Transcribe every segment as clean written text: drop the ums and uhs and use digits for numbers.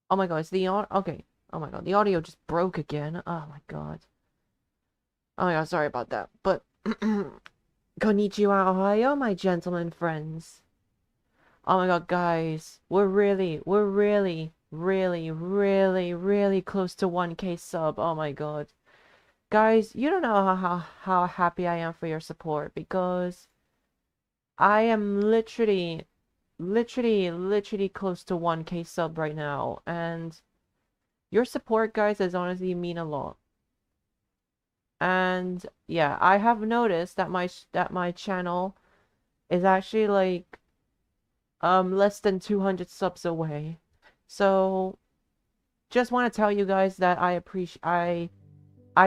Oh my god, it's the audio. Okay. Oh my god, the audio just broke again. Oh my god. Oh my god, sorry about that. But konnichiwa, Ohio, my gentlemen friends. Oh my god, guys, we're really close to 1K sub. Oh my god. Guys, you don't know how happy I am for your support because I am literally close to 1K sub right now, and your support, guys, is honestly mean a lot. And yeah, I have noticed that my channel is actually like less than 200 subs away. So just want to tell you guys that I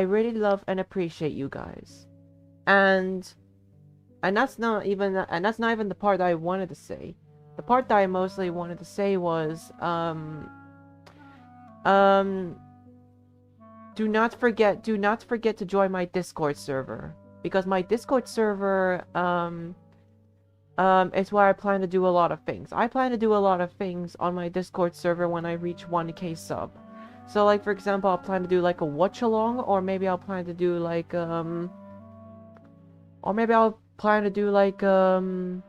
really love and appreciate you guys. And that's not even the part that I wanted to say. The part that I mostly wanted to say was um do not forget to join my Discord server, because my Discord server it's where I plan to do a lot of things. I plan to do a lot of things on my Discord server when I reach 1K sub. So like for example, I'll plan to do like a watch along, or maybe I'll plan to do like or maybe I'll plan to do like you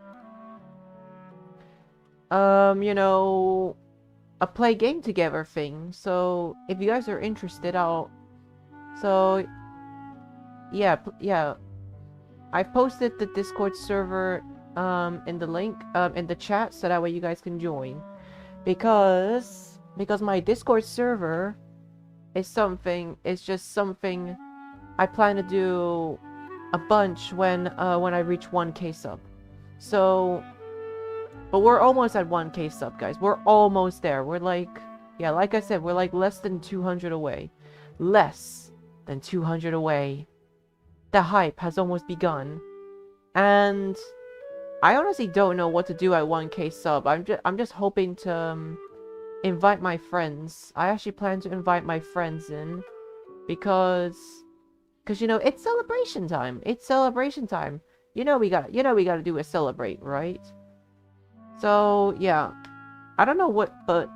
know, a play game together thing. So if you guys are interested, so yeah, yeah, I've posted the Discord server in the link in the chat, so that way you guys can join, because my Discord server is just something I plan to do a bunch when I reach 1K sub. So, but we're almost at 1K sub, guys. We're almost there. We're like, yeah, like I said, we're like less than 200 away. Less than 200 away. The hype has almost begun. And I honestly don't know what to do at 1K sub. I'm just hoping to invite my friends. I actually plan to invite my friends in because you know, it's celebration time. It's celebration time. You know we got to do a celebrate, right? So, yeah. I don't know what, but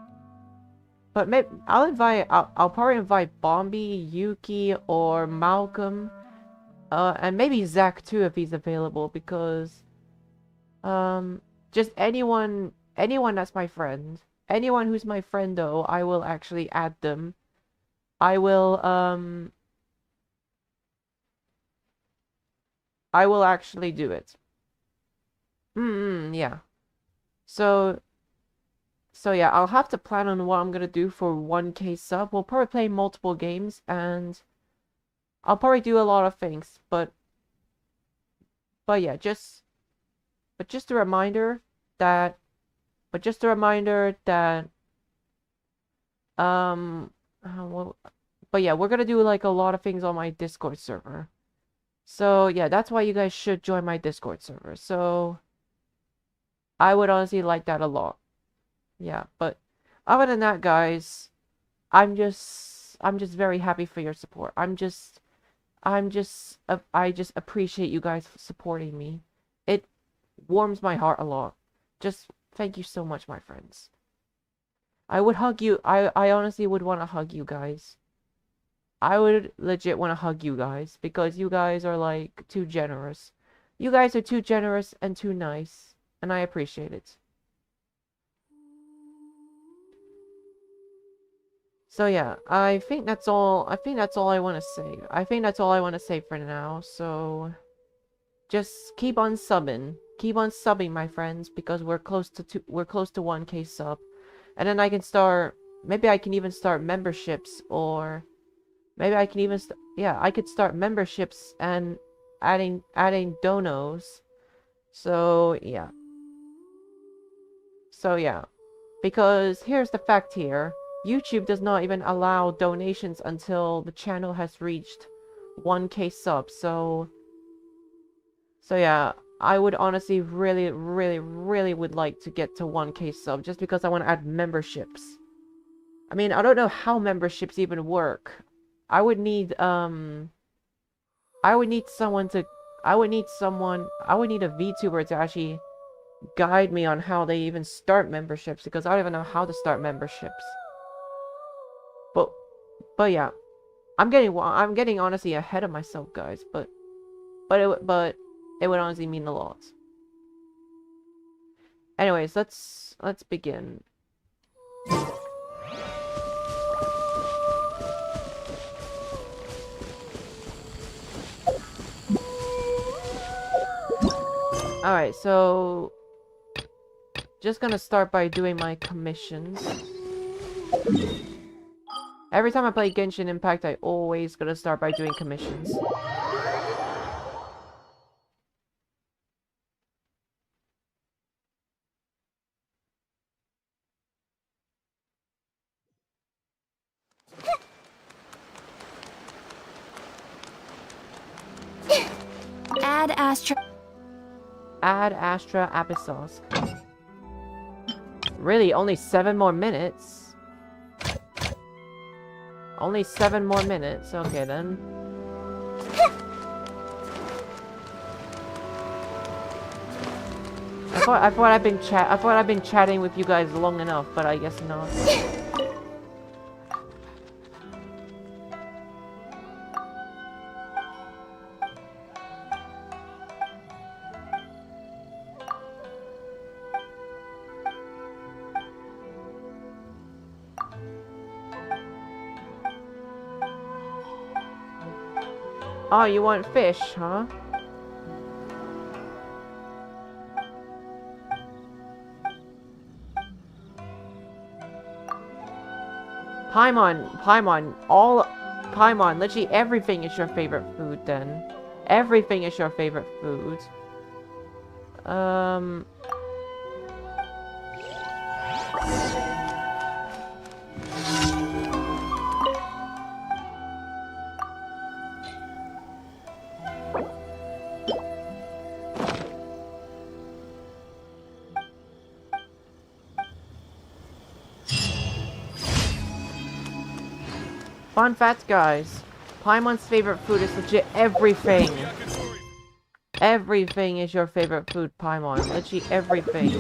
maybe I'll probably invite Bombi, Yuki, or Malcolm, and maybe Zach too if he's available, because just anyone that's my friend. Anyone who's my friend, though, I will actually add them. I will actually do it. Yeah. So yeah, I'll have to plan on what I'm gonna do for 1K sub. We'll probably play multiple games, and I'll probably do a lot of things, but yeah, just a reminder that well, but yeah, we're gonna do like a lot of things on my Discord server. So yeah, that's why you guys should join my Discord server. So I would honestly like that a lot. Yeah, but other than that, guys, I'm just very happy for your support. I just appreciate you guys supporting me. It warms my heart a lot. Just thank you so much, my friends. I would hug you. I honestly would want to hug you guys. I would legit want to hug you guys because you guys are like too generous. You guys are too generous and too nice, and I appreciate it. So yeah, I think that's all I want to say. I think that's all I want to say for now. So just keep on subbing. Keep on subbing, my friends, because we're close to 1K sub. And then I can start, maybe I can even start memberships, or maybe I can even yeah, I could start memberships and adding donos. So yeah. So yeah. Because here's the fact here. YouTube does not even allow donations until the channel has reached 1K subs. So yeah, I would honestly really, really, really would like to get to 1K sub just because I want to add memberships. I mean, I don't know how memberships even work. I would need someone to I would need a VTuber to actually guide me on how they even start memberships, because I don't even know how to start memberships. But yeah, I'm getting honestly ahead of myself, guys. But it would honestly mean a lot. Anyways, let's begin. Alright, so just gonna start by doing my commissions. Every time I play Genshin Impact, I always gonna start by doing commissions. Add Astra Abyssos. Really, only 7 more minutes? Only 7 more minutes? Okay, then. I thought I've been chatting with you guys long enough, but I guess not. Oh, you want fish, huh? Paimon, literally everything is your favorite food then. Everything is your favorite food. Fun fact, guys. Paimon's favorite food is legit everything. Everything is your favorite food, Paimon. Literally everything.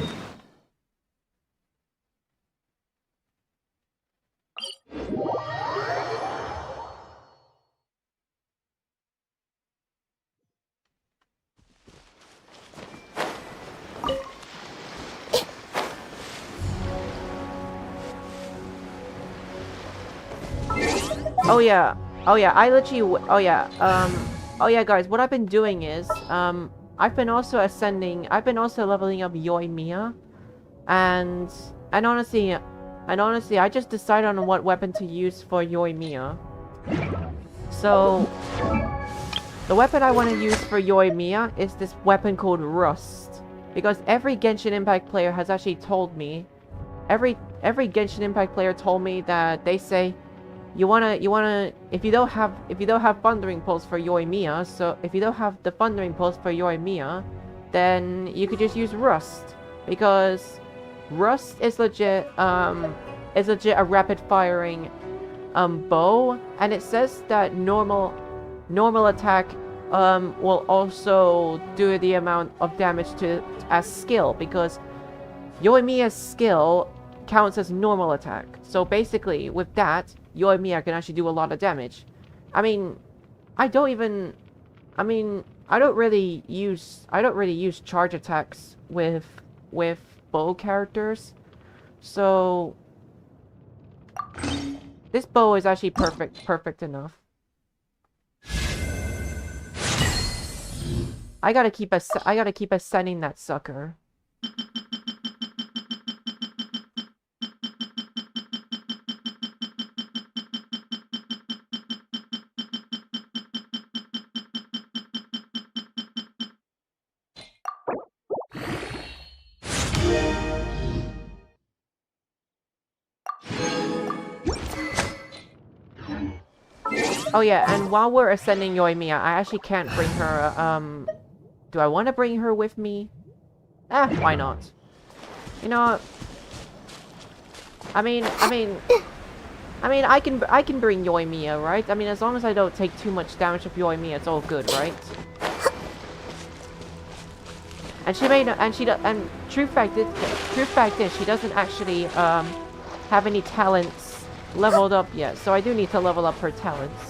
Oh yeah. Oh yeah, I literally oh yeah. Oh yeah, guys, what I've been doing is I've been also leveling up Yoimiya, and honestly I just decided on what weapon to use for Yoimiya. So the weapon I want to use for Yoimiya is this weapon called Rust, because every Genshin Impact player has actually told me, every Genshin Impact player told me that they say you wanna if you don't have Thundering Pulse for Yoimiya, so if you don't have the Thundering Pulse for Yoimiya, then you could just use Rust, because Rust is legit a rapid firing bow, and it says that normal attack will also do the amount of damage as skill, because Yoimiya's skill counts as normal attack. So basically, with that, Yoimiya can actually do a lot of damage. I mean, I don't really use charge attacks with bow characters. So this bow is actually perfect enough. I gotta keep ascending that sucker. Oh yeah, and while we're ascending Yoimiya, I actually can't bring her, do I want to bring her with me? Why not? You know, I mean, I can bring Yoimiya, right? I mean, as long as I don't take too much damage of Yoimiya, it's all good, right? And true fact is, she doesn't actually, have any talents leveled up yet, so I do need to level up her talents.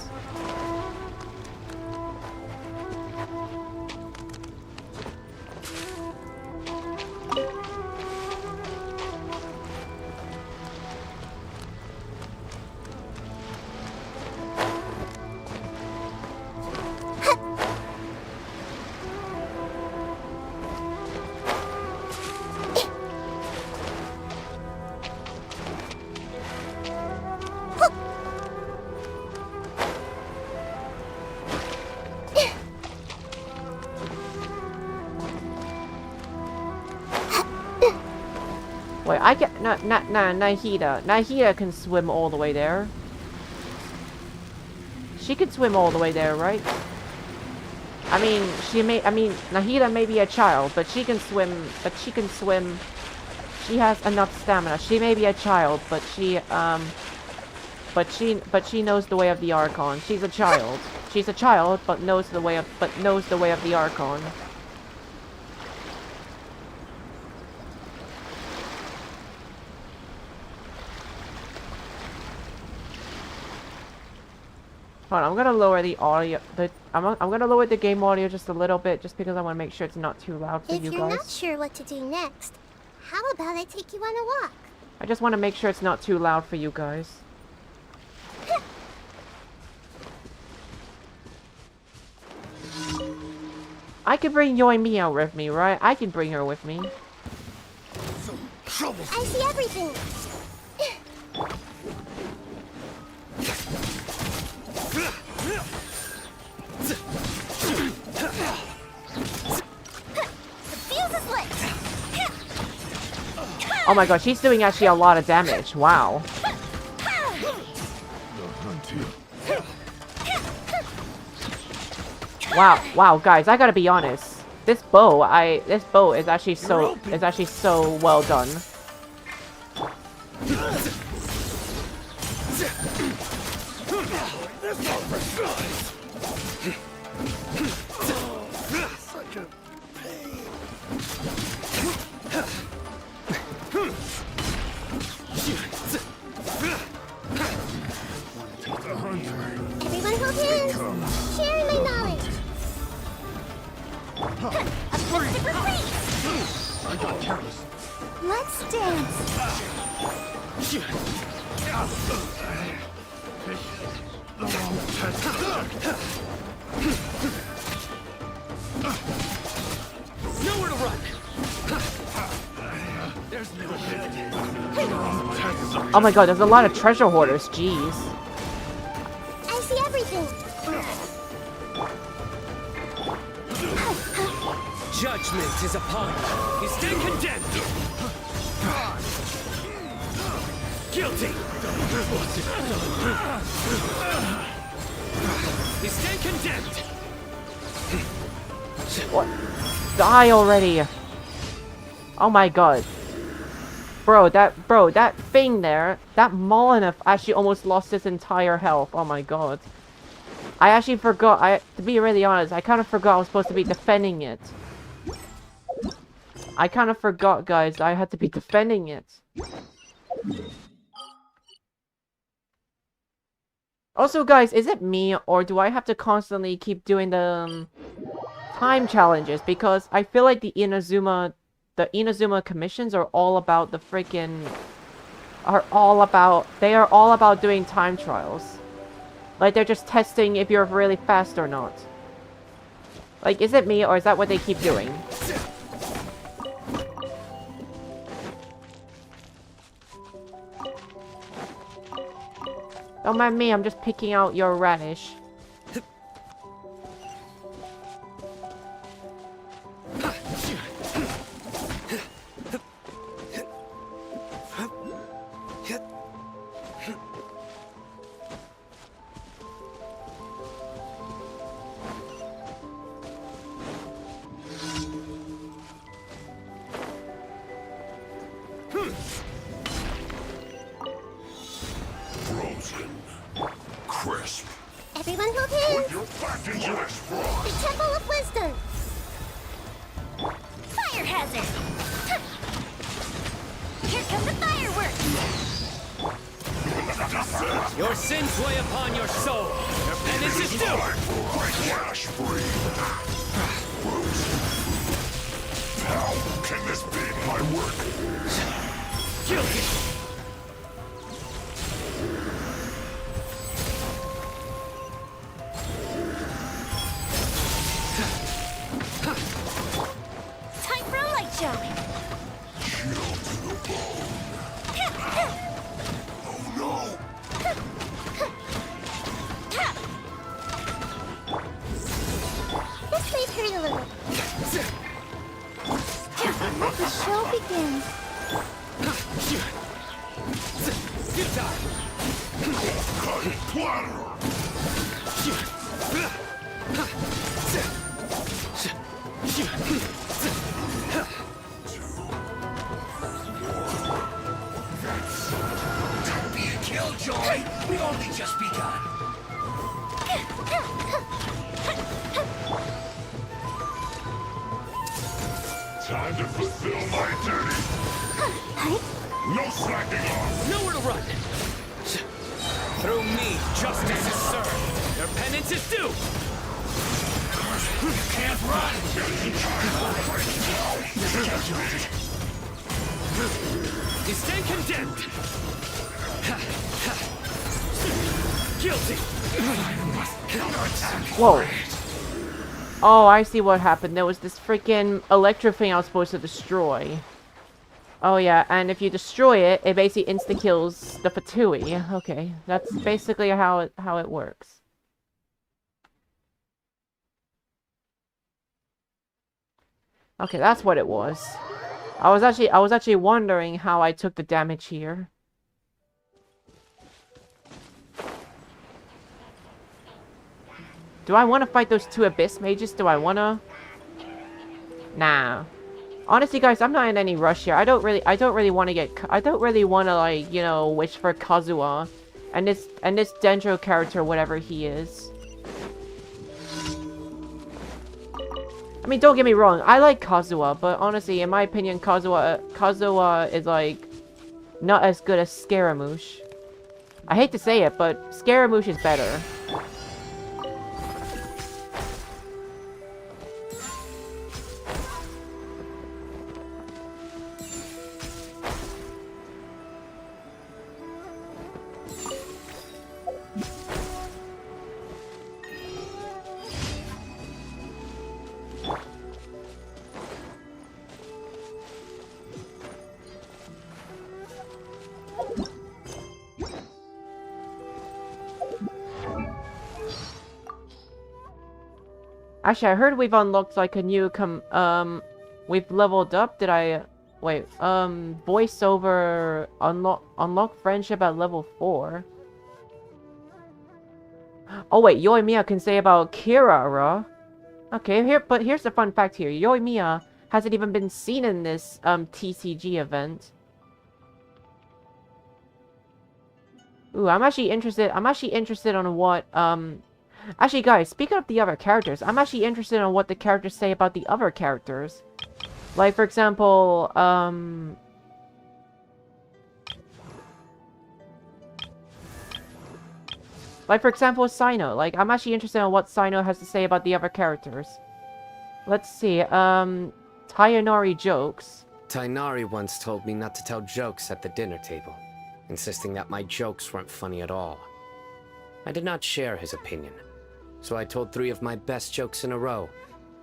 Wait, I can Nahida can swim all the way there. She can swim all the way there, right? I mean, Nahida may be a child, but she can swim. She has enough stamina. She may be a child, but she knows the way of the Archon. She's a child. She's a child, but knows the way of the Archon. Hold on, I'm gonna lower the audio. I'm gonna lower the game audio just a little bit, just because I want to make sure it's not too loud for you guys. If you're not sure what to do next, how about I take you on a walk? I just want to make sure it's not too loud for you guys. I can bring Yoimiya with me, right? I can bring her with me. I see everything. Oh my god, she's doing actually a lot of damage. Wow. Wow, guys, I gotta be honest. This bow is actually so well done. Everyone hold hands. Sharing my knowledge. A plastic retreat. I got careless. Let's dance. Nowhere to run. There's no Oh my god, there's a lot of treasure hoarders. Jeez. I see everything. Judgment is upon you. You stand condemned. Guilty. You stand condemned. What? Die already. Oh my god. Bro, that thing there, that Molyneux actually almost lost his entire health. Oh my god. I actually forgot, to be really honest, I kind of forgot I was supposed to be defending it. I kind of forgot, guys, I had to be defending it. Also, guys, is it me, or do I have to constantly keep doing the time challenges? Because I feel like the Inazuma commissions are all about the freaking... They are all about doing time trials. Like, they're just testing if you're really fast or not. Like, is it me, or is that what they keep doing? Don't mind me, I'm just picking out your radish. Everyone hold hands. The Temple of Wisdom. Fire hazard. Here come the fireworks. Your sins weigh upon your soul. Your penance is due. How can this be my work? Guilty. Time for a light show. Chill to the bone. Oh no! This may hurt a little. Let the show begin. Cut platter! Don't be a killjoy. We've only just begun. Time to fulfill my duty! No slacking off! Nowhere to run. Through me, justice is served. Your penance is due. You can't run. You stand condemned. Guilty. Whoa. Oh, I see what happened. There was this freaking electro thing I was supposed to destroy. Oh yeah, and if you destroy it, it basically insta-kills the Fatui. Okay, that's basically how it works. Okay, that's what it was. I was actually wondering how I took the damage here. Do I want to fight those two Abyss Mages? Do I want to? Nah. Honestly, guys, I'm not in any rush here. I don't really want to get, I don't really want to, like, you know, wish for Kazuha. And this Dendro character, whatever he is. I mean, don't get me wrong, I like Kazuha, but honestly, in my opinion, Kazuha is, like, not as good as Scaramouche. I hate to say it, but Scaramouche is better. Actually, I heard we've unlocked, like, a new, we've leveled up. Did I, wait, voiceover, unlock friendship at level 4. Oh, wait, Yoimiya can say about Kirara. Okay, but here's the fun fact here. Yoimiya hasn't even been seen in this, TCG event. Ooh, I'm actually interested on what, actually, guys, speaking of the other characters, I'm actually interested in what the characters say about the other characters. Like, for example, Sino. Like, I'm actually interested in what Sino has to say about the other characters. Let's see, Tayanori jokes. Tainari once told me not to tell jokes at the dinner table, insisting that my jokes weren't funny at all. I did not share his opinion. So I told 3 of my best jokes in a row,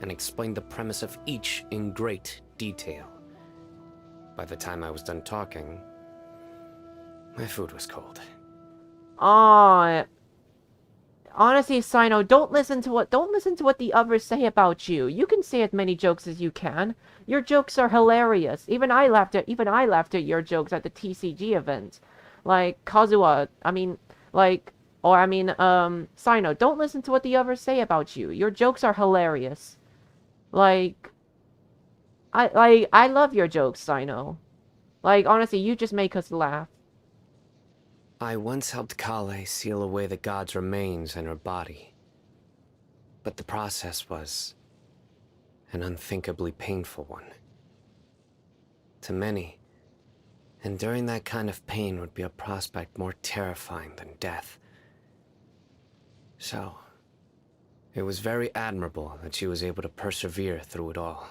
and explained the premise of each in great detail. By the time I was done talking, my food was cold. Aw. Honestly, Sino, don't listen to what the others say about you. You can say as many jokes as you can. Your jokes are hilarious. Even I laughed at your jokes at the TCG event. Like, Kazuha, Sino, don't listen to what the others say about you. Your jokes are hilarious. Like, I love your jokes, Sino. Like, honestly, you just make us laugh. I once helped Kale seal away the god's remains in her body. But the process was an unthinkably painful one. To many, enduring that kind of pain would be a prospect more terrifying than death. So, it was very admirable that she was able to persevere through it all.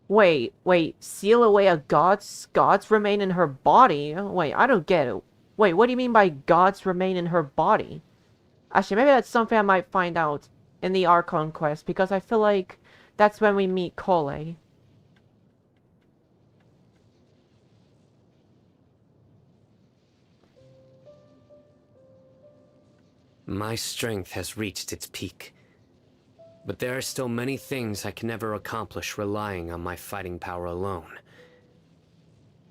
Wait, seal away a god's remain in her body? Wait, I don't get it. Wait, what do you mean by gods remain in her body? Actually, maybe that's something I might find out in the Archon quest, because I feel like that's when we meet Kole. My strength has reached its peak. But there are still many things I can never accomplish relying on my fighting power alone.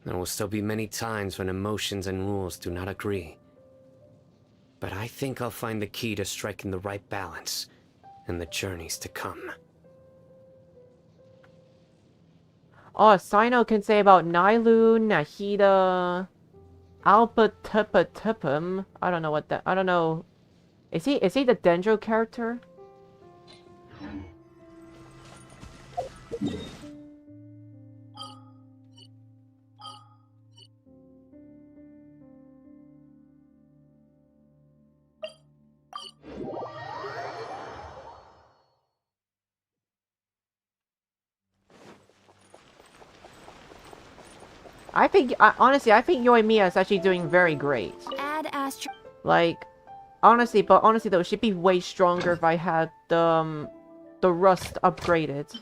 There will still be many times when emotions and rules do not agree. But I think I'll find the key to striking the right balance in the journeys to come. Oh, Sino can say about Nailu, Nahida, Alpatupatupum. I don't know. Is he the Dendro character? Honestly, I think Yoimiya is actually doing very great. Add Astro. Like, honestly though, she'd be way stronger if I had the rust upgraded.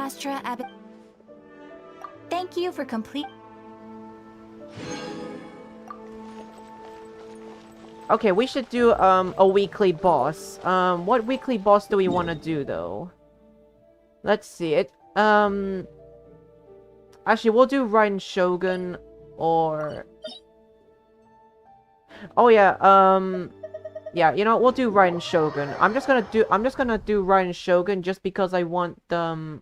Astra Ab. Thank you for complete. Okay, we should do a weekly boss. What weekly boss do we want to do though? Let's see it. Actually, we'll do Raiden Shogun or. Oh yeah. Yeah. You know, we'll do Raiden Shogun. I'm just gonna do Raiden Shogun just because I want the.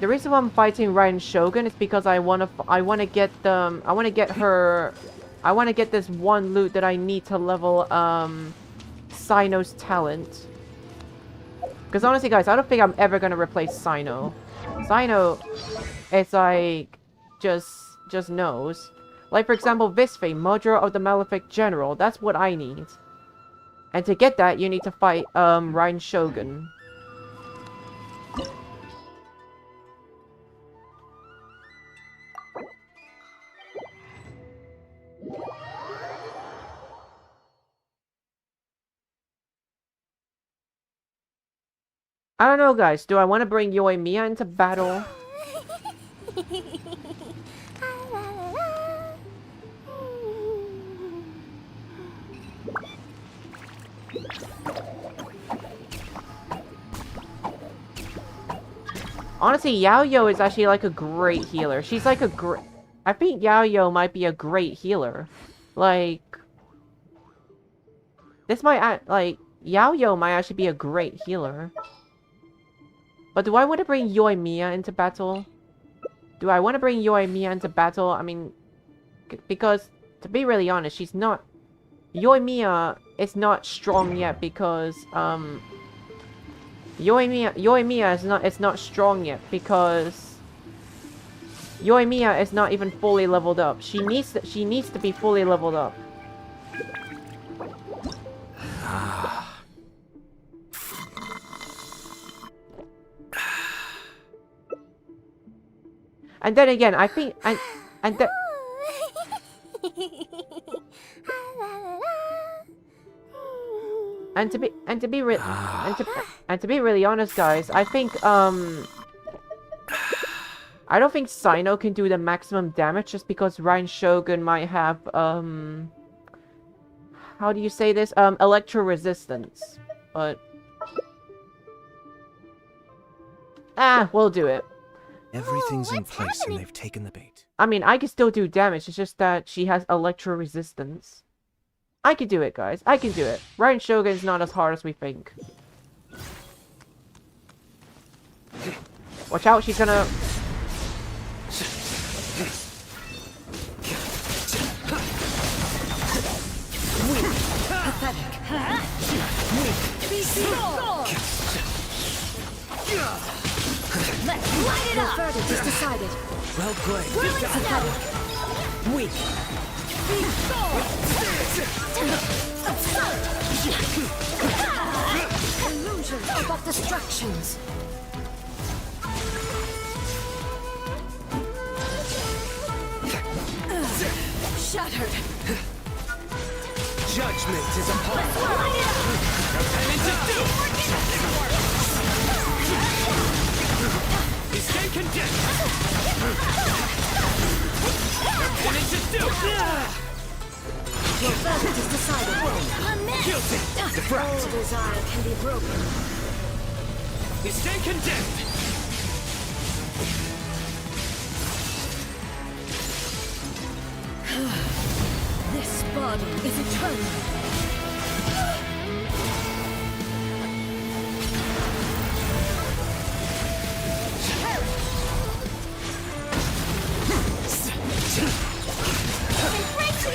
The reason why I'm fighting Raiden Shogun is because I want to get this one loot that I need to level Sino's talent. Because honestly, guys, I don't think I'm ever gonna replace Sino. Sino, it's like just knows. Like for example, Visfe, Murderer of the Malefic General. That's what I need. And to get that, you need to fight Raiden Shogun. I don't know, guys. Do I want to bring Yoimiya into battle? Honestly, Yaoyo is actually like a great healer. She's like a great... I think Yaoyo might be a great healer. Like... This might... Like, Yaoyo might actually be a great healer. But do I want to bring Yoimiya into battle? Do I want to bring Yoimiya into battle? I mean... Because, to be really honest, she's not... Yoimiya is not strong yet because, Yoimiya is not strong yet because Yoimiya is not even fully leveled up. She needs to be fully leveled up. And then again, I think and to be really honest, guys, I think I don't think Sino can do the maximum damage just because Raiden Shogun might have how do you say this? Electro resistance. But we'll do it. Everything's in place and they've taken the bait. I mean, I can still do damage, it's just that she has electro resistance. I can do it, guys. I can do it. Raiden Shogun is not as hard as we think. Watch out, she's gonna... Let's light it up! The verdict is decided. Well played. Pathetic. Weak. Illusions are but distractions. Shattered. Judgment is upon you. Your penance is due. You stand condemned. Your penance is due. Your verdict is decided. Guilty. Defract. All desire can be broken. You stand condemned. This body is eternal.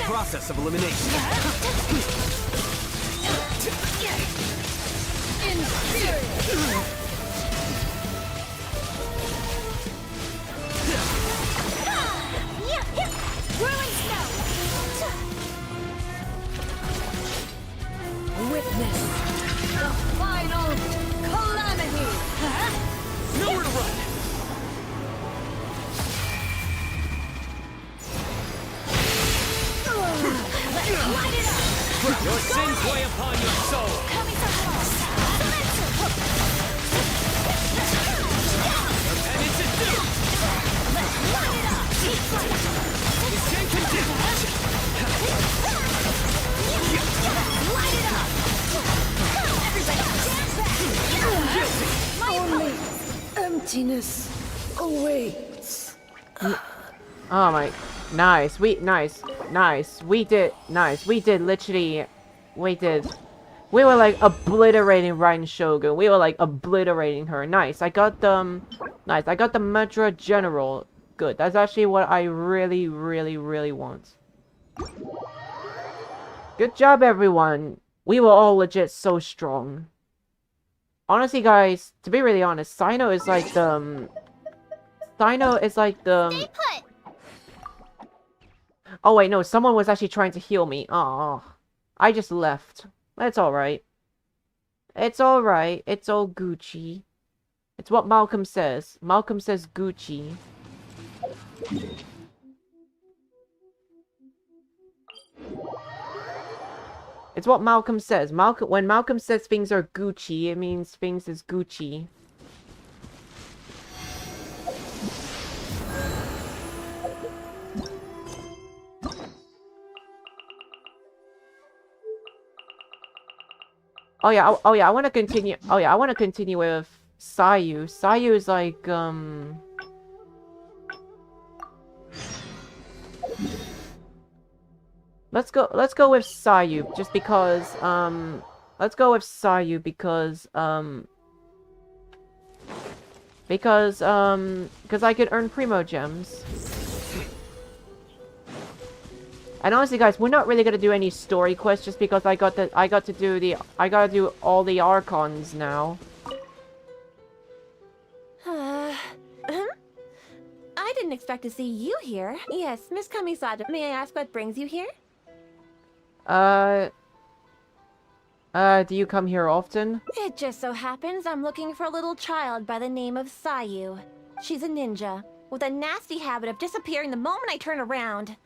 Process of elimination. Witness the final calamity. Nowhere to run. Light it up. Your sins weigh upon your soul. Coming to us. Oh, wait. Oh my, nice. Nice. We did literally, we were like obliterating Ryan Shogun. We were like obliterating her. Nice. I got the Madra General. Good. That's actually what I really want. Good job, everyone. We were all legit so strong. Honestly, guys, to be really honest, Sino is like the... Stay put. Oh wait, no, someone was actually trying to heal me. Oh, I just left. It's alright. It's alright. It's all Gucci. It's what Malcolm says. Malcolm says Gucci. It's what Malcolm says. When Malcolm says things are Gucci, it means things is Gucci. Oh yeah, I want to continue. Oh yeah, I want to continue with Sayu. Sayu is like Let's go with Sayu just because let's go with Sayu because I could earn Primo Gems. And honestly, guys, we're not really gonna do any story quests just because I gotta do all the Archons now. I didn't expect to see you here. Yes, Miss Kamisada, may I ask what brings you here? Do you come here often? It just so happens I'm looking for a little child by the name of Sayu. She's a ninja, with a nasty habit of disappearing the moment I turn around.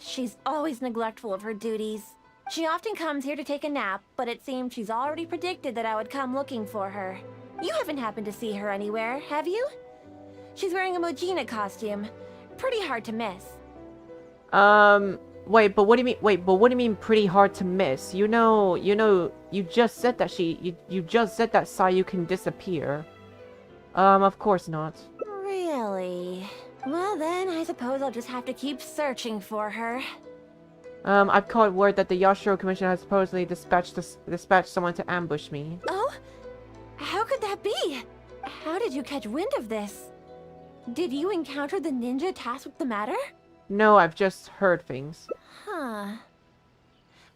She's always neglectful of her duties. She often comes here to take a nap, but it seems she's already predicted that I would come looking for her. You haven't happened to see her anywhere, have you? She's wearing a Mojina costume. Pretty hard to miss. Wait, but what do you mean? Wait, but what do you mean pretty hard to miss? You just said that you just said that Sayu can disappear. Of course not. Really? Well then, I suppose I'll just have to keep searching for her. I've caught word that the Yashiro Commission has supposedly dispatched someone to ambush me. Oh? How could that be? How did you catch wind of this? Did you encounter the ninja tasked with the matter? No, I've just heard things. Huh.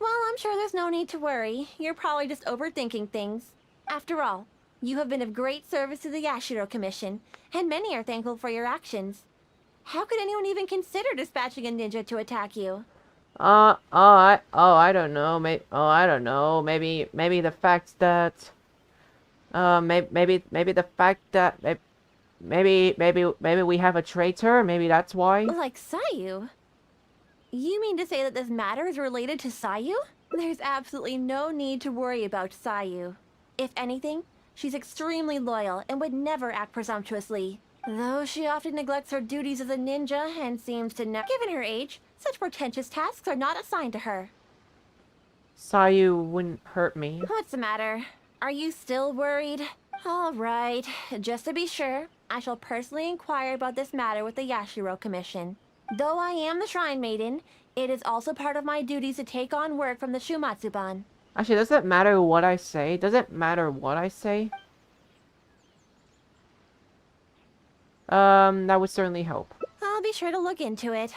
Well, I'm sure there's no need to worry. You're probably just overthinking things. After all, you have been of great service to the Yashiro Commission, and many are thankful for your actions. How could anyone even consider dispatching a ninja to attack you? I don't know. I don't know. Maybe the fact that, maybe the fact that, maybe we have a traitor. Maybe that's why. Like Sayu? You mean to say that this matter is related to Sayu? There's absolutely no need to worry about Sayu. If anything, she's extremely loyal and would never act presumptuously. Though she often neglects her duties as a ninja and seems to never... Given her age, such portentous tasks are not assigned to her. Sayu wouldn't hurt me. What's the matter? Are you still worried? All right, just to be sure, I shall personally inquire about this matter with the Yashiro Commission. Though I am the Shrine Maiden, it is also part of my duties to take on work from the Shumatsuban. Actually, does it matter what I say? Does it matter what I say? That would certainly help. I'll be sure to look into it.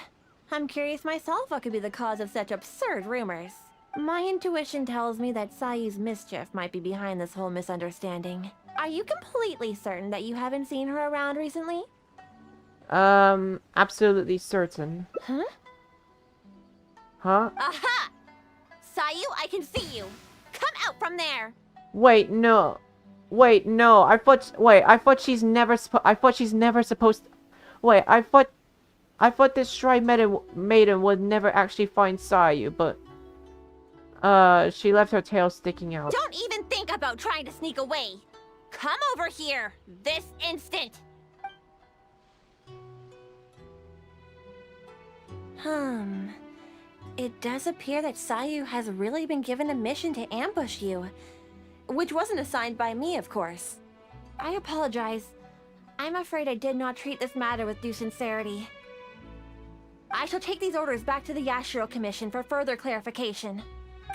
I'm curious myself what could be the cause of such absurd rumors. My intuition tells me that Sayu's mischief might be behind this whole misunderstanding. Are you completely certain that you haven't seen her around recently? Absolutely certain. Huh? Huh? Aha! Sayu, I can see you! Come out from there! Wait, no. Wait, no. I thought she's never supposed to... Wait, I thought this Shrine Maiden would never actually find Sayu, but... she left her tail sticking out. Don't even think about trying to sneak away! Come over here! This instant! It does appear that Sayu has really been given a mission to ambush you. Which wasn't assigned by me, of course. I apologize. I'm afraid I did not treat this matter with due sincerity. I shall take these orders back to the Yashiro Commission for further clarification.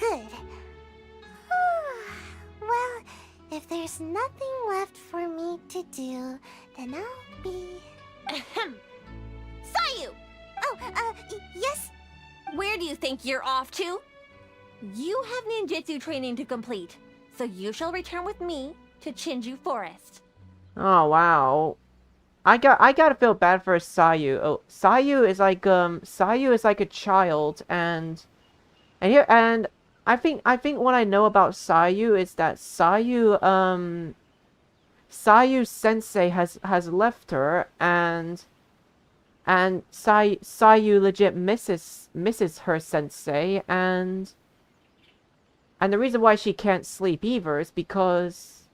Good. Well, if there's nothing left for me to do, then I'll be... Ahem. Sayu! Oh, yes? Where do you think you're off to? You have ninjutsu training to complete, so you shall return with me to Chinju Forest. Oh wow. I gotta feel bad for Sayu. Oh, Sayu is like a child, and I think what I know about Sayu is that Sayu Sensei has left her, and Sayu legit misses her sensei, and the reason why she can't sleep either is because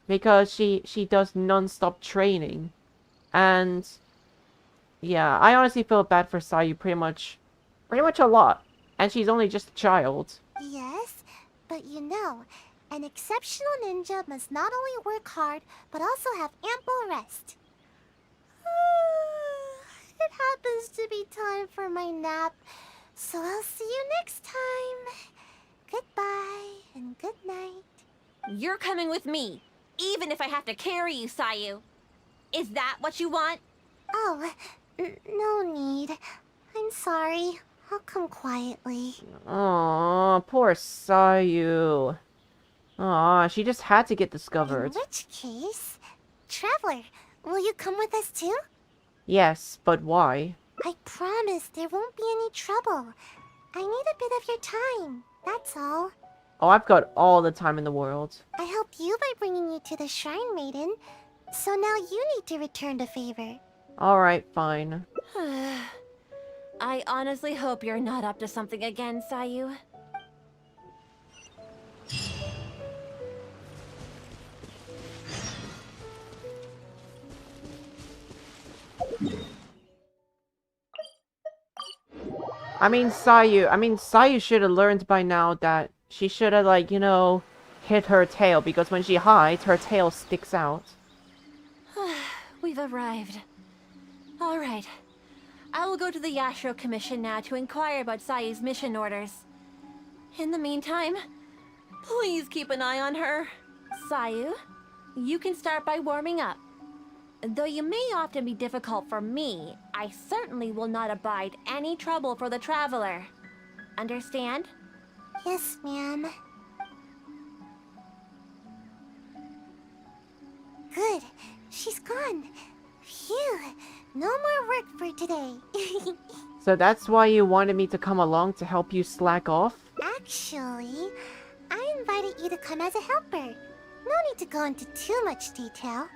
she does non-stop training. And yeah, I honestly feel bad for Sayu pretty much a lot. And she's only just a child. Yes, but you know, an exceptional ninja must not only work hard, but also have ample rest. It happens to be time for my nap, so I'll see you next time. Goodbye and good night. You're coming with me, even if I have to carry you, Sayu. Is that what you want? Oh, no need. I'm sorry. I'll come quietly. Aw, poor Sayu. Aw, she just had to get discovered. In which case, Traveler, will you come with us too? Yes, but why? I promise there won't be any trouble. I need a bit of your time, that's all. Oh, I've got all the time in the world. I helped you by bringing you to the Shrine Maiden, so now you need to return the favor. Alright, fine. I honestly hope you're not up to something again, Sayu. I mean, Sayu should have learned by now that she should have, like, you know, hit her tail, because when she hides, her tail sticks out. We've arrived. Alright. I will go to the Yashiro Commission now to inquire about Sayu's mission orders. In the meantime, please keep an eye on her. Sayu, you can start by warming up. Though you may often be difficult for me, I certainly will not abide any trouble for the traveler. Understand? Yes, ma'am. Good. She's gone. Phew. No more work for today. So that's why you wanted me to come along to help you slack off? Actually, I invited you to come as a helper. No need to go into too much detail.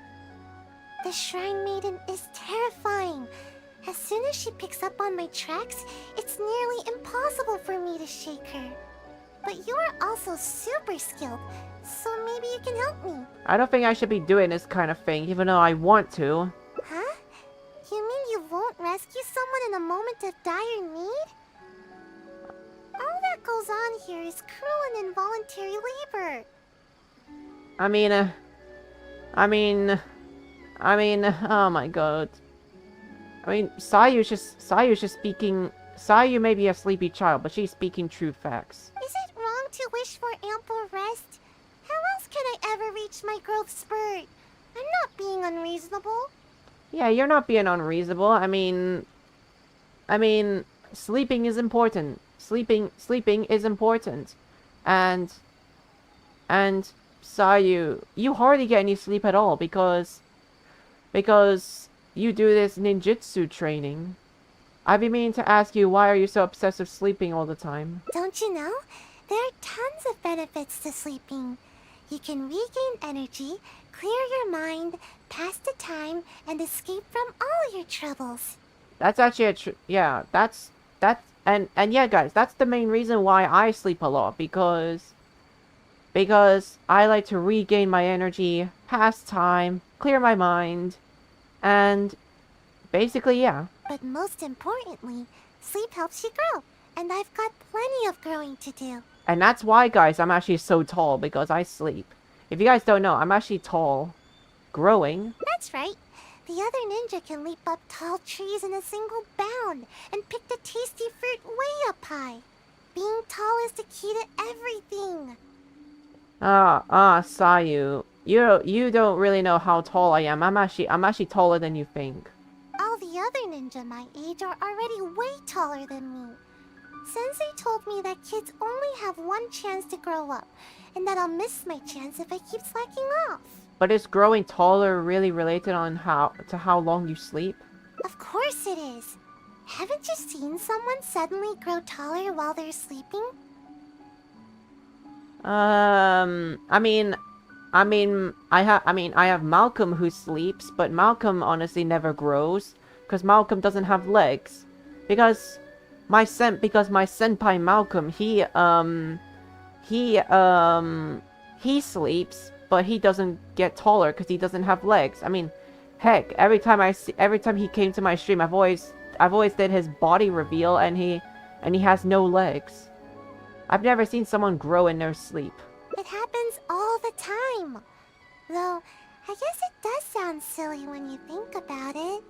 The Shrine Maiden is terrifying. As soon as she picks up on my tracks, it's nearly impossible for me to shake her. But you're also super skilled, so maybe you can help me. I don't think I should be doing this kind of thing, even though I want to. Huh? You mean you won't rescue someone in a moment of dire need? All that goes on here is cruel and involuntary labor. Oh my god. Sayu may be a sleepy child, but she's speaking true facts. Is it wrong to wish for ample rest? How else can I ever reach my growth spurt? I'm not being unreasonable. Yeah, you're not being unreasonable. I mean, sleeping is important. Sleeping is important. And Sayu, you hardly get any sleep at all because you do this ninjutsu training. I've been meaning to ask you, why are you so obsessed with sleeping all the time? Don't you know? There are tons of benefits to sleeping. You can regain energy, clear your mind, pass the time, and escape from all your troubles. That's actually yeah, and yeah, guys, that's the main reason why I sleep a lot, because I like to regain my energy, pass time, clear my mind, and basically, yeah. But most importantly, sleep helps you grow, and I've got plenty of growing to do. And that's why, guys, I'm actually so tall, because I sleep. If you guys don't know, I'm actually tall. Growing. That's right. The other ninja can leap up tall trees in a single bound and pick the tasty fruit way up high. Being tall is the key to everything. Sayu. You don't really know how tall I am. I'm actually taller than you think. All the other ninja my age are already way taller than me. Sensei told me that kids only have one chance to grow up, and that I'll miss my chance if I keep slacking off. But is growing taller really related on how long you sleep? Of course it is. Haven't you seen someone suddenly grow taller while they're sleeping? I have Malcolm who sleeps, but Malcolm honestly never grows, because Malcolm doesn't have legs. Because my senpai Malcolm, he sleeps, but he doesn't get taller because he doesn't have legs. I mean, heck, every time he came to my stream, I've always did his body reveal, and he has no legs. I've never seen someone grow in their sleep. It happens all the time. Though, I guess it does sound silly when you think about it.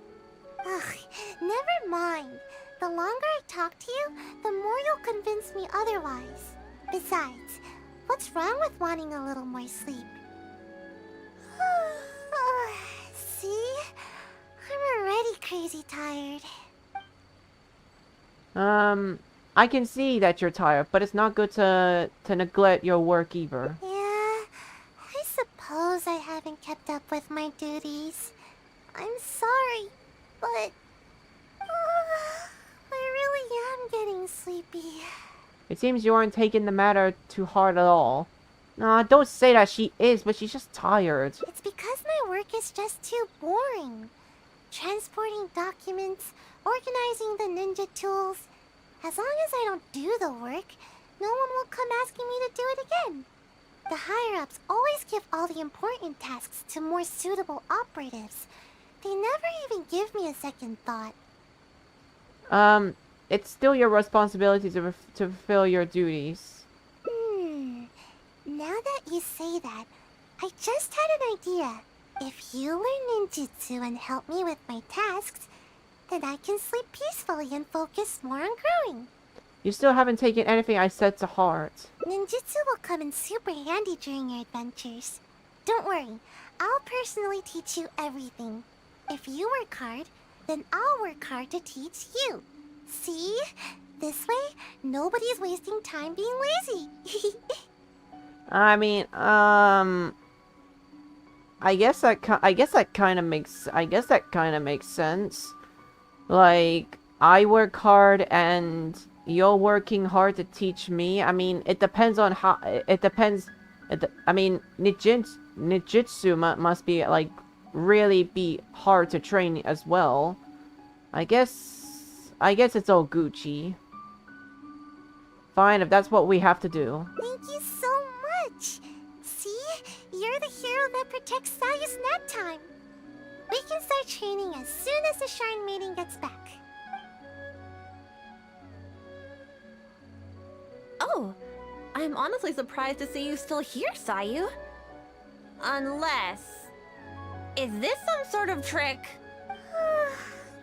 Ugh, never mind. The longer I talk to you, the more you'll convince me otherwise. Besides, what's wrong with wanting a little more sleep? See? I'm already crazy tired. I can see that you're tired, but it's not good to neglect your work either. Yeah, I suppose I haven't kept up with my duties. I'm sorry, but I really am getting sleepy. It seems you aren't taking the matter too hard at all. Nah, don't say that she is, but she's just tired. It's because my work is just too boring. Transporting documents, organizing the ninja tools. As long as I don't do the work, no one will come asking me to do it again. The higher-ups always give all the important tasks to more suitable operatives. They never even give me a second thought. It's still your responsibility to fulfill your duties. Now that you say that, I just had an idea. If you learn ninjutsu and help me with my tasks, then I can sleep peacefully and focus more on growing. You still haven't taken anything I said to heart. Ninjutsu will come in super handy during your adventures. Don't worry, I'll personally teach you everything. If you work hard, then I'll work hard to teach you. See? This way, nobody's wasting time being lazy. I mean, I guess that kind of makes sense. Like, I work hard and you're working hard to teach me. I mean, it depends on how. I mean, ninjutsu must be like really be hard to train as well. I guess it's all Gucci. Fine, if that's what we have to do. Thank you so much. See? You're the hero that protects Sayu's nap time. We can start training as soon as the Shrine Maiden gets back. Oh, I'm honestly surprised to see you still here, Sayu. Unless... Is this some sort of trick?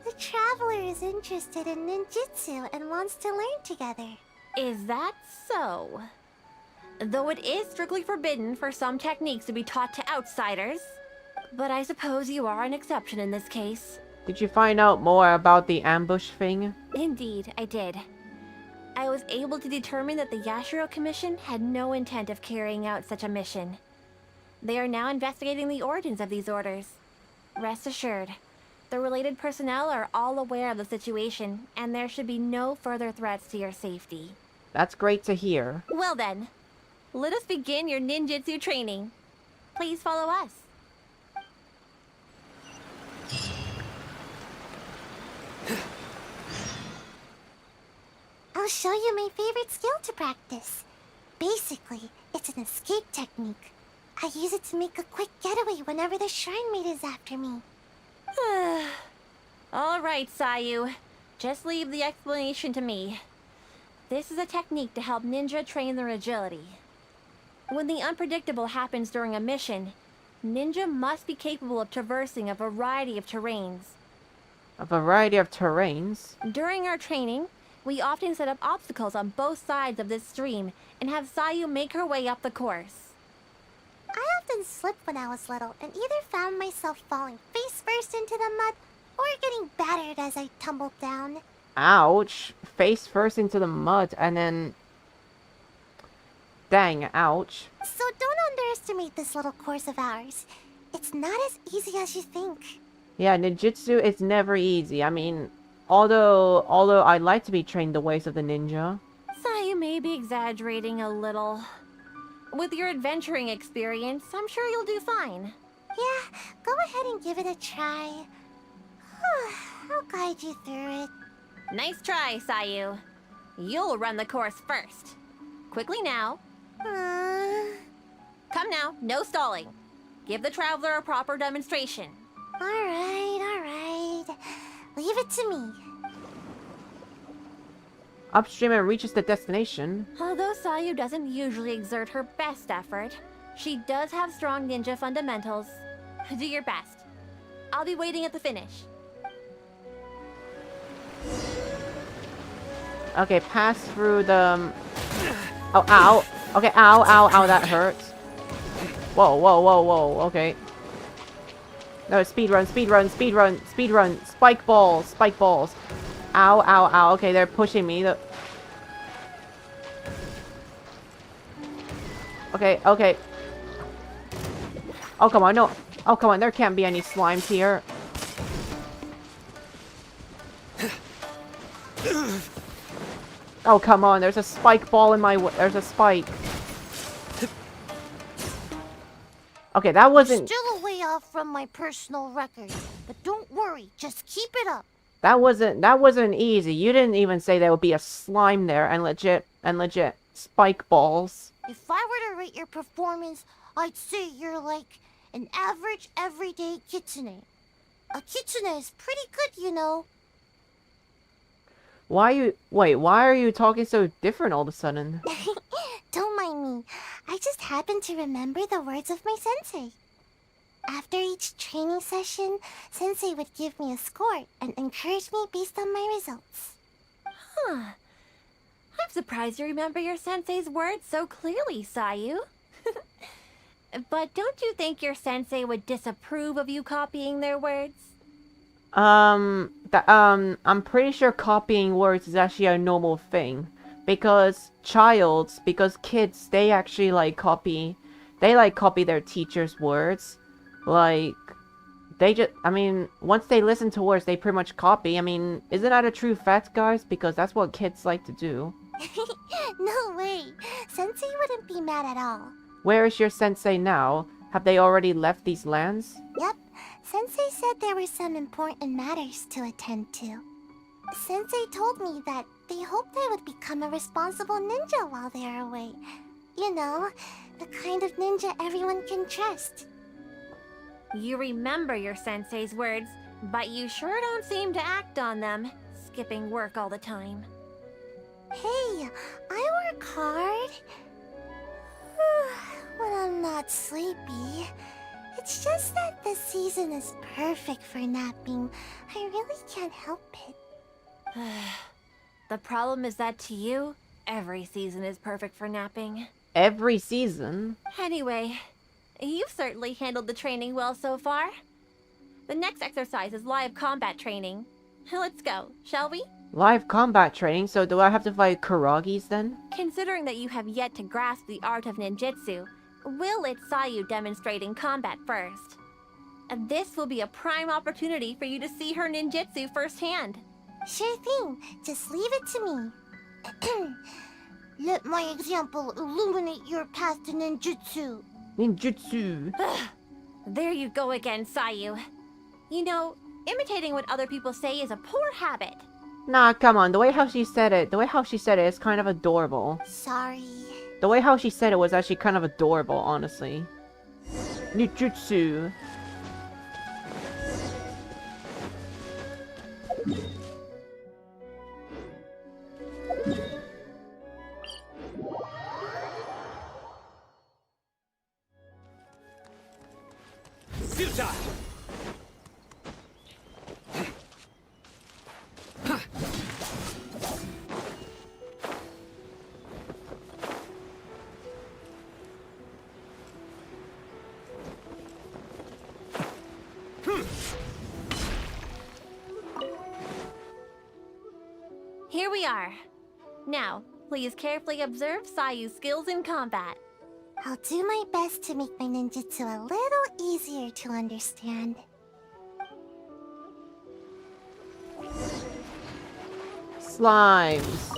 The Traveler is interested in ninjutsu and wants to learn together. Is that so? Though it is strictly forbidden for some techniques to be taught to outsiders. But I suppose you are an exception in this case. Did you find out more about the ambush thing? Indeed, I did. I was able to determine that the Yashiro Commission had no intent of carrying out such a mission. They are now investigating the origins of these orders. Rest assured, the related personnel are all aware of the situation, and there should be no further threats to your safety. That's great to hear. Well then, let us begin your ninjutsu training. Please follow us. I'll show you my favorite skill to practice. Basically, it's an escape technique. I use it to make a quick getaway whenever the Shrine Maid is after me. All right, Sayu. Just leave the explanation to me. This is a technique to help ninja train their agility. When the unpredictable happens during a mission, Ninja must be capable of traversing a variety of terrains. A variety of terrains. During our training, we often set up obstacles on both sides of this stream and have Sayu make her way up the course. I often slipped when I was little and either found myself falling face first into the mud or getting battered as I tumbled down. Ouch. Face first into the mud and then... Dang, ouch. So don't underestimate this little course of ours. It's not as easy as you think. Yeah, ninjutsu is never easy. I mean, although I like to be trained the ways of the ninja. Sayu may be exaggerating a little. With your adventuring experience, I'm sure you'll do fine. Yeah, go ahead and give it a try. I'll guide you through it. Nice try, Sayu. You'll run the course first. Quickly now. Come now, no stalling. Give the traveler a proper demonstration. Alright. Leave it to me. Upstream and reaches the destination. Although Sayu doesn't usually exert her best effort, she does have strong ninja fundamentals. Do your best. I'll be waiting at the finish. Okay, pass through the... Oh, ow. Okay, ow, that hurts. Whoa, okay. No, speed run. Spike balls. Ow. Okay, they're pushing me. Okay. Oh, come on, no. Oh, come on, there can't be any slimes here. Oh, come on, there's a spike ball in my way. There's a spike. Okay, that wasn't... Still a way off from my personal record. But don't worry, just keep it up. That wasn't easy. You didn't even say there would be a slime there and legit spike balls. If I were to rate your performance, I'd say you're like an average everyday kitsune. A kitsune is pretty good, you know. Why are you talking so different all of a sudden? Don't mind me. I just happened to remember the words of my sensei. After each training session, sensei would give me a score and encourage me based on my results. Huh. I'm surprised you remember your sensei's words so clearly, Sayu. But don't you think your sensei would disapprove of you copying their words? I'm pretty sure copying words is actually a normal thing. Because kids, they actually copy their teachers' words. Once they listen to words, they pretty much copy. I mean, isn't that a true fact, guys? Because that's what kids like to do. No way. Sensei wouldn't be mad at all. Where is your sensei now? Have they already left these lands? Yep. Sensei said there were some important matters to attend to. Sensei told me that they hoped I would become a responsible ninja while they are away. You know, the kind of ninja everyone can trust. You remember your sensei's words, but you sure don't seem to act on them, skipping work all the time. Hey, I work hard. When I'm not sleepy. It's just that the season is perfect for napping. I really can't help it. The problem is that to you, every season is perfect for napping. Every season? Anyway, you've certainly handled the training well so far. The next exercise is live combat training. Let's go, shall we? Live combat training? So do I have to fight Kuragis then? Considering that you have yet to grasp the art of ninjutsu, we'll let Sayu demonstrating combat first. And this will be a prime opportunity for you to see her ninjutsu firsthand. Sure thing. Just leave it to me. Let my example illuminate your path to ninjutsu. Ninjutsu. There you go again, Sayu. You know, imitating what other people say is a poor habit. Nah, come on. The way how she said it is kind of adorable. Sorry. The way how she said it was actually kind of adorable, honestly. Ninjutsu. Here we are. Now, please carefully observe Sayu's skills in combat. I'll do my best to make my ninjutsu a little easier to understand. Slimes.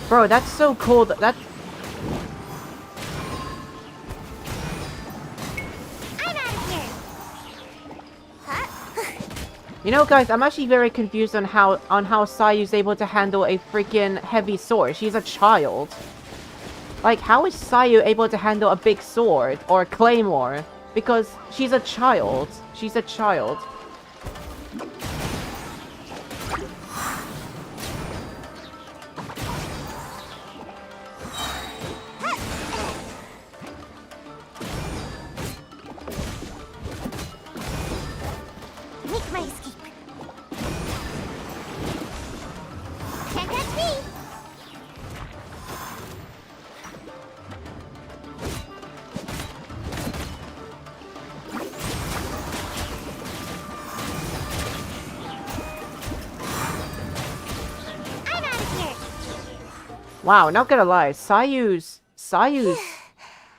Bro, that's so cool. That I'm out of here! Huh? You know, guys, I'm actually very confused on how Sayu's able to handle a freaking heavy sword. She's a child. Like, how is Sayu able to handle a big sword or a claymore? Because she's a child. She's a child. Make my escape. Can't catch me! I'm out of here! Wow, not gonna lie, Sayu's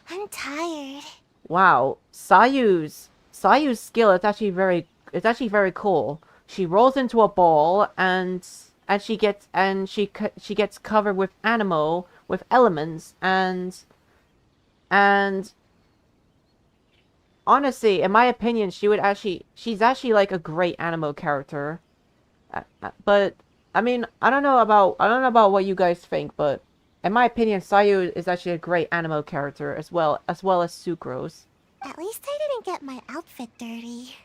I'm tired. wow, Sayu's skill is actually very cool. She rolls into a ball and she gets covered with with elements and honestly, in my opinion, she's actually like a great anime character. But I mean, I don't know about what you guys think, but in my opinion, Sayu is actually a great anime character as well as Sucrose. At least I didn't get my outfit dirty.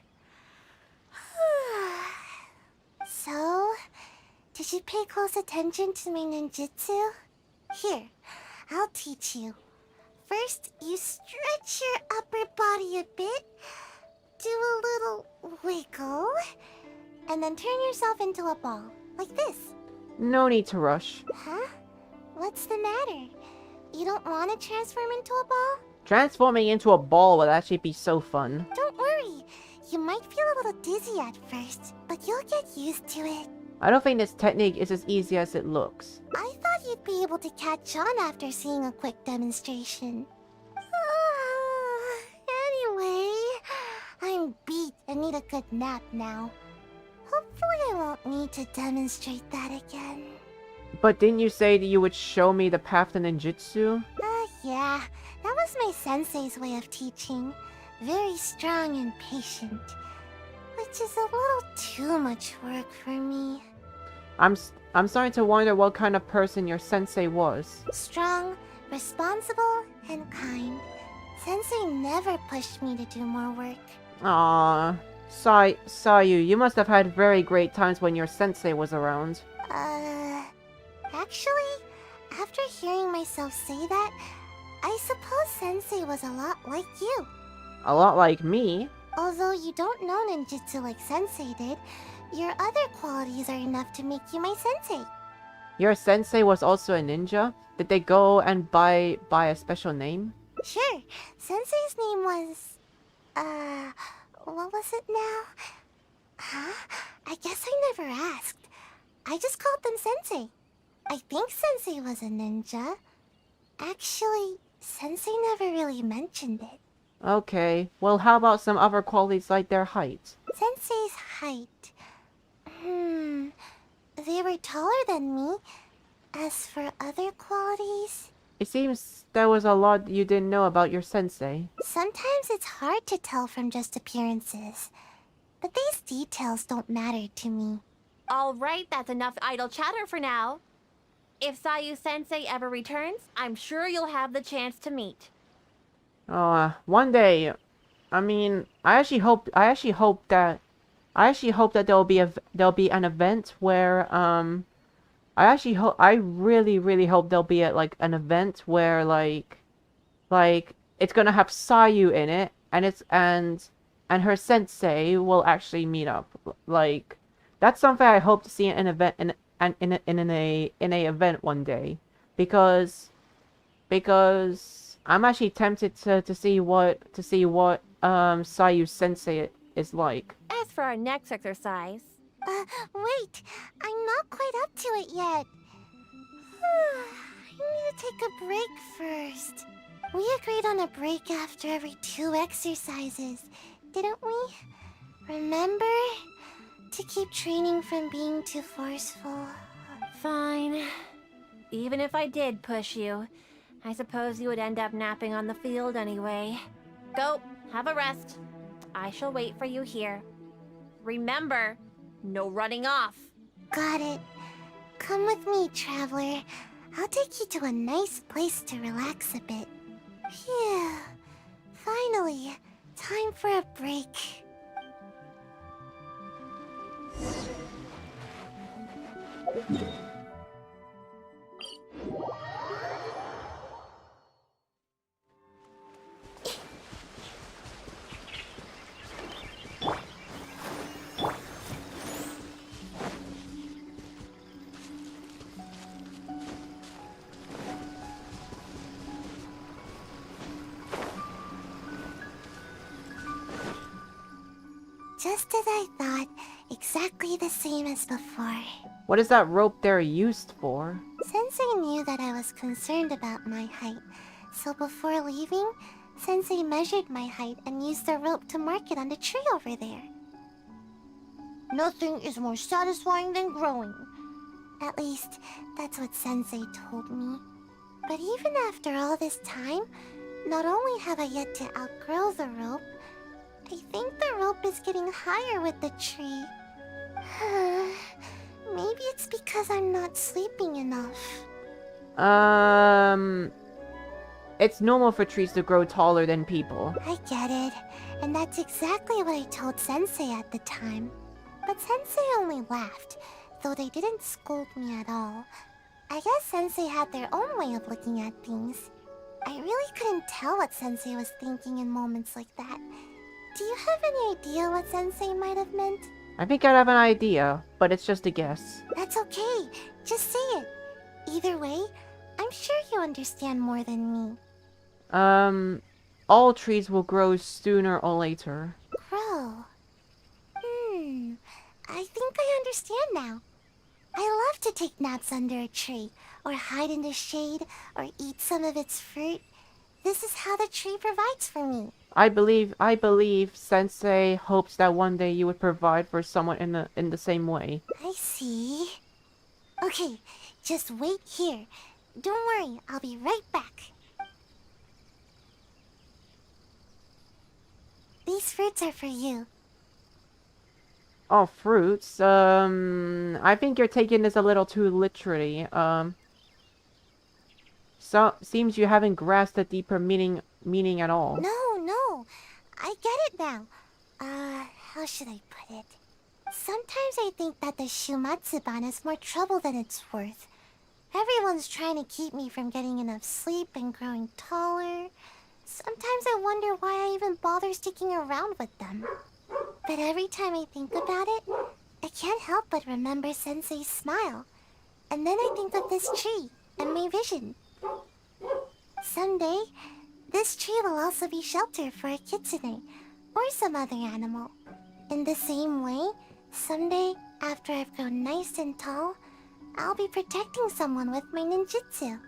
So, did you pay close attention to my ninjutsu? Here, I'll teach you. First, you stretch your upper body a bit, do a little wiggle, and then turn yourself into a ball, like this. No need to rush. Huh? What's the matter? You don't want to transform into a ball? Transforming into a ball would actually be so fun. Don't worry. You might feel a little dizzy at first, but you'll get used to it. I don't think this technique is as easy as it looks. I thought you'd be able to catch on after seeing a quick demonstration. Anyway, I'm beat and need a good nap now. Hopefully I won't need to demonstrate that again. But didn't you say that you would show me the path to ninjutsu? Yeah, that was my sensei's way of teaching. Very strong and patient. Which is a little too much work for me. I'm starting to wonder what kind of person your sensei was. Strong, responsible, and kind. Sensei never pushed me to do more work. Aww. Sayu, you must have had very great times when your sensei was around. Actually, after hearing myself say that, I suppose Sensei was a lot like you. A lot like me. Although you don't know ninjutsu like Sensei did, your other qualities are enough to make you my Sensei. Your sensei was also a ninja? Did they go and buy a special name? Sure, Sensei's name was... what was it now? Huh? I guess I never asked. I just called them Sensei. I think Sensei was a ninja. Actually, Sensei never really mentioned it. Okay, well how about some other qualities like their height? Sensei's height... They were taller than me. As for other qualities... It seems there was a lot you didn't know about your sensei. Sometimes it's hard to tell from just appearances. But these details don't matter to me. Alright, that's enough idle chatter for now. If Sayu Sensei ever returns, I'm sure you'll have the chance to meet. One day, I mean, I actually hope that there'll be an event where, I really hope there'll be an event where, like, it's gonna have Sayu in it, and her sensei will actually meet up. Like, that's something I hope to see in an event, in a event one day, because I'm actually tempted to see what Sayu is like. As for our next exercise, Wait. I'm not quite up to it yet. I need to take a break first. We agreed on a break after every 2 exercises, didn't we? Remember? To keep training from being too forceful. fine. Even if I did push you, I suppose you would end up napping on the field anyway. Go, have a rest. I shall wait for you here. Remember, no running off. Got it. Come with me, traveler. I'll take you to a nice place to relax a bit. Phew. Finally, time for a break. Just as I thought, exactly the same as before. What is that rope they're used for? Sensei knew that I was concerned about my height, so before leaving, Sensei measured my height and used the rope to mark it on the tree over there. Nothing is more satisfying than growing. At least, that's what Sensei told me. But even after all this time, not only have I yet to outgrow the rope, I think the rope is getting higher with the tree. Maybe it's because I'm not sleeping enough. It's normal for trees to grow taller than people. I get it, and that's exactly what I told Sensei at the time. But Sensei only laughed, though they didn't scold me at all. I guess Sensei had their own way of looking at things. I really couldn't tell what Sensei was thinking in moments like that. Do you have any idea what Sensei might have meant? I think I have an idea, but it's just a guess. That's okay. Just say it. Either way, I'm sure you understand more than me. All trees will grow sooner or later. Grow. I think I understand now. I love to take naps under a tree, or hide in the shade, or eat some of its fruit. This is how the tree provides for me. I believe Sensei hopes that one day you would provide for someone in the same way. I see. Okay, just wait here. Don't worry, I'll be right back. These fruits are for you. Oh, fruits. I think you're taking this a little too literally. So seems you haven't grasped the deeper meaning at all. No, I get it now. How should I put it? Sometimes I think that the Shumatsuban is more trouble than it's worth. Everyone's trying to keep me from getting enough sleep and growing taller. Sometimes I wonder why I even bother sticking around with them. But every time I think about it, I can't help but remember Sensei's smile. And then I think of this tree and my vision. Someday, this tree will also be shelter for a kitsune or some other animal. In the same way, someday, after I've grown nice and tall, I'll be protecting someone with my ninjutsu.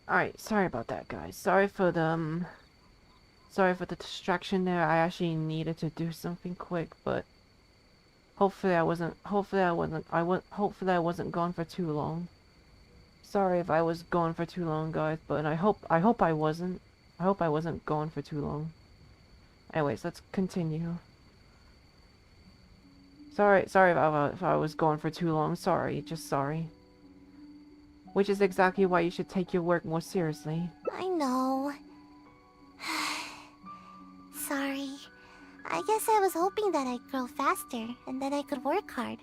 Alright, sorry about that, guys. Sorry for the distraction there. I actually needed to do something quick, but hopefully I wasn't gone for too long. Sorry if I was gone for too long, guys, but I hope I wasn't. I hope I wasn't gone for too long. Anyways, let's continue. Sorry if I was gone for too long. Sorry, just sorry. Which is exactly why you should take your work more seriously. I know. Sorry. I guess I was hoping that I'd grow faster and that I could work hard.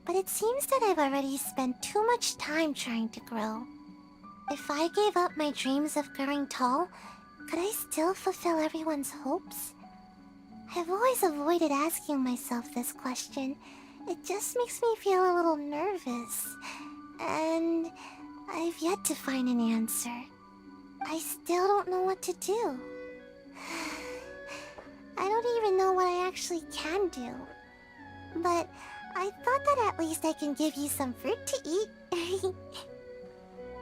But it seems that I've already spent too much time trying to grow. If I gave up my dreams of growing tall, could I still fulfill everyone's hopes? I've always avoided asking myself this question. It just makes me feel a little nervous. And I've yet to find an answer. I still don't know what to do. I don't even know what I actually can do. But I thought that at least I can give you some fruit to eat.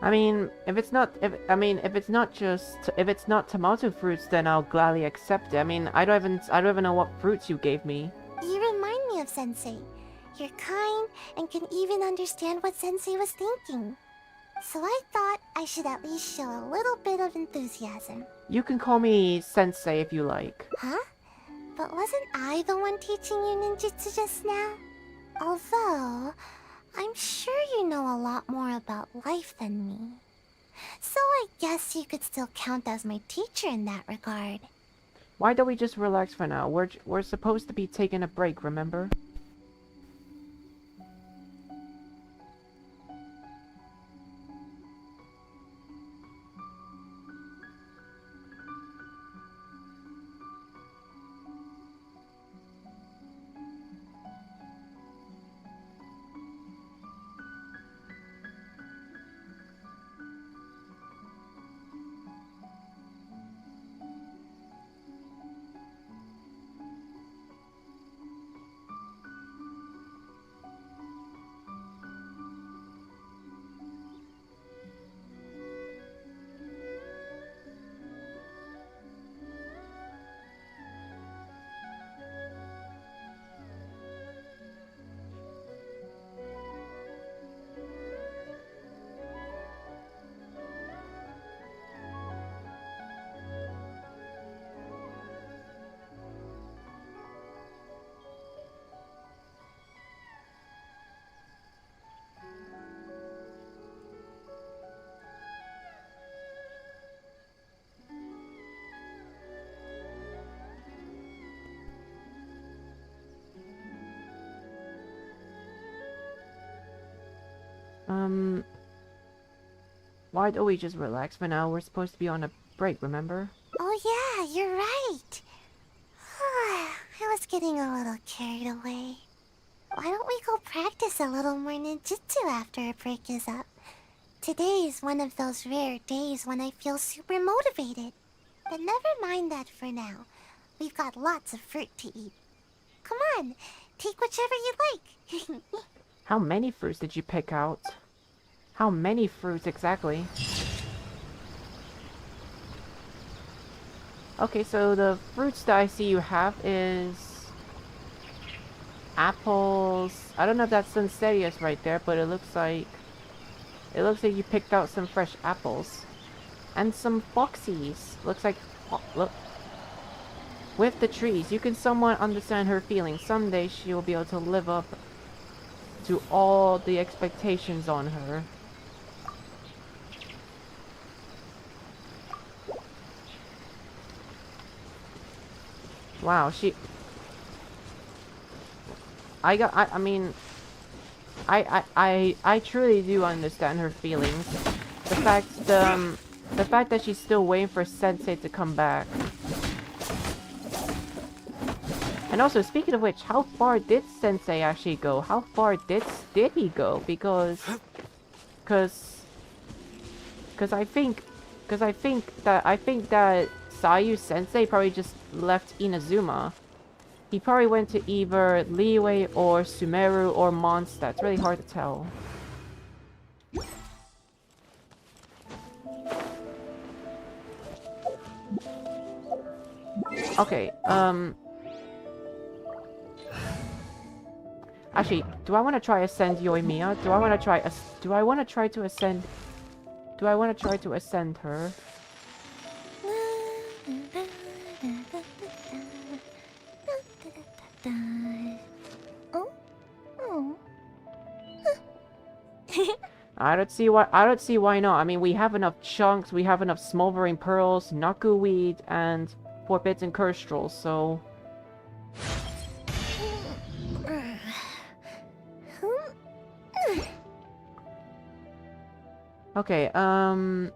I mean, if it's not tomato fruits, then I'll gladly accept it. I mean, I don't even know what fruits you gave me. You remind me of Sensei. You're kind and can even understand what Sensei was thinking. So I thought I should at least show a little bit of enthusiasm. You can call me Sensei if you like. Huh? But wasn't I the one teaching you ninjutsu just now? Although, I'm sure you know a lot more about life than me. So I guess you could still count as my teacher in that regard. Why don't we just relax for now? We're supposed to be taking a break, remember? Why don't we just relax for now? We're supposed to be on a break, remember? Oh yeah, you're right. I was getting a little carried away. Why don't we go practice a little more ninjutsu after a break is up? Today is one of those rare days when I feel super motivated. But never mind that for now. We've got lots of fruit to eat. Come on, take whichever you like. How many fruits did you pick out? How many fruits exactly? Okay, so the fruits that I see you have is apples. I don't know if that's Sunsettias right there, but it looks like you picked out some fresh apples and some foxies. Looks like look. With the trees, you can somewhat understand her feelings. Someday she will be able to live up to all the expectations on her. Wow, I mean, I truly do understand her feelings. The fact that she's still waiting for Sensei to come back. And also, speaking of which, how far did Sensei actually go? How far did he go? Because I think that Sayu Sensei probably just left Inazuma. He probably went to either Liyue or Sumeru or Mondstadt. It's really hard to tell. Okay, actually, do I want to try ascend Yoimiya? Do I want to try to ascend... Do I want to try to ascend her? Oh? Oh. I don't see why not. I mean, we have enough chunks, we have enough smoldering pearls, Nakuweed, and forbidden curstrals, so... Okay, so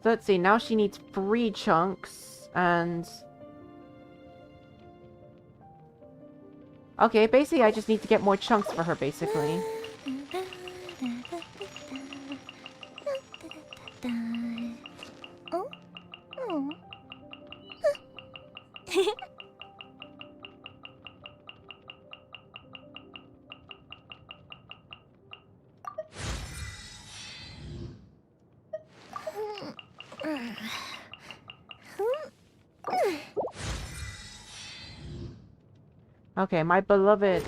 let's see, now she needs 3 chunks, and... Okay, basically I just need to get more chunks for her, basically. Oh? Oh. Okay, my beloved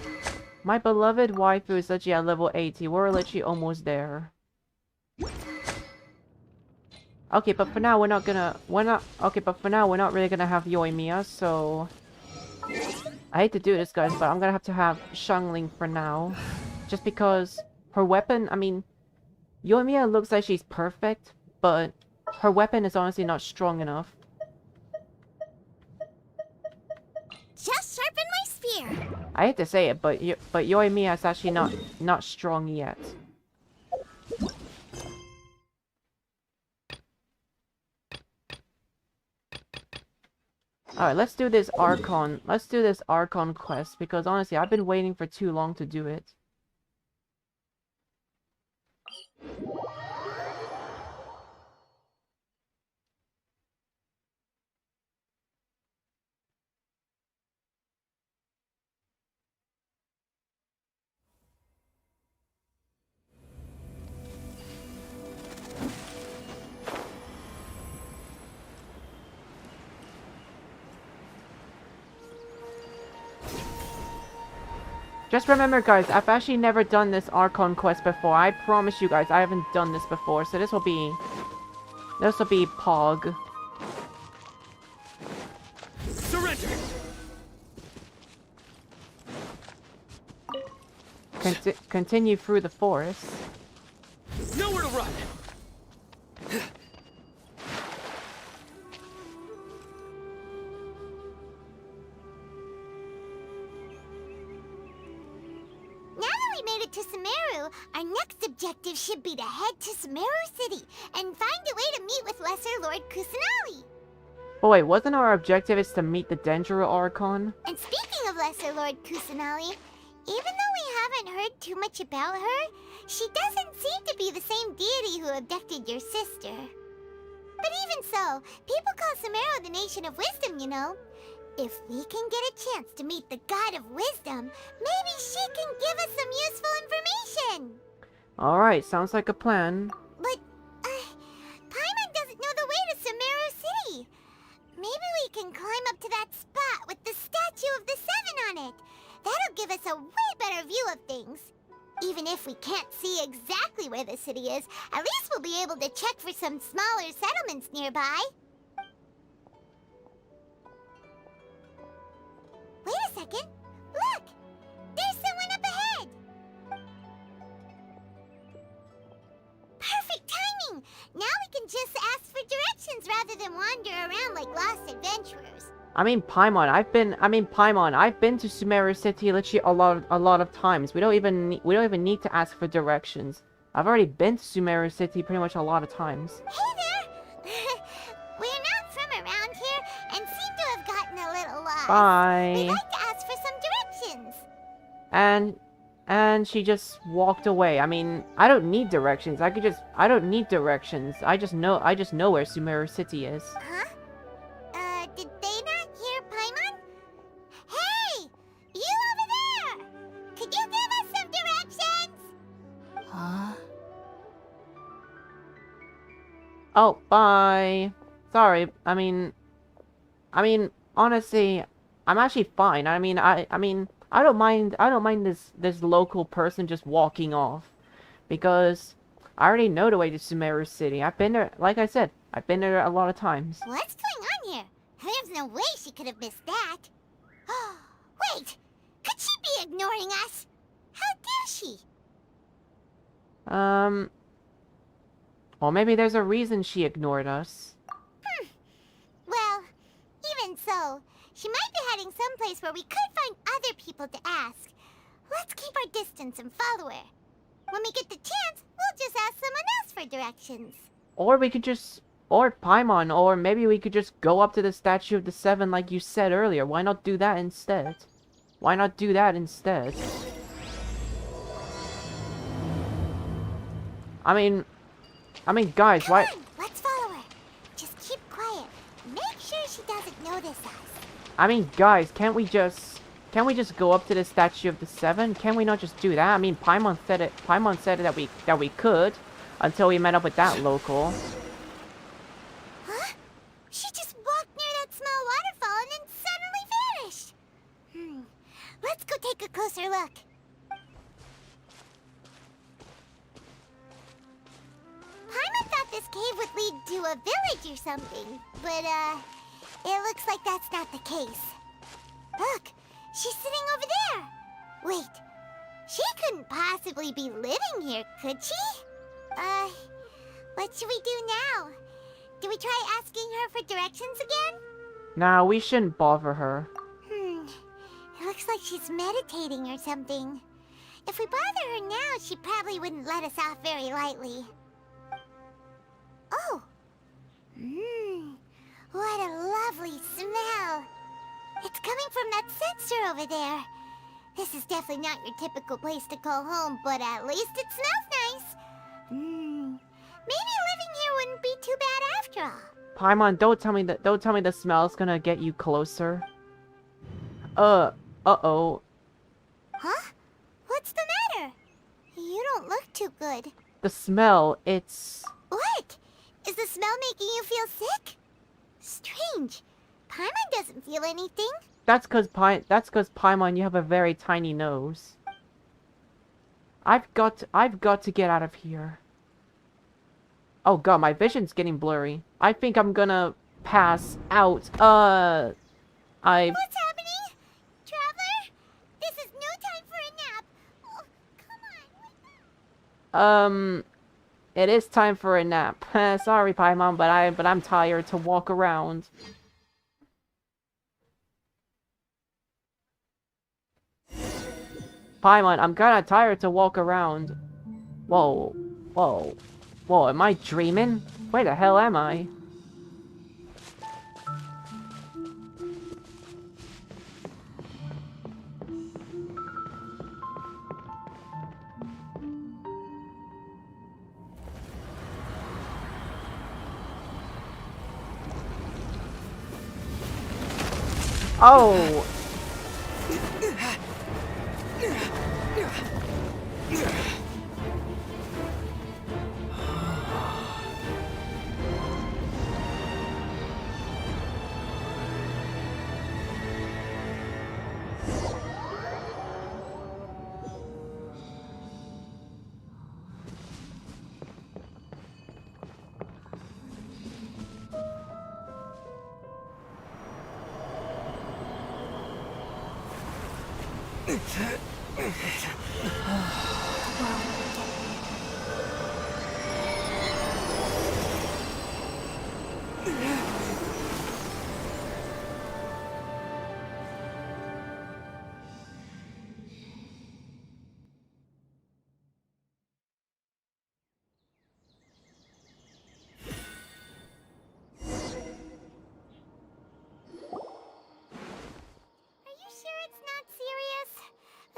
waifu is literally at level 80. We're literally almost there. Okay, but for now we're not really gonna have Yoimiya, so... I hate to do this, guys, but I'm gonna have to have Xiangling for now. Just because her weapon, I mean... Yoimiya looks like she's perfect, but her weapon is honestly not strong enough. Just sharpen my spear. I hate to say it, but Yoimiya is actually not strong yet. Alright, let's do this Archon. Let's do this Archon quest, because honestly, I've been waiting for too long to do it. Just remember, guys, I've actually never done this Archon quest before. I promise you guys, I haven't done this before, so this will be Pog. Surrender! Continue through the forest. Nowhere to run! Now that we made it to Sumeru, our next objective should be to head to Sumeru City and find a way to meet with Lesser Lord Kusanali. Oh wait, wasn't our objective is to meet the Dendro Archon? And speaking of Lesser Lord Kusanali, even though we haven't heard too much about her, she doesn't seem to be the same deity who abducted your sister. But even so, people call Sumeru the Nation of Wisdom, you know. If we can get a chance to meet the God of Wisdom, maybe she can give us some useful information. Alright, sounds like a plan. But, Paimon doesn't know the way to Sumeru City. Maybe we can climb up to that spot with the statue of the Seven on it. That'll give us a way better view of things. Even if we can't see exactly where the city is, at least we'll be able to check for some smaller settlements nearby. Wait a second. Look! There's someone up ahead! Perfect timing! Now we can just ask for directions rather than wander around like lost adventurers. I mean, Paimon, I've been to Sumeru City literally a lot of times. We don't even need to ask for directions. I've already been to Sumeru City pretty much a lot of times. Hey there! We're not from around here and seem to have gotten a little lost. Bye. We'd like to ask for some directions. And she just walked away. I mean, I don't need directions. I don't need directions. I just know where Sumeru City is. Huh? Did they not hear Paimon? Hey! You over there! Could you give us some directions? Huh? Oh, bye. Sorry. Honestly, I'm actually fine. I don't mind. I don't mind this local person just walking off, because I already know the way to Sumeru City. I've been there. Like I said, I've been there a lot of times. What's going on here? There's no way she could have missed that. Wait! Could she be ignoring us? How dare she? Or maybe there's a reason she ignored us. Well, even so, she might be heading someplace where we could find other people to ask. Let's keep our distance and follow her. When we get the chance, we'll just ask someone else for directions. Or we could just... Or Paimon, or maybe we could just go up to the Statue of the Seven like you said earlier. Why not do that instead? Why not do that instead? I mean, guys, why... Come on, let's follow her. Just keep quiet. Make sure she doesn't notice us. I mean, guys, can't we just go up to the Statue of the Seven? Can we not just do that? I mean, Paimon said it. Paimon said that we could, until we met up with that local. Huh? She just walked near that small waterfall and then suddenly vanished. Let's go take a closer look. Paimon thought this cave would lead to a village or something, but it looks like that's not the case. Look, she's sitting over there. Wait, she couldn't possibly be living here, could she? What should we do now? Do we try asking her for directions again? Nah, we shouldn't bother her. It looks like she's meditating or something. If we bother her now, she probably wouldn't let us off very lightly. Oh! What a lovely smell! It's coming from that sensor over there. This is definitely not your typical place to call home, but at least it smells nice. Maybe living here wouldn't be too bad after all. Paimon, don't tell me the smell's gonna get you closer. Uh-oh. Huh? What's the matter? You don't look too good. The smell, it's... What? Is the smell making you feel sick? Strange. Paimon doesn't feel anything. That's cause Paimon, you have a very tiny nose. I've got to get out of here. Oh god, my vision's getting blurry. I think I'm gonna pass out. What's happening? Traveler? This is no time for a nap. Oh, come on. It is time for a nap. Sorry, Paimon, but I'm tired to walk around. Paimon, I'm kinda tired to walk around. Whoa. Whoa, am I dreaming? Where the hell am I? Oh!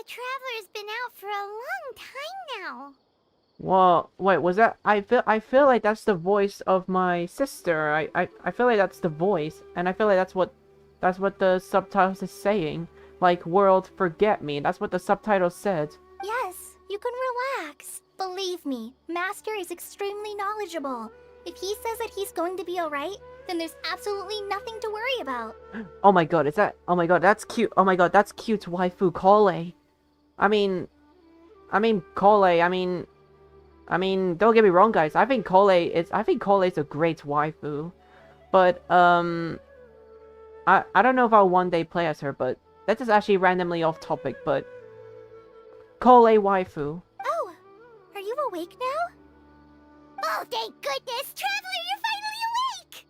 Traveler's been out for a long time now. Whoa, wait, was that... I feel like that's the voice of my sister. I feel like that's the voice, and I feel like that's what the subtitles is saying. Like, world, forget me. That's what the subtitle said. Yes, you can relax. Believe me, Master is extremely knowledgeable. If he says that he's going to be alright, then there's absolutely nothing to worry about. Oh my god, is that... Oh my god, that's cute. Oh my god, that's cute, waifu Kole. I mean, Kole, I mean, don't get me wrong, guys. I think Kole is a great waifu. But, I don't know if I'll one day play as her, but that's just actually randomly off topic, but... Kole waifu. Oh, are you awake now? Oh, thank goodness! Traveler, you're finally awake!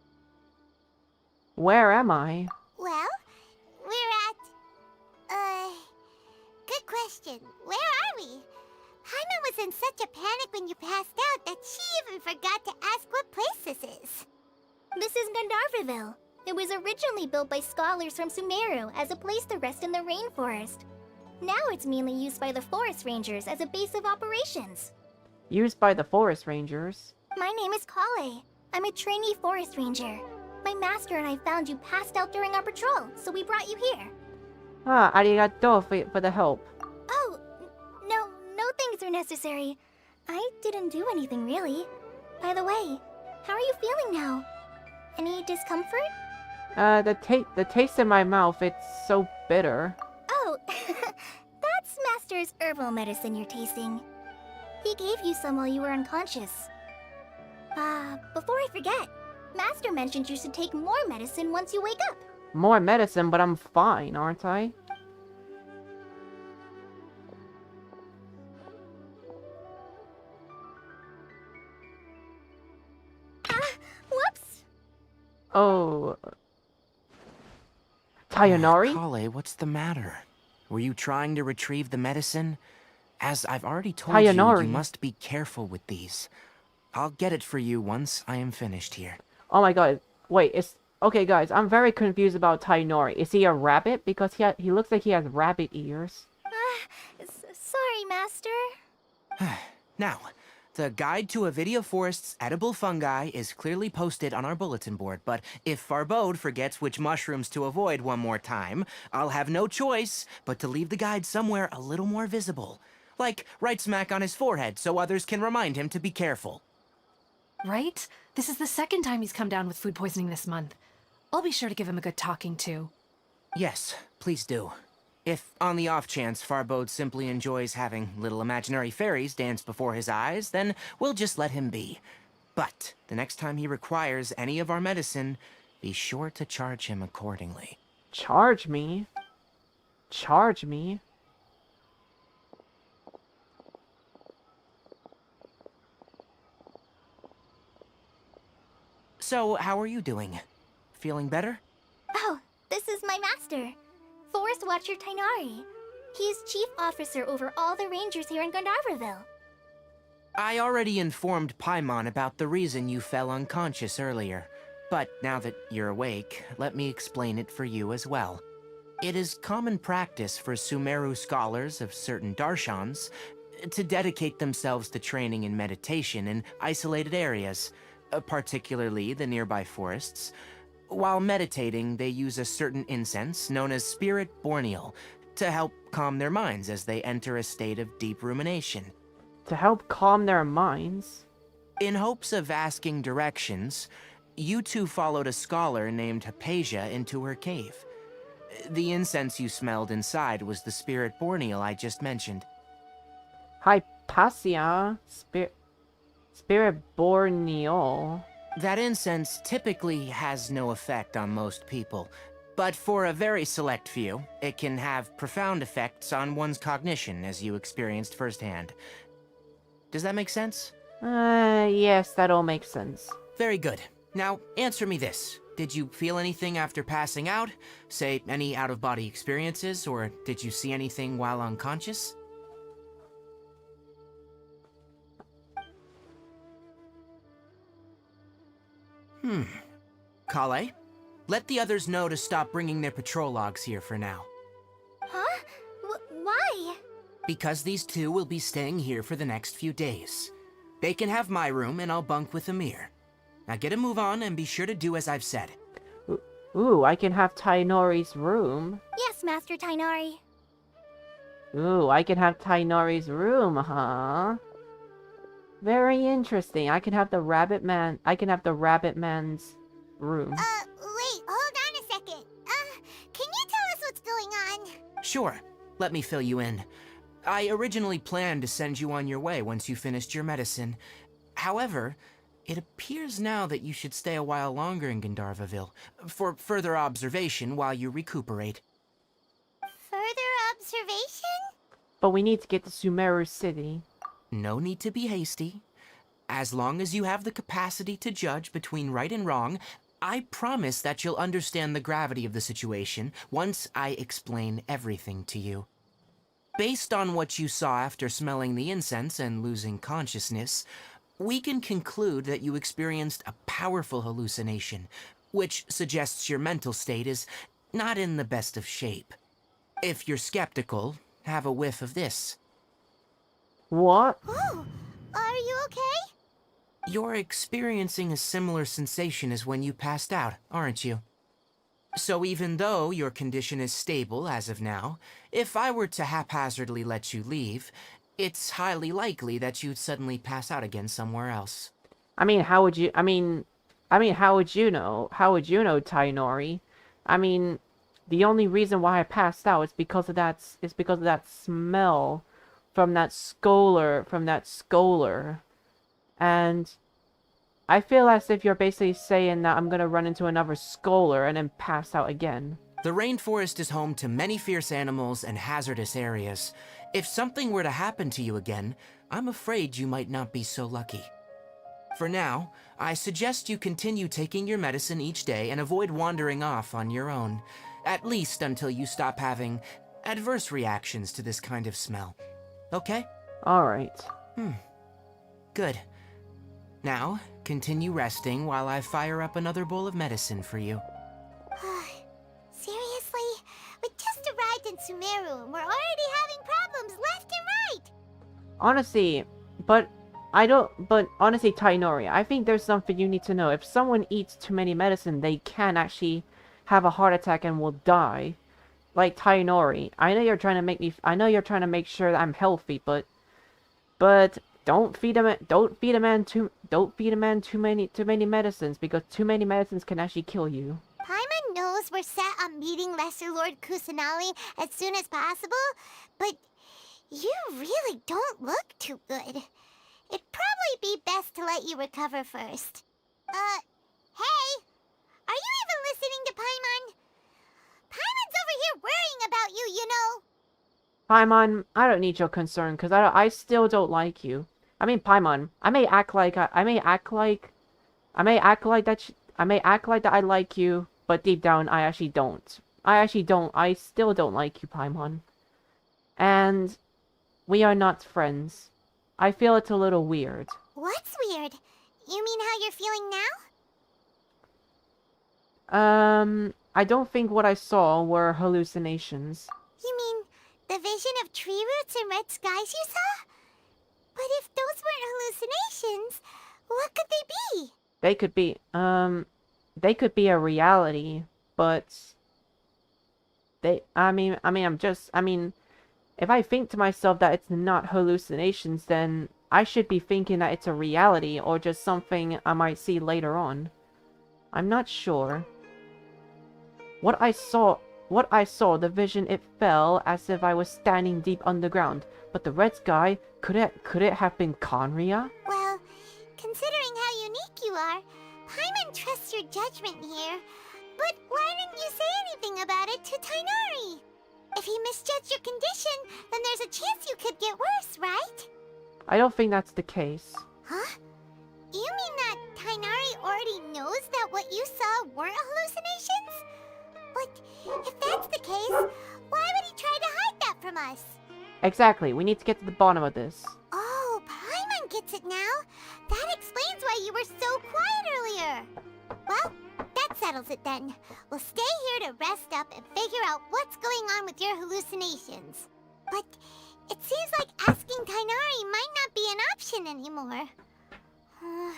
Where am I? Well, we're at... Good question. Where are we? Hyman was in such a panic when you passed out that she even forgot to ask what place this is. This is Gandharvaville. It was originally built by scholars from Sumeru as a place to rest in the rainforest. Now it's mainly used by the forest rangers as a base of operations. Used by the forest rangers. My name is Kale. I'm a trainee forest ranger. My master and I found you passed out during our patrol, so we brought you here. Ah, arigato for the help. Oh, no thanks are necessary. I didn't do anything really. By the way, how are you feeling now? Any discomfort? The taste in my mouth, it's so bitter. Oh, that's Master's herbal medicine you're tasting. He gave you some while you were unconscious. Before I forget, Master mentioned you should take more medicine once you wake up. More medicine, but I'm fine, aren't I? Whoops! Oh... Tayanori? Kale, what's the matter? Were you trying to retrieve the medicine? As I've already told Tayanori. you must be careful with these. I'll get it for you once I am finished here. Oh my god. Wait, it's... Okay, guys, I'm very confused about Tainori. Is he a rabbit? Because he looks like he has rabbit ears. Sorry, Master. Now, the guide to Avidia Forest's edible fungi is clearly posted on our bulletin board, but if Farbode forgets which mushrooms to avoid one more time, I'll have no choice but to leave the guide somewhere a little more visible. Like right smack on his forehead so others can remind him to be careful. Right? This is the second time he's come down with food poisoning this month. I'll be sure to give him a good talking to. Yes, please do. If, on the off chance, Farbode simply enjoys having little imaginary fairies dance before his eyes, then we'll just let him be. But the next time he requires any of our medicine, be sure to charge him accordingly. Charge me? Charge me? So, how are you doing? Feeling better? Oh, this is my master, Forest Watcher Tainari. He's chief officer over all the rangers here in Gandharvaville. I already informed Paimon about the reason you fell unconscious earlier. But now that you're awake, let me explain it for you as well. It is common practice for Sumeru scholars of certain darshans to dedicate themselves to training in meditation in isolated areas, particularly the nearby forests. While meditating, they use a certain incense known as Spirit Borneal to help calm their minds as they enter a state of deep rumination. To help calm their minds? In hopes of asking directions, you two followed a scholar named Hypatia into her cave. The incense you smelled inside was the Spirit Borneal I just mentioned. Hypatia? Spirit Borneal? That incense typically has no effect on most people, but for a very select few, it can have profound effects on one's cognition, as you experienced firsthand. Does that make sense? Yes, that all makes sense. Very good. Now, answer me this. Did you feel anything after passing out? Say, any out-of-body experiences, or did you see anything while unconscious? Kale, let the others know to stop bringing their patrol logs here for now. Huh? Why? Because these two will be staying here for the next few days. They can have my room and I'll bunk with Amir. Now get a move on and be sure to do as I've said. Ooh, I can have Tainori's room. Yes, Master Tainari. Ooh, I can have Tainori's room, huh? Very interesting. I can have the rabbit man. I can have the rabbit man's room. Wait, hold on a second. Can you tell us what's going on? Sure, let me fill you in. I originally planned to send you on your way once you finished your medicine. However, it appears now that you should stay a while longer in Gandharvaville for further observation while you recuperate. Further observation? But we need to get to Sumeru City. No need to be hasty. As long as you have the capacity to judge between right and wrong, I promise that you'll understand the gravity of the situation once I explain everything to you. Based on what you saw after smelling the incense and losing consciousness, we can conclude that you experienced a powerful hallucination, which suggests your mental state is not in the best of shape. If you're skeptical, have a whiff of this. What? Oh, are you okay? You're experiencing a similar sensation as when you passed out, aren't you? So even though your condition is stable as of now, if I were to haphazardly let you leave, it's highly likely that you'd suddenly pass out again somewhere else. I mean, how would you? How would you know? How would you know, Tainori? I mean, the only reason why I passed out is because of that. Is because of that smell from that scholar. And I feel as if you're basically saying that I'm gonna run into another scholar and then pass out again. The rainforest is home to many fierce animals and hazardous areas. If something were to happen to you again, I'm afraid you might not be so lucky. For now, I suggest you continue taking your medicine each day and avoid wandering off on your own, at least until you stop having adverse reactions to this kind of smell. Okay? Alright. Good. Now, continue resting while I fire up another bowl of medicine for you. Seriously? We just arrived in Sumeru and we're already having problems left and right! Honestly, honestly, Tainori, I think there's something you need to know. If someone eats too many medicine, they can actually have a heart attack and will die. Like Tainori, I know you're trying to make sure that I'm healthy, but don't feed a man too many medicines, because too many medicines can actually kill you. Paimon knows we're set on meeting Lesser Lord Kusanali as soon as possible, but you really don't look too good. It'd probably be best to let you recover first. Hey! Are you even listening to Paimon? Paimon's over here worrying about you, you know! Paimon, I don't need your concern, because I still don't like you. I mean, Paimon, I may act like that I like you, but deep down I actually don't. I still don't like you, Paimon. And we are not friends. I feel it's a little weird. What's weird? You mean how you're feeling now? I don't think what I saw were hallucinations. You mean the vision of tree roots and red skies you saw? But if those weren't hallucinations, what could they be? They could be a reality, but if I think to myself that it's not hallucinations, then I should be thinking that it's a reality or just something I might see later on. I'm not sure. What I saw, the vision, it fell as if I was standing deep underground. But the red sky, could it have been Conria? Well, considering how unique you are, Paimon trusts your judgment here. But why didn't you say anything about it to Tainari? If he misjudged your condition, then there's a chance you could get worse, right? I don't think that's the case. Huh? You mean that Tainari already knows that what you saw weren't hallucinations? But if that's the case, why would he try to hide that from us? Exactly, we need to get to the bottom of this. Oh, Paimon gets it now. That explains why you were so quiet earlier. Well, that settles it then. We'll stay here to rest up and figure out what's going on with your hallucinations. But it seems like asking Tainari might not be an option anymore. What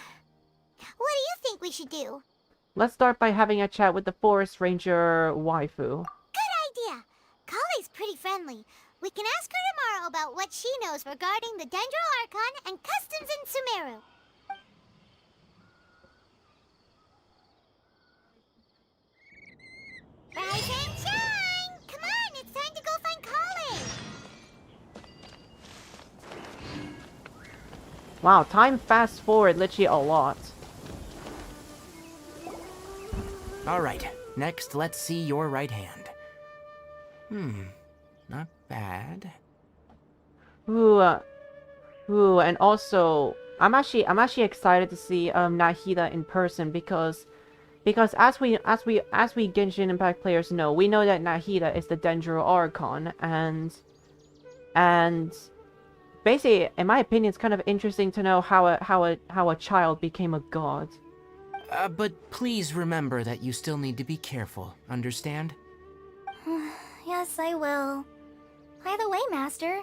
do you think we should do? Let's start by having a chat with the forest ranger waifu. Good idea. Kale's pretty friendly. We can ask her tomorrow about what she knows regarding the Dendro Archon and customs in Sumeru. Rise and shine! Come on, it's time to go find Colin! Wow, time fast forward literally a lot. Alright, next let's see your right hand. Not bad. Ooh, and also, I'm actually excited to see Nahida in person because as we Genshin Impact players know, we know that Nahida is the Dendro Archon, and basically, in my opinion, it's kind of interesting to know how a child became a god. But please remember that you still need to be careful, understand? Yes, I will. By the way, Master,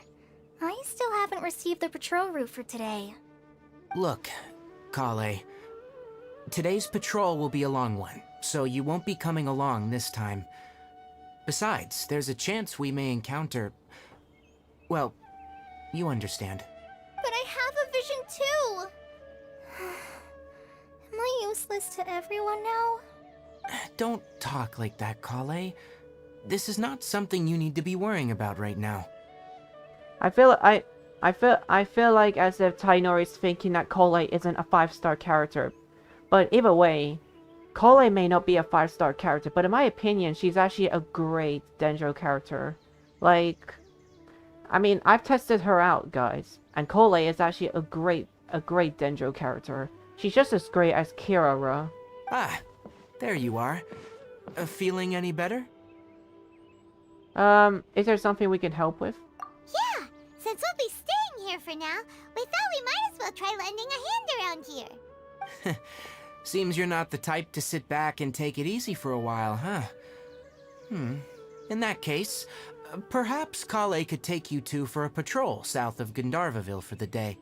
I still haven't received the patrol route for today. Look, Kale, today's patrol will be a long one, so you won't be coming along this time. Besides, there's a chance we may encounter... well, you understand. But I have a vision too! Am I useless to everyone now? Don't talk like that, Kale. This is not something you need to be worrying about right now. I feel like as if Tainori's thinking that Kole isn't a 5-star character. But either way, Kole may not be a 5-star character, but in my opinion, she's actually a great Dendro character. Like, I mean, I've tested her out, guys, and Kole is actually a great Dendro character. She's just as great as Kirara. Ah, there you are. Feeling any better? Is there something we can help with? Yeah! Since we'll be staying here for now, we thought we might as well try lending a hand around here. Seems you're not the type to sit back and take it easy for a while, huh? In that case, perhaps Kale could take you two for a patrol south of Gandharvaville for the day.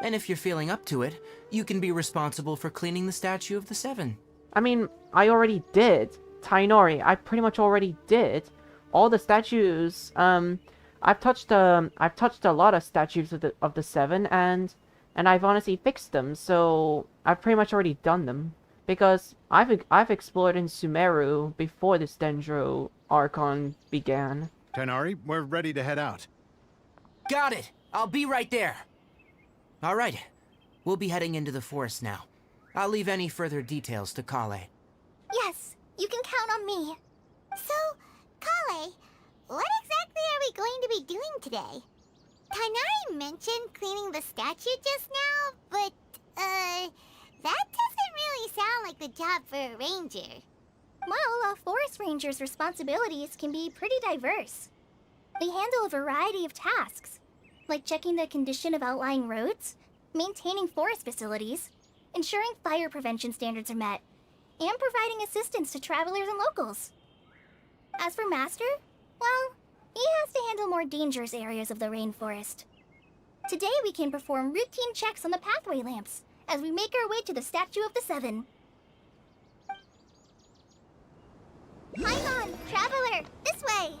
And if you're feeling up to it, you can be responsible for cleaning the Statue of the Seven. I mean, I already did. Tainori, I pretty much already did. All the statues, I've touched a lot of statues of the Seven, and I've honestly fixed them, so I've pretty much already done them. Because I've explored in Sumeru before this Dendro Archon began. Tainari, we're ready to head out. Got it! I'll be right there! Alright, we'll be heading into the forest now. I'll leave any further details to Kale. Yes, you can count on me. So, Kale, what exactly are we going to be doing today? Tainari mentioned cleaning the statue just now, but, that doesn't really sound like the job for a ranger. Well, a forest ranger's responsibilities can be pretty diverse. They handle a variety of tasks, like checking the condition of outlying roads, maintaining forest facilities, ensuring fire prevention standards are met, and providing assistance to travelers and locals. As for Master, well, he has to handle more dangerous areas of the rainforest. Today we can perform routine checks on the pathway lamps as we make our way to the Statue of the Seven. Paimon, Traveler, this way!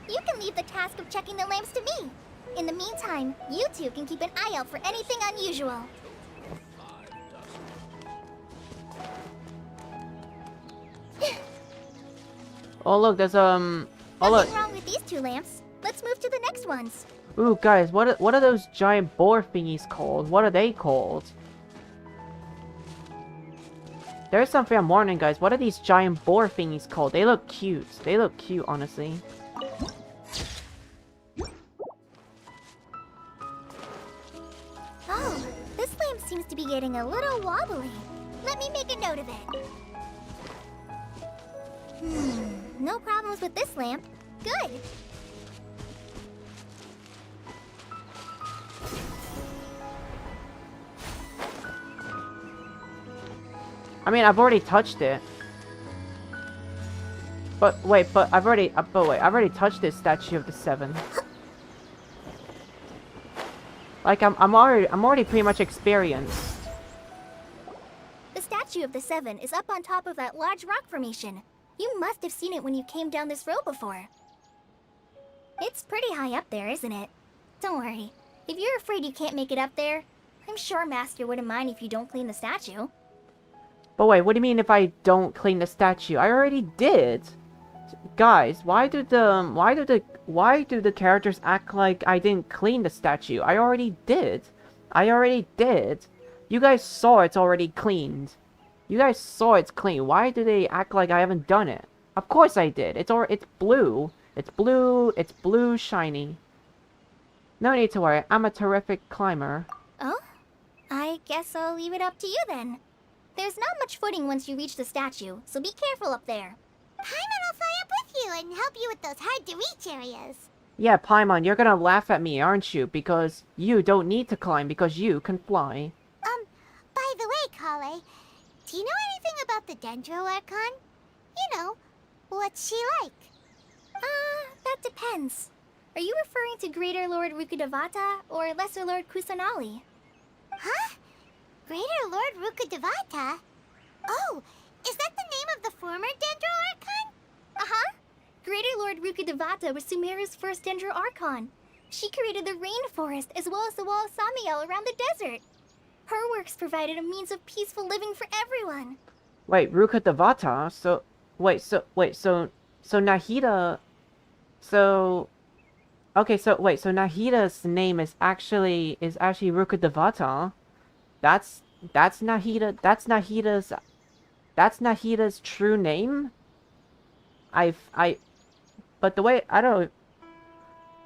You can leave the task of checking the lamps to me. In the meantime, you two can keep an eye out for anything unusual. Oh look, there's oh look. Nothing wrong with these two lamps. Let's move to the next ones. Ooh, guys, what are those giant boar thingies called? What are they called? There's something I'm wondering, guys. What are these giant boar thingies called? They look cute. They look cute, honestly. Oh, this lamp seems to be getting a little wobbly. Let me make a note of it. No problems with this lamp. Good. I mean, I've already touched it. But wait, I've already touched this Statue of the Seven. Like I'm already pretty much experienced. The Statue of the Seven is up on top of that large rock formation. You must have seen it when you came down this road before. It's pretty high up there, isn't it? Don't worry. If you're afraid you can't make it up there, I'm sure Master wouldn't mind if you don't clean the statue. But wait, what do you mean if I don't clean the statue? I already did. Guys, why do the characters act like I didn't clean the statue? I already did. I already did. You guys saw it's already cleaned. You guys saw it's clean. Why do they act like I haven't done it? Of course I did. It's blue. It's blue. It's blue shiny. No need to worry. I'm a terrific climber. Oh? I guess I'll leave it up to you then. There's not much footing once you reach the statue, so be careful up there. Paimon will fly up with you and help you with those hard-to-reach areas. Yeah, Paimon, you're gonna laugh at me, aren't you? Because you don't need to climb because you can fly. By the way, Kale, do you know anything about the Dendro Archon? You know, what's she like? That depends. Are you referring to Greater Lord Rukkhadevata or Lesser Lord Kusanali? Huh? Greater Lord Rukkhadevata? Oh, is that the name of the former Dendro Archon? Uh-huh. Greater Lord Rukkhadevata was Sumeru's first Dendro Archon. She created the rainforest as well as the wall of Samiel around the desert. Her works provided a means of peaceful living for everyone. Wait, Rukkhadevata? So Nahida... Okay, so Nahida's name is actually Rukkhadevata. That's Nahida's true name? But the way, I don't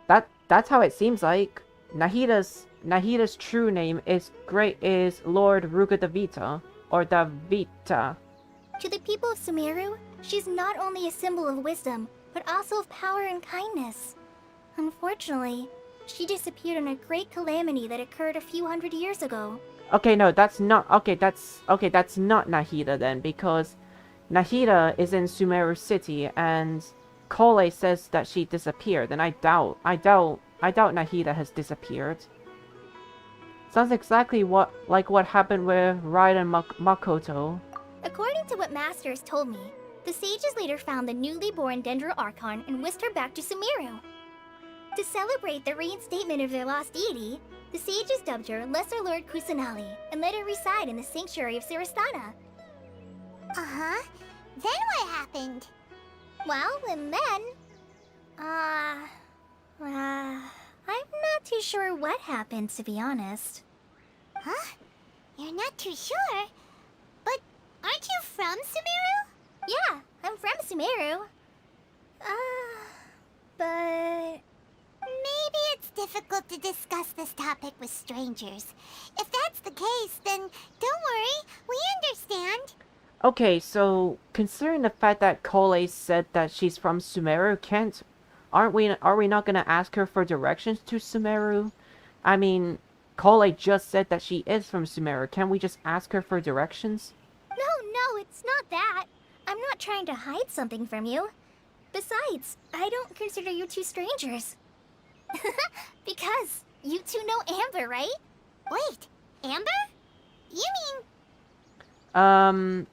know, that's how it seems like. Nahida's true name is Lord Rukkhadevata, or Davita. To the people of Sumeru, she's not only a symbol of wisdom, but also of power and kindness. Unfortunately, she disappeared in a great calamity that occurred a few hundred years ago. Okay, no, that's not Nahida then, because Nahida is in Sumeru City, and Kole says that she disappeared, and I doubt Nahida has disappeared. Sounds exactly like what happened with Raiden Makoto. According to what Master has told me, the sages later found the newly born Dendro Archon and whisked her back to Sumeru. To celebrate the reinstatement of their lost deity, the sages dubbed her Lesser Lord Kusanali and let her reside in the sanctuary of Sarastana. Uh-huh. Then what happened? Well, and then... I'm not too sure what happened, to be honest. Huh? You're not too sure? But aren't you from Sumeru? Yeah, I'm from Sumeru. But... maybe it's difficult to discuss this topic with strangers. If that's the case, then don't worry, we understand. Okay, so considering the fact that Kole said that she's from Sumeru, are we not gonna ask her for directions to Sumeru? I mean, Kole just said that she is from Sumeru. Can't we just ask her for directions? No, it's not that. I'm not trying to hide something from you. Besides, I don't consider you two strangers. Because you two know Amber, right? Wait, Amber? You mean...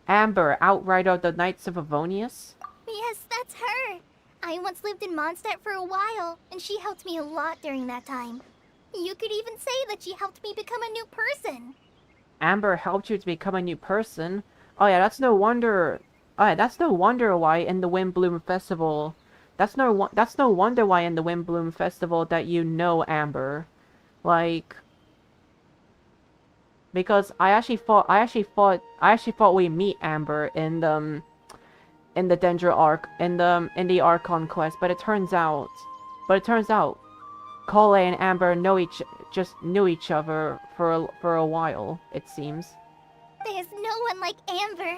Amber, outrider of the Knights of Avonius? Yes, that's her. I once lived in Mondstadt for a while, and she helped me a lot during that time. You could even say that she helped me become a new person. Amber helped you to become a new person? Oh yeah, that's no wonder... Oh yeah, that's no wonder why in the Windbloom Festival... That's no wonder why in the Windbloom Festival that you know Amber. Like... Because I actually thought we meet Amber in the Dendro in the Archon quest, but it turns out Kole and Amber just knew each other for a while, it seems. There's no one like Amber.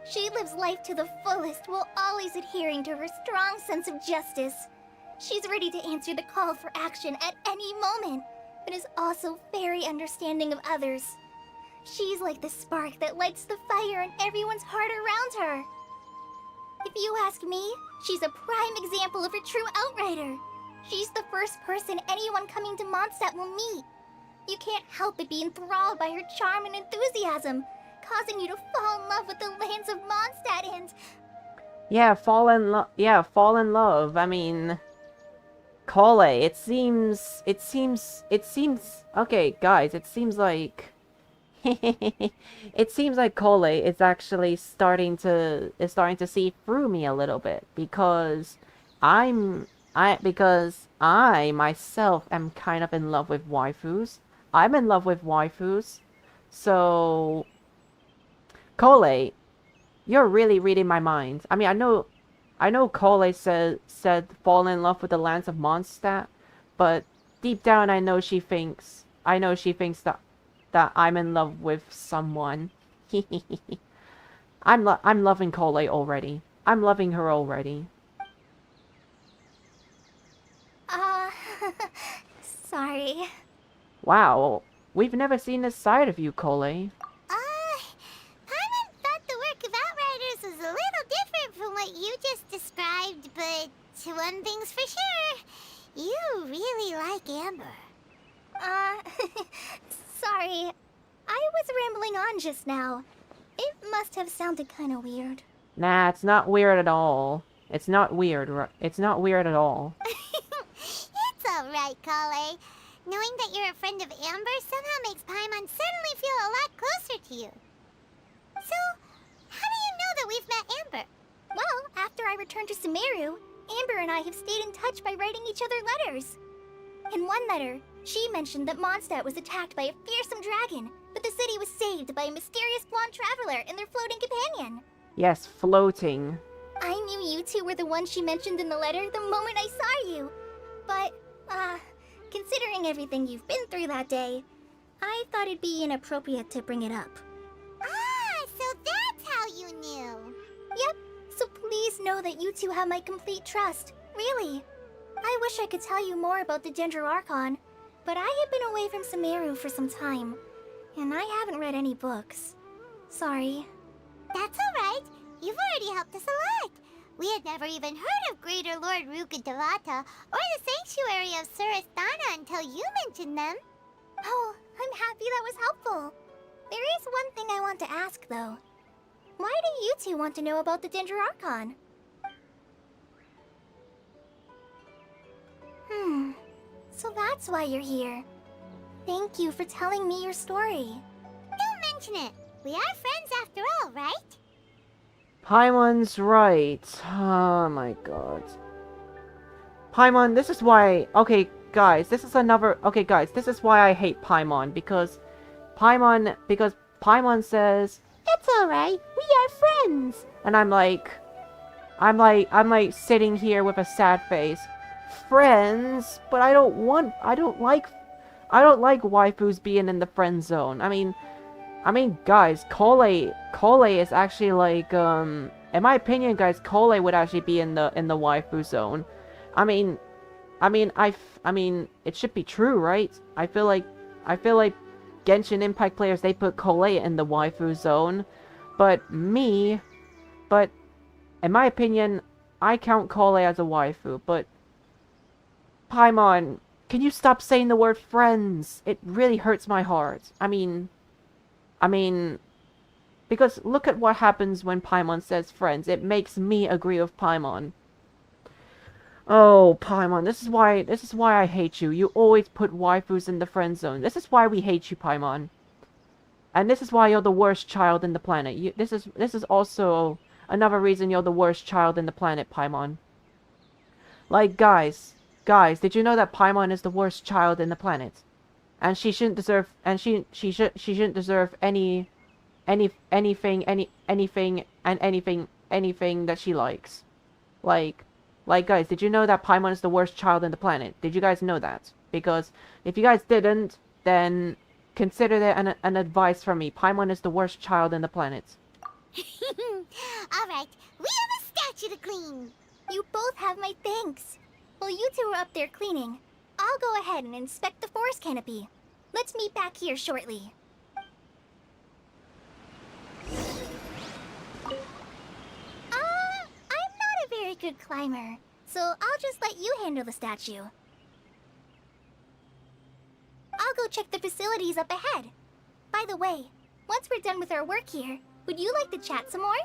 She lives life to the fullest while always adhering to her strong sense of justice. She's ready to answer the call for action at any moment, but is also very understanding of others. She's like the spark that lights the fire in everyone's heart around her. If you ask me, she's a prime example of a true outrider. She's the first person anyone coming to Mondstadt will meet. You can't help but be enthralled by her charm and enthusiasm, causing you to fall in love with the lands of Mondstadt and... Yeah, fall in love. I mean... Cole, okay, guys, it seems like it seems like Cole is actually starting to see through me a little bit because because I myself am kind of in love with waifus. I'm in love with waifus. So Cole, you're really reading my mind. I mean, I know Cole said fall in love with the lands of Mondstadt, but deep down I know she thinks that I'm in love with someone. I'm loving Cole already. I'm loving her already. Sorry. Wow, we've never seen this side of you, Cole. Paimon thought the work of Outriders was a little different from what you just described, but one thing's for sure, you really like Amber. Sorry. I was rambling on just now. It must have sounded kind of weird. Nah, it's not weird at all. It's not weird. It's not weird at all. It's alright, Kale. Knowing that you're a friend of Amber somehow makes Paimon suddenly feel a lot closer to you. So, how do you know that we've met Amber? Well, after I returned to Sumeru, Amber and I have stayed in touch by writing each other letters. In one letter, she mentioned that Mondstadt was attacked by a fearsome dragon, but the city was saved by a mysterious blonde traveler and their floating companion. Yes, floating. I knew you two were the ones she mentioned in the letter the moment I saw you. But, considering everything you've been through that day, I thought it'd be inappropriate to bring it up. Ah, so that's how you knew. Yep, so please know that you two have my complete trust. Really. I wish I could tell you more about the Dendroarchon, but I have been away from Sumeru for some time, and I haven't read any books. Sorry. That's alright. You've already helped us a lot. We had never even heard of Greater Lord Rukkhadevata or the Sanctuary of Surasthana until you mentioned them. Oh, I'm happy that was helpful. There is one thing I want to ask, though. Why do you two want to know about the Dendroarchon? So that's why you're here. Thank you for telling me your story. Don't mention it. We are friends after all, right? Paimon's right. Oh my god. Paimon, this is why... Okay, guys, this is another... Okay, guys, this is why I hate Paimon. Because Paimon says, it's alright, we are friends. And I'm like sitting here with a sad face. Friends? But I don't like waifus being in the friend zone. I mean, guys, Cole is actually like, in my opinion, guys, Cole would actually be in the waifu zone. I mean, it should be true, right? I feel like Genshin Impact players, they put Cole in the waifu zone, but in my opinion, I count Cole as a waifu. But Paimon, can you stop saying the word friends? It really hurts my heart. I mean, because look at what happens when Paimon says friends. It makes me agree with Paimon. Oh, Paimon, this is why I hate you. You always put waifus in the friend zone. This is why we hate you, Paimon. And this is why you're the worst child in the planet. This is also another reason you're the worst child in the planet, Paimon. Like, guys, did you know that Paimon is the worst child in the planet? And she shouldn't deserve, she shouldn't deserve anything that she likes. Like, guys, did you know that Paimon is the worst child in the planet? Did you guys know that? Because if you guys didn't, then consider that an advice from me. Paimon is the worst child in the planet. Alright, we have a statue to clean. You both have my thanks. While you two are up there cleaning, I'll go ahead and inspect the forest canopy. Let's meet back here shortly. I'm not a very good climber, so I'll just let you handle the statue. I'll go check the facilities up ahead. By the way, once we're done with our work here, would you like to chat some more?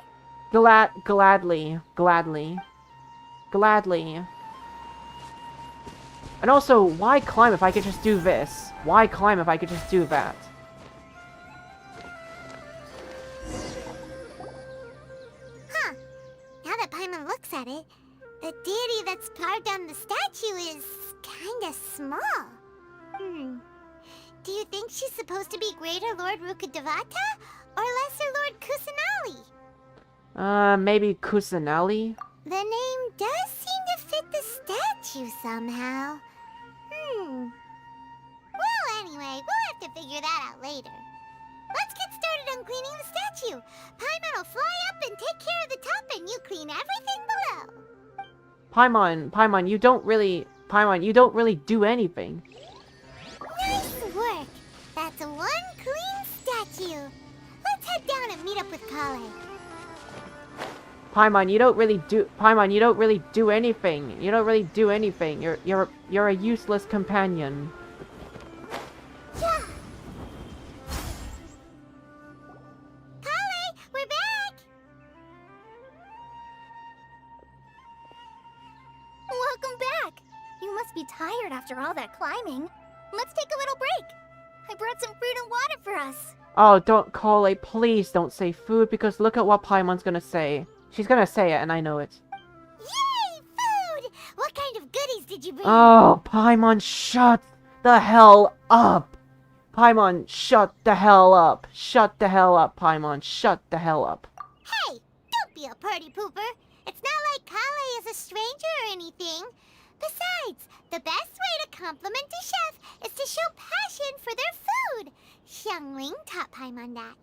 Gladly. And also, why climb if I could just do this? Why climb if I could just do that? Huh. Now that Paimon looks at it, the deity that's carved on the statue is kinda small. Do you think she's supposed to be Greater Lord Rukkhadevata or Lesser Lord Kusanali? Maybe Kusanali? The name does seem to fit the statue somehow. Well, anyway, we'll have to figure that out later. Let's get started on cleaning the statue. Paimon will fly up and take care of the top, and you clean everything below. Paimon, you don't really do anything. Nice work. That's one clean statue. Let's head down and meet up with Kale. Paimon, you don't really do anything. You don't really do anything. You're a useless companion. Yeah. Kale, we're back. Welcome back. You must be tired after all that climbing. Let's take a little break. I brought some fruit and water for us. Oh, don't call it. Please don't say food, because look at what Paimon's gonna say. She's gonna say it, and I know it. Yay, food! What kind of goodies did you bring? Oh, Paimon, shut the hell up! Paimon, shut the hell up! Shut the hell up, Paimon, shut the hell up. Hey, don't be a party pooper. It's not like Kale is a stranger or anything. Besides, the best way to compliment a chef is to show passion for their food. Xiangling taught Paimon that.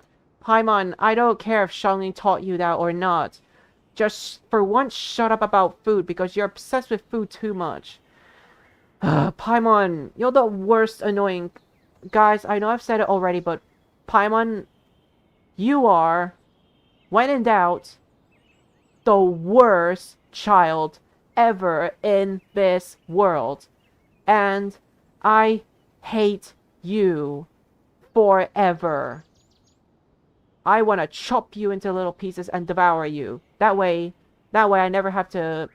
Paimon, I don't care if Xiangling taught you that or not. Just for once, shut up about food, because you're obsessed with food too much. Paimon, you're the worst annoying... Guys, I know I've said it already, but Paimon, you are, when in doubt, the worst child ever in this world. And I hate you forever. I want to chop you into little pieces and devour you. That way I never have to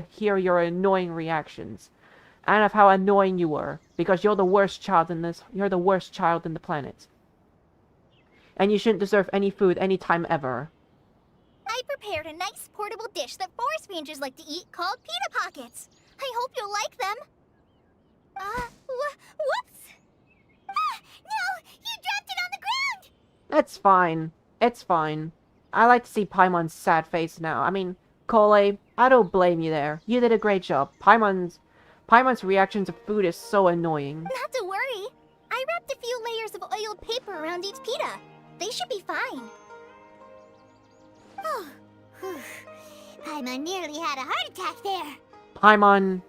hear your annoying reactions. And of how annoying you were, because you're the worst child in the planet. And you shouldn't deserve any food any time ever. I prepared a nice portable dish that forest rangers like to eat called pita pockets. I hope you'll like them. Whoops! Ah, no! You dropped it on the ground! It's fine. It's fine. I like to see Paimon's sad face now. I mean, Kole, I don't blame you there. You did a great job. Paimon's reaction to food is so annoying. Not to worry. I wrapped a few layers of oiled paper around each pita. They should be fine. Oh, Paimon nearly had a heart attack there. Paimon,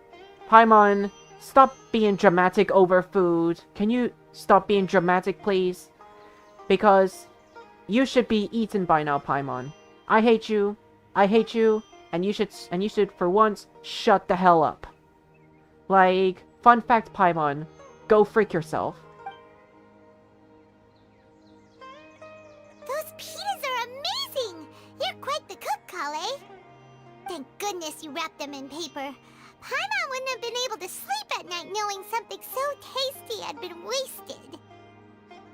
stop being dramatic over food. Can you stop being dramatic, please? Because you should be eaten by now, Paimon. I hate you, and you should for once shut the hell up. Like, fun fact, Paimon, go freak yourself. Those pitas are amazing! You're quite the cook, Kale. Thank goodness you wrapped them in paper. Paimon wouldn't have been able to sleep at night knowing something so tasty had been wasted.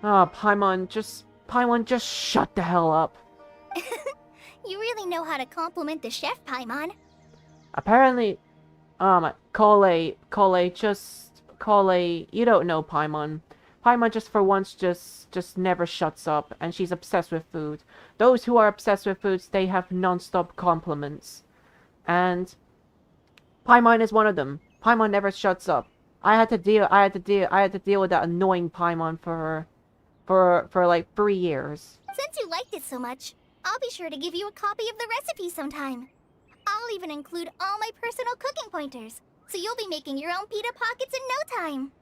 Ah, Paimon, just shut the hell up. You really know how to compliment the chef, Paimon. Apparently, Kole, you don't know Paimon. Paimon just for once just never shuts up, and she's obsessed with food. Those who are obsessed with foods, they have non-stop compliments. And Paimon is one of them. Paimon never shuts up. I had to deal with that annoying Paimon for like 3 years. Since you liked it so much, I'll be sure to give you a copy of the recipe sometime. I'll even include all my personal cooking pointers, so you'll be making your own pita pockets in no time.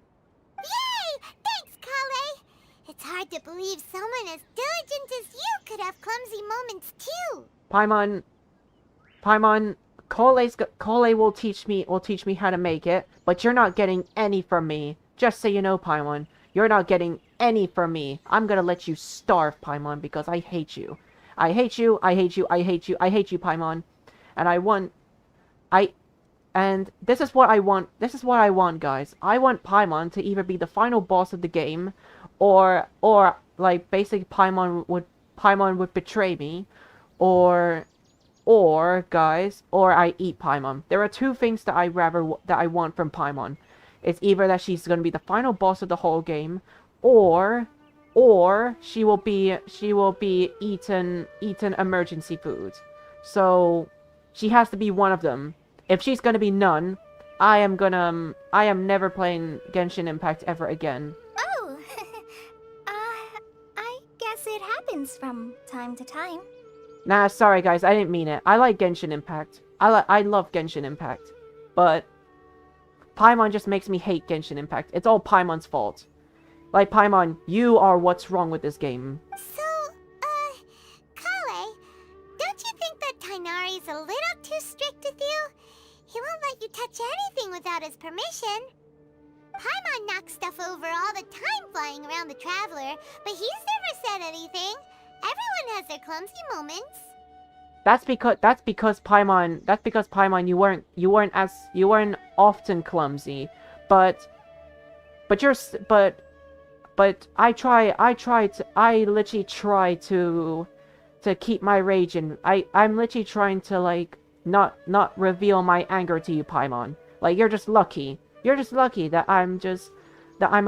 Yay! Thanks, Kale! It's hard to believe someone as diligent as you could have clumsy moments too. Paimon, Kole will teach me how to make it, but you're not getting any from me. Just so you know, Paimon, you're not getting any from me. I'm gonna let you starve, Paimon, because I hate you. I hate you, Paimon. And And this is what I want. This is what I want, guys. I want Paimon to either be the final boss of the game, or like basically Paimon would betray me, or guys, or I eat Paimon. There are two things that I want from Paimon. It's either that she's gonna be the final boss of the whole game, or she will be eaten emergency food. So she has to be one of them. If she's gonna be none, I am never playing Genshin Impact ever again. Oh, I guess it happens from time to time. Nah, sorry guys, I didn't mean it. I like Genshin Impact. I love Genshin Impact. But Paimon just makes me hate Genshin Impact. It's all Paimon's fault. Like, Paimon, you are what's wrong with this game. So, Kale, don't you think that Tainari's a little too strict with you? He won't let you touch anything without his permission. Paimon knocks stuff over all the time flying around the Traveler, but he's never said anything. Everyone has their clumsy moments. That's because Paimon, you weren't often clumsy, but I literally try to keep my rage in. I'm literally trying to like not reveal my anger to you, Paimon. Like, you're just lucky. You're just lucky that I'm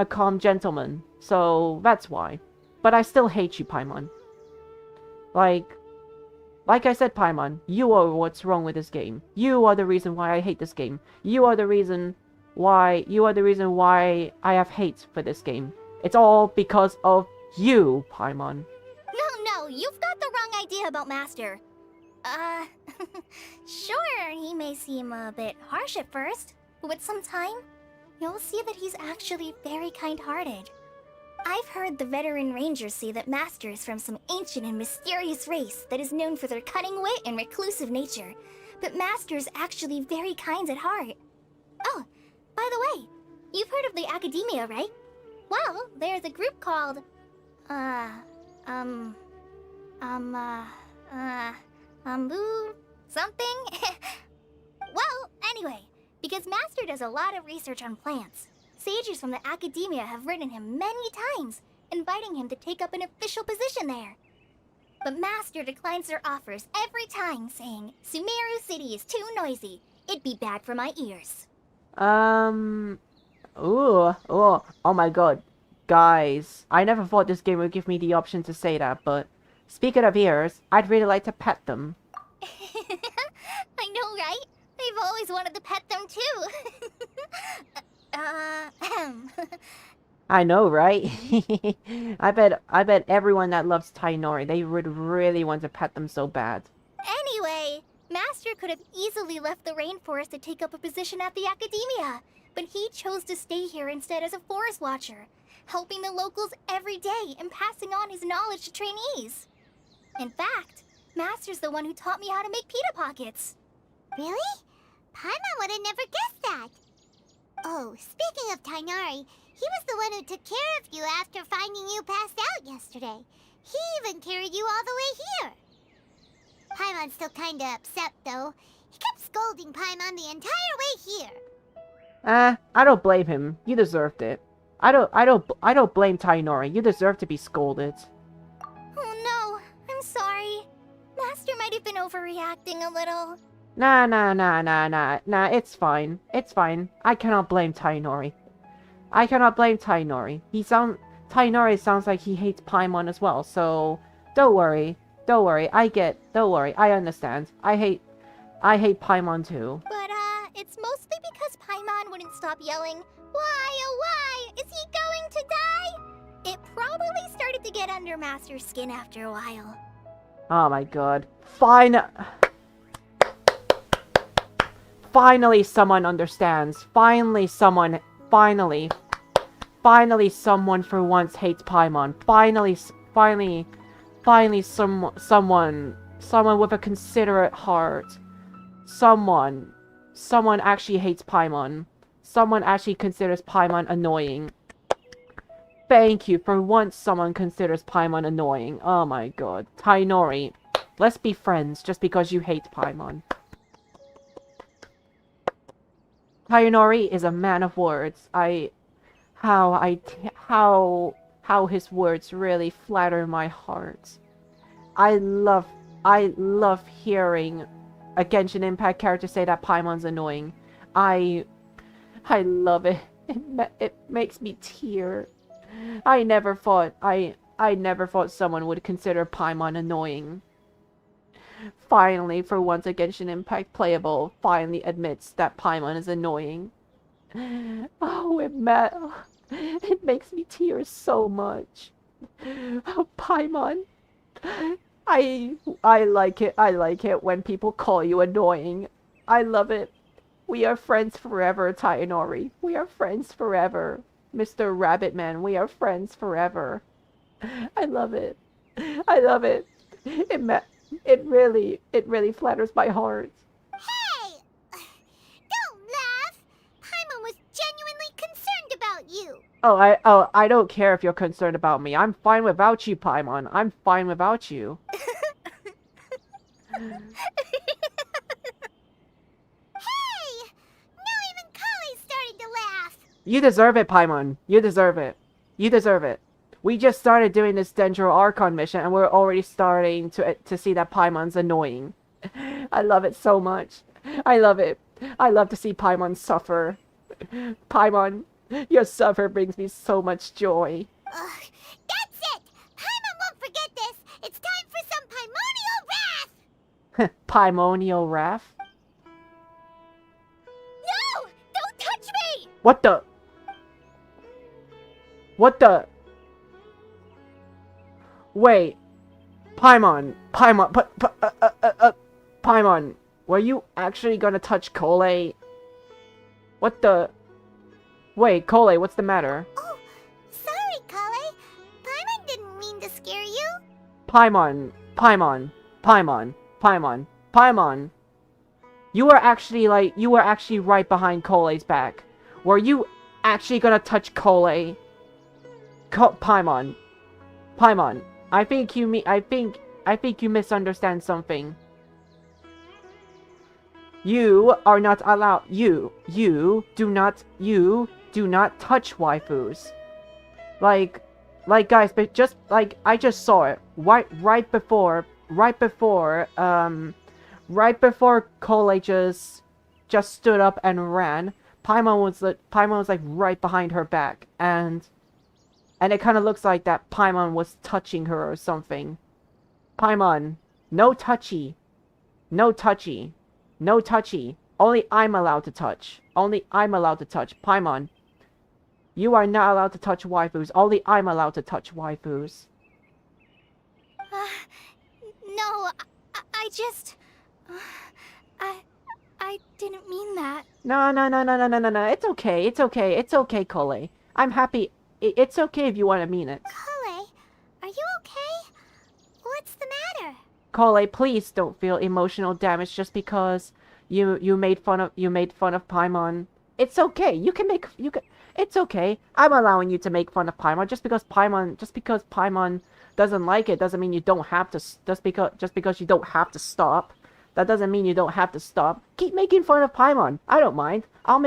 a calm gentleman. So that's why. But I still hate you, Paimon. Like I said, Paimon, you are what's wrong with this game. You are the reason why I hate this game. You are the reason why I have hate for this game. It's all because of you, Paimon. No, you've got the wrong idea about Master. Sure, he may seem a bit harsh at first, but with some time, you'll see that he's actually very kind-hearted. I've heard the veteran rangers say that Master is from some ancient and mysterious race that is known for their cunning wit and reclusive nature, but Master is actually very kind at heart. Oh, by the way, you've heard of the Academia, right? Well, there's a group called, something? Well, anyway, because Master does a lot of research on plants, sages from the Academia have written him many times, inviting him to take up an official position there. But Master declines their offers every time, saying, Sumeru City is too noisy. It'd be bad for my ears. Oh my god. Guys, I never thought this game would give me the option to say that, but speaking of ears, I'd really like to pet them. I know, right? I've always wanted to pet them too. I know, right? I bet everyone that loves Tainori, they would really want to pet them so bad. Anyway, Master could have easily left the rainforest to take up a position at the Academia, but he chose to stay here instead as a forest watcher, helping the locals every day and passing on his knowledge to trainees. In fact, Master's the one who taught me how to make pita pockets. Really? Paimon would have never guessed that. Oh, speaking of Tainari, he was the one who took care of you after finding you passed out yesterday. He even carried you all the way here. Paimon's still kinda upset, though. He kept scolding Paimon the entire way here. I don't blame him. You deserved it. I don't blame Tainori. You deserve to be scolded. Oh no, I'm sorry. Master might have been overreacting a little. Nah, it's fine. It's fine. I cannot blame Tainori. Tainori sounds like he hates Paimon as well, so don't worry. Don't worry, I understand. I hate Paimon too. But, it's mostly because Paimon wouldn't stop yelling, Why, oh why, is he going to die? It probably started to get under Master's skin after a while. Oh my god. Finally someone understands. Finally someone for once hates Paimon. Finally someone with a considerate heart. Someone actually hates Paimon. Someone actually considers Paimon annoying. Thank you, for once someone considers Paimon annoying. Oh my god. Tainori, let's be friends just because you hate Paimon. Tayanori is a man of words. How his words really flatter my heart. I love hearing a Genshin Impact character say that Paimon's annoying. I love it. It makes me tear. I never thought someone would consider Paimon annoying. Finally, for once a Genshin Impact playable finally admits that Paimon is annoying. Oh, it makes me tear so much. Oh, Paimon. I like it. I like it when people call you annoying. I love it. We are friends forever, Tayanori. We are friends forever. Mr. Rabbitman, we are friends forever. I love it. I love it. It really flatters my heart. Hey! Don't laugh! Paimon was genuinely concerned about you. I don't care if you're concerned about me. I'm fine without you, Paimon. I'm fine without you. Hey! Now even Kali's starting to laugh. You deserve it, Paimon. You deserve it. You deserve it. We just started doing this Dendro Archon mission, and we're already starting to see that Paimon's annoying. I love it so much. I love it. I love to see Paimon suffer. Paimon, your suffer brings me so much joy. That's it! Paimon won't forget this! It's time for some Paimonial wrath! Paimonial wrath? No! Don't touch me! What the? What the? Wait. Paimon. Paimon. Were you actually gonna touch Kole? What the? Wait, Kole, what's the matter? Oh, sorry, Kale. Paimon didn't mean to scare you. Paimon. You were actually right behind Kole's back. Were you actually gonna touch Kole? Paimon. I think you misunderstand something. You are not allowed. You do not touch waifus. Like guys, but just like I just saw it right before Cole just stood up and ran. Paimon was like right behind her back, and it kind of looks like that Paimon was touching her or something. Paimon, no touchy. No touchy. No touchy. Only I'm allowed to touch. Only I'm allowed to touch. Paimon, you are not allowed to touch waifus. Only I'm allowed to touch waifus. No, I just... I didn't mean that. No. It's okay, Cole. I'm happy. It's okay if you want to mean it. Kale, are you okay? What's the matter? Cole, please don't feel emotional damage just because you made fun of Paimon. It's okay. It's okay. I'm allowing you to make fun of Paimon just because Paimon doesn't like it doesn't mean you don't have to just because you don't have to stop. That doesn't mean you don't have to stop. Keep making fun of Paimon. I don't mind. I'll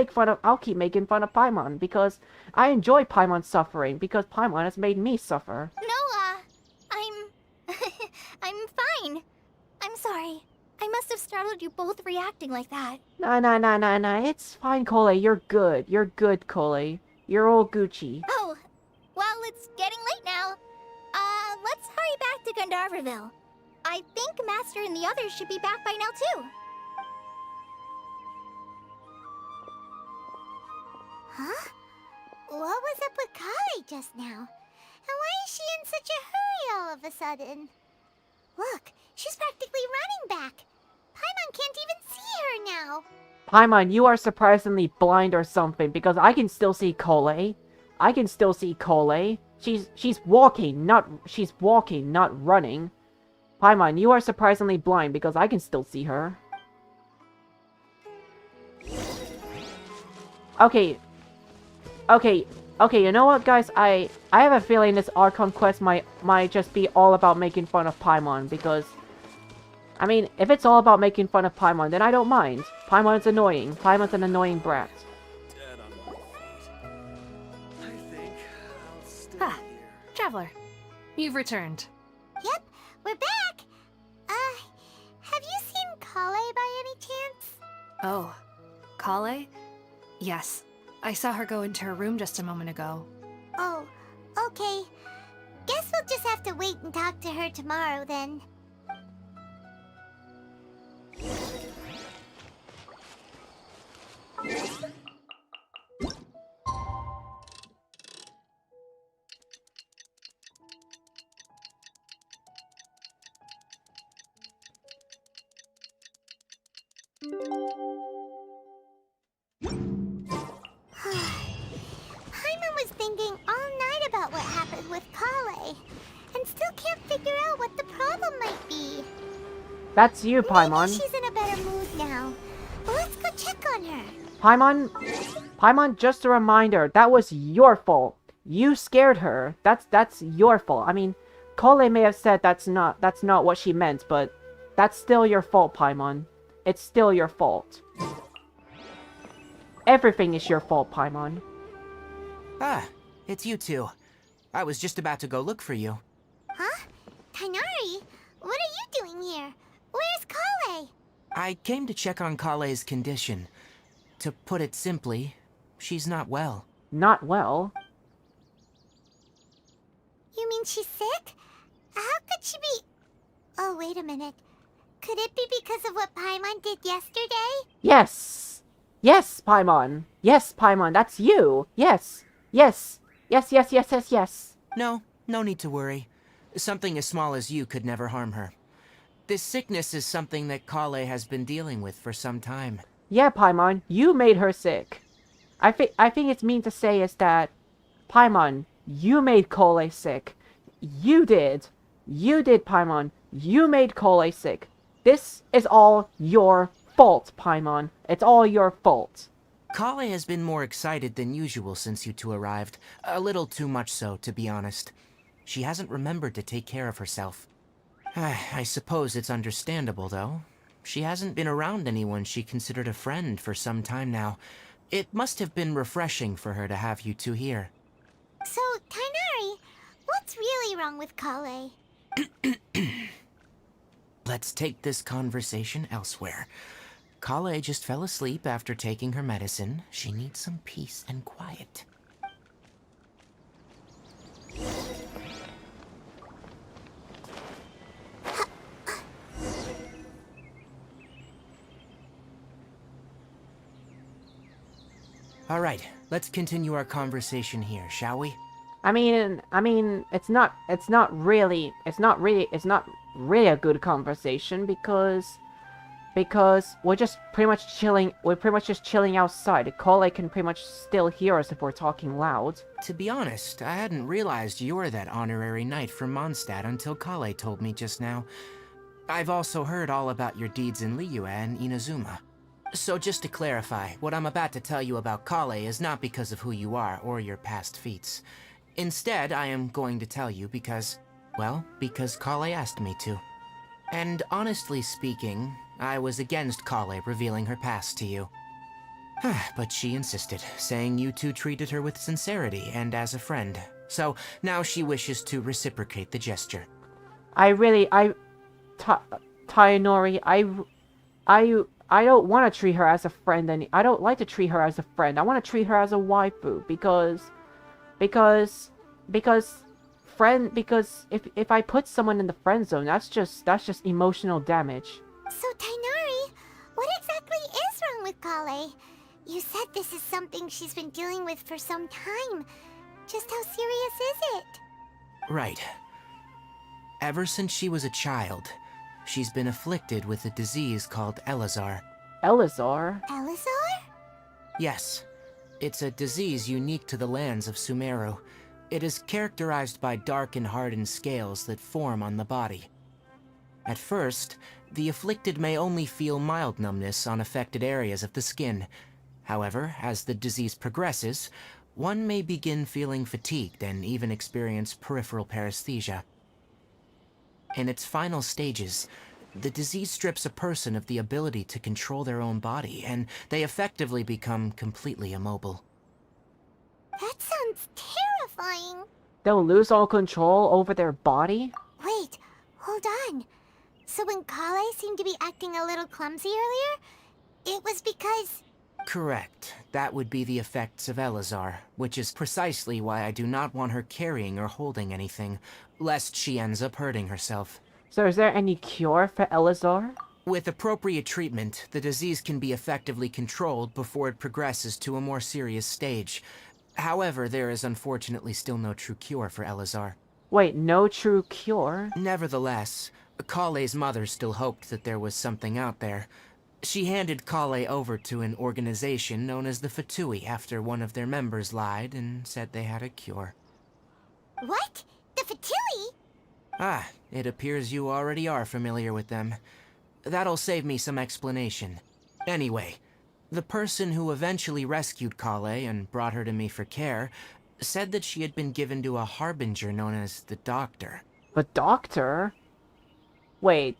keep making fun of Paimon because I enjoy Paimon's suffering because Paimon has made me suffer. No, I'm fine. I'm sorry. I must have startled you both reacting like that. No. It's fine, Cole. You're good. You're good, Cole. You're all Gucci. Oh, well, it's getting late now. Let's hurry back to Gandharvaville. I think Master and the others should be back by now, too. Huh? What was up with Kali just now? And why is she in such a hurry all of a sudden? Look, she's practically running back. Paimon can't even see her now. Paimon, you are surprisingly blind or something because I can still see Cole. I can still see Cole. She's walking, not running. Paimon, you are surprisingly blind because I can still see her. Okay, you know what, guys? I have a feeling this Archon quest might just be all about making fun of Paimon because, if it's all about making fun of Paimon, then I don't mind. Paimon's annoying. Paimon's an annoying brat. Traveler, you've returned. Yep, we're back! Have you seen Kale by any chance? Oh, Kale? Yes. I saw her go into her room just a moment ago. Oh, okay. Guess we'll just have to wait and talk to her tomorrow then. Paimon was thinking all night about what happened with Kale, and still can't figure out what the problem might be. That's you, Maybe Paimon. she's in a better mood now. But let's go check on her. Paimon, just a reminder, that was your fault. You scared her. That's your fault. I mean, Kole may have said that's not what she meant, but that's still your fault, Paimon. It's still your fault. Everything is your fault, Paimon. Ah, it's you two. I was just about to go look for you. Huh? Tainari? What are you doing here? Where's Kale? I came to check on Kale's condition. To put it simply, she's not well. Not well? You mean she's sick? How could she be... Oh, wait a minute. Could it be because of what Paimon did yesterday? Yes! Yes, Paimon! Yes, Paimon, that's you! Yes! Yes! Yes, yes, yes, yes, yes! No need to worry. Something as small as you could never harm her. This sickness is something that Kale has been dealing with for some time. Yeah, Paimon, you made her sick. I think it's mean to say is that, Paimon, you made Kale sick. You did. You did, Paimon. You made Kale sick. This is all your fault, Paimon. It's all your fault. Kale has been more excited than usual since you two arrived. A little too much so, to be honest. She hasn't remembered to take care of herself. I suppose it's understandable, though. She hasn't been around anyone she considered a friend for some time now. It must have been refreshing for her to have you two here. So, Tainari, what's really wrong with Kale? Let's take this conversation elsewhere. Kale just fell asleep after taking her medicine. She needs some peace and quiet. All right, let's continue our conversation here, shall we? I mean, it's not really a good conversation because we're just pretty much chilling. We're pretty much just chilling outside. Kale can pretty much still hear us if we're talking loud. To be honest, I hadn't realized you're that honorary knight from Mondstadt until Kale told me just now. I've also heard all about your deeds in Liyue and Inazuma. So just to clarify, what I'm about to tell you about Kale is not because of who you are or your past feats. Instead, I am going to tell you because Kale asked me to. And honestly speaking, I was against Kale revealing her past to you. But she insisted, saying you two treated her with sincerity and as a friend. So now she wishes to reciprocate the gesture. Tainori, I don't want to treat her as a friend, and I don't like to treat her as a friend. I want to treat her as a waifu because if I put someone in the friend zone, that's just emotional damage. So, Tainari, what exactly is wrong with Kale? You said this is something she's been dealing with for some time. Just how serious is it? Right. Ever since she was a child, she's been afflicted with a disease called Elazar. Elazar? Elazar? Yes. It's a disease unique to the lands of Sumeru. It is characterized by dark and hardened scales that form on the body. At first, the afflicted may only feel mild numbness on affected areas of the skin. However, as the disease progresses, one may begin feeling fatigued and even experience peripheral paresthesia. In its final stages, the disease strips a person of the ability to control their own body, and they effectively become completely immobile. That sounds terrifying. They'll lose all control over their body? Wait, hold on. So when Kale seemed to be acting a little clumsy earlier, it was because... Correct. That would be the effects of Elazar, which is precisely why I do not want her carrying or holding anything, lest she ends up hurting herself. So is there any cure for Elazar? With appropriate treatment, the disease can be effectively controlled before it progresses to a more serious stage. However, there is unfortunately still no true cure for Elazar. Wait, no true cure? Nevertheless, Kale's mother still hoped that there was something out there. She handed Kale over to an organization known as the Fatui after one of their members lied and said they had a cure. What? The Fatui? Ah, it appears you already are familiar with them. That'll save me some explanation. Anyway, the person who eventually rescued Kale and brought her to me for care said that she had been given to a harbinger known as the Doctor. The Doctor? Wait,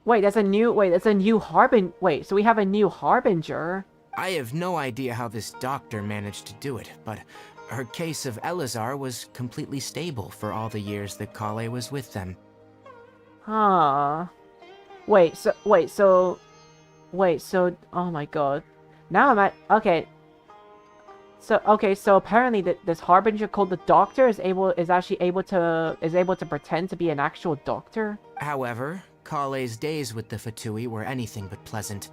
that's a new harbinger. Wait, so we have a new harbinger? I have no idea how this doctor managed to do it, but her case of Elazar was completely stable for all the years that Kale was with them. Huh. Oh my god. Now I'm at, okay. So apparently this harbinger called the Doctor is actually able to pretend to be an actual doctor. However, Kale's days with the Fatui were anything but pleasant.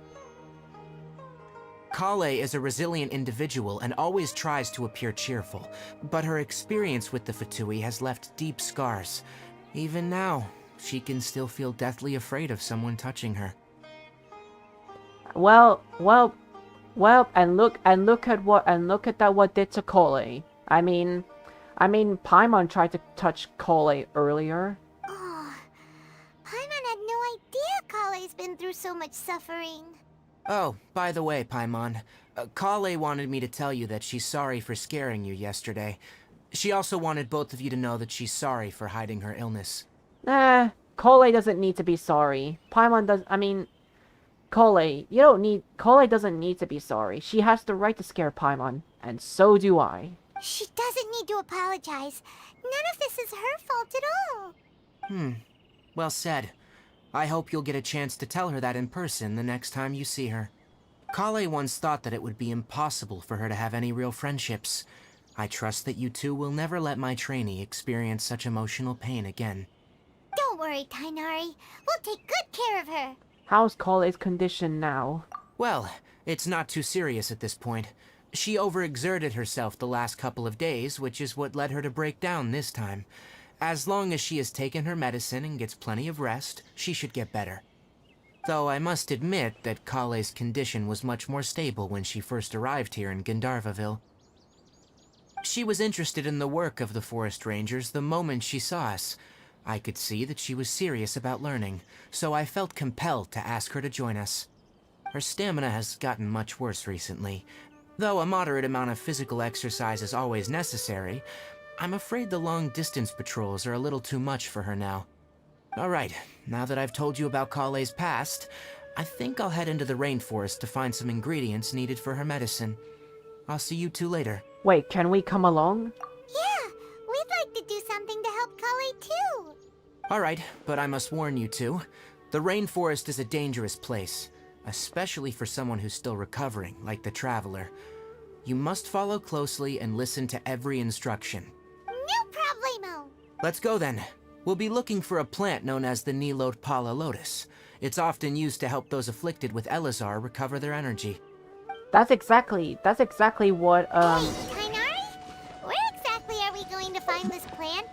Kale is a resilient individual and always tries to appear cheerful, but her experience with the Fatui has left deep scars. Even now, she can still feel deathly afraid of someone touching her. Well, and look at what did to Kale. I mean, Paimon tried to touch Kale earlier. Oh, Paimon had no idea Kale's been through so much suffering. Oh, by the way, Paimon, Kale wanted me to tell you that she's sorry for scaring you yesterday. She also wanted both of you to know that she's sorry for hiding her illness. Nah, Kale doesn't need to be sorry. Paimon does, Kale doesn't need to be sorry. She has the right to scare Paimon, and so do I. She doesn't need to apologize. None of this is her fault at all. Well said. I hope you'll get a chance to tell her that in person the next time you see her. Kale once thought that it would be impossible for her to have any real friendships. I trust that you two will never let my trainee experience such emotional pain again. Don't worry, Tainari. We'll take good care of her. How's Kale's condition now? Well, it's not too serious at this point. She overexerted herself the last couple of days, which is what led her to break down this time. As long as she has taken her medicine and gets plenty of rest, she should get better. Though I must admit that Kale's condition was much more stable when she first arrived here in Gandharvaville. She was interested in the work of the forest rangers the moment she saw us. I could see that she was serious about learning, so I felt compelled to ask her to join us. Her stamina has gotten much worse recently. Though a moderate amount of physical exercise is always necessary, I'm afraid the long-distance patrols are a little too much for her now. Alright, now that I've told you about Kale's past, I think I'll head into the rainforest to find some ingredients needed for her medicine. I'll see you two later. Wait, can we come along? Yeah, we'd like to do something to help Kale too. Alright, but I must warn you two. The rainforest is a dangerous place, especially for someone who's still recovering, like the Traveler. You must follow closely and listen to every instruction. No problemo. Let's go then. We'll be looking for a plant known as the Nilot Pala Lotus. It's often used to help those afflicted with Elazar recover their energy. That's exactly what, Hey, Tainari? Where exactly are we going to find this plant?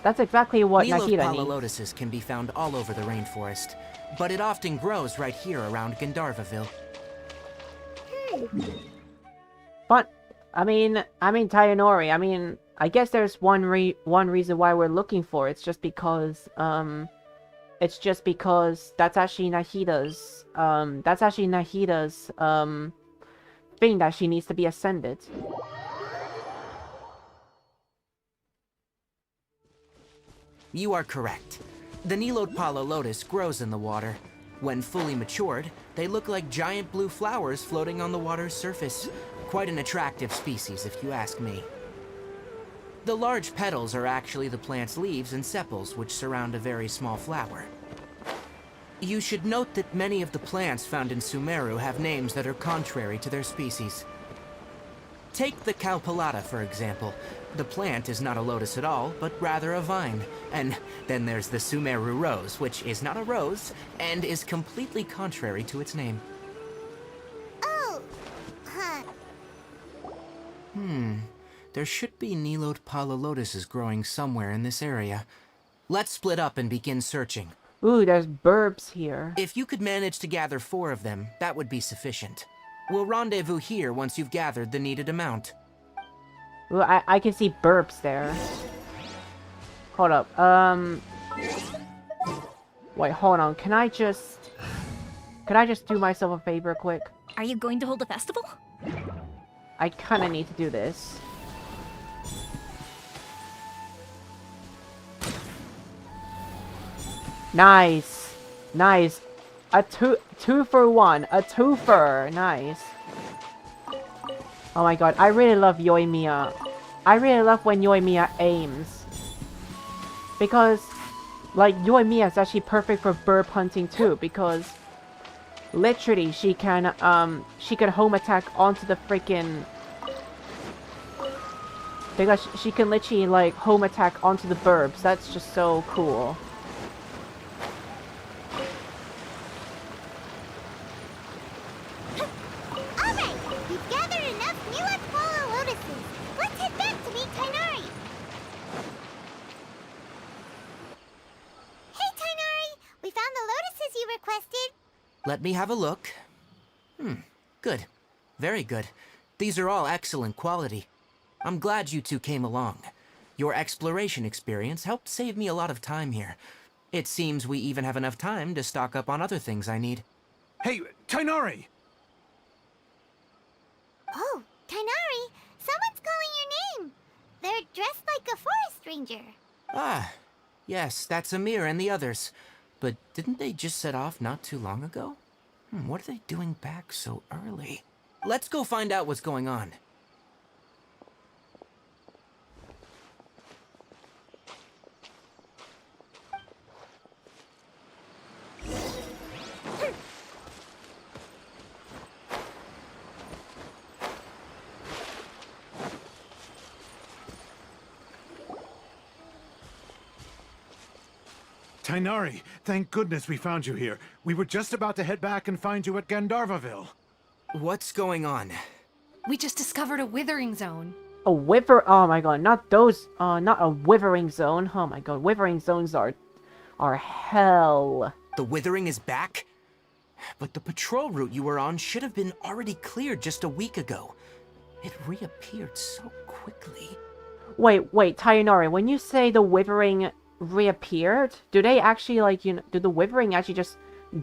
that's exactly what Nilot Nahida Pala needs. Lotuses can be found all over the rainforest, but it often grows right here around Gandharvaville. But, Tayanori, I guess there's one reason why we're looking for it. It's just because that's actually Nahida's, thing that she needs to be ascended. You are correct. The Nilot Pala Lotus grows in the water. When fully matured, they look like giant blue flowers floating on the water's surface. Quite an attractive species, if you ask me. The large petals are actually the plant's leaves and sepals, which surround a very small flower. You should note that many of the plants found in Sumeru have names that are contrary to their species. Take the Cowpelata, for example. The plant is not a lotus at all, but rather a vine. And then there's the Sumeru rose, which is not a rose, and is completely contrary to its name. Oh, huh. There should be Nilode Pala lotuses growing somewhere in this area. Let's split up and begin searching. Ooh, there's burbs here. If you could manage to gather 4 of them, that would be sufficient. We'll rendezvous here once you've gathered the needed amount. Ooh, I can see burbs there. Hold up. Wait, hold on. Can I just do myself a favor quick? Are you going to hold a festival? I kind of need to do this. Nice. Nice. A two for one. A twofer. Nice. Oh my god, I really love Yoimiya. I really love when Yoimiya aims. Because, like, Yoimiya is actually perfect for burp hunting too, because literally she can home attack onto the freaking... Because she can literally, like, home attack onto the burbs. That's just so cool. Alright, we've gathered enough Nilode Pala lotuses. Let's head back to meet Tainari. Hey, Tainari! We found the lotuses you requested. Let me have a look. Good. Very good. These are all excellent quality. I'm glad you two came along. Your exploration experience helped save me a lot of time here. It seems we even have enough time to stock up on other things I need. Hey, Tainari! Oh, Tainari, someone's calling your name. They're dressed like a forest ranger. Ah, yes, that's Amir and the others. But didn't they just set off not too long ago? What are they doing back so early? Let's go find out what's going on. Tainari, thank goodness we found you here. We were just about to head back and find you at Gandharvaville. What's going on? We just discovered a withering zone. A wither... Oh my god, not those... not a withering zone. Oh my god, withering zones are hell. The withering is back? But the patrol route you were on should have been already cleared just a week ago. It reappeared so quickly. Wait, Tainari, when you say the withering reappeared, do they actually, like, you know, do the withering actually just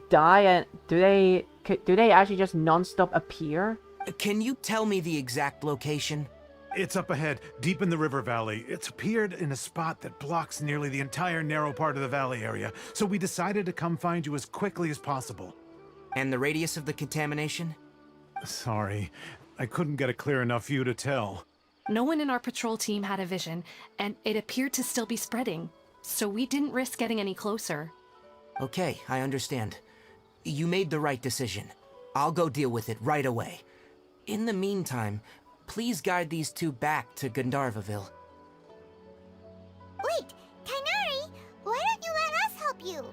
die, and do they actually just non-stop appear? Can you tell me the exact location? It's up ahead, deep in the river valley. It's appeared in a spot that blocks nearly the entire narrow part of the valley area, so we decided to come find you as quickly as possible. And the radius of the contamination? Sorry, I couldn't get a clear enough view to tell. No one in our patrol team had a vision, and it appeared to still be spreading. So we didn't risk getting any closer. Okay, I understand. You made the right decision. I'll go deal with it right away. In the meantime, please guide these two back to Gandharvaville. Wait, Tainari, why don't you let us help you?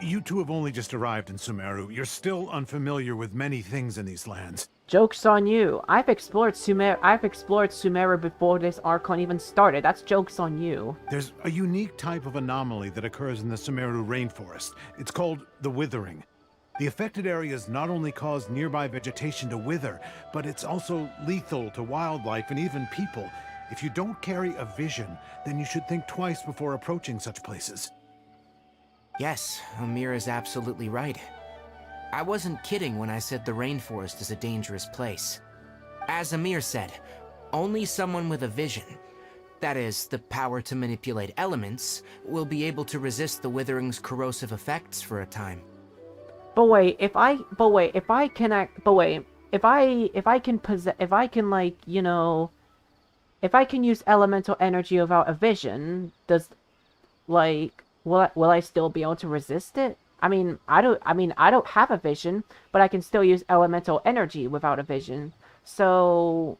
You two have only just arrived in Sumeru. You're still unfamiliar with many things in these lands. Joke's on you. I've explored Sumeru before this Archon even started. That's joke's on you. There's a unique type of anomaly that occurs in the Sumeru rainforest. It's called the withering. The affected areas not only cause nearby vegetation to wither, but it's also lethal to wildlife and even people. If you don't carry a vision, then you should think twice before approaching such places. Yes, Amir is absolutely right. I wasn't kidding when I said the rainforest is a dangerous place. As Amir said, only someone with a vision, that is, the power to manipulate elements, will be able to resist the withering's corrosive effects for a time. If I can, like, you know, if I can use elemental energy without a vision, does like will I still be able to resist it? I don't have a vision, but I can still use elemental energy without a vision. So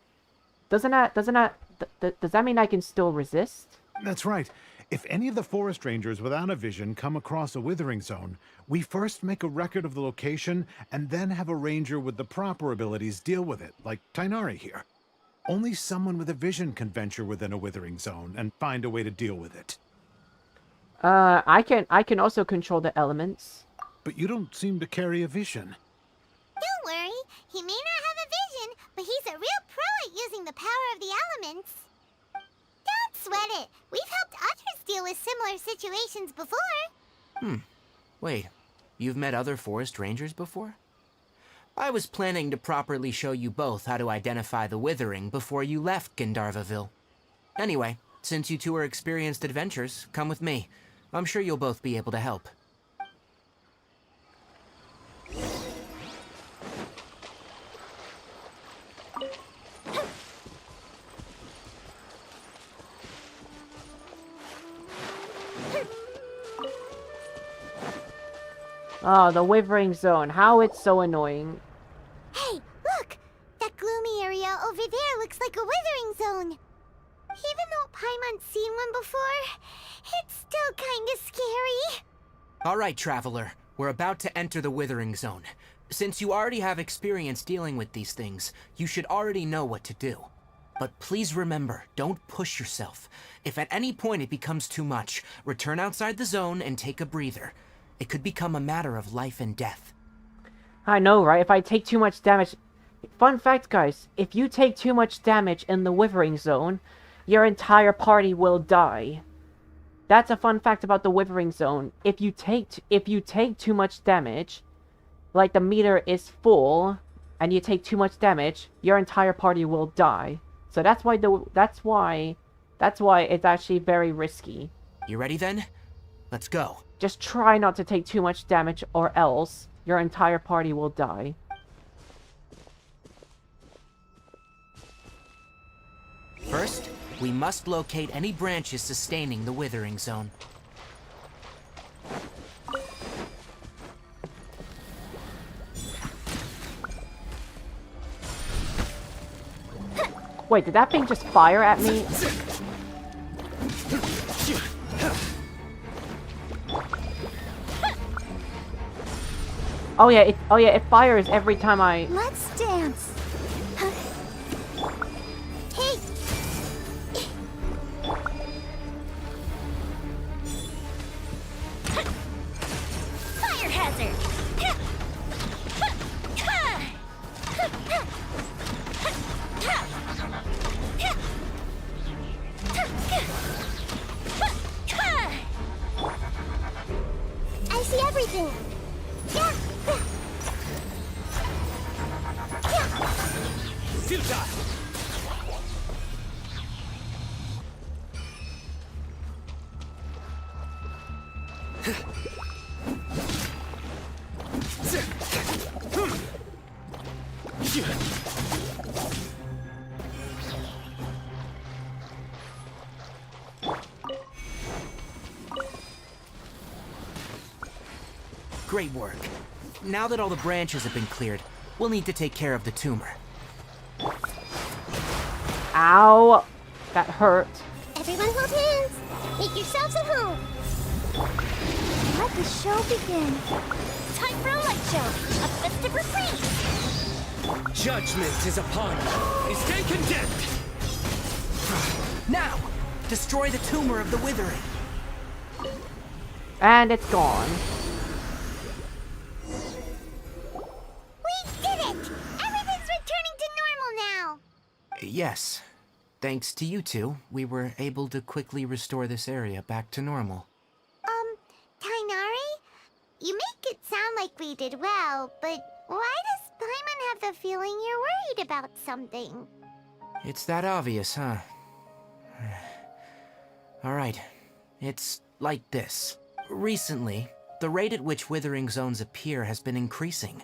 does that mean I can still resist? That's right. If any of the forest rangers without a vision come across a withering zone, we first make a record of the location and then have a ranger with the proper abilities deal with it, like Tainari here. Only someone with a vision can venture within a withering zone and find a way to deal with it. I can also control the elements. But you don't seem to carry a vision. Don't worry, he may not have a vision, but he's a real pro at using the power of the elements. Don't sweat it. We've helped others deal with similar situations before. Wait, you've met other forest rangers before? I was planning to properly show you both how to identify the withering before you left Gandharvaville. Anyway, since you two are experienced adventurers, come with me. I'm sure you'll both be able to help. Oh, the Withering Zone. How it's so annoying. Hey, look! That gloomy area over there looks like a withering zone. Even though Paimon's seen one before, it's still kinda scary. All right, Traveler. We're about to enter the Withering Zone. Since you already have experience dealing with these things, you should already know what to do. But please remember, don't push yourself. If at any point it becomes too much, return outside the zone and take a breather. It could become a matter of life and death. I know, right? If I take too much damage... Fun fact, guys. If you take too much damage in the Withering Zone, your entire party will die. That's a fun fact about the Withering Zone. If you take too much damage, like the meter is full, and you take too much damage, your entire party will die. So that's why it's actually very risky. You ready then? Let's go. Just try not to take too much damage, or else your entire party will die. First, we must locate any branches sustaining the Withering Zone. Wait, did that thing just fire at me? Oh yeah, it fires every time I... Let's dance. Hey! Fire hazard! I see everything. Futile! Great work. Now that all the branches have been cleared, we'll need to take care of the tumor. Ow! That hurt. Everyone hold hands. Make yourselves at home. Let the show begin. Time for a light show. A festive reprise. Judgment is upon you. Stay condemned! Now! Destroy the tumor of the Withering! And it's gone. We did it! Everything's returning to normal now. Yes. Thanks to you two, we were able to quickly restore this area back to normal. Tainari? You make it sound like we did well, but why does Paimon have the feeling you're worried about something? It's that obvious, huh? Alright. It's like this. Recently, the rate at which Withering Zones appear has been increasing.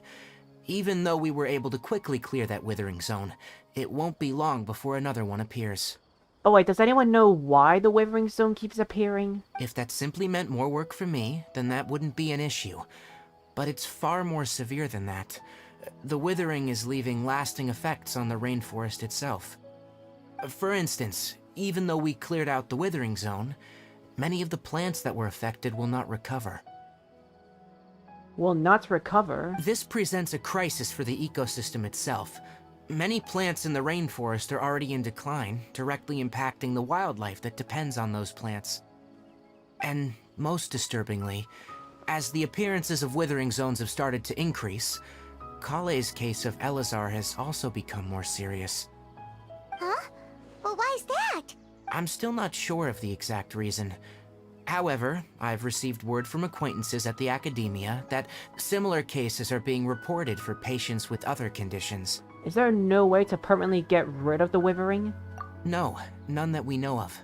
Even though we were able to quickly clear that Withering Zone, it won't be long before another one appears. Oh wait, does anyone know why the Withering Zone keeps appearing? If that simply meant more work for me, then that wouldn't be an issue. But it's far more severe than that. The withering is leaving lasting effects on the rainforest itself. For instance, even though we cleared out the Withering Zone, many of the plants that were affected will not recover. Will not recover? This presents a crisis for the ecosystem itself. Many plants in the rainforest are already in decline, directly impacting the wildlife that depends on those plants. And most disturbingly, as the appearances of withering zones have started to increase, Kale's case of Elazar has also become more serious. Huh? Well, why is that? I'm still not sure of the exact reason. However, I've received word from acquaintances at the academia that similar cases are being reported for patients with other conditions. Is there no way to permanently get rid of the Withering? No, none that we know of.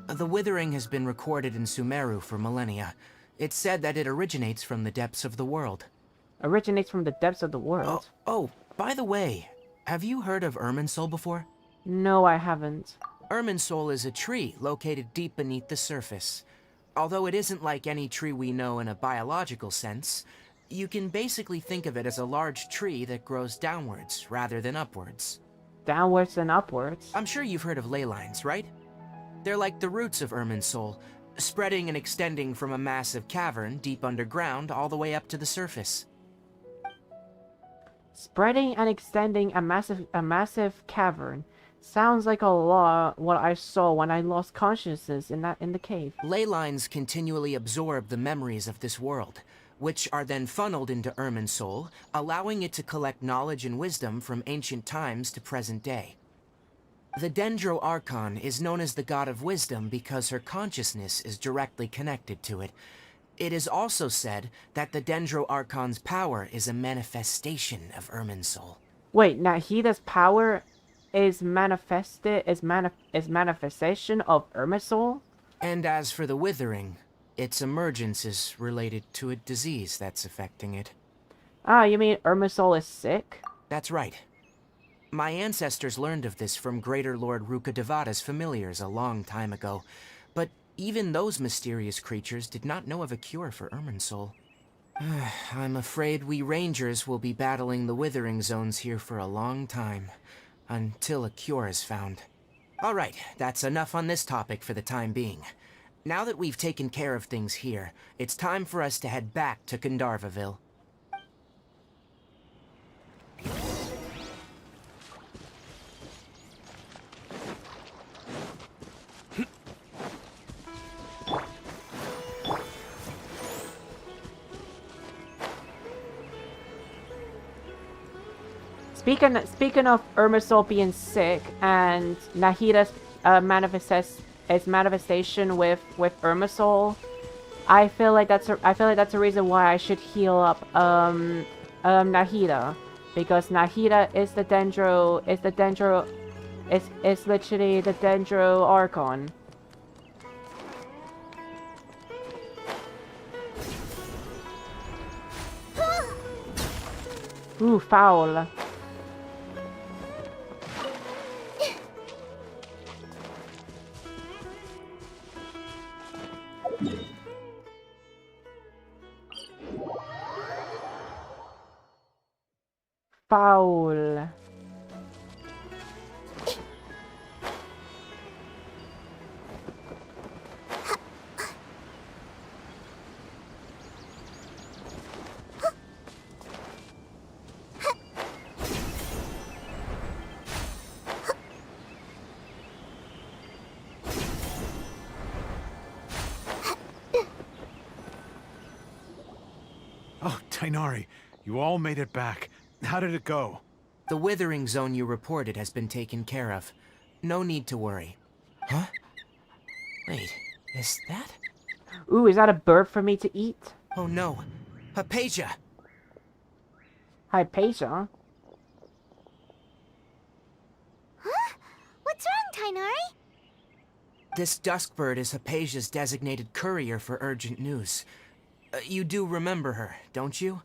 The Withering has been recorded in Sumeru for millennia. It's said that it originates from the depths of the world. Originates from the depths of the world? Oh, by the way, have you heard of Irminsul before? No, I haven't. Irminsul is a tree located deep beneath the surface. Although it isn't like any tree we know in a biological sense, you can basically think of it as a large tree that grows downwards rather than upwards. Downwards and upwards? I'm sure you've heard of ley lines, right? They're like the roots of Irminsul, spreading and extending from a massive cavern deep underground all the way up to the surface. Spreading and extending a massive cavern. Sounds like a lot what I saw when I lost consciousness in the cave. Ley lines continually absorb the memories of this world, which are then funneled into Irminsul, allowing it to collect knowledge and wisdom from ancient times to present day. The Dendro Archon is known as the God of Wisdom because her consciousness is directly connected to it. It is also said that the Dendro Archon's power is a manifestation of Irminsul. Wait, Nahida's power is manifestation of Irminsul? And as for the Withering, its emergence is related to a disease that's affecting it. Ah, you mean Irminsul is sick? That's right. My ancestors learned of this from Greater Lord Rukkhadevata's familiars a long time ago, but even those mysterious creatures did not know of a cure for Irminsul. I'm afraid we rangers will be battling the Withering Zones here for a long time, until a cure is found. Alright, that's enough on this topic for the time being. Now that we've taken care of things here, it's time for us to head back to Gandharvaville. Speaking of Irminsul being sick and Nahida's manifestation with Irminsul, I feel like that's a reason why I should heal up Nahida, because Nahida is literally the Dendro Archon. Ooh, foul. Foul. Oh, Tainari, you all made it back. How did it go? The Withering Zone you reported has been taken care of. No need to worry. Huh? Wait, is that? Ooh, is that a bird for me to eat? Oh no, Hypatia! Hypatia? Huh? What's wrong, Tainari? This Duskbird is Hypatia's designated courier for urgent news. You do remember her, don't you?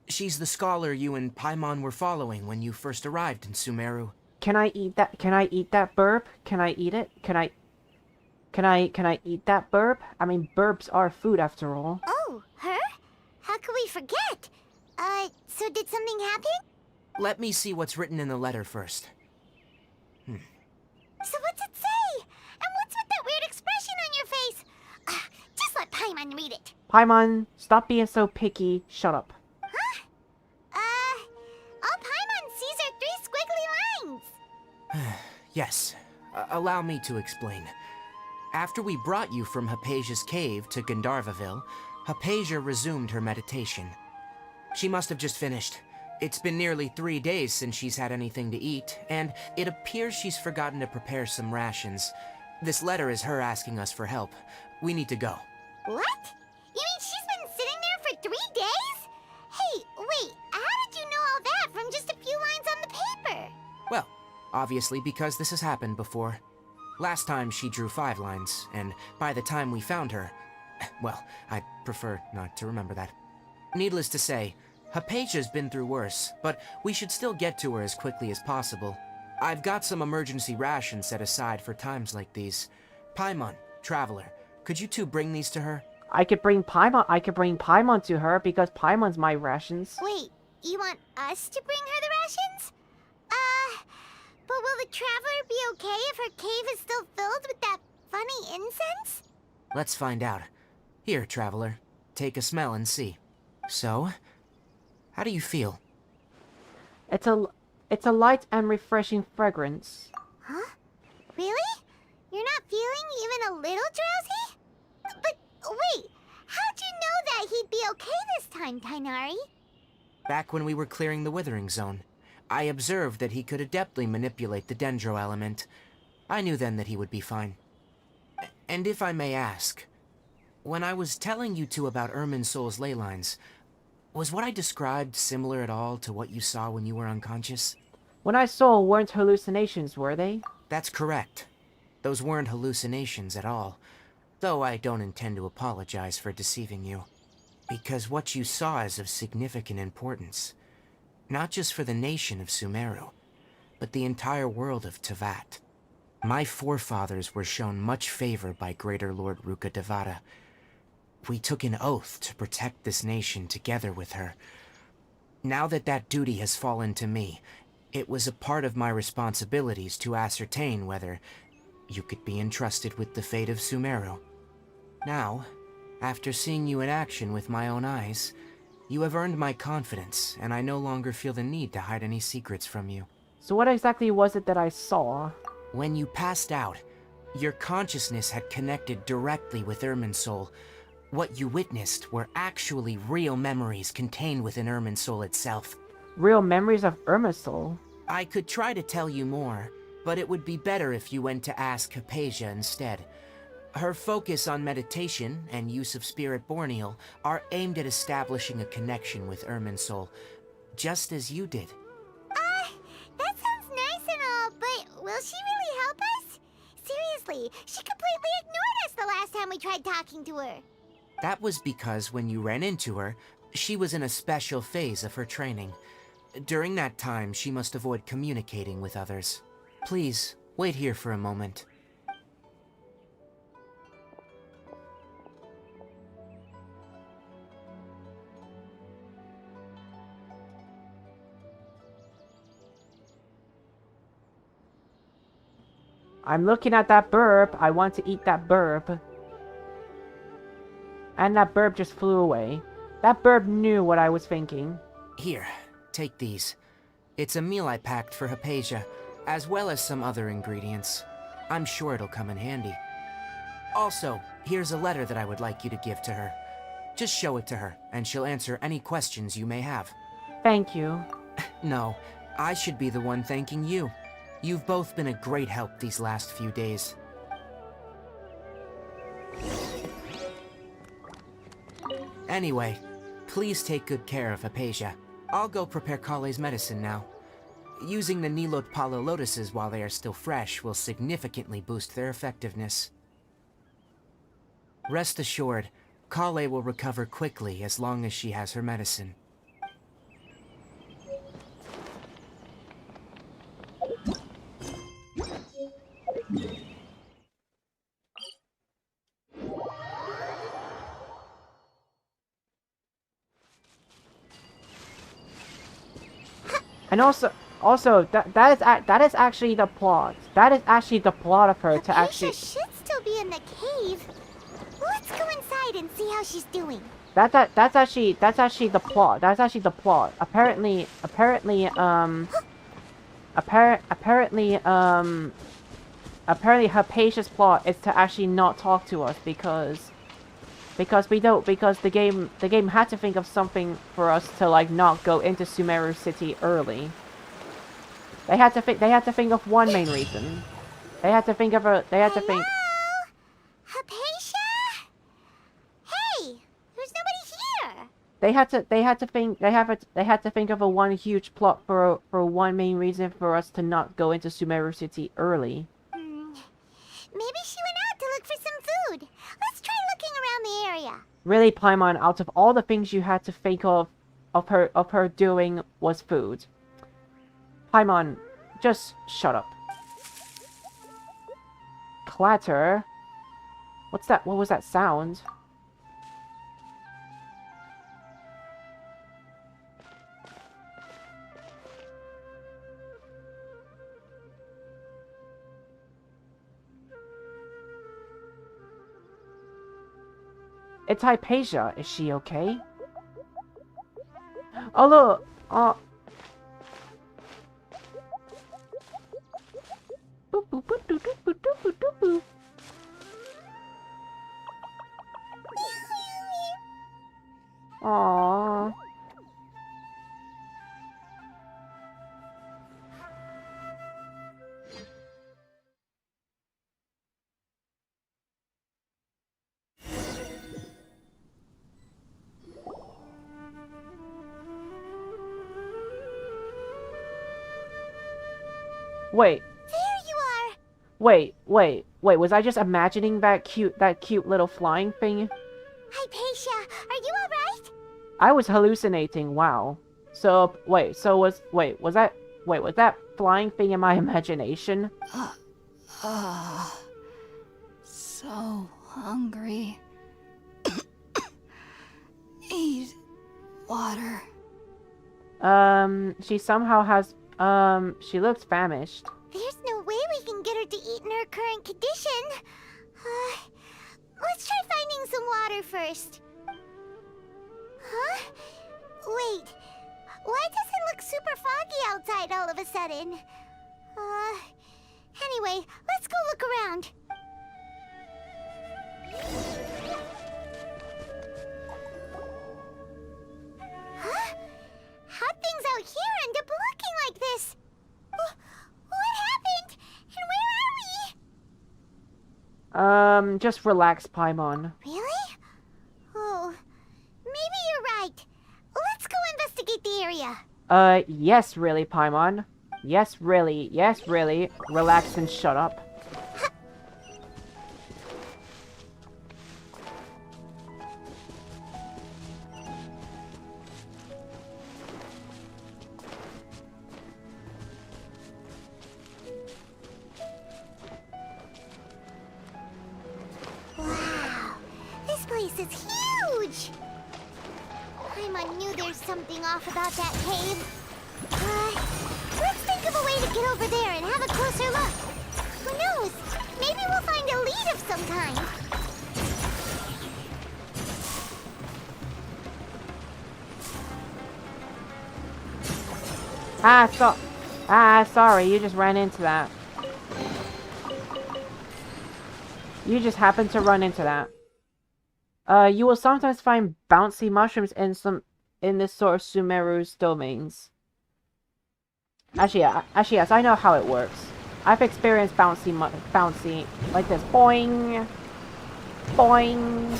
She's the scholar you and Paimon were following when you first arrived in Sumeru. Can I eat that? Can I eat that burp? Can I eat it? Can I eat that burp? I mean, burps are food after all. Oh, her? How could we forget? So did something happen? Let me see what's written in the letter first. So what's it say? And what's with that weird expression on your face? Just let Paimon read it. Paimon, stop being so picky. Shut up. Huh? All Paimon sees are 3 squiggly lines. Yes, allow me to explain. After we brought you from Hypatia's cave to Gandharvaville, Hypatia resumed her meditation. She must have just finished. It's been nearly 3 days since she's had anything to eat, and it appears she's forgotten to prepare some rations. This letter is her asking us for help. We need to go. What? You mean she's been sitting there for 3 days? Hey, wait, how did you know all that from just a few lines on the paper? Well, obviously because this has happened before. Last time she drew 5 lines, and by the time we found her... Well, I'd prefer not to remember that. Needless to say, Hypatia's been through worse, but we should still get to her as quickly as possible. I've got some emergency rations set aside for times like these. Paimon, Traveler, could you two bring these to her? I could bring Paimon to her because Paimon's my rations. Wait, you want us to bring her the rations? But will the Traveler be okay if her cave is still filled with that funny incense? Let's find out. Here, Traveler, take a smell and see. So, how do you feel? It's a light and refreshing fragrance. Huh? Really? You're not feeling even a little drowsy? But wait, how'd you know that he'd be okay this time, Tainari? Back when we were clearing the Withering Zone, I observed that he could adeptly manipulate the Dendro element. I knew then that he would be fine. And if I may ask, when I was telling you two about Irminsul's ley lines, was what I described similar at all to what you saw when you were unconscious? What I saw weren't hallucinations, were they? That's correct. Those weren't hallucinations at all, though I don't intend to apologize for deceiving you. Because what you saw is of significant importance. Not just for the nation of Sumeru, but the entire world of Teyvat. My forefathers were shown much favor by Greater Lord Rukkhadevata. We took an oath to protect this nation together with her. Now that that duty has fallen to me, it was a part of my responsibilities to ascertain whether you could be entrusted with the fate of Sumeru. Now, after seeing you in action with my own eyes, you have earned my confidence, and I no longer feel the need to hide any secrets from you. So what exactly was it that I saw? When you passed out, your consciousness had connected directly with Irminsul. What you witnessed were actually real memories contained within Irminsul itself. Real memories of Irminsul? I could try to tell you more, but it would be better if you went to ask Hypatia instead. Her focus on meditation and use of Spirit Borneal are aimed at establishing a connection with Irminsul, just as you did. That sounds nice and all, but will she really help us? Seriously, she completely ignored us the last time we tried talking to her. That was because when you ran into her, she was in a special phase of her training. During that time, she must avoid communicating with others. Please, wait here for a moment. I'm looking at that burp. I want to eat that burp. And that burp just flew away. That burp knew what I was thinking. Here, take these. It's a meal I packed for Hypatia, as well as some other ingredients. I'm sure it'll come in handy. Also, here's a letter that I would like you to give to her. Just show it to her, and she'll answer any questions you may have. Thank you. No, I should be the one thanking you. You've both been a great help these last few days. Anyway, please take good care of Hypatia. I'll go prepare Kale's medicine now. Using the Nilot Pala lotuses while they are still fresh will significantly boost their effectiveness. Rest assured, Kale will recover quickly as long as she has her medicine. And also that is actually the plot. That is actually the plot of her to actually. should still be in the cave. Let's go inside and see how she's doing. That's actually the plot. That's actually the plot. Apparently Hypatia's plot is to actually not talk to us because the game had to think of something for us to like not go into Sumeru City early. They had to think of one main reason. They had to think. Hypatia? Hey, there's nobody here. They had to think of a one huge plot for one main reason for us to not go into Sumeru City early. Maybe she went out to look for some food. Let's try looking around the area. Really, Paimon, out of all the things you had to think of her doing was food. Paimon, just shut up. Clatter? What's that? What was that sound? It's Hypatia. Is she okay? Oh look! Boop, boop, boop, doop, doop, boop, doop, boop, doop, boop. Aww. Wait. There you are. Wait. Was I just imagining that cute little flying thing? Hypatia, are you alright? I was hallucinating. Wow. So was that flying thing in my imagination? So hungry. Need water. She somehow has she looks famished. There's no way we can get her to eat in her current condition. Let's try finding some water first. Huh? Wait. Why does it look super foggy outside all of a sudden? Anyway, let's go look around. Huh? How'd things out here end up looking like this? What happened? And where are we? Just relax, Paimon. Really? Oh, maybe you're right. Let's go investigate the area. Yes, really, Paimon. Yes, really. Relax and shut up. Wow, this place is huge! Paimon knew there's something off about that cave. Let's think of a way to get over there and have a closer look. Who knows? Maybe we'll find a lead of some kind. Sorry, you just ran into that. You just happened to run into that. You will sometimes find bouncy mushrooms in this sort of Sumeru's domains. Actually, yes, I know how it works. I've experienced bouncy like this. Boing, boing.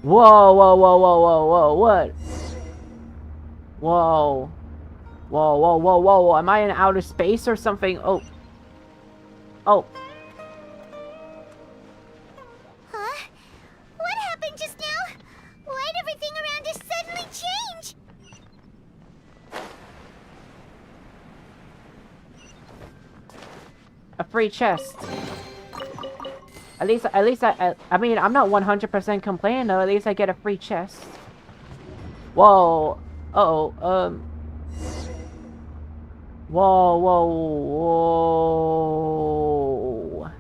Whoa, what? Whoa, am I in outer space or something? Oh. Huh? What happened just now? Why'd everything around us suddenly change? A free chest. I mean, I'm not 100% complaining though. At least I get a free chest. Whoa. Uh-oh. Whoa, whoa, whoa.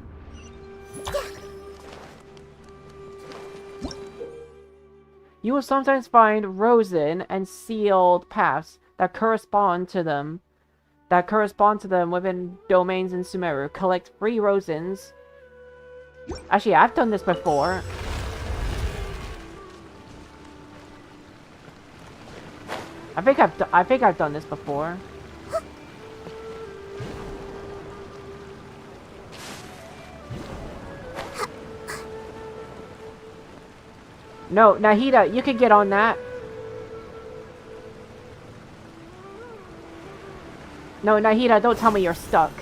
You will sometimes find rosin and sealed paths that correspond to them. Within domains in Sumeru. Collect free rosins. Actually, I've done this before. I think I've done this before. No, Nahida, you can get on that. No, Nahida, don't tell me you're stuck.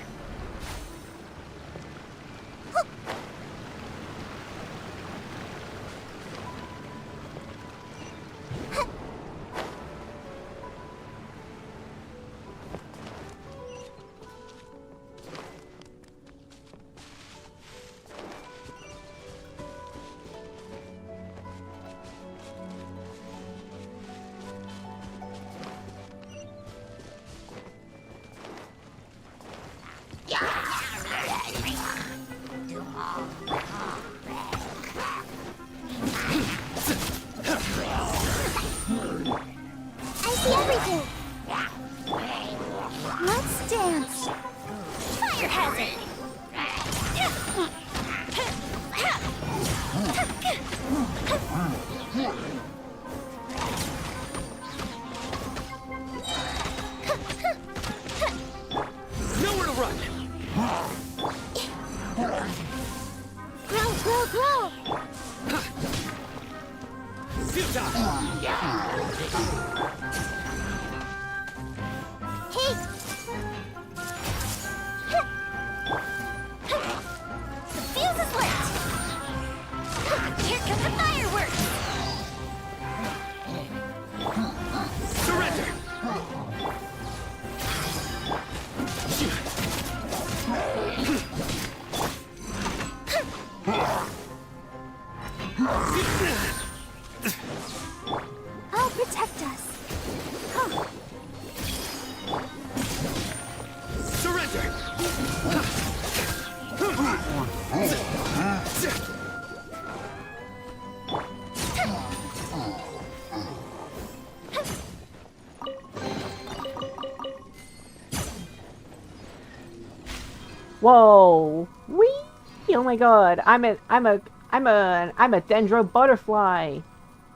Whoa! Whee! Oh my god! I'm a dendro butterfly.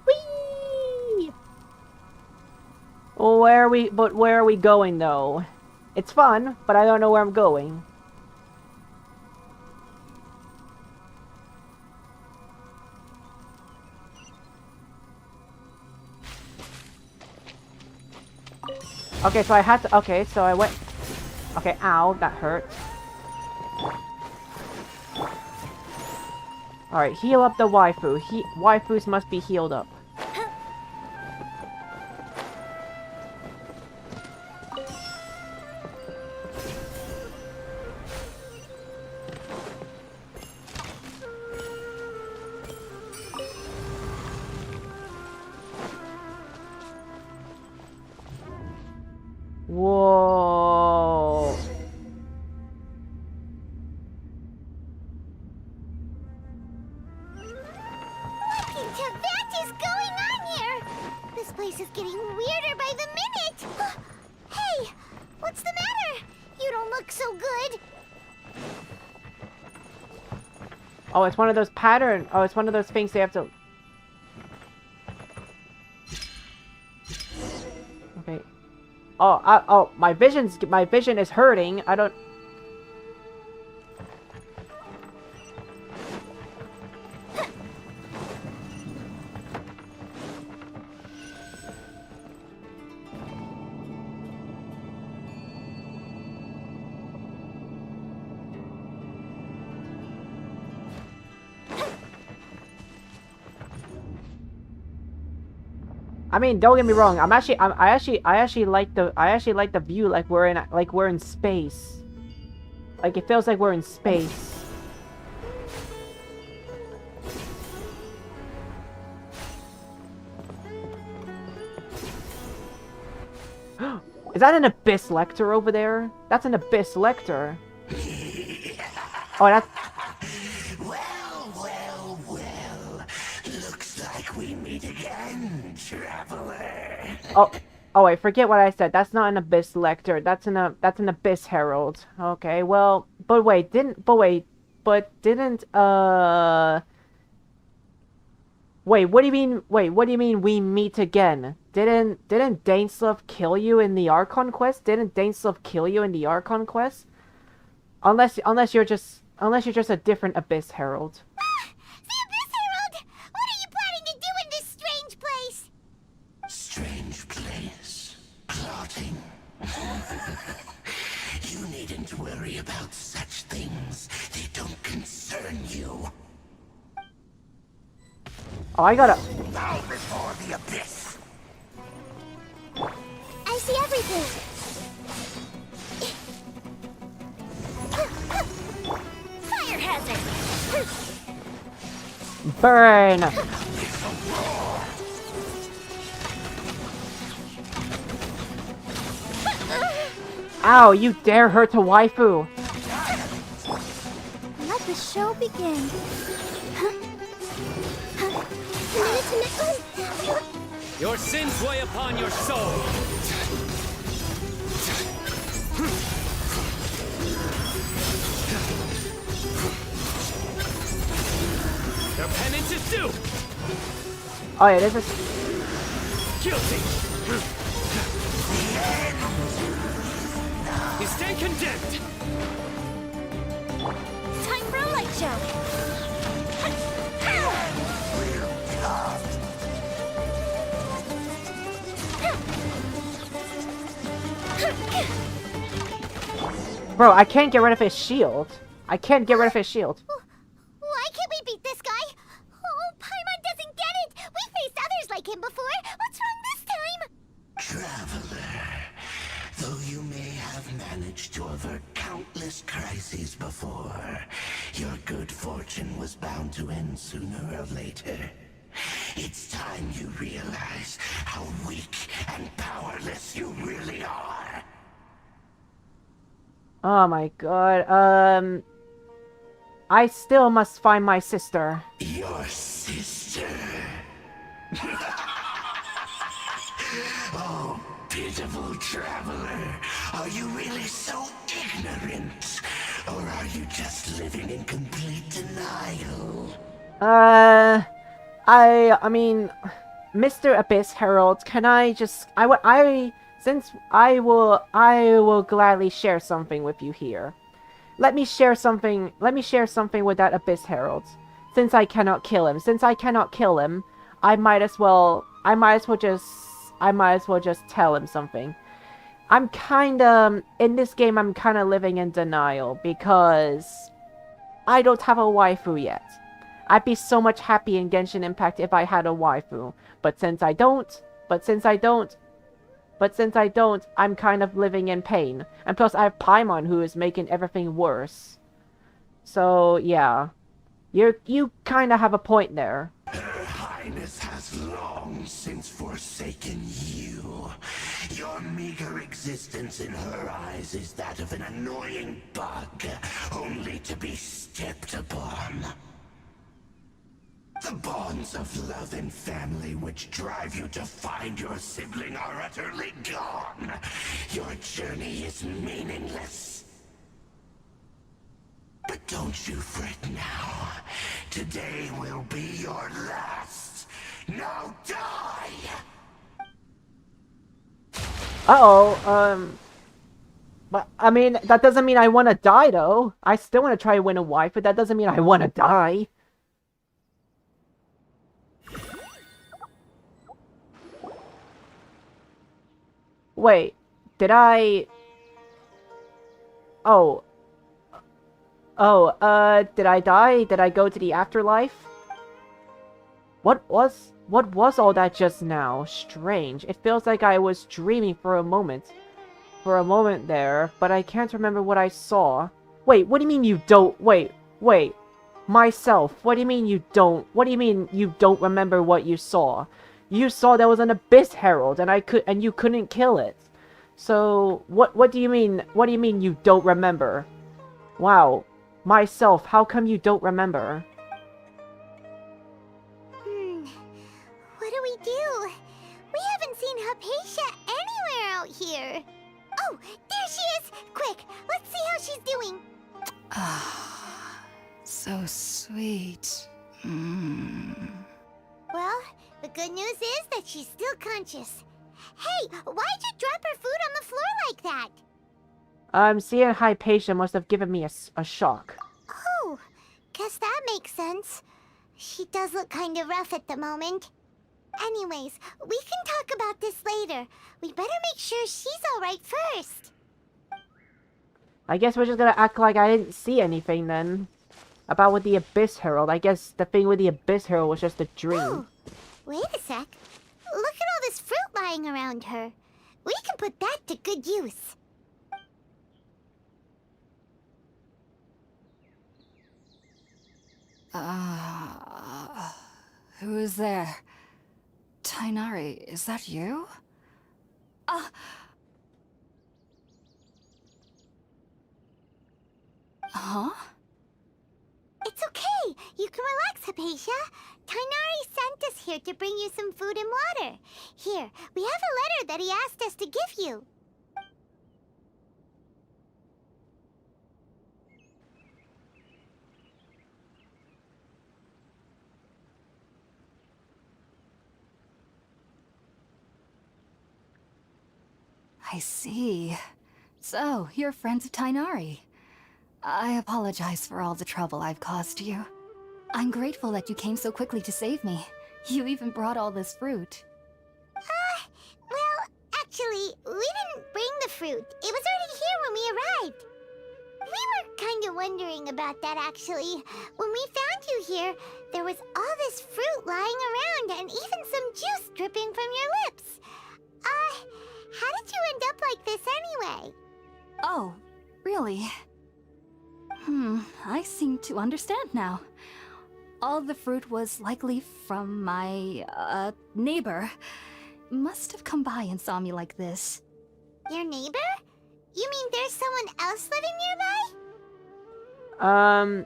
Whee! Where are we going though? It's fun, but I don't know where I'm going. Okay, so I had to. Okay, so I went. Okay, ow, that hurt. Alright, heal up the waifu. Waifus must be healed up. Whoa. What is going on here? This place is getting weirder by the minute. Hey, what's the matter? You don't look so good. Oh, it's one of those pattern. Oh, it's one of those things they have to. Okay. Oh, my vision is hurting. I don't. I mean, don't get me wrong. I actually like the view, like we're in space. Like it feels like we're in space. Is that an Abyss Lecter over there? That's an Abyss Lecter. Oh, that's... Well. Looks like we meet again, traveler. Oh, wait, forget what I said. That's not an Abyss Lecter. That's an Abyss Herald. Okay, well, didn't Wait, what do you mean? Wait, what do you mean we meet again? Didn't Daneslav kill you in the Archon quest? Didn't Daneslav kill you in the Archon quest? Unless you're just a different Abyss Herald. The Abyss Herald! What are you planning to do in this strange place? Strange place. Plotting. You needn't worry about such things. They don't concern you. Oh, I gotta... Bow before the abyss. I see everything. Fire hazard! Burn! Ow, you dare hurt a waifu! Let the show begin. Your sins weigh upon your soul. Their penance is due. Oh yeah, this is... Guilty. You stand condemned. Time for a light show. Bro, I can't get rid of his shield. I can't get rid of his shield. Why can't we beat this guy? Oh, Paimon doesn't get it! We faced others like him before! What's wrong this time? Traveler, though you may have managed to avert countless crises before, your good fortune was bound to end sooner or later. It's time you realize how weak and powerless you really are. Oh my god, I still must find my sister. Your sister? Oh, pitiful traveler. Are you really so ignorant? Or are you just living in complete denial? I mean, Mr. Abyss Herald, can I just... I will gladly share something with you here. Let me share something with that Abyss Herald. Since I cannot kill him, I might as well just tell him something. In this game, I'm kinda living in denial because I don't have a waifu yet. I'd be so much happy in Genshin Impact if I had a waifu, but since I don't, I'm kind of living in pain. And plus, I have Paimon who is making everything worse. So, yeah. You kind of have a point there. Her Highness has long since forsaken you. Your meager existence in her eyes is that of an annoying bug, only to be stepped upon. The bonds of love and family which drive you to find your sibling are utterly gone. Your journey is meaningless. But don't you fret now. Today will be your last. Now die! But, I mean, that doesn't mean I want to die, though. I still want to try to win a wife, but that doesn't mean I want to die. Wait, did I... did I die? Did I go to the afterlife? What was all that just now? Strange. It feels like I was dreaming for a moment. For a moment there, but I can't remember what I saw. Wait, what do you mean you don't... Wait. Myself, what do you mean you don't... What do you mean you don't remember what you saw? You saw there was an Abyss Herald, and you couldn't kill it. So, what do you mean? What do you mean you don't remember? Wow. Myself, how come you don't remember? What do we do? We haven't seen Hypatia anywhere out here. Oh, there she is! Quick, let's see how she's doing. Ah, so sweet. Well, the good news is that she's still conscious. Hey, why'd you drop her food on the floor like that? Seeing Hypatia must have given me a shock. Oh, guess that makes sense. She does look kind of rough at the moment. Anyways, we can talk about this later. We better make sure she's alright first. I guess we're just gonna act like I didn't see anything then. About with the Abyss Herald, I guess the thing with the Abyss Herald was just a dream. Oh, wait a sec. Look at all this fruit lying around her. We can put that to good use. Who is there? Tainari, is that you? Huh? It's okay. You can relax, Hypatia. Tainari sent us here to bring you some food and water. Here, we have a letter that he asked us to give you. I see. So, you're friends of Tainari. I apologize for all the trouble I've caused you. I'm grateful that you came so quickly to save me. You even brought all this fruit. Well, actually, we didn't bring the fruit. It was already here when we arrived. We were kind of wondering about that, actually. When we found you here, there was all this fruit lying around and even some juice dripping from your lips. How did you end up like this anyway? Oh, really? I seem to understand now. All the fruit was likely from my, neighbor. Must have come by and saw me like this. Your neighbor? You mean there's someone else living nearby?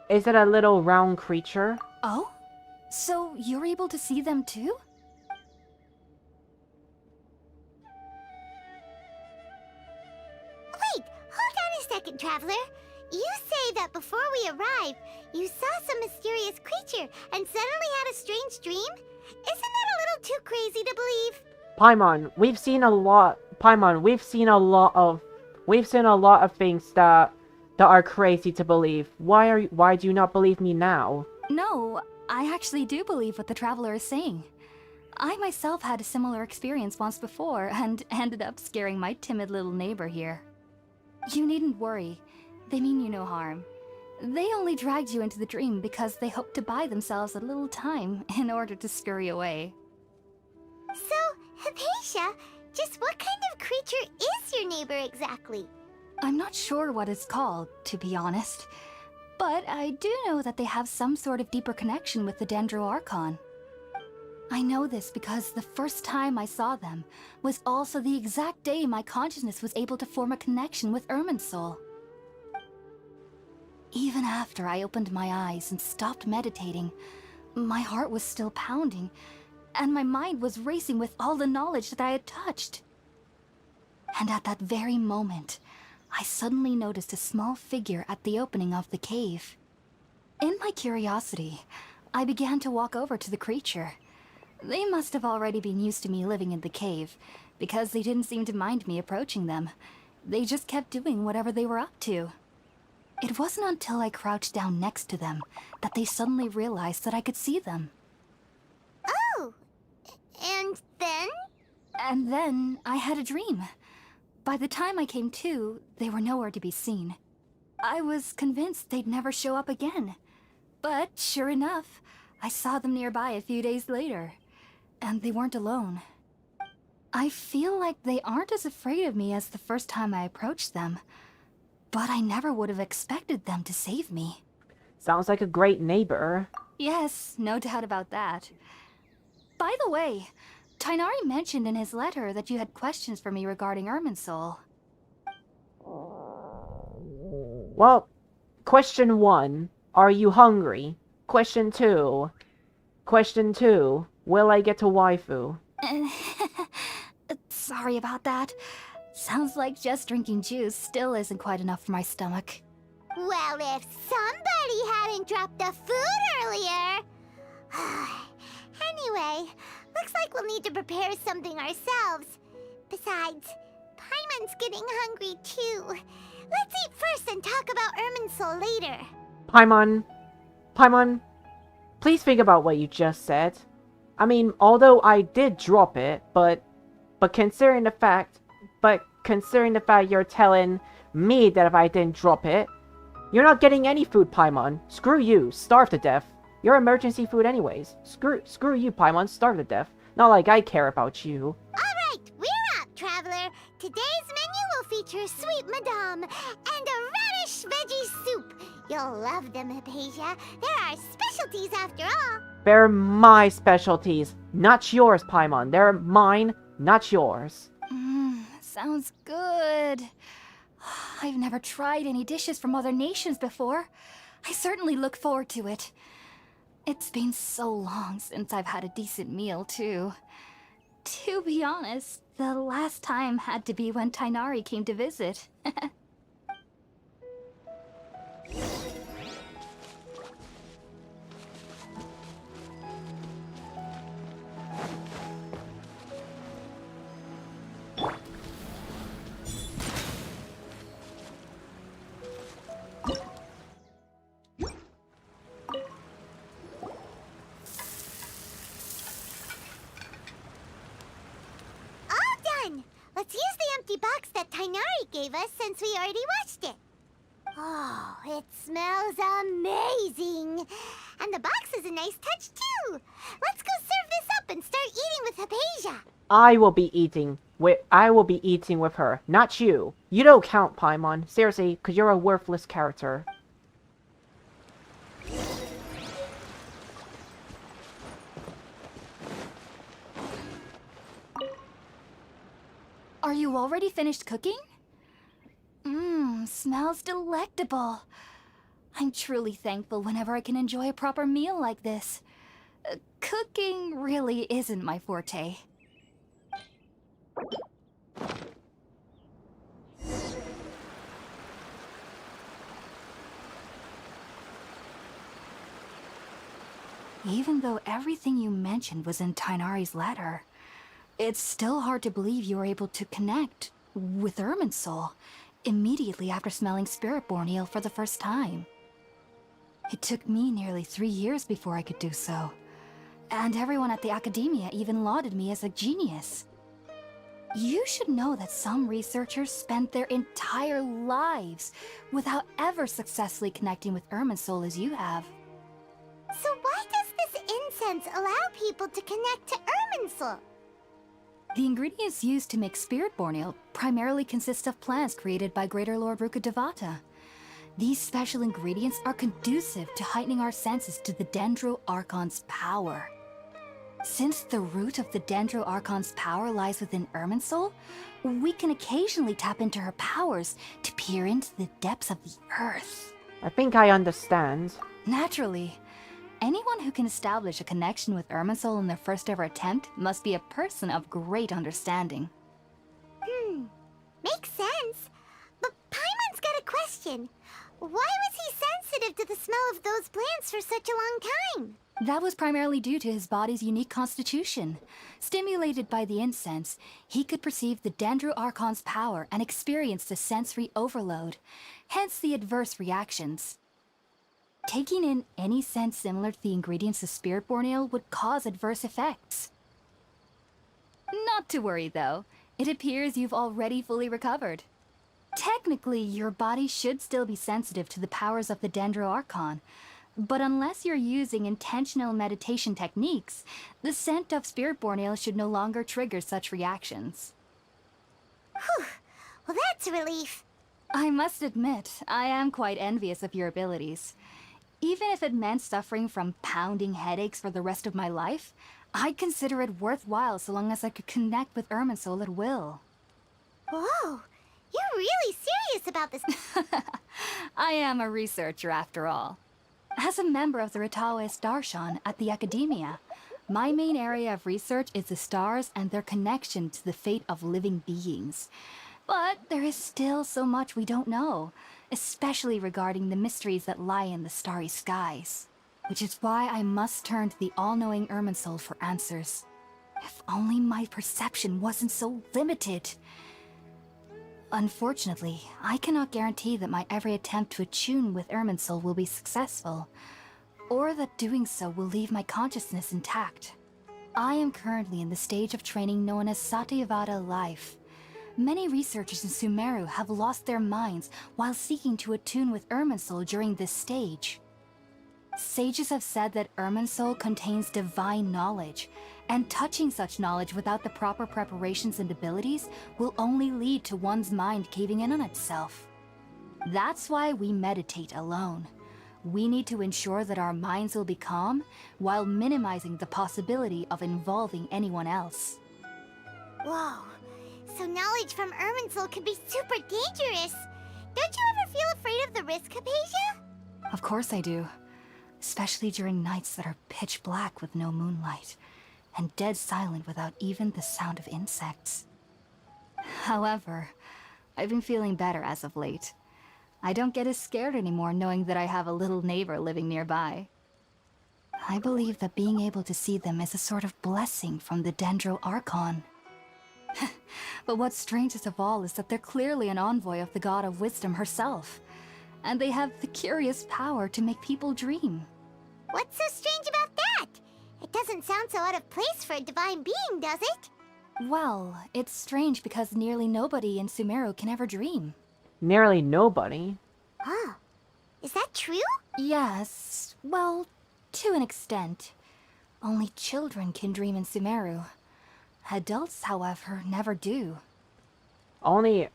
Is it a little round creature? Oh? So you're able to see them too? Wait, hold on a second, Traveler. You say that before we arrived, you saw some mysterious creature and suddenly had a strange dream? Isn't that a little too crazy to believe? Paimon, we've seen a lot. Paimon, we've seen a lot of things that are crazy to believe. Why do you not believe me now? No, I actually do believe what the Traveler is saying. I myself had a similar experience once before and ended up scaring my timid little neighbor here. You needn't worry. They mean you no harm. They only dragged you into the dream because they hoped to buy themselves a little time in order to scurry away. So, Hypatia, just what kind of creature is your neighbor exactly? I'm not sure what it's called, to be honest. But I do know that they have some sort of deeper connection with the Dendro Archon. I know this because the first time I saw them was also the exact day my consciousness was able to form a connection with Irminsul. Even after I opened my eyes and stopped meditating, my heart was still pounding, and my mind was racing with all the knowledge that I had touched. And at that very moment, I suddenly noticed a small figure at the opening of the cave. In my curiosity, I began to walk over to the creature. They must have already been used to me living in the cave, because they didn't seem to mind me approaching them. They just kept doing whatever they were up to. It wasn't until I crouched down next to them that they suddenly realized that I could see them. Oh, and then? And then I had a dream. By the time I came to, they were nowhere to be seen. I was convinced they'd never show up again. But sure enough, I saw them nearby a few days later. And they weren't alone. I feel like they aren't as afraid of me as the first time I approached them. But I never would have expected them to save me. Sounds like a great neighbor. Yes, no doubt about that. By the way, Tainari mentioned in his letter that you had questions for me regarding Irminsul. Well, question 1, are you hungry? Question 2, will I get to waifu? Sorry about that. Sounds like just drinking juice still isn't quite enough for my stomach. Well, if somebody hadn't dropped the food earlier... Anyway, looks like we'll need to prepare something ourselves. Besides, Paimon's getting hungry too. Let's eat first and talk about Irminsul later. Paimon, please think about what you just said. I mean, although I did drop it, but considering the fact you're telling me that if I didn't drop it, you're not getting any food, Paimon. Screw you, starve to death. You're emergency food anyways. Screw you, Paimon, starve to death. Not like I care about you. Alright, we're out, traveler. Today's menu will feature sweet madame and a radish veggie soup. You'll love them, Hypatia. They're our specialties after all. They're my specialties, not yours, Paimon. They're mine, not yours. Sounds good. I've never tried any dishes from other nations before. I certainly look forward to it. It's been so long since I've had a decent meal, too. To be honest, the last time had to be when Tainari came to visit. Let's use the empty box that Tainari gave us since we already watched it. Oh, it smells amazing. And the box is a nice touch too. Let's go serve this up and start eating with Hypatia. I will be eating with her, not you. You don't count, Paimon. Seriously, because you're a worthless character. Are you already finished cooking? Smells delectable. I'm truly thankful whenever I can enjoy a proper meal like this. Cooking really isn't my forte. Even though everything you mentioned was in Tainari's letter, it's still hard to believe you were able to connect with Irminsul immediately after smelling Spiritborn eel for the first time. It took me nearly 3 years before I could do so, and everyone at the Academia even lauded me as a genius. You should know that some researchers spent their entire lives without ever successfully connecting with Irminsul as you have. So why does this incense allow people to connect to Irminsul? The ingredients used to make Spiritborn eel primarily consist of plants created by Greater Lord Rukkhadevata. These special ingredients are conducive to heightening our senses to the Dendro Archon's power. Since the root of the Dendro Archon's power lies within Irminsul, we can occasionally tap into her powers to peer into the depths of the earth. I think I understand. Naturally. Anyone who can establish a connection with Irminsul in their first ever attempt must be a person of great understanding. Makes sense. But Paimon's got a question. Why was he sensitive to the smell of those plants for such a long time? That was primarily due to his body's unique constitution. Stimulated by the incense, he could perceive the Dendro Archon's power and experience the sensory overload, hence the adverse reactions. Taking in any scent similar to the ingredients of Spiritborn eel would cause adverse effects. Not to worry, though. It appears you've already fully recovered. Technically, your body should still be sensitive to the powers of the Dendro Archon, but unless you're using intentional meditation techniques, the scent of Spiritborn eel should no longer trigger such reactions. Whew. Well, that's a relief. I must admit, I am quite envious of your abilities. Even if it meant suffering from pounding headaches for the rest of my life, I'd consider it worthwhile so long as I could connect with Irminsul at will. Whoa, you're really serious about this. I am a researcher after all. As a member of the Ritawe Darshan at the Academia, my main area of research is the stars and their connection to the fate of living beings. But there is still so much we don't know, especially regarding the mysteries that lie in the starry skies. Which is why I must turn to the all-knowing Irminsul for answers. If only my perception wasn't so limited. Unfortunately, I cannot guarantee that my every attempt to attune with Irminsul will be successful, or that doing so will leave my consciousness intact. I am currently in the stage of training known as Satyavada life. Many researchers in Sumeru have lost their minds while seeking to attune with Irminsul during this stage. Sages have said that Irminsul contains divine knowledge, and touching such knowledge without the proper preparations and abilities will only lead to one's mind caving in on itself. That's why we meditate alone. We need to ensure that our minds will be calm, while minimizing the possibility of involving anyone else. Whoa, so knowledge from Irminsul can be super dangerous. Don't you ever feel afraid of the risk, Hypatia? Of course I do. Especially during nights that are pitch black with no moonlight, and dead silent without even the sound of insects. However, I've been feeling better as of late. I don't get as scared anymore knowing that I have a little neighbor living nearby. I believe that being able to see them is a sort of blessing from the Dendro Archon. But what's strangest of all is that they're clearly an envoy of the God of Wisdom herself, and they have the curious power to make people dream. What's so strange about that? It doesn't sound so out of place for a divine being, does it? Well, it's strange because nearly nobody in Sumeru can ever dream. Nearly nobody. Huh. Is that true? Yes, well, to an extent. Only children can dream in Sumeru. Adults, however, never do. Only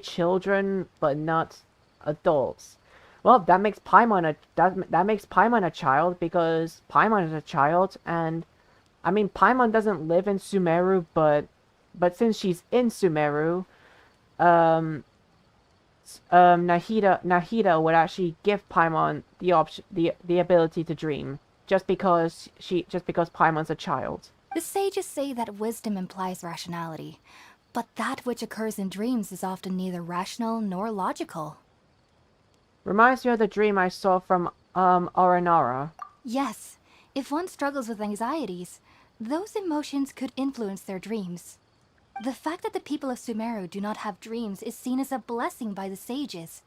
children, but not adults. Well, that makes Paimon a child, because Paimon is a child, and I mean Paimon doesn't live in Sumeru, but since she's in Sumeru, Nahida would actually give Paimon the ability to dream, just because Paimon's a child. The sages say that wisdom implies rationality, but that which occurs in dreams is often neither rational nor logical. Reminds me of the dream I saw from Aranara. Yes, if one struggles with anxieties, those emotions could influence their dreams. The fact that the people of Sumeru do not have dreams is seen as a blessing by the sages.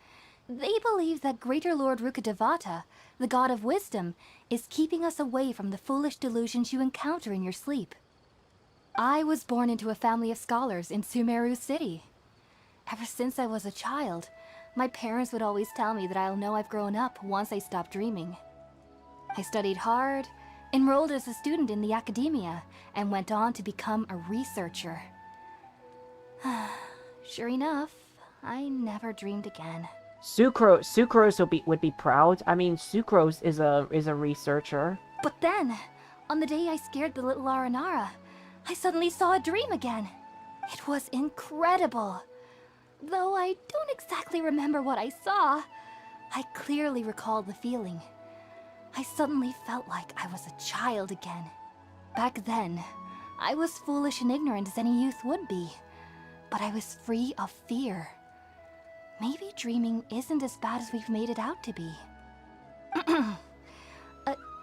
They believe that Greater Lord Rukkhadevata, the god of wisdom, is keeping us away from the foolish delusions you encounter in your sleep. I was born into a family of scholars in Sumeru City. Ever since I was a child, my parents would always tell me that I'll know I've grown up once I stop dreaming. I studied hard, enrolled as a student in the academia, and went on to become a researcher. Sure enough, I never dreamed again. Sucrose would be proud. I mean, Sucrose is a researcher. But then, on the day I scared the little Aranara, I suddenly saw a dream again. It was incredible. Though I don't exactly remember what I saw, I clearly recall the feeling. I suddenly felt like I was a child again. Back then, I was foolish and ignorant as any youth would be, but I was free of fear. Maybe dreaming isn't as bad as we've made it out to be.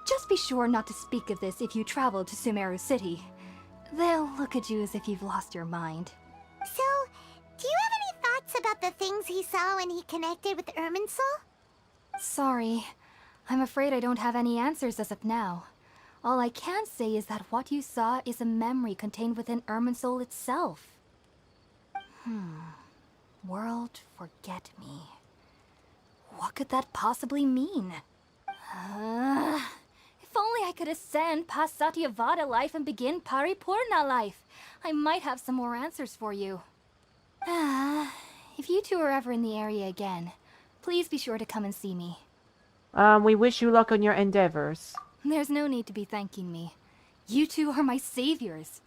Just be sure not to speak of this if you travel to Sumeru City. They'll look at you as if you've lost your mind. So, do you have any thoughts about the things he saw when he connected with Irminsul? Sorry. I'm afraid I don't have any answers as of now. All I can say is that what you saw is a memory contained within Irminsul itself. World forget me. What could that possibly mean? If only I could ascend past Satyavada life and begin Paripurna life. I might have some more answers for you. If you two are ever in the area again, please be sure to come and see me. We wish you luck on your endeavors. There's no need to be thanking me. You two are my saviors.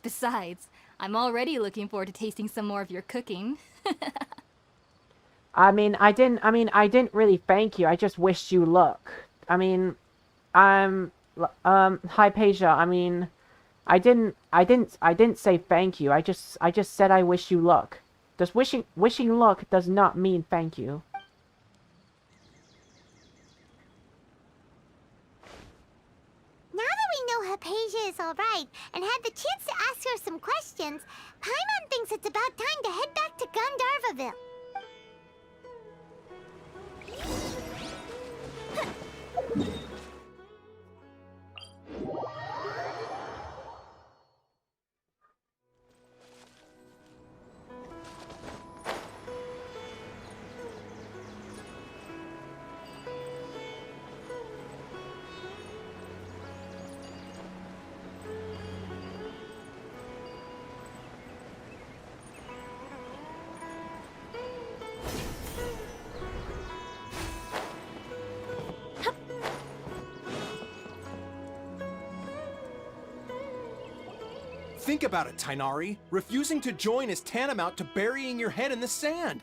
Besides, I'm already looking forward to tasting some more of your cooking. I didn't really thank you. I just wished you luck. Hypatia, I didn't say thank you. I just said I wish you luck. Just wishing luck does not mean thank you. Now that we know Hypatia is alright and had the chance to ask her some questions, Paimon thinks it's about time to head back to Gandharvaville. Think about it, Tainari. Refusing to join is tantamount to burying your head in the sand.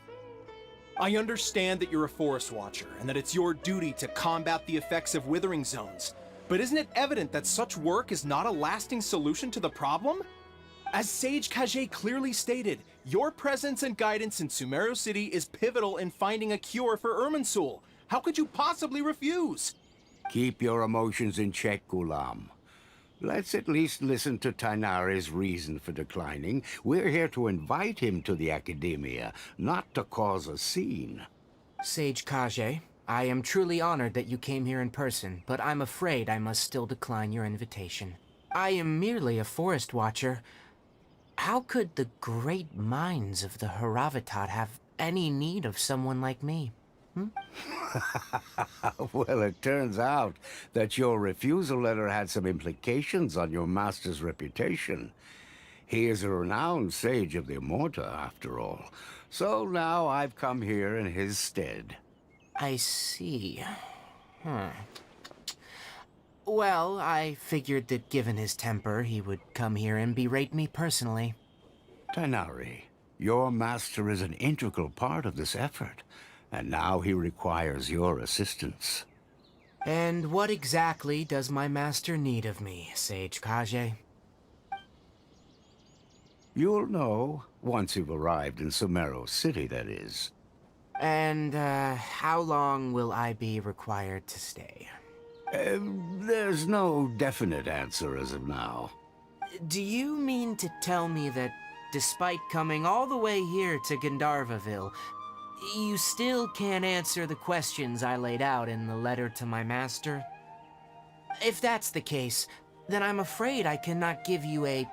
I understand that you're a forest watcher, and that it's your duty to combat the effects of withering zones. But isn't it evident that such work is not a lasting solution to the problem? As Sage Kage clearly stated, your presence and guidance in Sumeru City is pivotal in finding a cure for Irminsul. How could you possibly refuse? Keep your emotions in check, Gulam. Let's at least listen to Tainari's reason for declining. We're here to invite him to the Academia, not to cause a scene. Sage Kage, I am truly honored that you came here in person, but I'm afraid I must still decline your invitation. I am merely a forest watcher. How could the great minds of the Haravatat have any need of someone like me? Well, it turns out that your refusal letter had some implications on your master's reputation. He is a renowned sage of the Immorta, after all. So now I've come here in his stead. I see. Well, I figured that given his temper, he would come here and berate me personally. Tainari, your master is an integral part of this effort. And now he requires your assistance. And what exactly does my master need of me, Sage Kage? You'll know, once you've arrived in Sumeru City, that is. And, how long will I be required to stay? There's no definite answer as of now. Do you mean to tell me that, despite coming all the way here to Gandharvaville, you still can't answer the questions I laid out in the letter to my master? If that's the case, then I'm afraid I cannot give you a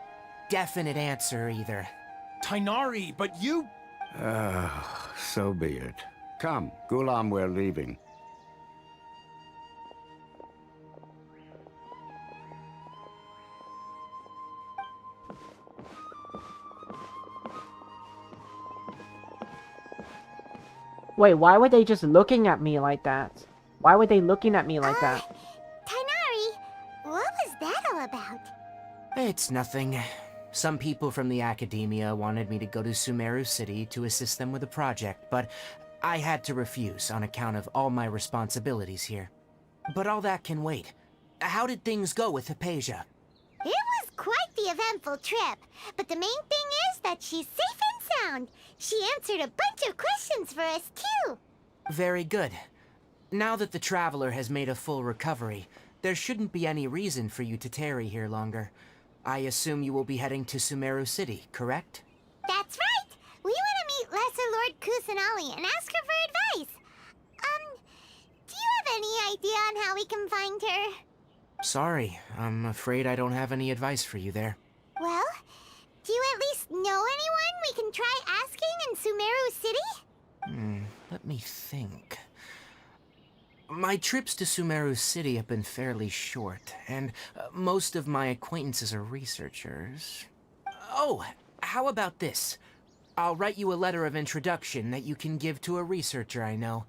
definite answer either. Tainari, but you... So be it. Come, Gulam, we're leaving. Wait, why were they just looking at me like that? Why were they looking at me like that? Tainari, what was that all about? It's nothing. Some people from the Academia wanted me to go to Sumeru City to assist them with a project, but I had to refuse on account of all my responsibilities here. But all that can wait. How did things go with Hypatia? It was quite the eventful trip, but the main thing is that she's safe and sound. She answered a bunch of questions for us, too. Very good. Now that the Traveler has made a full recovery, there shouldn't be any reason for you to tarry here longer. I assume you will be heading to Sumeru City, correct? That's right! We want to meet Lesser Lord Kusanali and ask her for advice. Do you have any idea on how we can find her? Sorry, I'm afraid I don't have any advice for you there. Well, do you at least know anyone we can try asking in Sumeru City? Let me think. My trips to Sumeru City have been fairly short, and most of my acquaintances are researchers. Oh, how about this? I'll write you a letter of introduction that you can give to a researcher I know.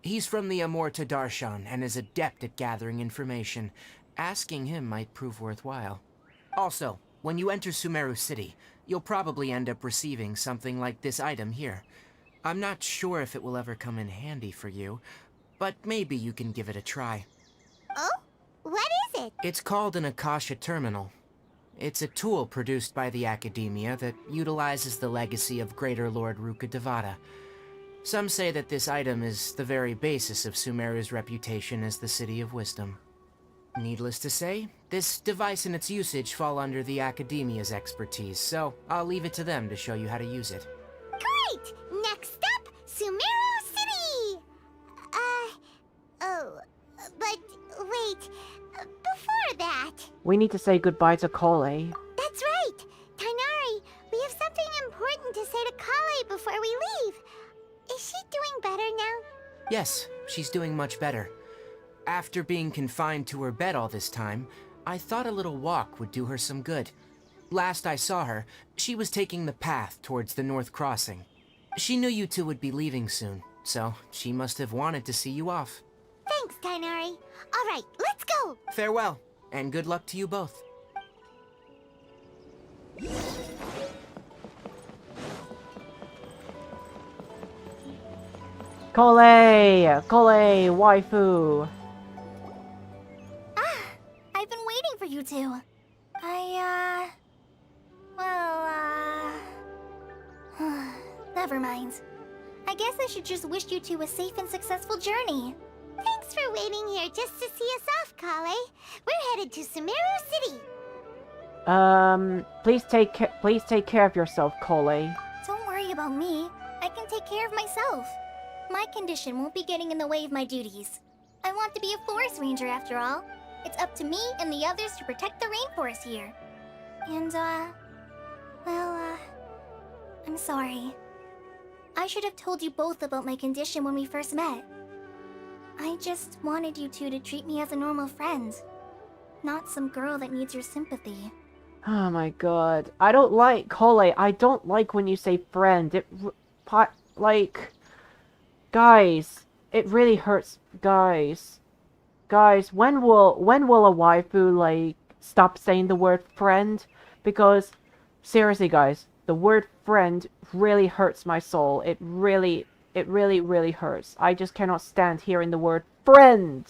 He's from the Amorta Darshan and is adept at gathering information. Asking him might prove worthwhile. Also, when you enter Sumeru City, you'll probably end up receiving something like this item here. I'm not sure if it will ever come in handy for you, but maybe you can give it a try. Oh? What is it? It's called an Akasha Terminal. It's a tool produced by the Academia that utilizes the legacy of Greater Lord Rukkhadevata. Some say that this item is the very basis of Sumeru's reputation as the City of Wisdom. Needless to say, this device and its usage fall under the Academia's expertise, so I'll leave it to them to show you how to use it. Great! Next up, Sumeru City! But wait, before that... We need to say goodbye to Kole. That's right! Tainari, we have something important to say to Kale before we leave. Is she doing better now? Yes, she's doing much better. After being confined to her bed all this time, I thought a little walk would do her some good. Last I saw her, she was taking the path towards the North Crossing. She knew you two would be leaving soon, so she must have wanted to see you off. Thanks, Tainari. All right, let's go! Farewell, and good luck to you both. Kole, waifu. I've been waiting for you two. Never mind. I guess I should just wish you two a safe and successful journey. Thanks for waiting here just to see us off, Kale. We're headed to Sumeru City. Please take care of yourself, Kole. Don't worry about me. I can take care of myself. My condition won't be getting in the way of my duties. I want to be a forest ranger after all. It's up to me and the others to protect the rainforest here. And, I'm sorry. I should have told you both about my condition when we first met. I just wanted you two to treat me as a normal friend. Not some girl that needs your sympathy. Oh my god. I don't like, Kole, I don't like when you say friend. Guys, it really hurts, guys. Guys, when will a waifu, stop saying the word friend? Because, seriously, guys, the word friend really hurts my soul. It really hurts. I just cannot stand hearing the word friend.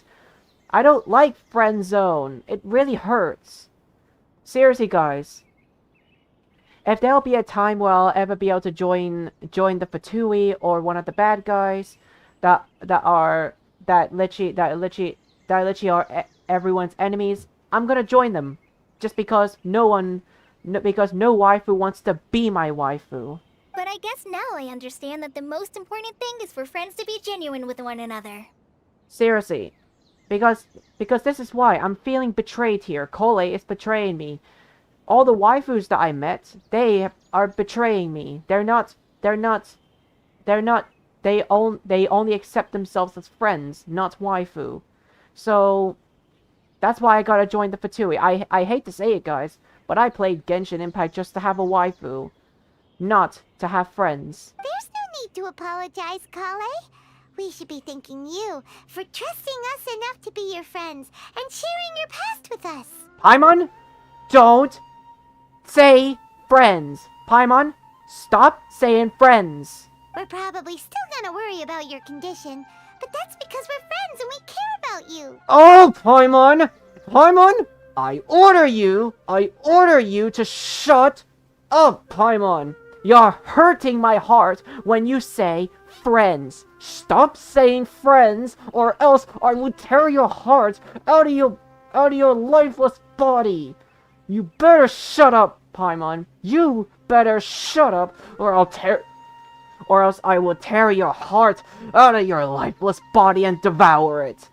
I don't like friend zone. It really hurts. Seriously, guys. If there'll be a time where I'll ever be able to join the Fatui or one of the bad guys that literally are everyone's enemies, I'm gonna join them. Just because no waifu wants to be my waifu. But I guess now I understand that the most important thing is for friends to be genuine with one another. Seriously. Because this is why I'm feeling betrayed here. Kole is betraying me. All the waifus that I met, they are betraying me. They only accept themselves as friends, not waifu. So that's why I gotta join the Fatui. I hate to say it, guys, but I played Genshin Impact just to have a waifu, not to have friends. There's no need to apologize, Kale. We should be thanking you for trusting us enough to be your friends and sharing your past with us. Paimon, don't say friends. Paimon, stop saying friends. We're probably still gonna worry about your condition, but that's because we're friends and we care about you. Oh, Paimon! Paimon! I order you to shut up, Paimon! You're hurting my heart when you say friends. Stop saying friends, or else I will tear your heart out of your lifeless body. You better shut up, Paimon. You better shut up, or else I will tear your heart out of your lifeless body and devour it.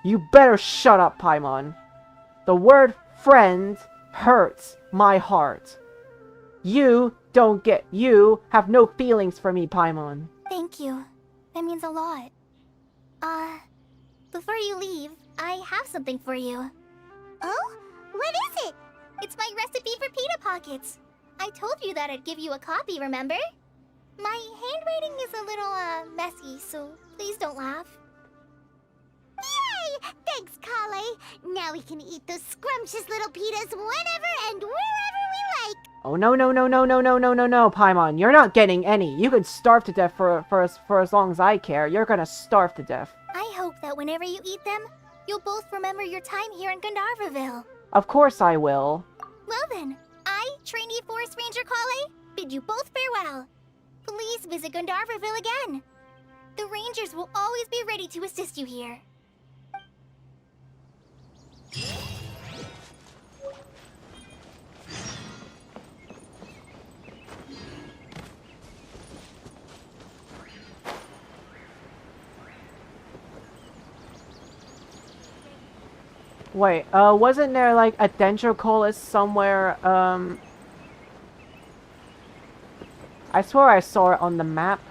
You better shut up, Paimon. The word friend hurts my heart. You have no feelings for me, Paimon. Thank you. That means a lot. Before you leave, I have something for you. Oh? What is it? It's my recipe for pita pockets. I told you that I'd give you a copy, remember? My handwriting is a little, messy, so please don't laugh. Thanks, Kale. Now we can eat those scrumptious little pitas whenever and wherever we like. Oh, no, no, no, no, no, no, no, no, no, Paimon. You're not getting any. You can starve to death for as long as I care. You're gonna starve to death. I hope that whenever you eat them, you'll both remember your time here in Gandharvaville. Of course I will. Well then, I, trainee Forest Ranger Kale, bid you both farewell. Please visit Gandharvaville again. The Rangers will always be ready to assist you here. Wait, wasn't there like a Dendrocolus somewhere, I swear I saw it on the map.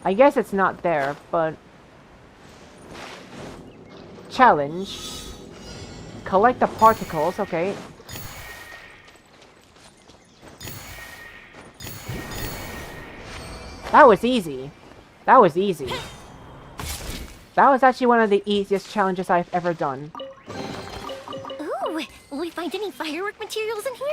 I guess it's not there, but... Challenge. Collect the particles, okay. That was easy. That was easy. That was actually one of the easiest challenges I've ever done. Ooh, will we find any firework materials in here?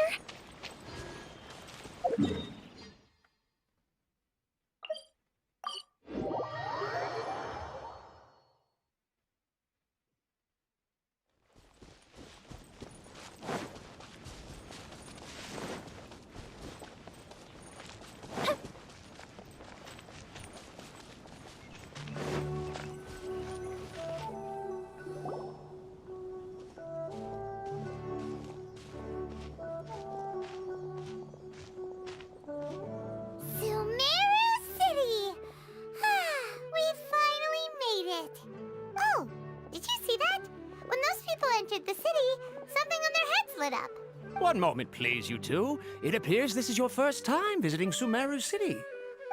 One moment, please, you two. It appears this is your first time visiting Sumeru City.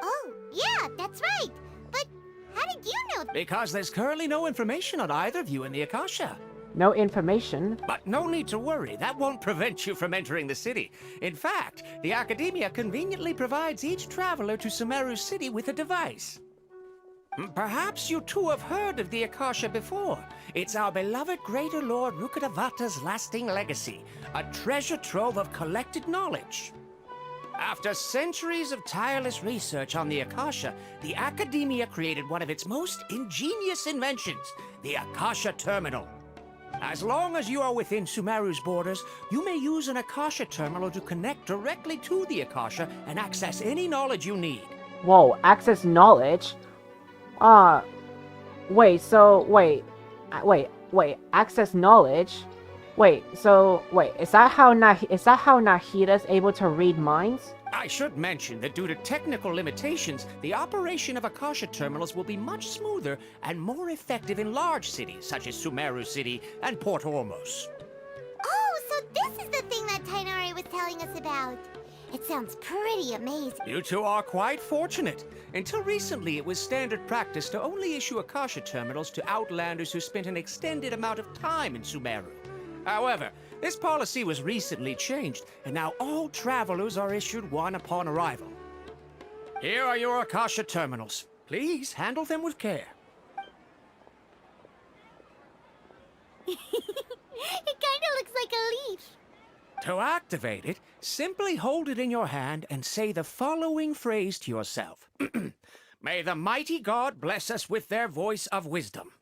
Oh, yeah, that's right. But how did you know? Because there's currently no information on either of you in the Akasha. No information? But no need to worry. That won't prevent you from entering the city. In fact, the Academia conveniently provides each traveler to Sumeru City with a device. Perhaps you two have heard of the Akasha before. It's our beloved Greater Lord Rukkhadevata's lasting legacy, a treasure trove of collected knowledge. After centuries of tireless research on the Akasha, the Academia created one of its most ingenious inventions, the Akasha Terminal. As long as you are within Sumeru's borders, you may use an Akasha Terminal to connect directly to the Akasha and access any knowledge you need. Whoa, access knowledge? Wait, access knowledge? Wait, is that how Nahida's able to read minds? I should mention that due to technical limitations, the operation of Akasha terminals will be much smoother and more effective in large cities such as Sumeru City and Port Ormos. Oh, so this is the thing that Tainari was telling us about. It sounds pretty amazing. You two are quite fortunate. Until recently, it was standard practice to only issue Akasha terminals to outlanders who spent an extended amount of time in Sumeru. However, this policy was recently changed, and now all travelers are issued one upon arrival. Here are your Akasha terminals. Please handle them with care. It kinda looks like a leaf. To activate it, simply hold it in your hand and say the following phrase to yourself. May the mighty God bless us with their voice of wisdom.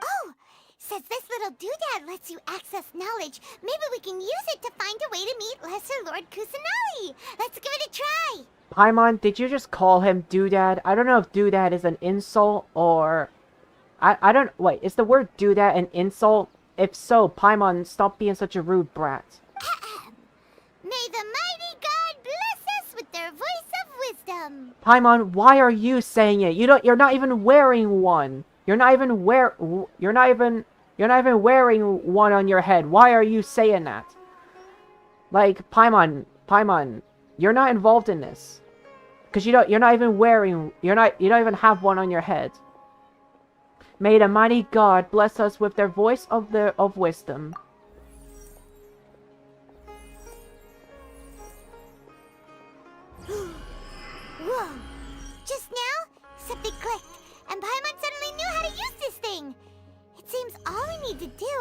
Oh, since this little doodad lets you access knowledge, maybe we can use it to find a way to meet Lesser Lord Kusanagi. Let's give it a try. Paimon, did you just call him doodad? I don't know if doodad is an insult or... I don't... Wait, is the word doodad an insult? If so, Paimon, stop being such a rude brat. May the mighty God bless us with their voice of wisdom. Paimon, why are you saying it? You're not even wearing one. You're not even wearing one on your head. Why are you saying that? Like, Paimon, you're not involved in this. Cuz you don't even have one on your head. May the mighty God bless us with their voice of wisdom. Whoa! Just now, something clicked, and Paimon suddenly knew how to use this thing.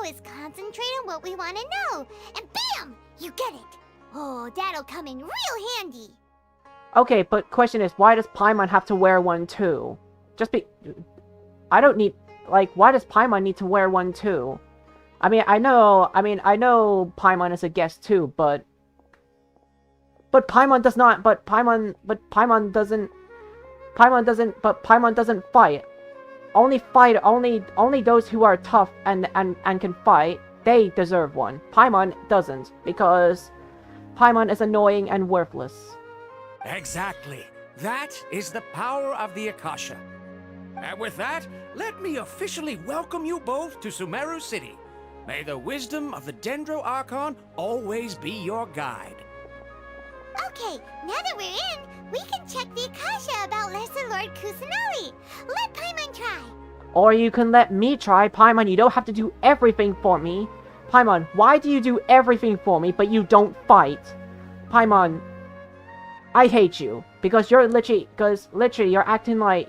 is concentrate on what we want to know. And bam! You get it. Oh, that'll come in real handy. Okay, but question is, why does Paimon have to wear one too? I don't need... Like, why does Paimon need to wear one too? I know Paimon is a guest too, but Paimon does not, but Paimon doesn't fight. Only those who are tough and can fight, they deserve one. Paimon doesn't, because Paimon is annoying and worthless. Exactly. That is the power of the Akasha. And with that, let me officially welcome you both to Sumeru City. May the wisdom of the Dendro Archon always be your guide. Okay, now that we're in, we can check the Akasha about Lesser Lord Kusanali. Let Paimon try. Or you can let me try. Paimon, you don't have to do everything for me. Paimon, why do you do everything for me, but you don't fight? Paimon, I hate you. Because you're literally, you're acting like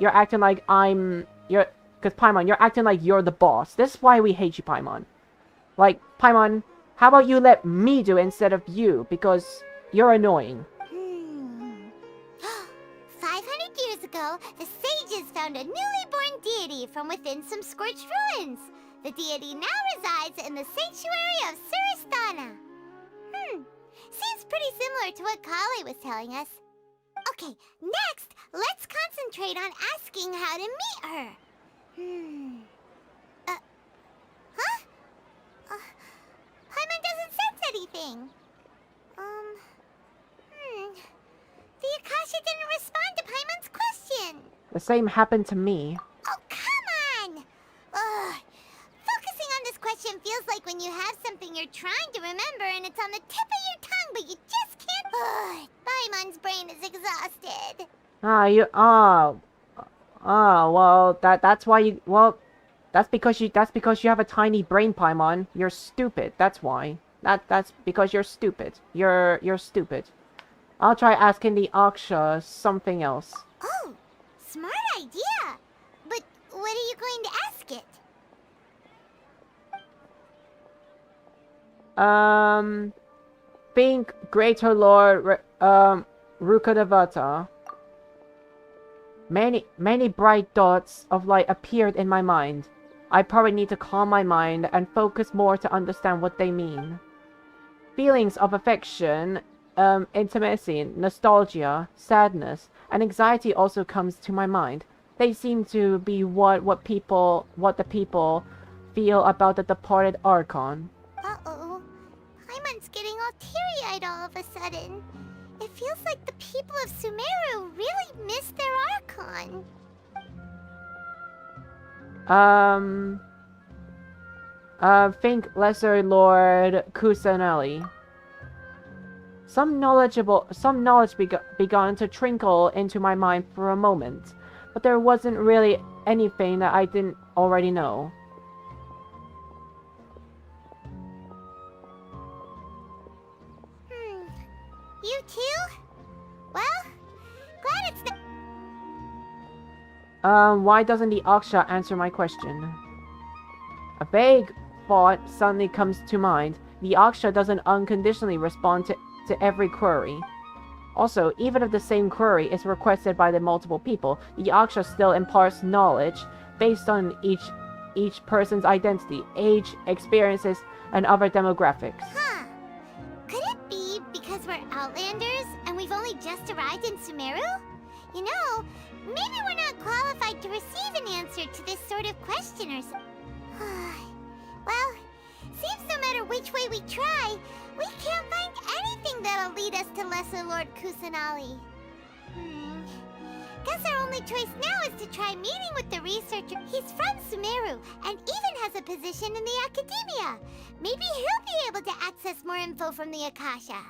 Paimon, you're acting like you're the boss. This is why we hate you, Paimon. Like, Paimon, how about you let me do it instead of you? Because you're annoying. 500 years ago, the sages found a newly born deity from within some scorched ruins. The deity now resides in the sanctuary of Suristana. Seems pretty similar to what Kali was telling us. Okay, next, let's concentrate on asking how to meet her. Paimon doesn't sense anything. The Akasha didn't respond to Paimon's question. The same happened to me. Oh, come on! Focusing on this question feels like when you have something you're trying to remember and it's on the tip of your tongue, but you just can't. Paimon's brain is exhausted. Well, that's why you, well, that's because you have a tiny brain, Paimon. You're stupid, that's why. That's because you're stupid. You're stupid. I'll try asking the Aksha something else. Oh, smart idea. But what are you going to ask it? Think Greater Lord, Rukadevata. Many bright dots of light appeared in my mind. I probably need to calm my mind and focus more to understand what they mean. Feelings of affection, intimacy, nostalgia, sadness, and anxiety also comes to my mind. They seem to be what the people feel about the departed Archon. Uh-oh. Paimon's getting all teary-eyed all of a sudden. It feels like the people of Sumeru really miss their Archon. Think Lesser Lord Kusanali. Some knowledge began to trickle into my mind for a moment, but there wasn't really anything that I didn't already know. You too? Well, glad it's not. Why doesn't the Aksha answer my question? A vague thought suddenly comes to mind. The Aksha doesn't unconditionally respond to every query. Also, even if the same query is requested by the multiple people, the Aksha still imparts knowledge based on each person's identity, age, experiences, and other demographics. Huh. Could it be because we're Outlanders and we've only just arrived in Sumeru? You know, maybe we're not qualified to receive an answer to this sort of question or something. Well, seems no matter which way we try, we can't find anything that'll lead us to Lesser Lord Kusanali. Guess our only choice now is to try meeting with the researcher. He's from Sumeru and even has a position in the academia. Maybe he'll be able to access more info from the Akasha.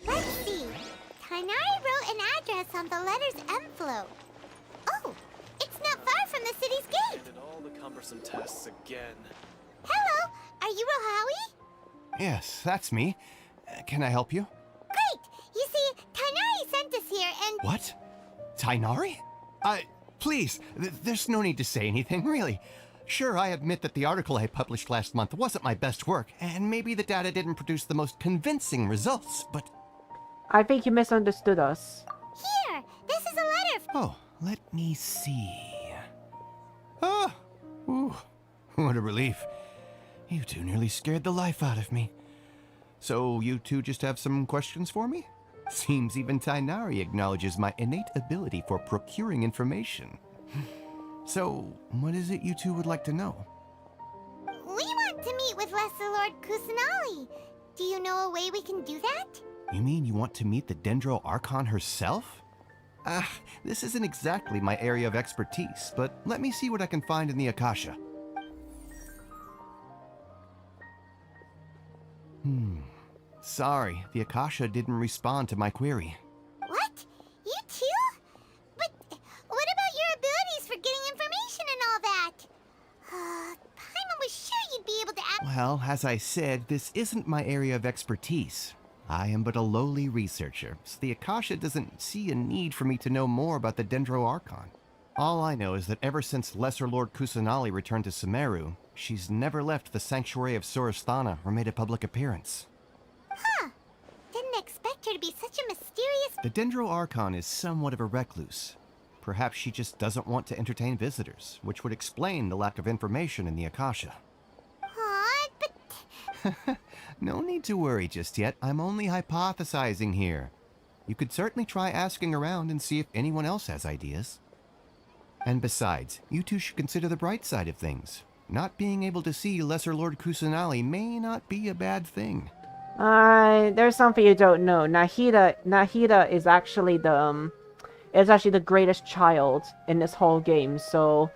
Let's see. Tainari wrote an address on the letter's envelope. Oh, it's not far from the city's gate. Did all the cumbersome tests again. Hello, are you Rohawi? Yes, that's me. Can I help you? Great! You see, Tainari sent us here and... What? Tainari? Please, there's no need to say anything, really. Sure, I admit that the article I published last month wasn't my best work, and maybe the data didn't produce the most convincing results, but... I think you misunderstood us. Here, this is a letter. Oh, let me see. Ah! Ooh, what a relief. You two nearly scared the life out of me. So you two just have some questions for me? Seems even Tainari acknowledges my innate ability for procuring information. So, what is it you two would like to know? We want to meet with Lesser Lord Kusanali. Do you know a way we can do that? You mean you want to meet the Dendro Archon herself? This isn't exactly my area of expertise, but let me see what I can find in the Akasha. Sorry, the Akasha didn't respond to my query. What? You too? But what about your abilities for getting information and all that? Paimon was sure you'd be able to act. Well, as I said, this isn't my area of expertise. I am but a lowly researcher, so the Akasha doesn't see a need for me to know more about the Dendro Archon. All I know is that ever since Lesser Lord Kusanali returned to Sumeru, she's never left the Sanctuary of Sorasthana or made a public appearance. Huh. Didn't expect her to be such a mysterious... The Dendro Archon is somewhat of a recluse. Perhaps she just doesn't want to entertain visitors, which would explain the lack of information in the Akasha. but... No need to worry just yet. I'm only hypothesizing here. You could certainly try asking around and see if anyone else has ideas. And besides, you two should consider the bright side of things. Not being able to see Lesser Lord Kusanali may not be a bad thing. There's something you don't know. Nahida is actually the greatest child in this whole game. So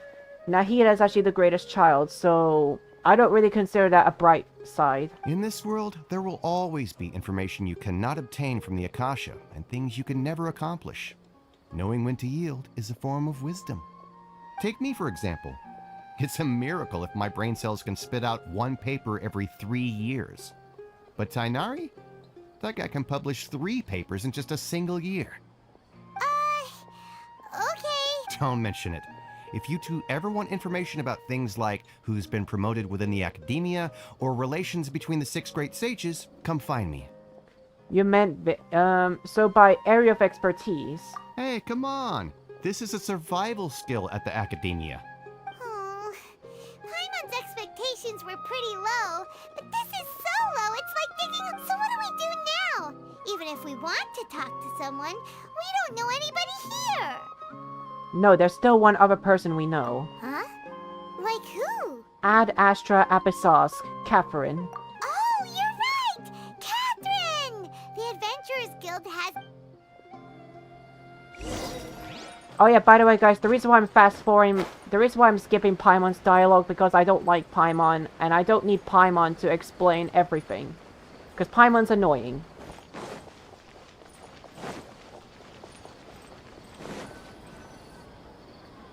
Nahida is actually the greatest child. So I don't really consider that a bright side. In this world, there will always be information you cannot obtain from the Akasha and things you can never accomplish. Knowing when to yield is a form of wisdom. Take me, for example. It's a miracle if my brain cells can spit out one paper every 3 years. But Tainari? That guy can publish 3 papers in just a single year. Okay. Don't mention it. If you two ever want information about things like who's been promoted within the academia or relations between the 6 great sages, come find me. You meant, so by area of expertise. Hey, come on. This is a survival skill at the academia. Paimon's expectations were pretty low, but this is so low, it's like thinking, so what do we do now? Even if we want to talk to someone, we don't know anybody here. No, there's still one other person we know. Huh? Like who? Ad Astra Abyssosque, Catherine. Oh, you're right! Catherine! The Adventurers Guild has... Oh yeah, by the way guys, the reason why I'm skipping Paimon's dialogue because I don't like Paimon, and I don't need Paimon to explain everything. Because Paimon's annoying.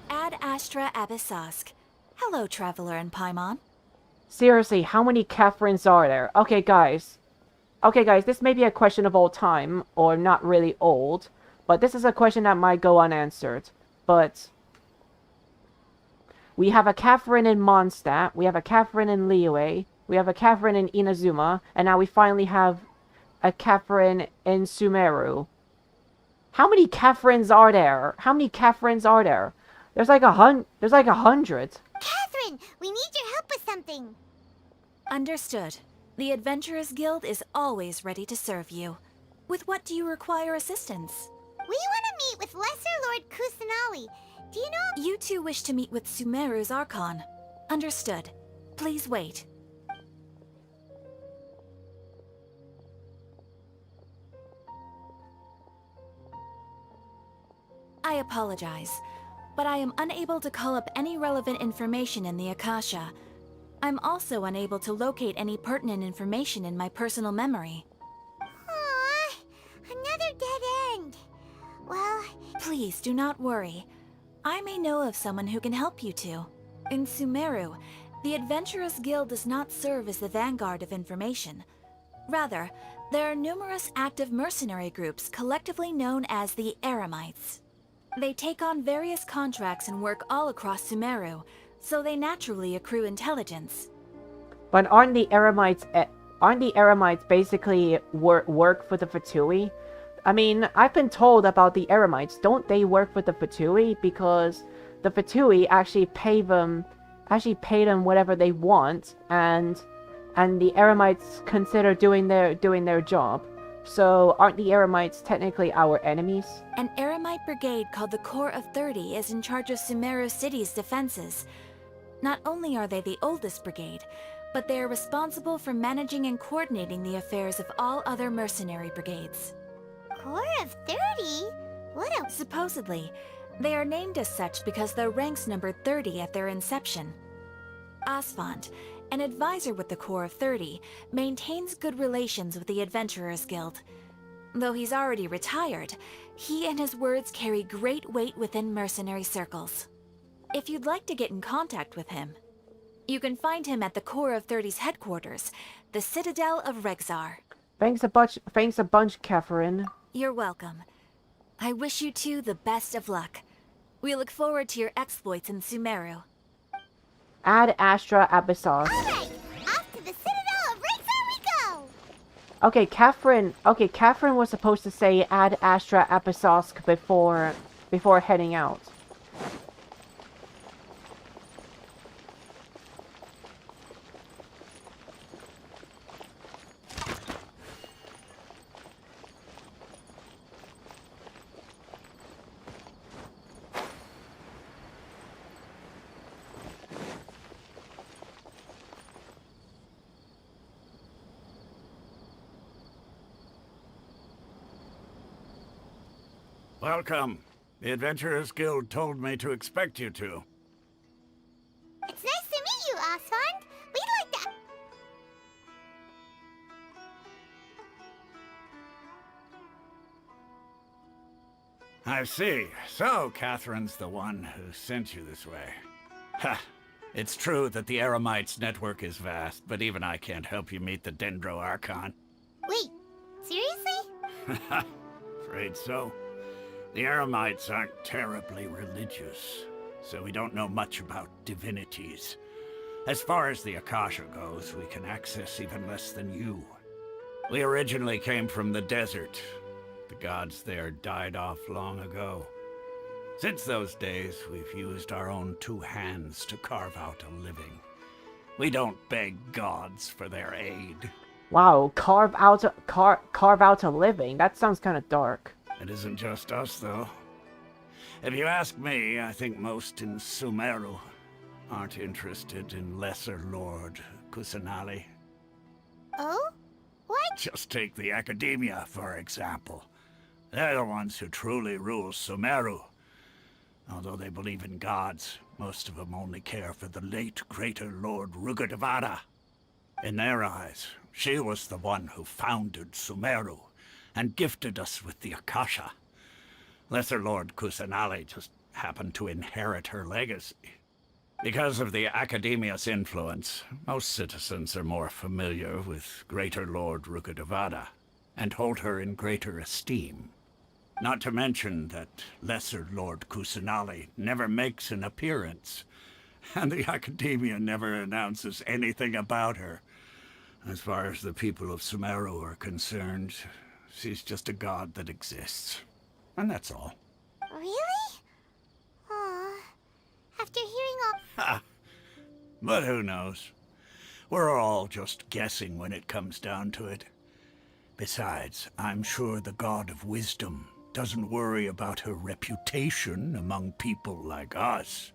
Ad Astra Abyssosque. Hello, Traveler and Paimon. Seriously, how many Catherines are there? Okay guys, this may be a question of old time, or not really old, but this is a question that might go unanswered. But we have a Catherine in Mondstadt, we have a Catherine in Liyue, we have a Catherine in Inazuma, and now we finally have a Catherine in Sumeru. How many Catherines are there? How many Catherines are there? There's like 100. Catherine, we need your help with something. Understood. The Adventurers Guild is always ready to serve you. With what do you require assistance? We want to meet with Lesser Lord Kusanali. Do you know... You two wish to meet with Sumeru's Archon. Understood. Please wait. I apologize, but I am unable to call up any relevant information in the Akasha. I'm also unable to locate any pertinent information in my personal memory. Aww, another dead end. Well... Please do not worry. I may know of someone who can help you two. In Sumeru, the Adventurers Guild does not serve as the vanguard of information. Rather, there are numerous active mercenary groups collectively known as the Eremites. They take on various contracts and work all across Sumeru, so they naturally accrue intelligence. But aren't the Eremites basically work for the Fatui? I mean, I've been told about the Eremites. Don't they work for the Fatui? Because the Fatui actually pay them whatever they want, and the Eremites consider doing their job. So aren't the Eremites technically our enemies? An Eremite brigade called the Corps of 30 is in charge of Sumeru City's defenses. Not only are they the oldest brigade, but they are responsible for managing and coordinating the affairs of all other mercenary brigades. Corps of 30? What a... Supposedly, they are named as such because their ranks numbered 30 at their inception. Asfand, an advisor with the Corps of 30, maintains good relations with the Adventurers Guild. Though he's already retired, he and his words carry great weight within mercenary circles. If you'd like to get in contact with him, you can find him at the Corps of 30's headquarters, the Citadel of Rexar. Thanks a bunch, Catherine. You're welcome. I wish you two the best of luck. We look forward to your exploits in Sumeru. Ad Astra Abyssos. Alright, off to the Citadel of Rexar we go! Okay, Catherine was supposed to say Ad Astra Abyssos before heading out. Welcome. The Adventurers Guild told me to expect you two. It's nice to meet you, Asfand. We'd like to... I see. So, Catherine's the one who sent you this way. Ha! It's true that the Eremites' network is vast, but even I can't help you meet the Dendro Archon. Wait, seriously? Afraid so. The Eremites aren't terribly religious, so we don't know much about divinities. As far as the Akasha goes, we can access even less than you. We originally came from the desert. The gods there died off long ago. Since those days, we've used our own two hands to carve out a living. We don't beg gods for their aid. Wow, carve out a living. That sounds kind of dark. It isn't just us, though. If you ask me, I think most in Sumeru aren't interested in Lesser Lord Kusanali. Oh? What? Just take the Academia, for example. They're the ones who truly rule Sumeru. Although they believe in gods, most of them only care for the late Greater Lord Rugurdevada. In their eyes, she was the one who founded Sumeru and gifted us with the Akasha. Lesser Lord Kusanali just happened to inherit her legacy. Because of the Academia's influence, most citizens are more familiar with Greater Lord Rugurdevada and hold her in greater esteem. Not to mention that Lesser Lord Kusanali never makes an appearance, and the Academia never announces anything about her. As far as the people of Sumeru are concerned, she's just a god that exists. And that's all. Really? Aw. After hearing all... Ha! But who knows? We're all just guessing when it comes down to it. Besides, I'm sure the God of Wisdom doesn't worry about her reputation among people like us.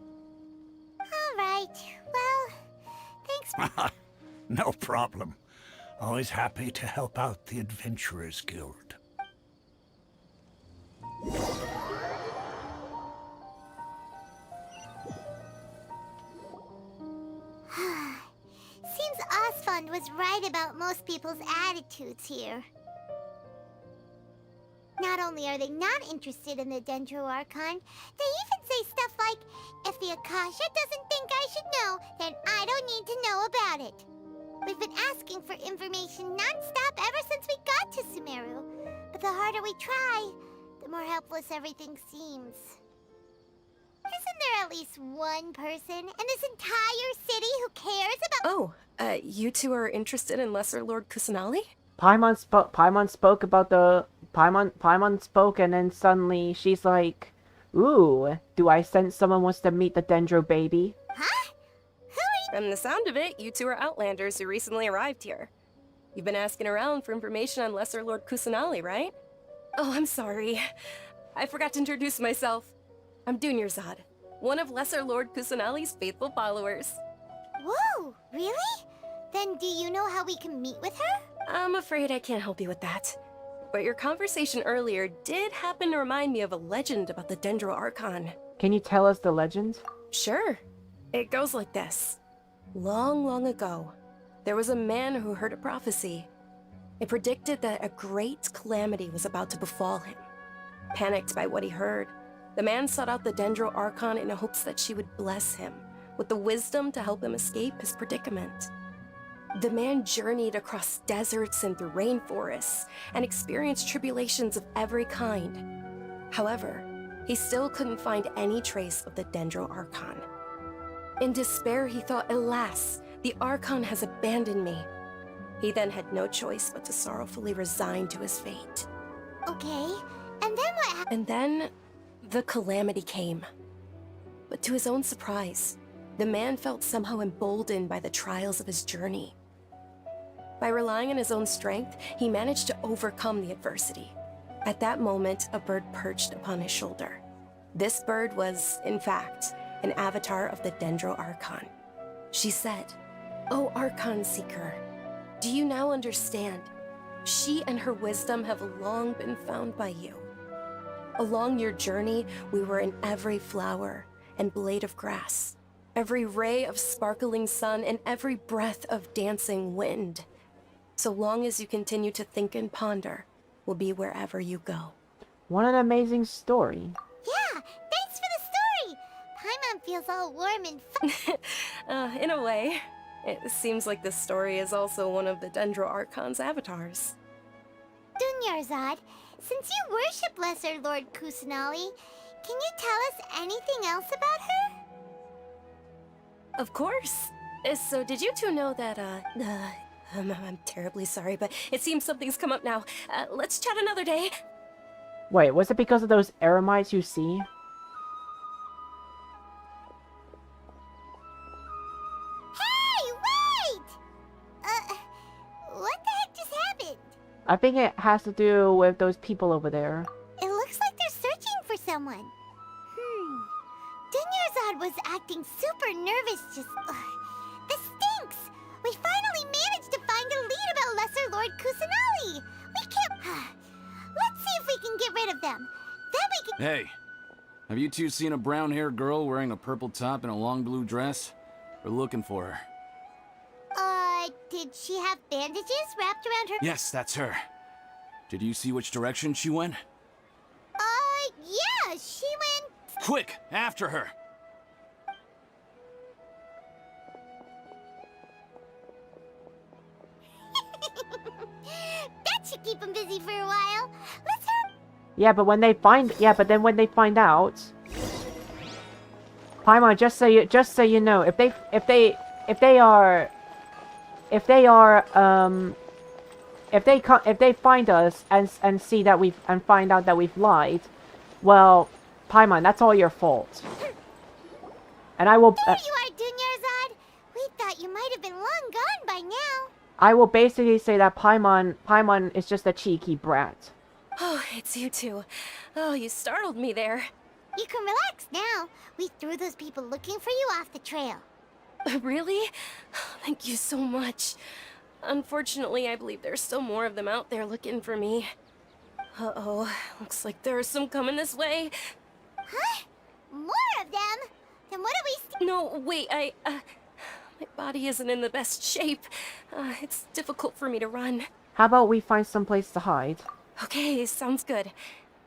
Alright, well, thanks. No problem. Always happy to help out the Adventurers Guild. Seems Asfand was right about most people's attitudes here. Not only are they not interested in the Dendro Archon, they even say stuff like, if the Akasha doesn't think I should know, then I don't need to know about it. We've been asking for information non-stop ever since we got to Sumeru. But the harder we try, the more helpless everything seems. Isn't there at least one person in this entire city who cares about— Oh, you two are interested in Lesser Lord Kusanali? Paimon spoke about the Paimon spoke, and then suddenly she's like, "Ooh, do I sense someone wants to meet the Dendro baby?" Huh? From the sound of it, you two are Outlanders who recently arrived here. You've been asking around for information on Lesser Lord Kusanali, right? Oh, I'm sorry. I forgot to introduce myself. I'm Dunyarzad, one of Lesser Lord Kusanali's faithful followers. Whoa, really? Then do you know how we can meet with her? I'm afraid I can't help you with that. But your conversation earlier did happen to remind me of a legend about the Dendro Archon. Can you tell us the legend? Sure. It goes like this. Long, long ago, there was a man who heard a prophecy. It predicted that a great calamity was about to befall him. Panicked by what he heard, the man sought out the Dendro Archon in hopes that she would bless him with the wisdom to help him escape his predicament. The man journeyed across deserts and through rainforests and experienced tribulations of every kind. However, he still couldn't find any trace of the Dendro Archon. In despair, he thought, alas, the Archon has abandoned me. He then had no choice but to sorrowfully resign to his fate. Okay, and then what happened? And then, the calamity came. But to his own surprise, the man felt somehow emboldened by the trials of his journey. By relying on his own strength, he managed to overcome the adversity. At that moment, a bird perched upon his shoulder. This bird was, in fact, an avatar of the Dendro Archon. She said, "O Archon Seeker, do you now understand? She and her wisdom have long been found by you. Along your journey, we were in every flower and blade of grass, every ray of sparkling sun, and every breath of dancing wind. So long as you continue to think and ponder, we'll be wherever you go." What an amazing story. Yeah, thanks for the story! Paimon feels all warm and In a way, it seems like this story is also one of the Dendro Archon's avatars. Dunyarzad, since you worship Lesser Lord Kusanali, can you tell us anything else about her? Of course. So did you two know that, I'm terribly sorry, but it seems something's come up now. Let's chat another day. Wait, was it because of those eremites you see? Hey, wait! What the heck just happened? I think it has to do with those people over there. It looks like they're searching for someone. Dunyarzad was acting super nervous just... This stinks! We finally managed to find a lead about Lesser Lord Kusanali! We can't... Let's see if we can get rid of them. Then we can... Hey, have you two seen a brown-haired girl wearing a purple top and a long blue dress? We're looking for her. Did she have bandages wrapped around her... Yes, that's her. Did you see which direction she went? Yeah, she went... Quick, after her! That should keep them busy for a while. Let's hurry... Yeah, but when they find... Yeah, but then when they find out... Paimon, just so you know, if they find us and see that and find out that we've lied, well, Paimon, that's all your fault. And I will... There you are, Dunyarzad! We thought you might have been long gone by now. I will basically say that Paimon is just a cheeky brat. Oh, it's you two. Oh, you startled me there. You can relax now. We threw those people looking for you off the trail. Really? Thank you so much. Unfortunately, I believe there's still more of them out there looking for me. Uh-oh, looks like there are some coming this way. Huh? More of them? Then what do we... No, wait, my body isn't in the best shape. It's difficult for me to run. How about we find some place to hide? Okay, sounds good.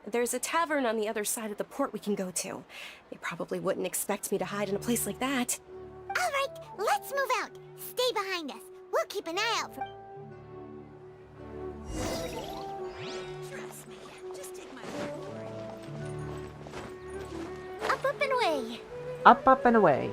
There's a tavern on the other side of the port we can go to. They probably wouldn't expect me to hide in a place like that. Alright, let's move out. Stay behind us. We'll keep an eye out for... Trust me. Just take my word for it. Up and away. away! Up, and away.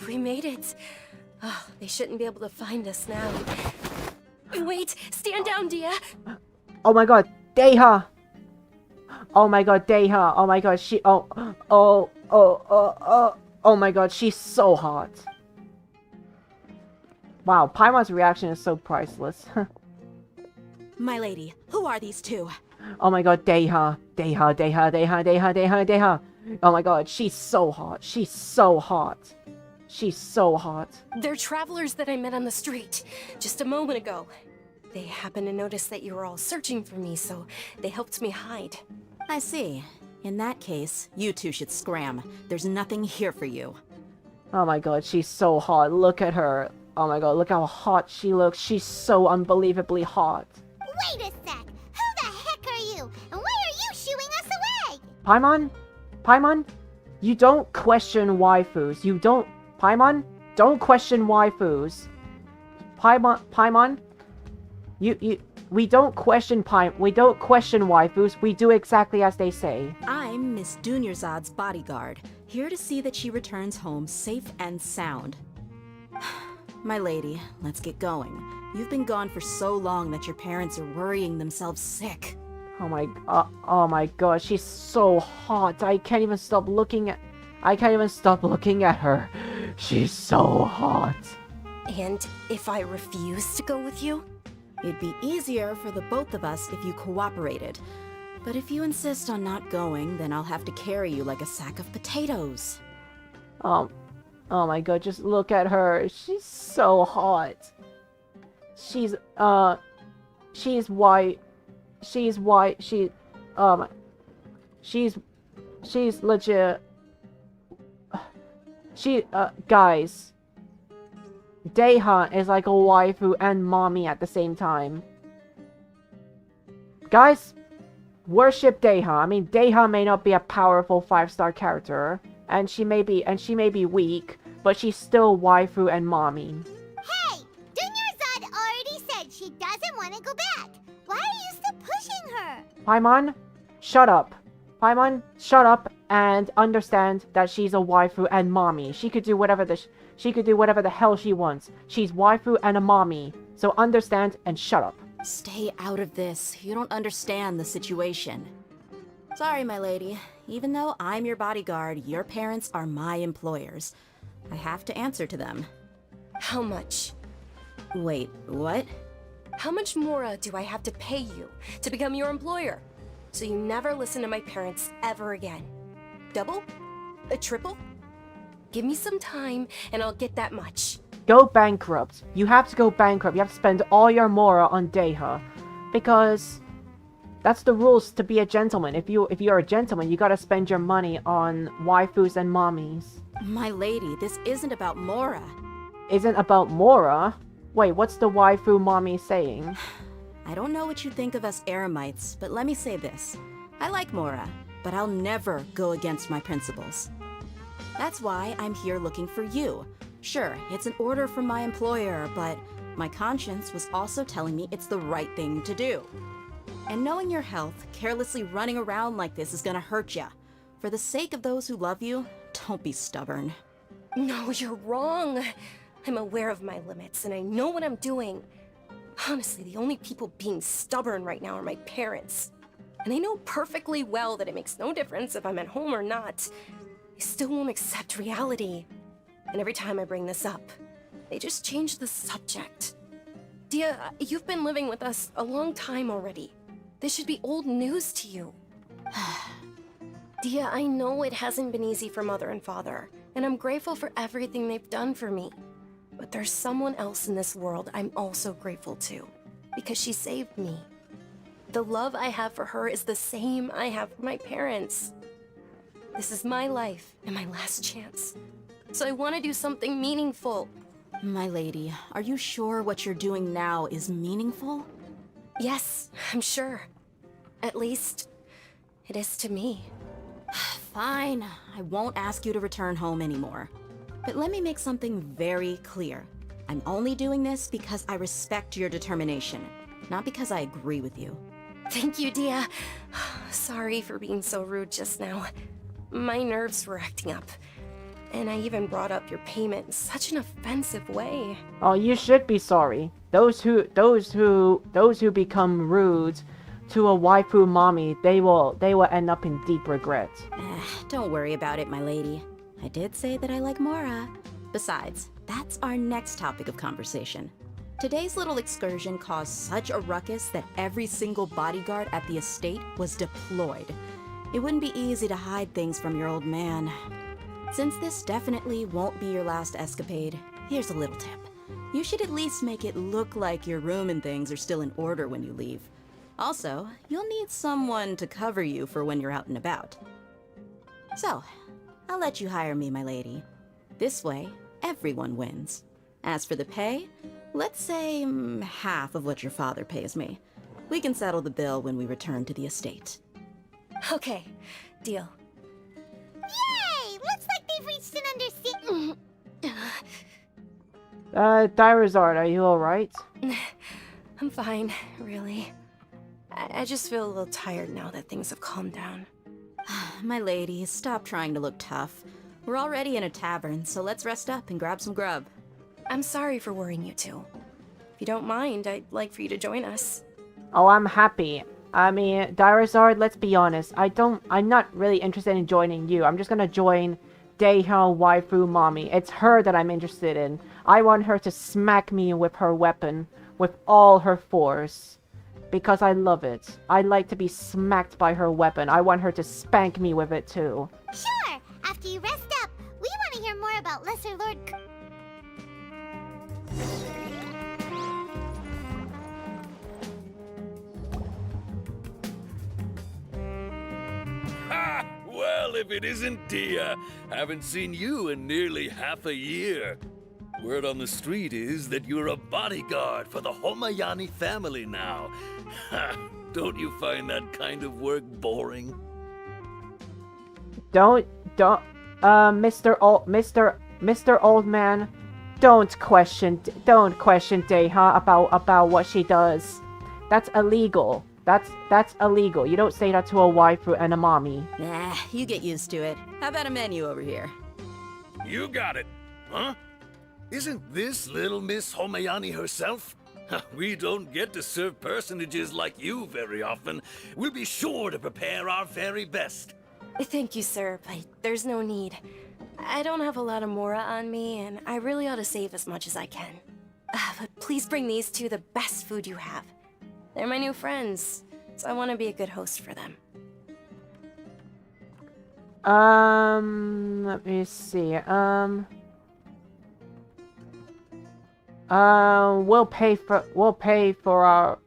We made it. Oh, they shouldn't be able to find us now. Wait, stand down, Dia. Oh my god, Deha! Oh my god, Deha! Oh my god, oh my god, she's so hot. Wow, Paimon's reaction is so priceless. My lady, who are these two? Oh my god, Deha! Deha! Oh my god, she's so hot. She's so hot. She's so hot. They're travelers that I met on the street just a moment ago. They happened to notice that you were all searching for me, so they helped me hide. I see. In that case, you two should scram. There's nothing here for you. Oh my god, she's so hot. Look at her. Oh my god, look how hot she looks. She's so unbelievably hot. Wait a sec! Who the heck are you? And why are you shooing us away? Paimon, you don't question waifus. You don't... Paimon, don't question waifus. Paimon, we don't question waifus. We do exactly as they say. I'm Miss Dunyarzad's bodyguard, here to see that she returns home safe and sound. My lady, let's get going. You've been gone for so long that your parents are worrying themselves sick. Oh my god, she's so hot. I can't even stop looking at her. She's so hot. And if I refuse to go with you? It'd be easier for the both of us if you cooperated. But if you insist on not going, then I'll have to carry you like a sack of potatoes. Oh my god, just look at her. She's so hot. She's white. She's legit. Guys. Deha is like a waifu and mommy at the same time. Guys, worship Deha. I mean, Deha may not be a powerful 5-star character, and she may be weak, but she's still waifu and mommy. Hey! Dunyarzad already said she doesn't want to go back. Why are you still pushing her? Paimon, shut up. Paimon, shut up and understand that she's a waifu and mommy. She could do whatever the hell she wants. She's waifu and a mommy. So understand and shut up. Stay out of this. You don't understand the situation. Sorry, my lady. Even though I'm your bodyguard, your parents are my employers. I have to answer to them. How much? Wait, what? How much more do I have to pay you to become your employer? So you never listen to my parents ever again. Double? A triple? Give me some time and I'll get that much. Go bankrupt. You have to go bankrupt. You have to spend all your mora on Deha. Because that's the rules to be a gentleman. If you're a gentleman, you gotta spend your money on waifus and mommies. My lady, this isn't about Mora. Isn't about Mora? Wait, what's the waifu mommy saying? I don't know what you think of us Eremites, but let me say this. I like Mora, but I'll never go against my principles. That's why I'm here looking for you. Sure, it's an order from my employer, but my conscience was also telling me it's the right thing to do. And knowing your health, carelessly running around like this is gonna hurt ya. For the sake of those who love you, don't be stubborn. No, you're wrong. I'm aware of my limits and I know what I'm doing. Honestly, the only people being stubborn right now are my parents. And they know perfectly well that it makes no difference if I'm at home or not. They still won't accept reality. And every time I bring this up, they just change the subject. Dia, you've been living with us a long time already. This should be old news to you. Dia, I know it hasn't been easy for Mother and Father, and I'm grateful for everything they've done for me. But there's someone else in this world I'm also grateful to, because she saved me. The love I have for her is the same I have for my parents. This is my life and my last chance. So I want to do something meaningful. My lady, are you sure what you're doing now is meaningful? Yes, I'm sure. At least, it is to me. Fine, I won't ask you to return home anymore. But let me make something very clear. I'm only doing this because I respect your determination, not because I agree with you. Thank you, Dia. Sorry for being so rude just now. My nerves were acting up. And I even brought up your payment in such an offensive way. Oh, you should be sorry. Those who become rude to a waifu mommy, they will end up in deep regret. Don't worry about it, my lady. I did say that I like Mora. Besides, that's our next topic of conversation. Today's little excursion caused such a ruckus that every single bodyguard at the estate was deployed. It wouldn't be easy to hide things from your old man. Since this definitely won't be your last escapade, here's a little tip. You should at least make it look like your room and things are still in order when you leave. Also, you'll need someone to cover you for when you're out and about. So, I'll let you hire me, my lady. This way, everyone wins. As for the pay, let's say half of what your father pays me. We can settle the bill when we return to the estate. Okay, deal. Yay! Looks like they've reached an understanding. Dairazard, are you alright? I'm fine, really. I just feel a little tired now that things have calmed down. My lady, stop trying to look tough. We're already in a tavern, so let's rest up and grab some grub. I'm sorry for worrying you two. If you don't mind, I'd like for you to join us. Oh, I'm happy. I mean, Dairazard, let's be honest. I'm not really interested in joining you. I'm just gonna join Daeha waifu mommy. It's her that I'm interested in. I want her to smack me with her weapon with all her force. Because I love it. I like to be smacked by her weapon. I want her to spank me with it too. Sure! After you rest up, we want to hear more about Lesser Lord Ha! Well, if it isn't Dia. Haven't seen you in nearly half a year. Word on the street is that you're a bodyguard for the Homayani family now. Ha! Don't you find that kind of work boring? Mr. Old Man, don't question Daeha about what she does. That's illegal. That's illegal. You don't say that to a waifu and a mommy. Nah, you get used to it. How about a menu over here? You got it, huh? Isn't this little Miss Homayani herself? We don't get to serve personages like you very often. We'll be sure to prepare our very best. Thank you, sir, but there's no need. I don't have a lot of Mora on me, and I really ought to save as much as I can. But please bring these two the best food you have. They're my new friends, so I want to be a good host for them. Let me see. We'll pay for our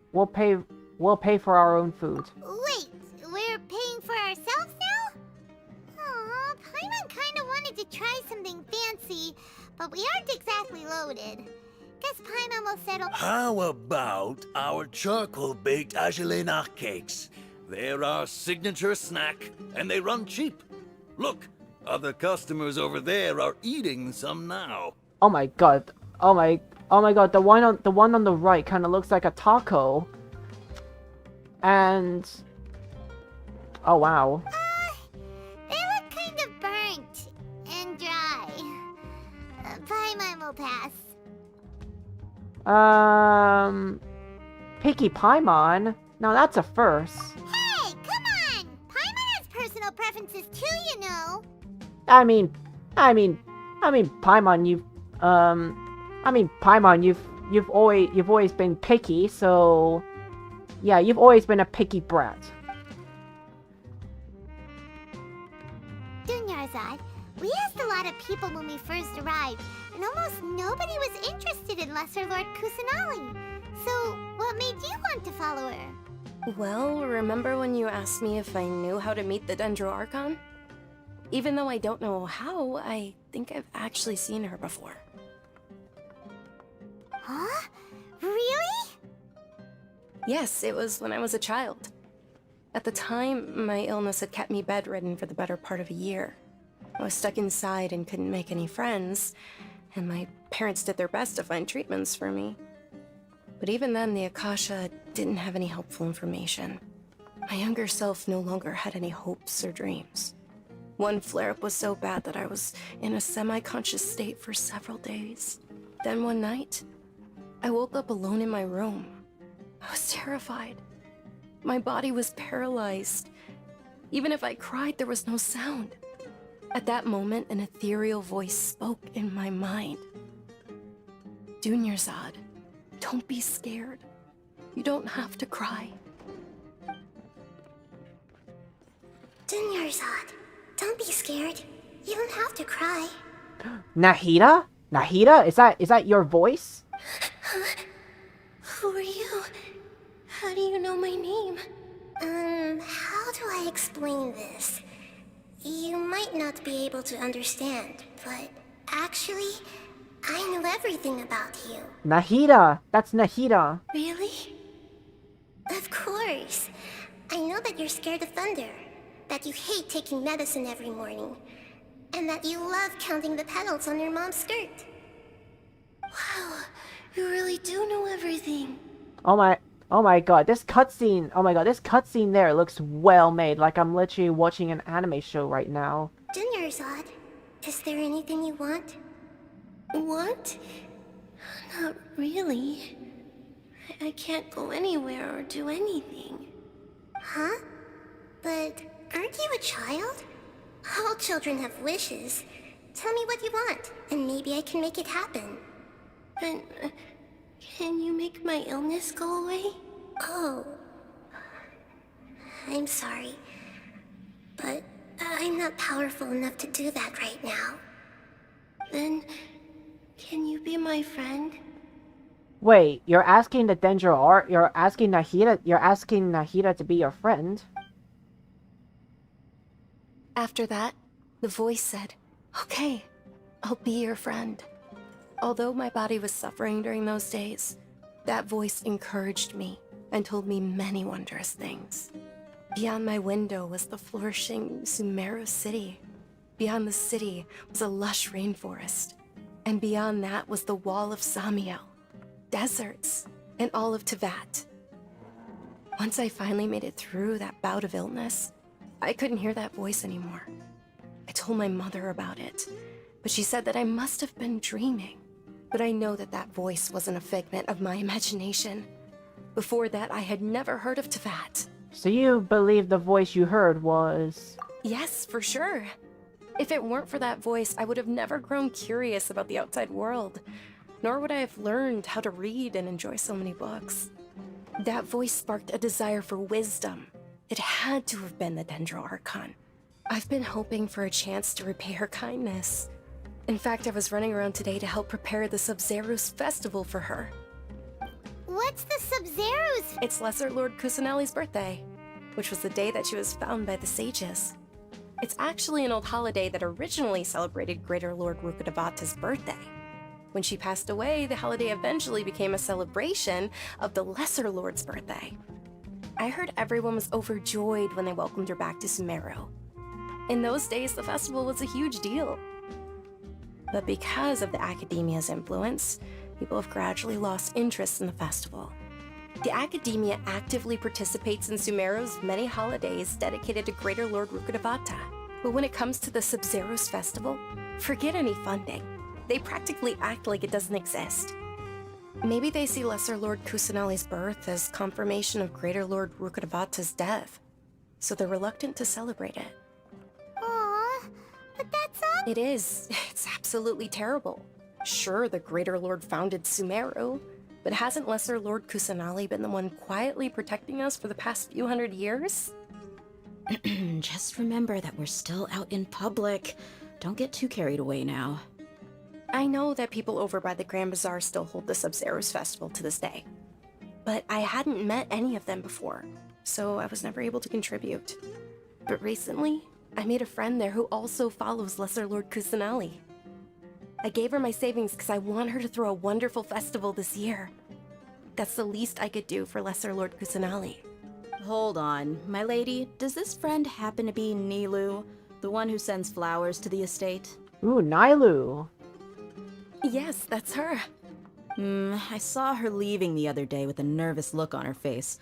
own food. Wait, we're paying for ourselves now? Aw, Paimon kinda wanted to try something fancy, but we aren't exactly loaded. Guess Paimon will settle. How about our charcoal-baked agelenach cakes? They're our signature snack, and they run cheap. Look, other customers over there are eating some now. Oh my god. Oh my god, the one on the right kind of looks like a taco. And oh wow. They look kind of burnt and dry. Paimon will pass. Picky Paimon? Now that's a first. Hey, come on! Paimon has personal preferences too, you know. I mean, Paimon, you've always been picky, so yeah, you've always been a picky brat. Dunyarzad, we asked a lot of people when we first arrived, and almost nobody was interested in Lesser Lord Kusanali. So, what made you want to follow her? Well, remember when you asked me if I knew how to meet the Dendro Archon? Even though I don't know how, I think I've actually seen her before. Yes, it was when I was a child. At the time, my illness had kept me bedridden for the better part of a year. I was stuck inside and couldn't make any friends, and my parents did their best to find treatments for me. But even then, the Akasha didn't have any helpful information. My younger self no longer had any hopes or dreams. One flare-up was so bad that I was in a semi-conscious state for several days. Then one night, I woke up alone in my room. I was terrified. My body was paralyzed. Even if I cried, there was no sound. At that moment, an ethereal voice spoke in my mind. Dunyarzad, don't be scared. You don't have to cry. Dunyarzad, don't be scared. You don't have to cry. Nahida? Nahida? Is that your voice? Who are you? How do you know my name? How do I explain this? You might not be able to understand, but actually, I know everything about you. Nahida! That's Nahida. Really? Of course. I know that you're scared of thunder, that you hate taking medicine every morning, and that you love counting the petals on your mom's skirt. Wow, you really do know everything. Oh my god, this cutscene, oh my god, this cutscene there looks well made, like I'm literally watching an anime show right now. Dunyarzad, is there anything you want? Want? Not really. I can't go anywhere or do anything. Huh? But aren't you a child? All children have wishes. Tell me what you want, and maybe I can make it happen. But, can you make my illness go away? Oh. I'm sorry. But I'm not powerful enough to do that right now. Then, can you be my friend? Wait, you're asking the Dendro Art? You're asking Nahida to be your friend? After that, the voice said, "Okay, I'll be your friend." Although my body was suffering during those days, that voice encouraged me and told me many wondrous things. Beyond my window was the flourishing Sumeru city. Beyond the city was a lush rainforest. And beyond that was the wall of Samiel, deserts, and all of Teyvat. Once I finally made it through that bout of illness, I couldn't hear that voice anymore. I told my mother about it, but she said that I must have been dreaming. But I know that that voice wasn't a figment of my imagination. Before that, I had never heard of Teyvat. So you believe the voice you heard was... Yes, for sure. If it weren't for that voice, I would have never grown curious about the outside world, nor would I have learned how to read and enjoy so many books. That voice sparked a desire for wisdom. It had to have been the Dendro Archon. I've been hoping for a chance to repay her kindness. In fact, I was running around today to help prepare the Sub-Zerus festival for her. What's the Sub-Zerus? It's Lesser Lord Kusanali's birthday, which was the day that she was found by the sages. It's actually an old holiday that originally celebrated Greater Lord Rukkhadevata's birthday. When she passed away, the holiday eventually became a celebration of the Lesser Lord's birthday. I heard everyone was overjoyed when they welcomed her back to Sumeru. In those days, the festival was a huge deal. But because of the Academia's influence, people have gradually lost interest in the festival. The Academia actively participates in Sumeru's many holidays dedicated to Greater Lord Rukkhadevata. But when it comes to the Sub-Zerus festival, forget any funding. They practically act like it doesn't exist. Maybe they see Lesser Lord Kusanali's birth as confirmation of Greater Lord Rukkhadevata's death, so they're reluctant to celebrate it. Aww, but that's all. It is. It's absolutely terrible. Sure, the Greater Lord founded Sumeru, but hasn't Lesser Lord Kusanali been the one quietly protecting us for the past few hundred years? Just remember that we're still out in public. Don't get too carried away now. I know that people over by the Grand Bazaar still hold the Sub-Zerus festival to this day, but I hadn't met any of them before, so I was never able to contribute. But recently, I made a friend there who also follows Lesser Lord Kusanali. I gave her my savings because I want her to throw a wonderful festival this year. That's the least I could do for Lesser Lord Kusanali. Hold on, my lady, does this friend happen to be Nilu, the one who sends flowers to the estate? Ooh, Nailu. Yes, that's her. I saw her leaving the other day with a nervous look on her face.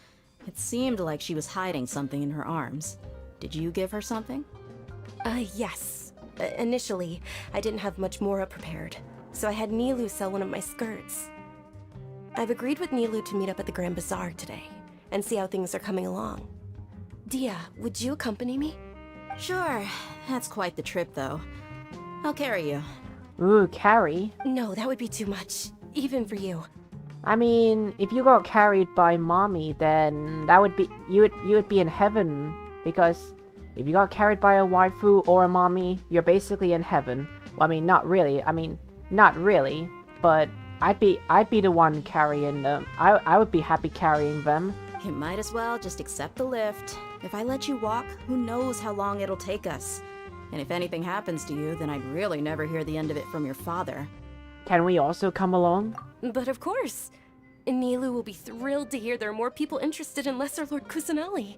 It seemed like she was hiding something in her arms. Did you give her something? Yes. Initially, I didn't have much Mora prepared, so I had Nilu sell one of my skirts. I've agreed with Nilu to meet up at the Grand Bazaar today, and see how things are coming along. Dia, would you accompany me? Sure. That's quite the trip, though. I'll carry you. Ooh, carry? No, that would be too much, even for you. I mean, if you got carried by mommy, then that would be you would be in heaven, because if you got carried by a waifu or a mommy, you're basically in heaven. Well, I mean, not really. I mean, not really, but I'd be the one carrying them. I would be happy carrying them. You might as well just accept the lift. If I let you walk, who knows how long it'll take us. And if anything happens to you, then I'd really never hear the end of it from your father. Can we also come along? But of course. Nilu will be thrilled to hear there are more people interested in Lesser Lord Kusanali.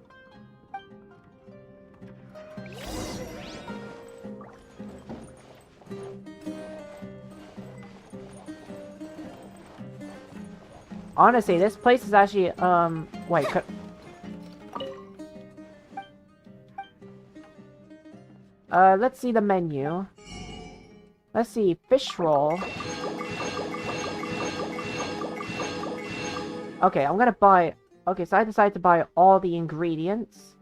Honestly, this place is actually, wait, let's see the menu. Let's see, fish roll. Okay, I'm gonna buy, okay, so I decided to buy all the ingredients.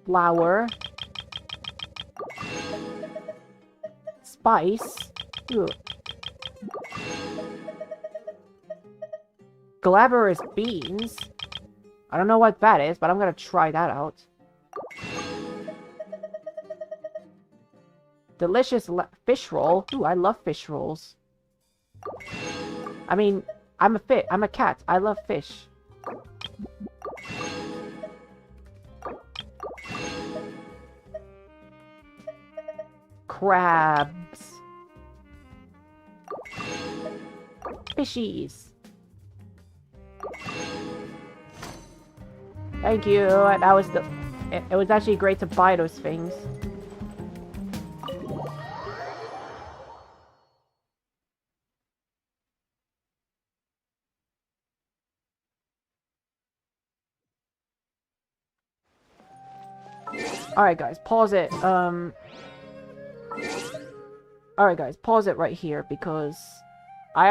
Flour. Spice. Ooh. Glaberous beans. I don't know what that is, but I'm gonna try that out. Delicious fish roll. Ooh, I love fish rolls. I mean, I'm a cat. I love fish. Crabs. Fishies. Thank you. That was it was actually great to buy those things. Alright guys, pause it. Alright guys, pause it right here because I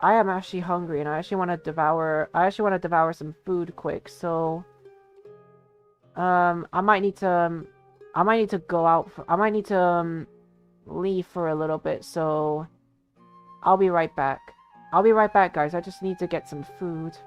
am actually hungry and I actually want to devour some food quick, so I might need to leave for a little bit, so I'll be right back. I'll be right back, guys. I just need to get some food.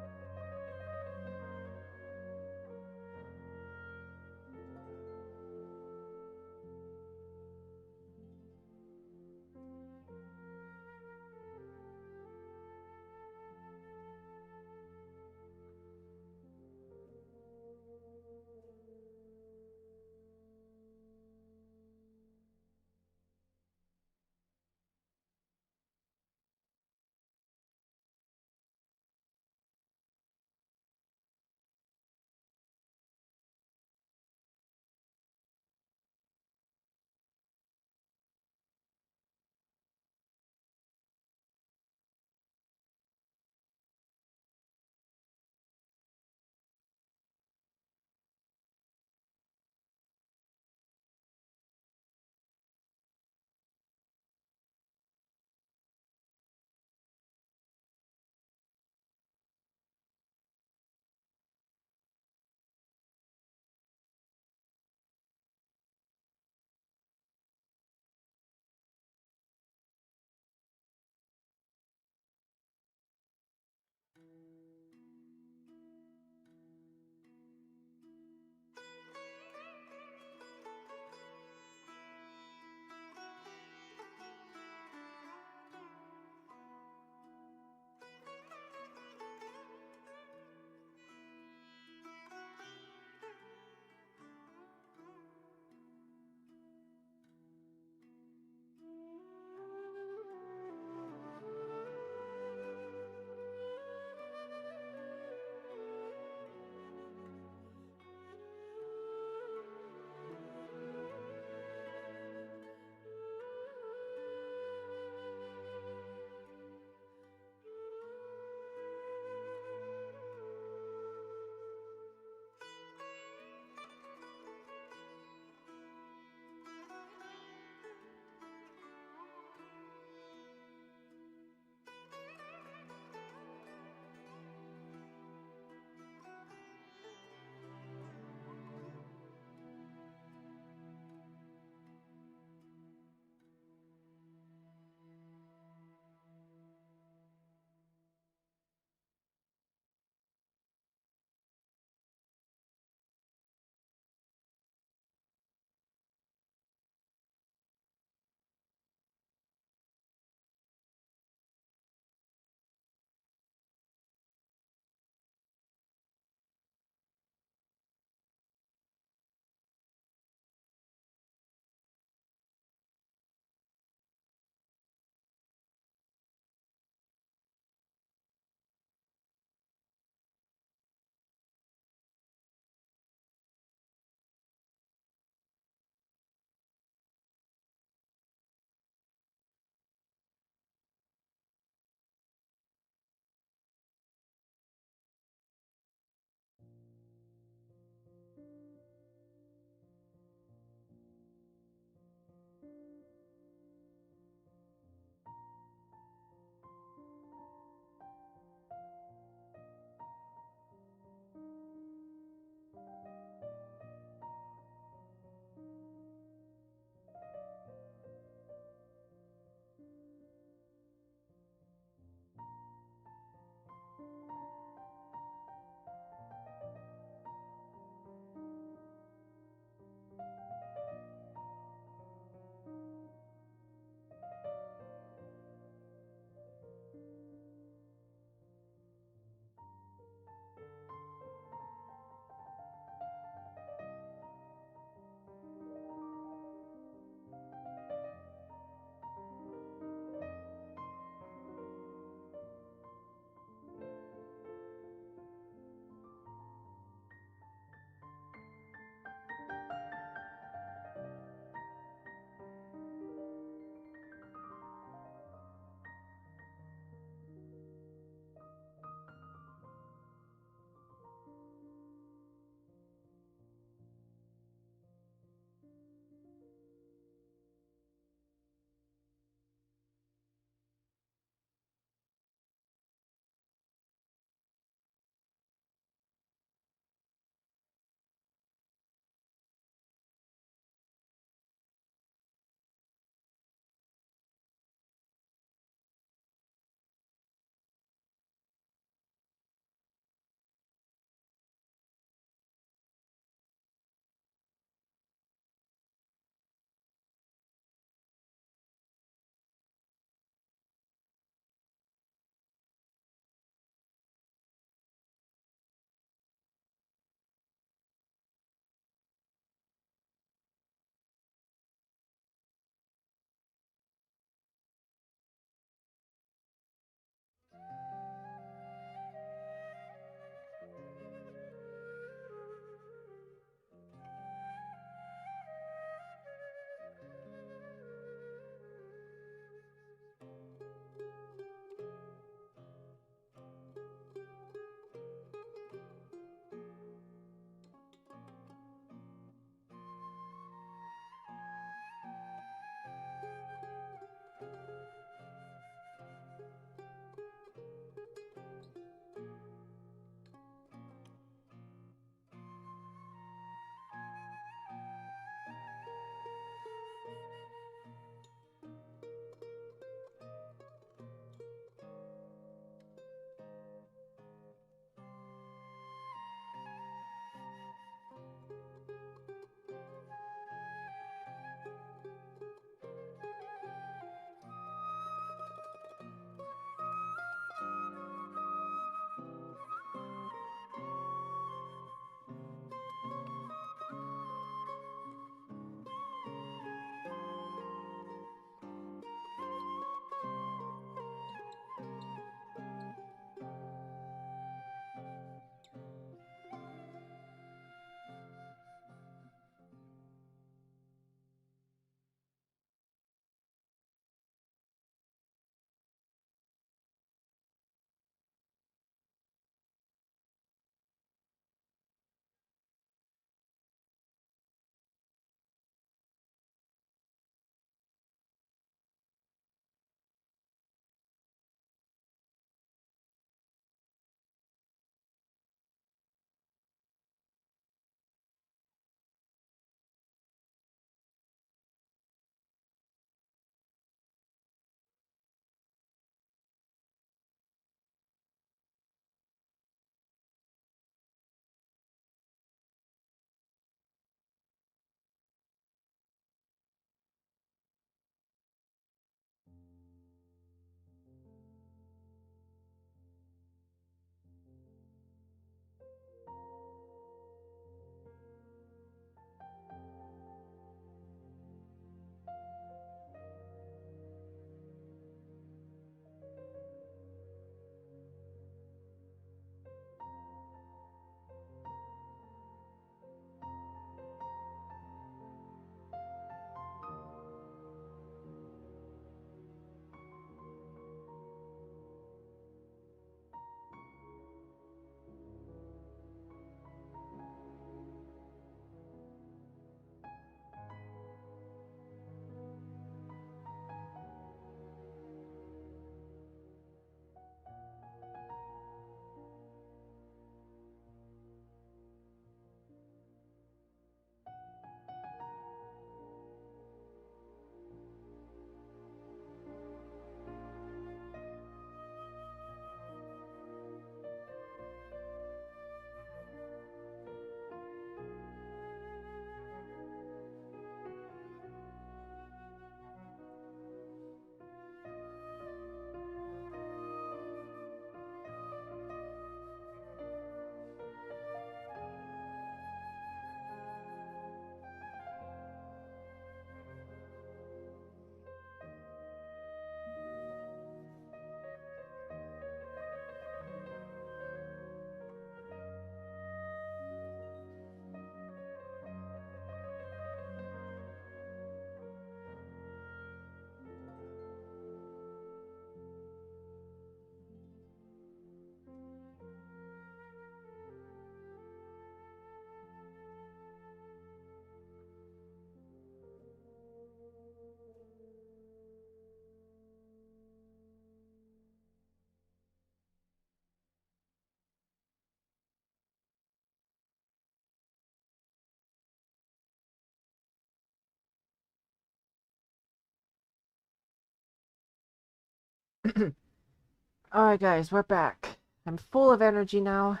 Alright guys, we're back. I'm full of energy now.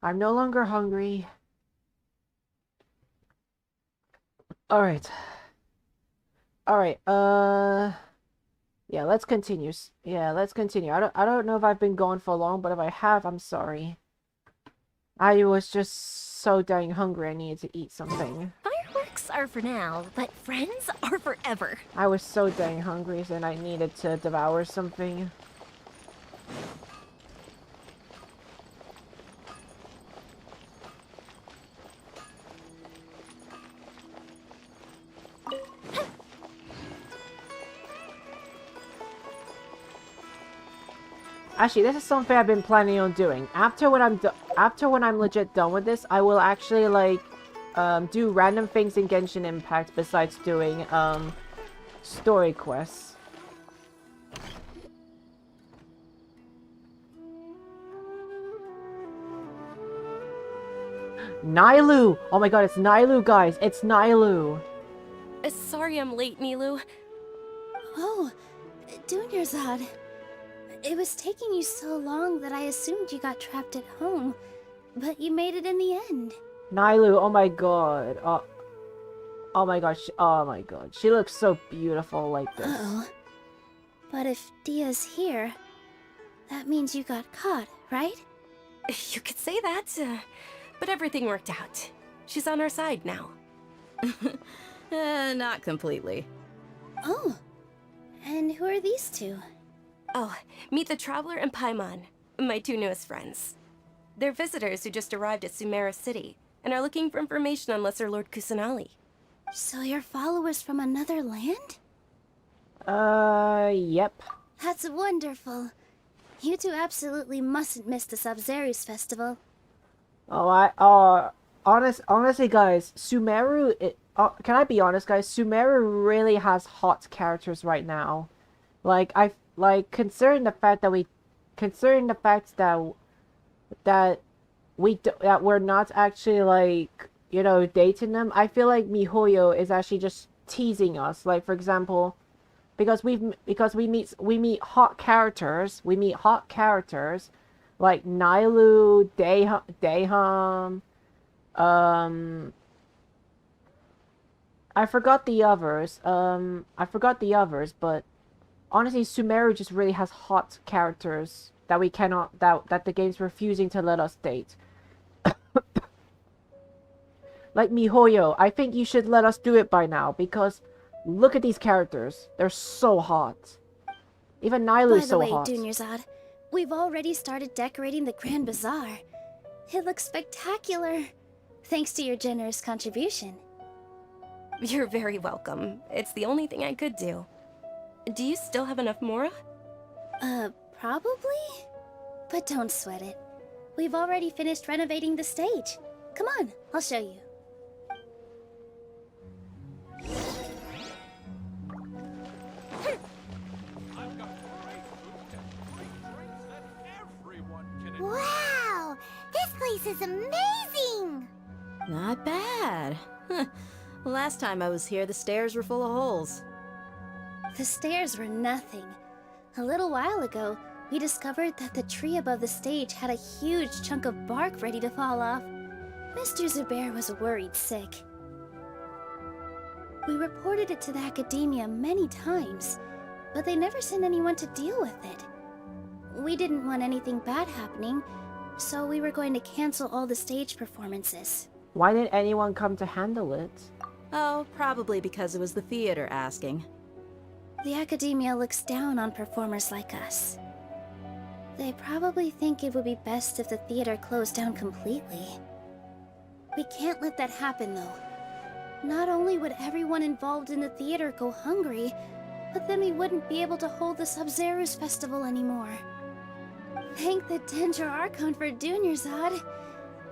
I'm no longer hungry. Alright. Alright, yeah, let's continue. Yeah, let's continue. I don't know if I've been gone for long, but if I have, I'm sorry. I was just so dang hungry I needed to eat something. Fireworks are for now, but friends are forever. I was so dang hungry and I needed to devour something. Actually, this is something I've been planning on doing. After when I'm legit done with this, I will actually like do random things in Genshin Impact besides doing story quests. Nailu! Oh my god, it's Nailu, guys! It's Nailu! Sorry I'm late, Milu. Oh, Dunyarzad. It was taking you so long that I assumed you got trapped at home, but you made it in the end. Nailu, oh my god. Oh my gosh, oh my god. She looks so beautiful like this. Uh-oh. But if Dia's here, that means you got caught, right? You could say that, but everything worked out. She's on our side now. Not completely. Oh, and who are these two? Oh, meet the Traveler and Paimon, my two newest friends. They're visitors who just arrived at Sumeru City and are looking for information on Lesser Lord Kusanali. So you're followers from another land? Yep. That's wonderful. You two absolutely mustn't miss the Sub-Zerus festival. Honestly, guys, Sumeru, can I be honest, guys? Sumeru really has hot characters right now. Considering the fact that we're not actually, like, you know, dating them, I feel like MiHoYo is actually just teasing us. Like, for example, because we meet hot characters, like Nailu, Deham, I forgot the others, but honestly, Sumeru just really has hot characters that that the game's refusing to let us date. Like MiHoYo, I think you should let us do it by now, because look at these characters. They're so hot. Even Nailu's so hot. By the way, Dunyarzad, we've already started decorating the Grand Bazaar. It looks spectacular, thanks to your generous contribution. You're very welcome. It's the only thing I could do. Do you still have enough Mora? Probably? But don't sweat it. We've already finished renovating the stage. Come on, I'll show you. Wow! This place is amazing! Not bad. Last time I was here, the stairs were full of holes. The stairs were nothing. A little while ago, we discovered that the tree above the stage had a huge chunk of bark ready to fall off. Mr. Zubair was worried sick. We reported it to the academia many times, but they never sent anyone to deal with it. We didn't want anything bad happening, so we were going to cancel all the stage performances. Why didn't anyone come to handle it? Oh, probably because it was the theater asking. The academia looks down on performers like us. They probably think it would be best if the theater closed down completely. We can't let that happen, though. Not only would everyone involved in the theater go hungry, but then we wouldn't be able to hold the Sub-Zerus festival anymore. Thank the Dendra Archon for Dunyarzad.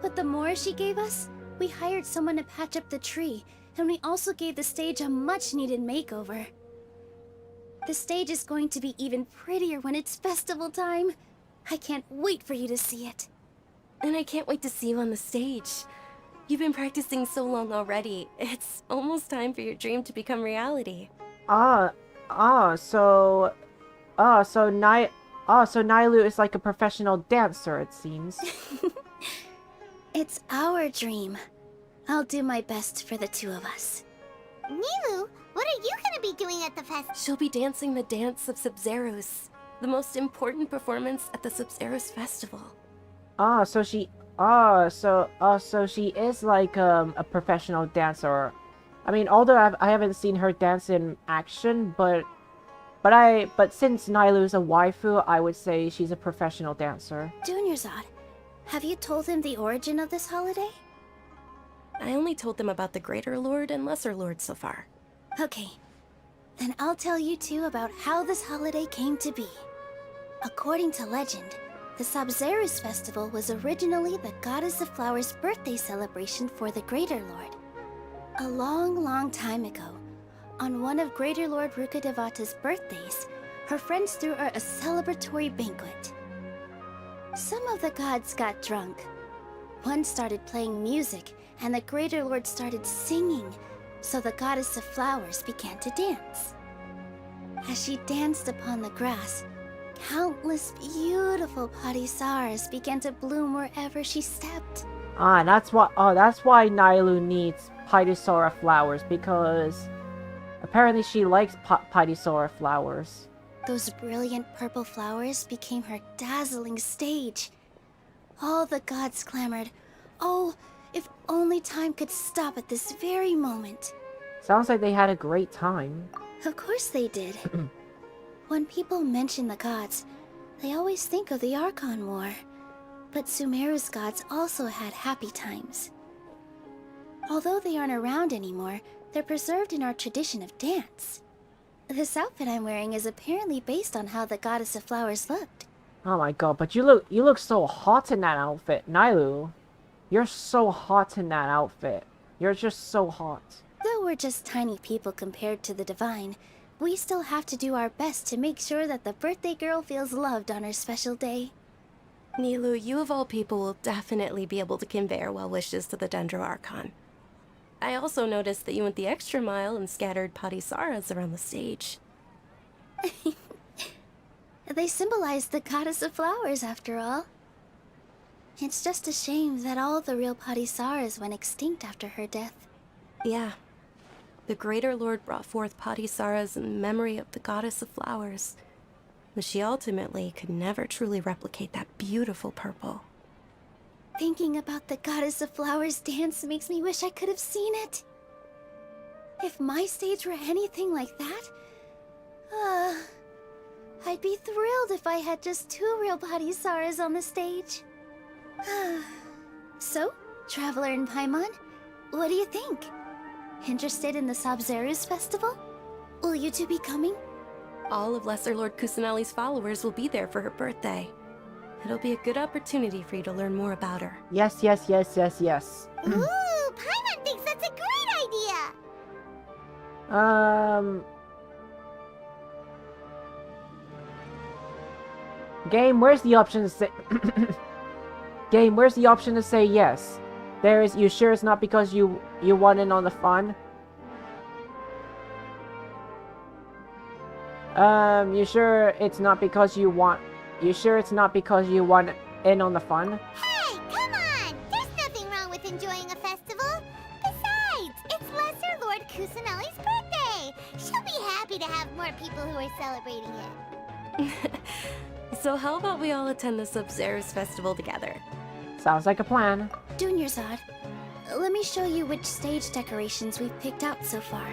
But the more she gave us, we hired someone to patch up the tree, and we also gave the stage a much-needed makeover. The stage is going to be even prettier when it's festival time. I can't wait for you to see it. And I can't wait to see you on the stage. You've been practicing so long already. It's almost time for your dream to become reality. So Oh, so Nailu is like a professional dancer, it seems. It's our dream. I'll do my best for the two of us. Nilu, what are you gonna be doing at the fest? She'll be dancing the dance of Sub-Zeros, the most important performance at the Sub-Zeros festival. So she is like a professional dancer. I mean, although I haven't seen her dance in action, but since Nailu's a waifu, I would say she's a professional dancer. Junior-Zod, have you told him the origin of this holiday? I only told them about the Greater Lord and Lesser Lord so far. Okay, then I'll tell you two about how this holiday came to be. According to legend, the Sub-Zeros festival was originally the Goddess of Flowers' birthday celebration for the Greater Lord. A long, long time ago, on one of Greater Lord Rukkhadevata's birthdays, her friends threw her a celebratory banquet. Some of the gods got drunk. One started playing music, and the Greater Lord started singing, so the Goddess of Flowers began to dance. As she danced upon the grass, countless beautiful padisaras began to bloom wherever she stepped. That's why Nailu needs Pidisora flowers, because apparently she likes Pidisora flowers. Those brilliant purple flowers became her dazzling stage. All the gods clamored, "Oh, if only time could stop at this very moment." Sounds like they had a great time. Of course they did. When people mention the gods, they always think of the Archon War. But Sumeru's gods also had happy times. Although they aren't around anymore, they're preserved in our tradition of dance. This outfit I'm wearing is apparently based on how the Goddess of Flowers looked. Oh my god, but you look so hot in that outfit, Nailu. You're so hot in that outfit. You're just so hot. Though we're just tiny people compared to the Divine, we still have to do our best to make sure that the birthday girl feels loved on her special day. Nilu, you of all people will definitely be able to convey our well wishes to the Dendro Archon. I also noticed that you went the extra mile and scattered Padisaras around the stage. They symbolize the Goddess of Flowers, after all. It's just a shame that all the real Padisaras went extinct after her death. Yeah. The Greater Lord brought forth Padisaras in memory of the Goddess of Flowers, but she ultimately could never truly replicate that beautiful purple. Thinking about the Goddess of Flowers dance makes me wish I could have seen it. If my stage were anything like that, I'd be thrilled if I had just 2 real Padisaras on the stage. So, Traveler and Paimon, what do you think? Interested in the Sub-Zeros festival? Will you two be coming? All of Lesser Lord Kusanali's followers will be there for her birthday. It'll be a good opportunity for you to learn more about her. Yes, yes, yes, yes, yes. Ooh, Paimon thinks that's a great idea! Game, where's the option to say... Game, where's the option to say yes? There is... You sure it's not because you want in on the fun? You sure it's not because you want... You sure it's not because you want in on the fun? Hey, come on! There's nothing wrong with enjoying a festival. Besides, it's Lesser Lord Kusanali's birthday. She'll be happy to have more people who are celebrating it. So how about we all attend the Sub-Zeros festival together? Sounds like a plan. Junior-Zod, let me show you which stage decorations we've picked out so far.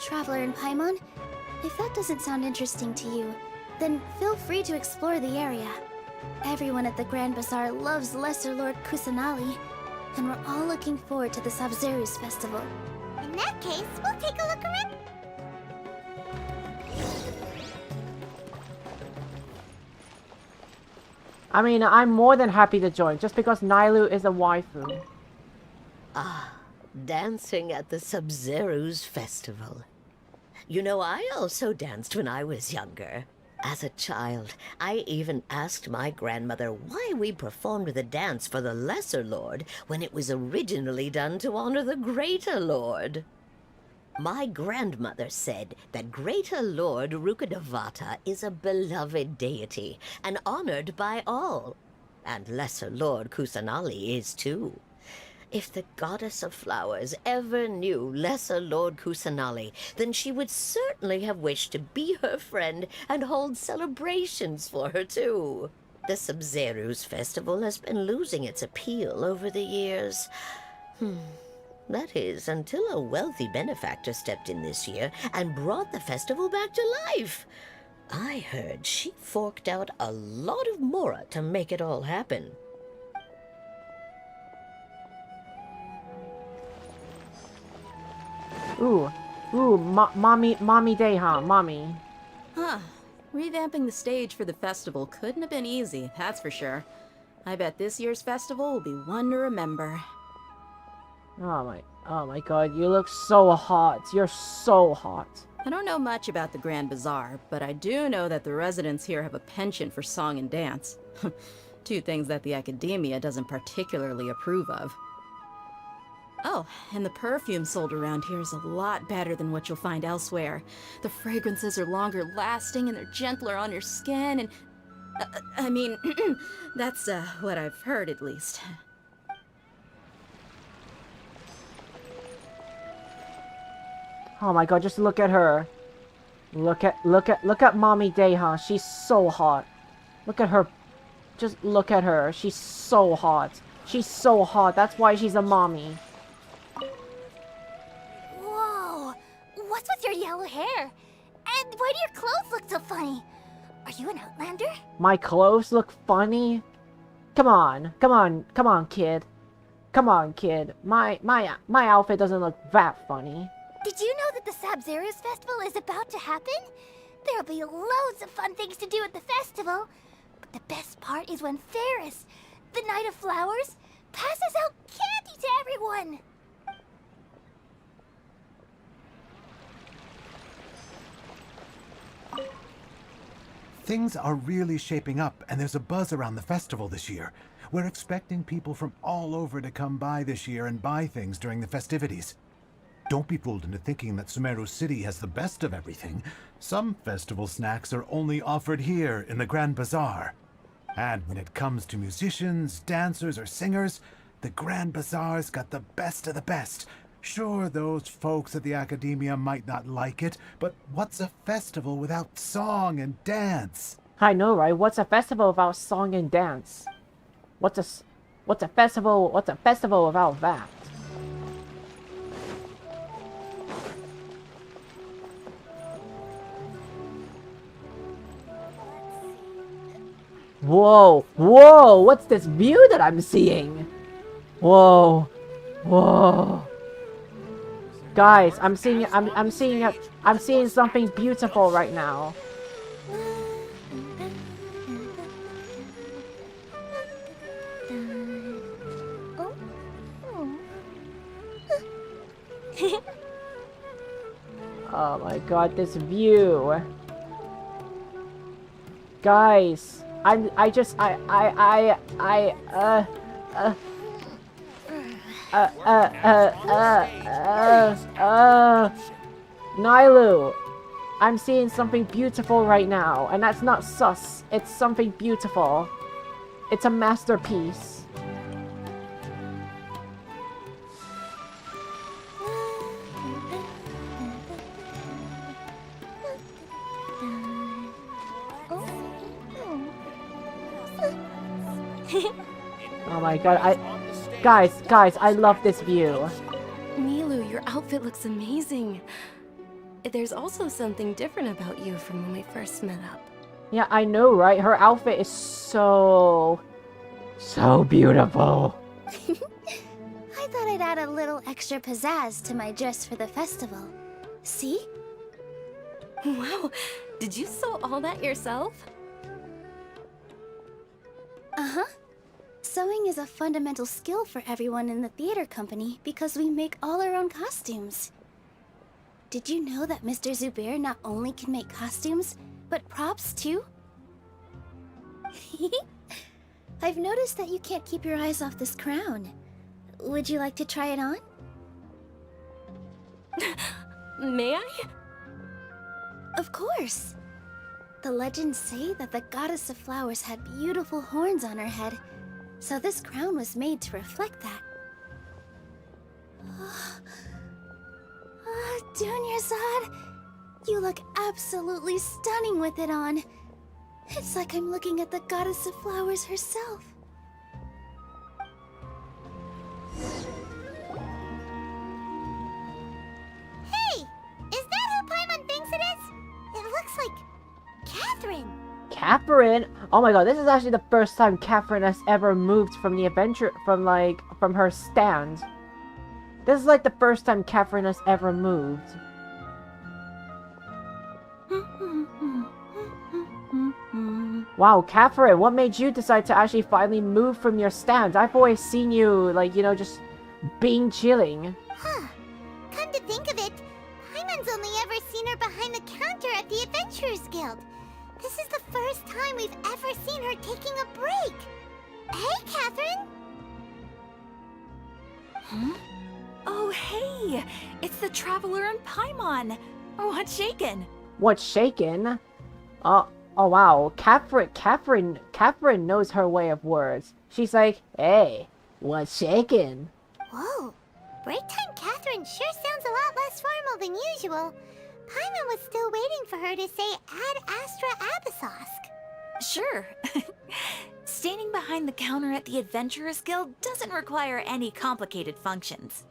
Traveler and Paimon, if that doesn't sound interesting to you, then feel free to explore the area. Everyone at the Grand Bazaar loves Lesser Lord Kusanali, and we're all looking forward to the Sub-Zeros festival. In that case, we'll take a look around. I mean, I'm more than happy to join, just because Nailu is a waifu. Ah, dancing at the Sub-Zeros festival. You know, I also danced when I was younger. As a child, I even asked my grandmother why we performed the dance for the Lesser Lord when it was originally done to honor the Greater Lord. My grandmother said that Greater Lord Rukkhadevata is a beloved deity and honored by all. And Lesser Lord Kusanali is too. If the Goddess of Flowers ever knew Lesser Lord Kusanali, then she would certainly have wished to be her friend and hold celebrations for her too. The Sub-Zeru's festival has been losing its appeal over the years. That is, until a wealthy benefactor stepped in this year and brought the festival back to life. I heard she forked out a lot of mora to make it all happen. Ooh, mommy day, huh? Mommy. Huh. Revamping the stage for the festival couldn't have been easy, that's for sure. I bet this year's festival will be one to remember. Oh my god, you look so hot. You're so hot. I don't know much about the Grand Bazaar, but I do know that the residents here have a penchant for song and dance. Two things that the academia doesn't particularly approve of. Oh, and the perfume sold around here is a lot better than what you'll find elsewhere. The fragrances are longer lasting and they're gentler on your skin and... I mean, that's what I've heard at least. Oh my god, just look at her. Look at Mommy Deha. She's so hot. Look at her. Just look at her. She's so hot. She's so hot. That's why she's a mommy. Whoa! What's with your yellow hair? And why do your clothes look so funny? Are you an Outlander? My clothes look funny? Come on, kid. Come on, kid. My outfit doesn't look that funny. Did you know that the Sub-Zeru's festival is about to happen? There'll be loads of fun things to do at the festival. But the best part is when Ferris, the Knight of Flowers, passes out candy to everyone. Things are really shaping up, and there's a buzz around the festival this year. We're expecting people from all over to come by this year and buy things during the festivities. Don't be fooled into thinking that Sumeru City has the best of everything. Some festival snacks are only offered here in the Grand Bazaar. And when it comes to musicians, dancers, or singers, the Grand Bazaar's got the best of the best. Sure, those folks at the Academia might not like it, but what's a festival without song and dance? I know, right? What's a festival without song and dance? What's a festival without that? Whoa, whoa, what's this view that I'm seeing? Whoa, whoa. Guys, I'm seeing something beautiful right now. Oh my god, this view. Guys, Nylu, I'm seeing something beautiful right now, and that's not sus. It's something beautiful. It's a masterpiece. Oh my god, guys, I love this view. Milu, your outfit looks amazing. There's also something different about you from when we first met up. Yeah, I know, right? Her outfit is so beautiful. I thought I'd add a little extra pizzazz to my dress for the festival. See? Wow, did you sew all that yourself? Uh-huh. Sewing is a fundamental skill for everyone in the theater company because we make all our own costumes. Did you know that Mr. Zubair not only can make costumes, but props too? I've noticed that you can't keep your eyes off this crown. Would you like to try it on? May I? Of course. The legends say that the goddess of flowers had beautiful horns on her head, so this crown was made to reflect that. Dunyarzad, you look absolutely stunning with it on. It's like I'm looking at the goddess of flowers herself. Hey! Is that who Paimon thinks it is? It looks like Catherine. Catherine? Oh my god, this is actually the first time Catherine has ever moved from the adventure, from her stand. This is like the first time Catherine has ever moved. Wow, Catherine, what made you decide to actually finally move from your stand? I've always seen you, like, you know, just being chilling. Huh. Come to think of it, Paimon's only ever seen her behind the counter at the Adventurers Guild. This is the first time we've ever seen her taking a break. Hey, Catherine! Huh? Oh, hey! It's the Traveler and Paimon! What's shaken? What's shaken? Oh wow, Catherine knows her way of words. She's like, hey, what's shaken? Whoa, break time Catherine sure sounds a lot less formal than usual. Paimon was still waiting for her to say Ad Astra Abyssosque. Sure. Standing behind the counter at the Adventurers Guild doesn't require any complicated functions.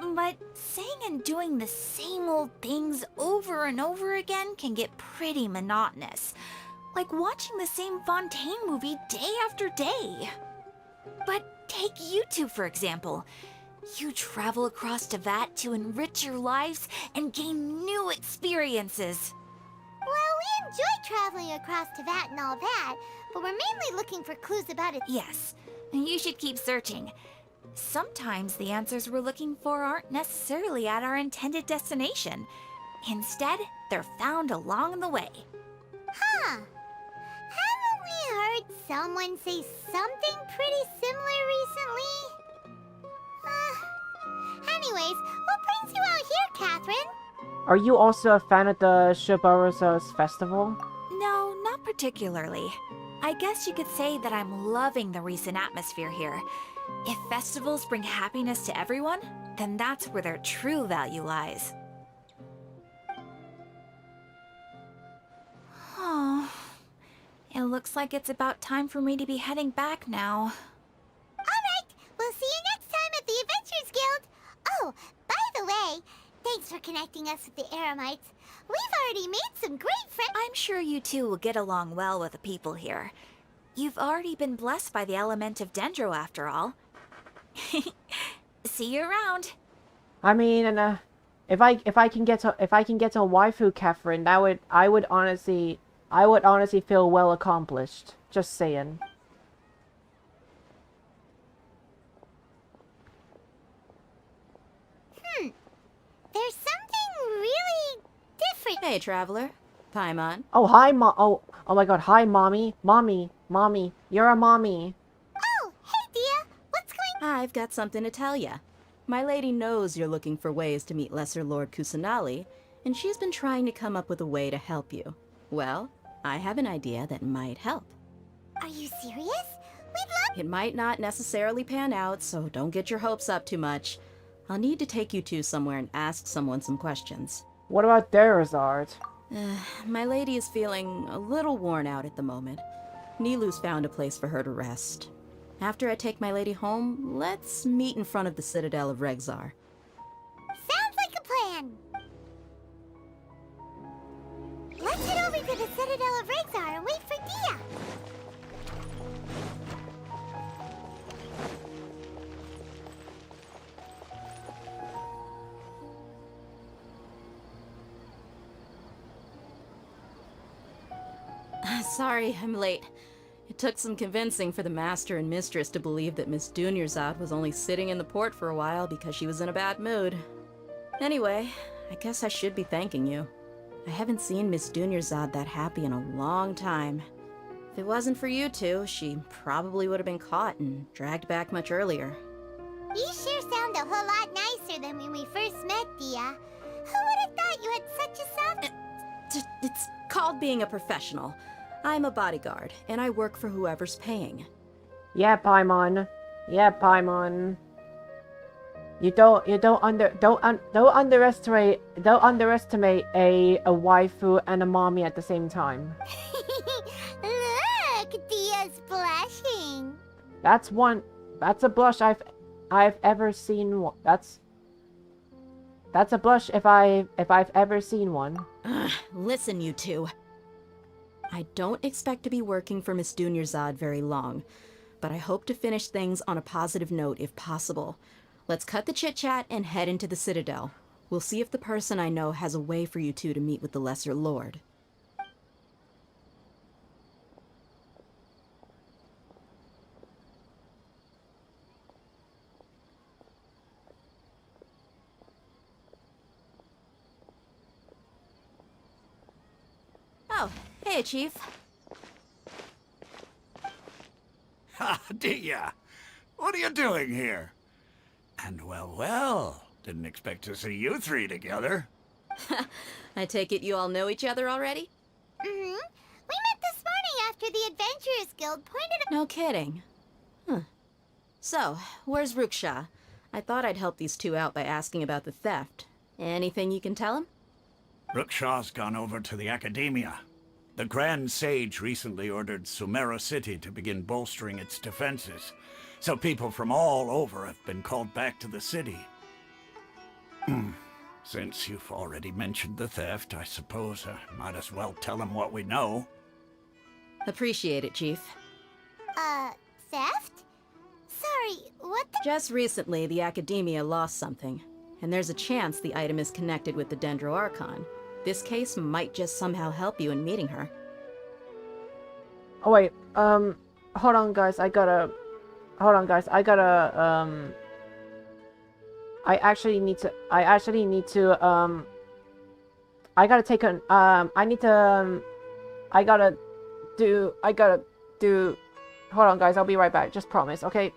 But saying and doing the same old things over and over again can get pretty monotonous. Like watching the same Fontaine movie day after day. But take you two, for example. You travel across Teyvat to enrich your lives and gain new experiences. Well, we enjoy traveling across Teyvat and all that, but we're mainly looking for clues about it. Yes, and you should keep searching. Sometimes the answers we're looking for aren't necessarily at our intended destination. Instead, they're found along the way. Huh. Haven't we heard someone say something pretty similar recently? Anyways, what brings you out here, Catherine? Are you also a fan of the Shibaruzo's festival? No, not particularly. I guess you could say that I'm loving the recent atmosphere here. If festivals bring happiness to everyone, then that's where their true value lies. Oh, it looks like it's about time for me to be heading back now. Alright, we'll see you next time at the Adventurers Guild. Oh, by the way, thanks for connecting us with the Eremites. We've already made some great friends. I'm sure you two will get along well with the people here. You've already been blessed by the element of Dendro, after all. See you around. I mean, and if I can get a waifu, Catherine, I would honestly feel well accomplished. Just saying. There's something really different. Hey, Traveler. Paimon. Oh, hi, oh my god, hi, mommy. Mommy, you're a mommy. Oh, hey, Dia. What's going on? I've got something to tell ya. My lady knows you're looking for ways to meet Lesser Lord Kusanali, and she's been trying to come up with a way to help you. Well, I have an idea that might help. Are you serious? We'd love... It might not necessarily pan out, so don't get your hopes up too much. I'll need to take you two somewhere and ask someone some questions. What about Derazard? My lady is feeling a little worn out at the moment. Nilu's found a place for her to rest. After I take my lady home, let's meet in front of the Citadel of Regzar. Sounds like a plan. Let's head over to the Citadel of Regzar and wait for Dia. Sorry, I'm late. It took some convincing for the Master and Mistress to believe that Miss Dunyarzad was only sitting in the port for a while because she was in a bad mood. Anyway, I guess I should be thanking you. I haven't seen Miss Dunyarzad that happy in a long time. If it wasn't for you two, she probably would have been caught and dragged back much earlier. You sure sound a whole lot nicer than when we first met, Dia. Who would have thought? you had such a soft... It's called being a professional. I'm a bodyguard, and I work for whoever's paying. Yeah, Paimon. Yeah, Paimon. Don't underestimate a waifu and a mommy at the same time. Look, Dia's blushing. That's a blush I've ever seen. That's a blush if I've ever seen one. Listen, you two. I don't expect to be working for Miss Dunyarzad very long, but I hope to finish things on a positive note if possible. Let's cut the chit-chat and head into the Citadel. We'll see if the person I know has a way for you two to meet with the Lesser Lord. Oh, hey, Chief. Ha, Dia! What are you doing here? And well, didn't expect to see you three together. I take it you all know each other already? Mm-hmm. We met this morning after the Adventurers Guild pointed... No kidding. Huh. So, where's Ruksha? I thought I'd help these two out by asking about the theft. Anything you can tell him? Ruksha's gone over to the Academia. The Grand Sage recently ordered Sumeru City to begin bolstering its defenses, so people from all over have been called back to the city. Since you've already mentioned the theft, I suppose I might as well tell them what we know. Appreciate it, Chief. Theft? Sorry, what the... Just recently, the Academia lost something, and there's a chance the item is connected with the Dendro Archon. This case might just somehow help you in meeting her. Oh wait, hold on guys, I gotta, I actually need to, I gotta take an, hold on guys, I'll be right back, just promise, okay?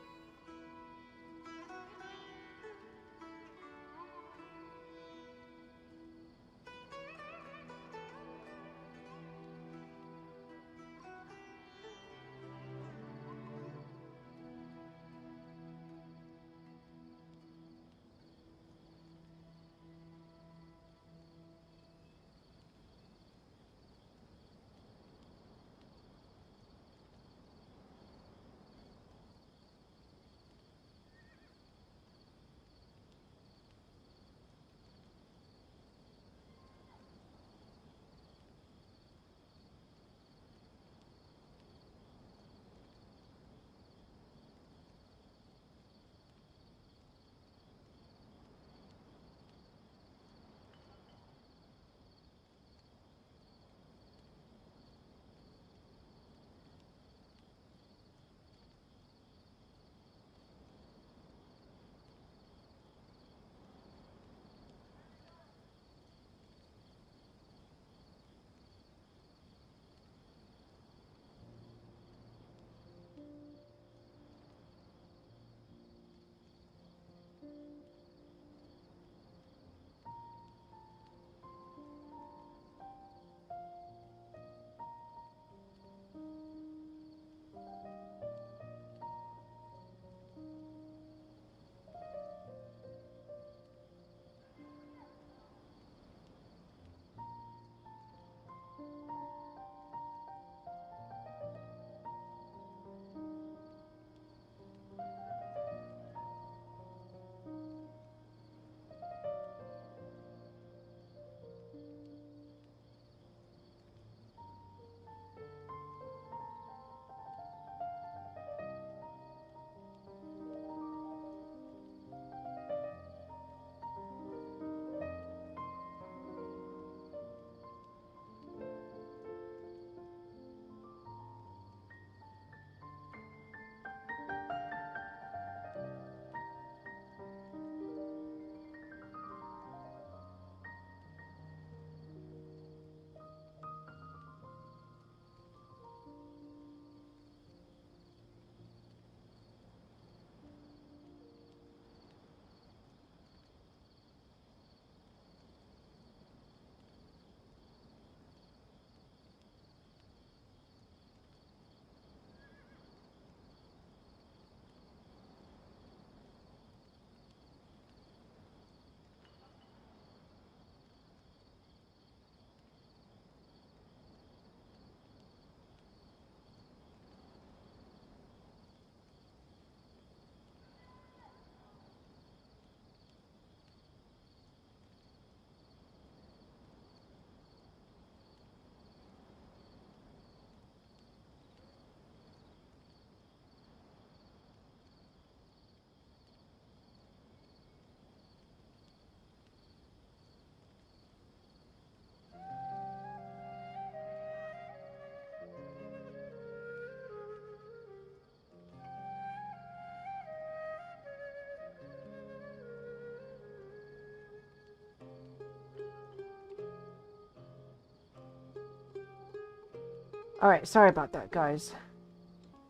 Alright, sorry about that, guys.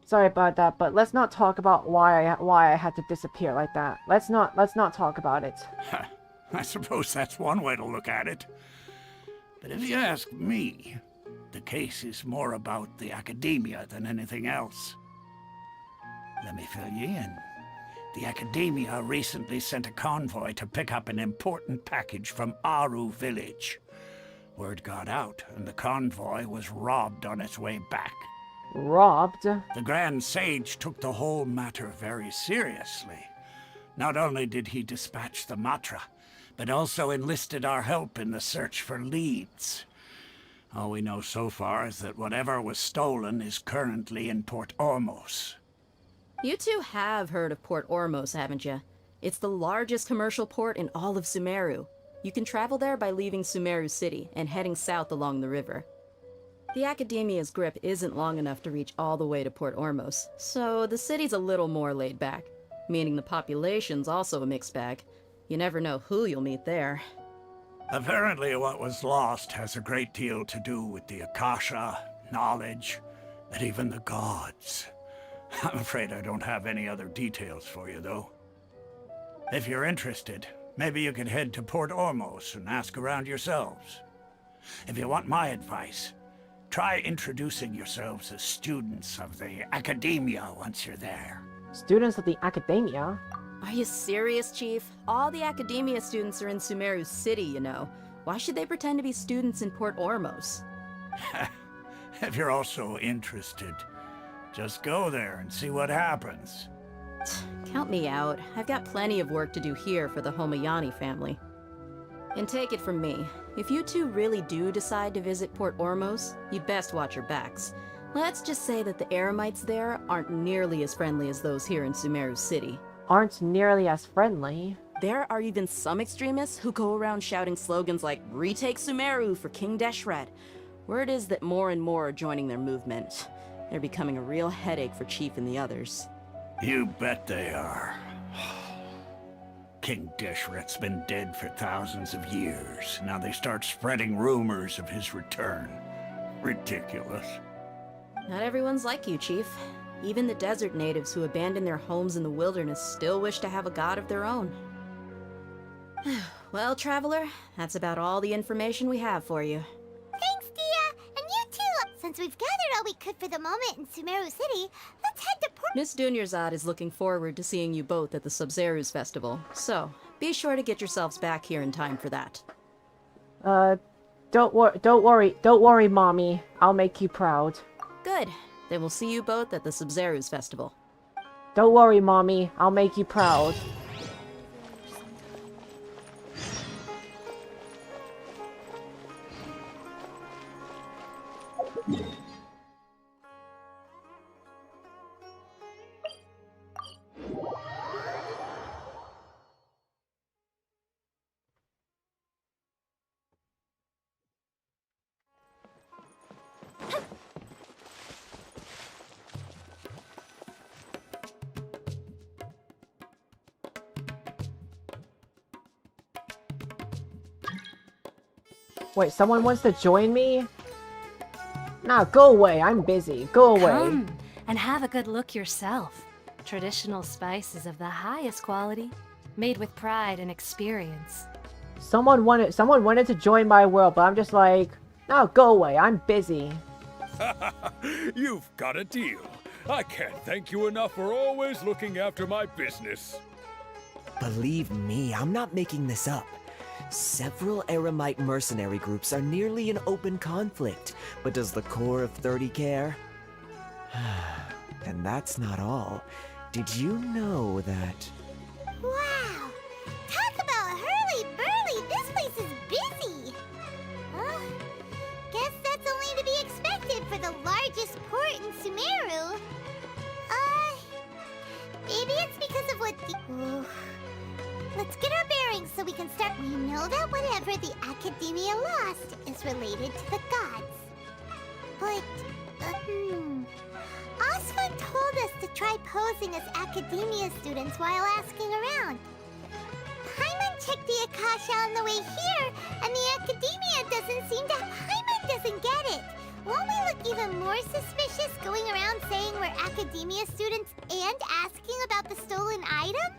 Sorry about that, but let's not talk about why I had to disappear like that. Let's not talk about it. I suppose that's one way to look at it. But if you ask me, the case is more about the academia than anything else. Let me fill you in. The academia recently sent a convoy to pick up an important package from Aru village. Word got out, and the convoy was robbed on its way back. Robbed? The Grand Sage took the whole matter very seriously. Not only did he dispatch the Matra, but also enlisted our help in the search for leads. All we know so far is that whatever was stolen is currently in Port Ormos. You two have heard of Port Ormos, haven't you? It's the largest commercial port in all of Sumeru. You can travel there by leaving Sumeru City and heading south along the river. The Academia's grip isn't long enough to reach all the way to Port Ormos, so the city's a little more laid back, meaning the population's also a mixed bag. You never know who you'll meet there. Apparently what was lost has a great deal to do with the Akasha, knowledge, and even the gods. I'm afraid I don't have any other details for you, though. If you're interested, maybe you could head to Port Ormos and ask around yourselves. If you want my advice, try introducing yourselves as students of the Academia once you're there. Students of the Academia? Are you serious, Chief? All the Academia students are in Sumeru City, you know. Why should they pretend to be students in Port Ormos? If you're also interested, just go there and see what happens. Count me out. I've got plenty of work to do here for the Homayani family. And take it from me, if you two really do decide to visit Port Ormos, you'd best watch your backs. Let's just say that the Eremites there aren't nearly as friendly as those here in Sumeru City. Aren't nearly as friendly? There are even some extremists who go around shouting slogans like, "Retake Sumeru for King Deshret." Word is that more and more are joining their movement. They're becoming a real headache for Chief and the others. You bet they are. King Deshret's been dead for thousands of years. Now they start spreading rumors of his return. Ridiculous. Not everyone's like you, Chief. Even the desert natives who abandon their homes in the wilderness still wish to have a god of their own. Well, Traveler, that's about all the information we have for you. Thanks, Dia! And you too! Since we've gathered all we could for the moment in Sumeru City, let's head to Port... Miss Dunyarzad is looking forward to seeing you both at the Sub-Zeru's festival, so be sure to get yourselves back here in time for that. Don't worry, Mommy. I'll make you proud. Good. Then we'll see you both at the Sub-Zeru's festival. Don't worry, Mommy. I'll make you proud. Wait, someone wants to join me? Nah, go away. I'm busy. Go away. Come and have a good look yourself. Traditional spices of the highest quality, made with pride and experience. Someone wanted to join my world, but I'm just like, no, go away. I'm busy. You've got a deal. I can't thank you enough for always looking after my business. Believe me, I'm not making this up. Several Eremite mercenary groups are nearly in open conflict, but does the core of 30 care? And that's not all. Did you know that... Wow! Talk about hurly-burly! This place is busy! Guess that's only to be expected for the largest port in Sumeru. Maybe it's because of what the... Let's get our bearings so we can start. We know that whatever the Academia lost is related to the gods. But, Osmond told us to try posing as Academia students while asking around. Paimon checked the Akasha on the way here, and the Academia doesn't seem to... Paimon doesn't get it. Won't we look even more suspicious going around saying we're academia students and asking about the stolen item?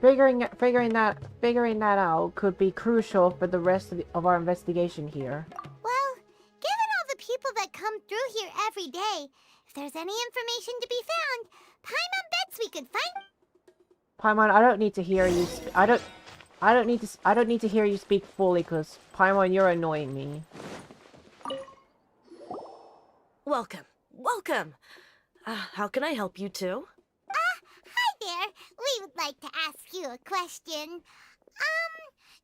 Figuring that out could be crucial for the rest of our investigation here. Well, given all the people that come through here every day, if there's any information to be found, Paimon bets we could find. Paimon, I don't need to hear you. I don't need to hear you speak fully, cause Paimon, you're annoying me. Welcome. Welcome. How can I help you two? Hi there. We would like to ask you a question.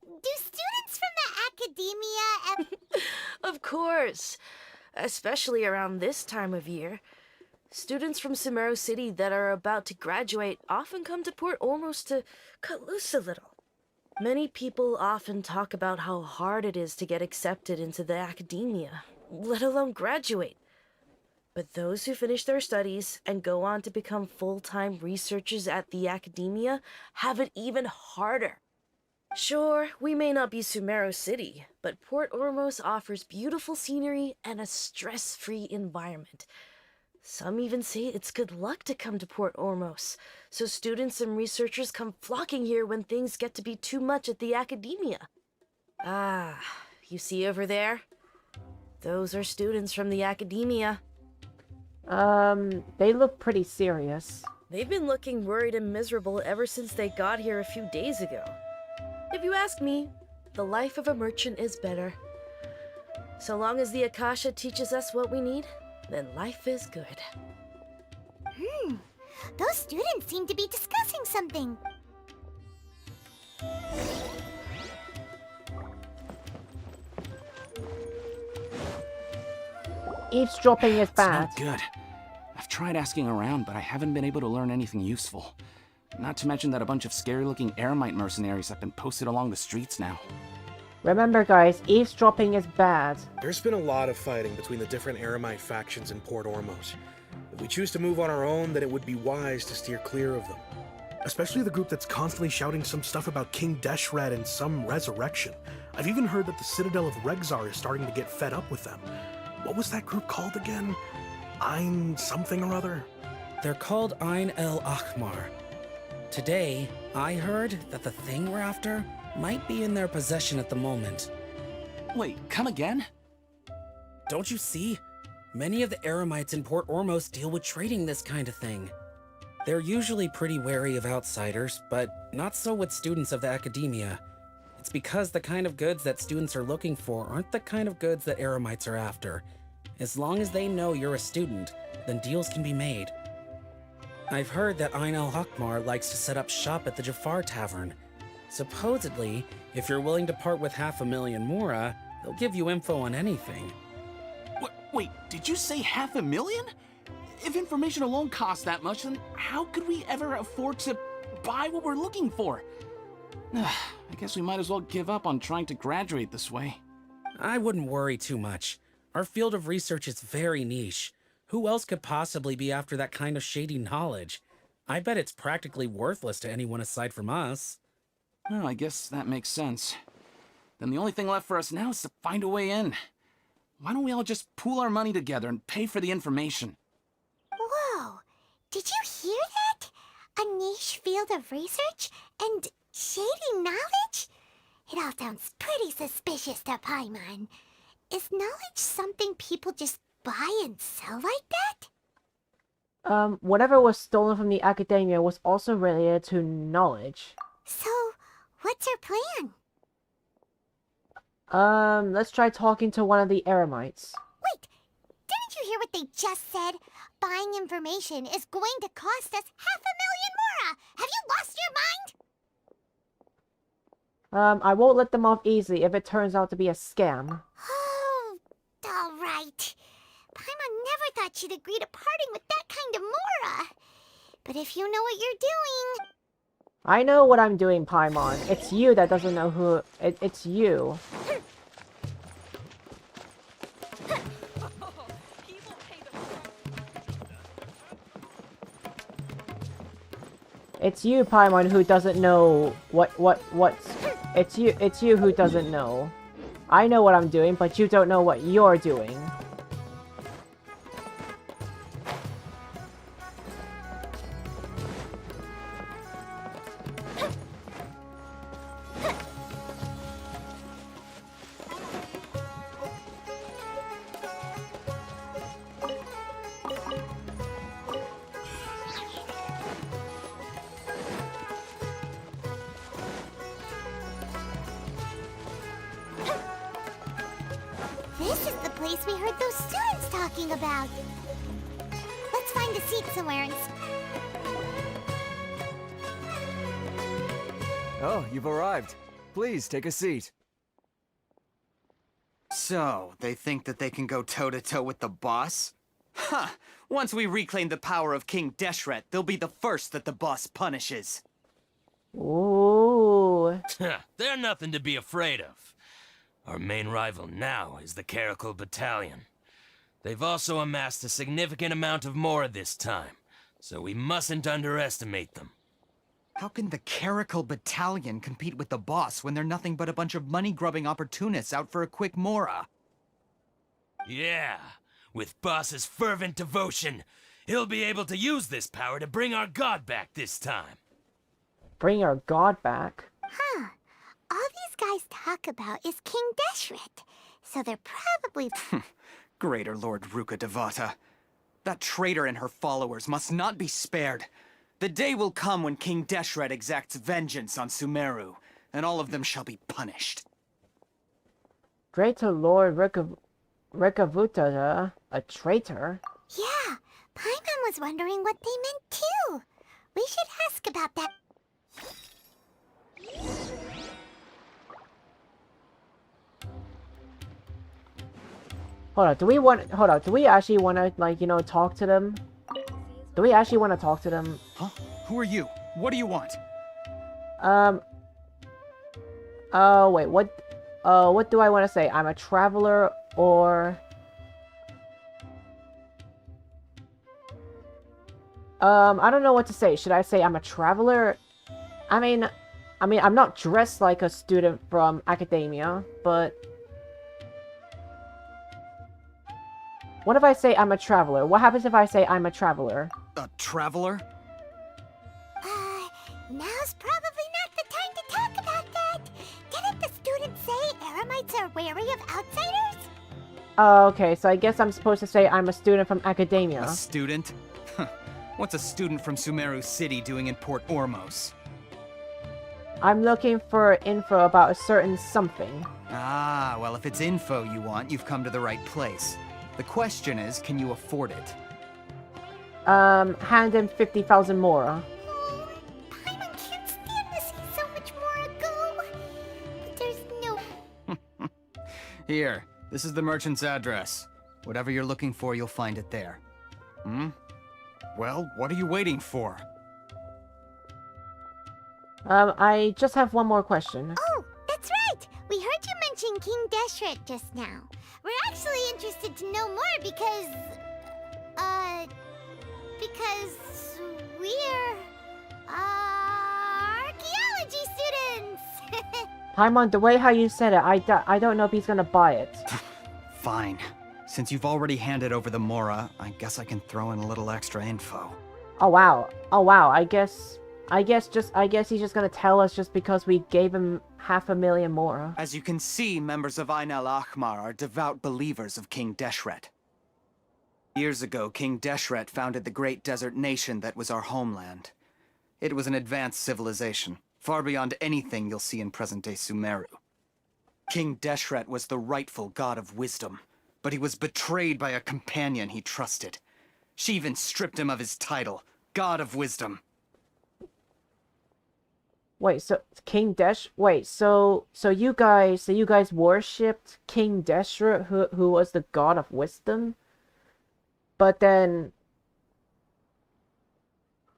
Do students from the academia Of course. Especially around this time of year. Students from Sumeru City that are about to graduate often come to Port Ormos to cut loose a little. Many people often talk about how hard it is to get accepted into the academia, let alone graduate. But those who finish their studies and go on to become full-time researchers at the academia have it even harder. Sure, we may not be Sumeru City, but Port Ormos offers beautiful scenery and a stress-free environment. Some even say it's good luck to come to Port Ormos, so students and researchers come flocking here when things get to be too much at the academia. Ah, you see over there? Those are students from the academia. They look pretty serious. They've been looking worried and miserable ever since they got here a few days ago. If you ask me, the life of a merchant is better. So long as the Akasha teaches us what we need, then life is good. Those students seem to be discussing something. Eavesdropping is bad. It's not good. I've tried asking around, but I haven't been able to learn anything useful. Not to mention that a bunch of scary-looking Eremite mercenaries have been posted along the streets now. Remember, guys, eavesdropping is bad. There's been a lot of fighting between the different Eremite factions in Port Ormos. If we choose to move on our own, then it would be wise to steer clear of them. Especially the group that's constantly shouting some stuff about King Deshred and some resurrection. I've even heard that the Citadel of Regzar is starting to get fed up with them. What was that group called again? Ein something or other? They're called Ein El Akhmar. Today, I heard that the thing we're after might be in their possession at the moment. Wait, come again? Don't you see? Many of the Eremites in Port Ormos deal with trading this kind of thing. They're usually pretty wary of outsiders, but not so with students of the academia. It's because the kind of goods that students are looking for aren't the kind of goods that Eremites are after. As long as they know you're a student, then deals can be made. I've heard that Ein El Hakmar likes to set up shop at the Jafar Tavern. Supposedly, if you're willing to part with 500,000 Mora, they'll give you info on anything. Wait, did you say 500,000? If information alone costs that much, then how could we ever afford to buy what we're looking for? I guess we might as well give up on trying to graduate this way. I wouldn't worry too much. Our field of research is very niche. Who else could possibly be after that kind of shady knowledge? I bet it's practically worthless to anyone aside from us. Well, I guess that makes sense. Then the only thing left for us now is to find a way in. Why don't we all just pool our money together and pay for the information? Whoa! Did you hear that? A niche field of research and shady knowledge? It all sounds pretty suspicious to Paimon. Is knowledge something people just buy and sell like that? Whatever was stolen from the academia was also related to knowledge. So, what's our plan? Let's try talking to one of the Eremites. Wait, didn't you hear what they just said? Buying information is going to cost us 500,000 Mora! Have you lost your mind? I won't let them off easily if it turns out to be a scam. Oh, alright. Paimon never thought she'd agree to parting with that kind of Mora. But if you know what you're doing... I know what I'm doing, Paimon. It's you that doesn't know who... It's you. It's you, Paimon, who doesn't know what's... It's you who doesn't know. I know what I'm doing, but you don't know what you're doing. This is the place we heard those students talking about. Let's find a seat somewhere and... Oh, you've arrived. Please, take a seat. So, they think that they can go toe-to-toe with the boss? Huh! Once we reclaim the power of King Deshret, they'll be the first that the boss punishes. Ooh. They're nothing to be afraid of. Our main rival now is the Caracal Battalion. They've also amassed a significant amount of Mora this time, so we mustn't underestimate them. How can the Caracal Battalion compete with the boss when they're nothing but a bunch of money-grubbing opportunists out for a quick Mora? Yeah, with Boss's fervent devotion, he'll be able to use this power to bring our god back this time. Bring our god back? Huh. All these guys talk about is King Deshret, so they're probably... Greater Lord Ruka Devata. That traitor and her followers must not be spared. The day will come when King Deshret exacts vengeance on Sumeru, and all of them shall be punished. Greater Lord Rekavuta, a traitor? Yeah, Paimon was wondering what they meant too. We should ask about that. Hold on, do we actually want to, like, you know, talk to them? Do we actually want to talk to them? Huh? Who are you? What do you want? Oh, wait, what do I want to say? I'm a traveler, or... I don't know what to say. Should I say I'm a traveler? I mean, I'm not dressed like a student from academia, but... What if I say I'm a traveler? What happens if I say I'm a traveler? A traveler? Now's probably not the time to talk about that. Didn't the students say Eremites are wary of outsiders? Oh, okay, so I guess I'm supposed to say I'm a student from academia. A student? What's a student from Sumeru City doing in Port Ormos? I'm looking for info about a certain something. Ah, well, if it's info you want, you've come to the right place. The question is, can you afford it? Hand in 50,000 Mora. Paimon can't stand to see so much more go. But there's no... Here, this is the merchant's address. Whatever you're looking for, you'll find it there. Hmm? Well, what are you waiting for? I just have one more question. Oh, that's right! We heard you mention King Deshret just now. We're actually interested to know more because we're, archaeology students! Paimon, the way how you said it, I don't know if he's gonna buy it. Fine. Since you've already handed over the Mora, I guess I can throw in a little extra info. Oh wow. Oh wow, I guess he's just gonna tell us just because we gave him 500,000 Mora. As you can see, members of Ain al-Ahmar are devout believers of King Deshret. Years ago, King Deshret founded the great desert nation that was our homeland. It was an advanced civilization, far beyond anything you'll see in present-day Sumeru. King Deshret was the rightful god of wisdom, but he was betrayed by a companion he trusted. She even stripped him of his title, God of Wisdom. Wait, so so you guys worshipped King Deshret, who was the god of wisdom, but then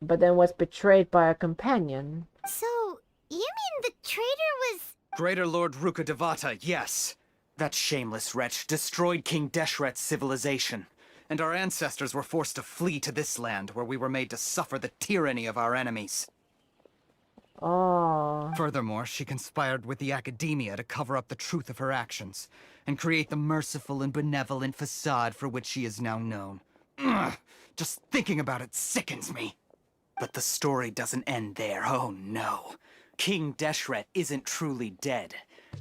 was betrayed by a companion. So, you mean the traitor was... Greater Lord Ruka Devata, yes. That shameless wretch destroyed King Deshret's civilization, and our ancestors were forced to flee to this land where we were made to suffer the tyranny of our enemies. Oh. Furthermore, she conspired with the academia to cover up the truth of her actions, and create the merciful and benevolent facade for which she is now known. Ugh, just thinking about it sickens me. But the story doesn't end there, oh no. King Deshret isn't truly dead.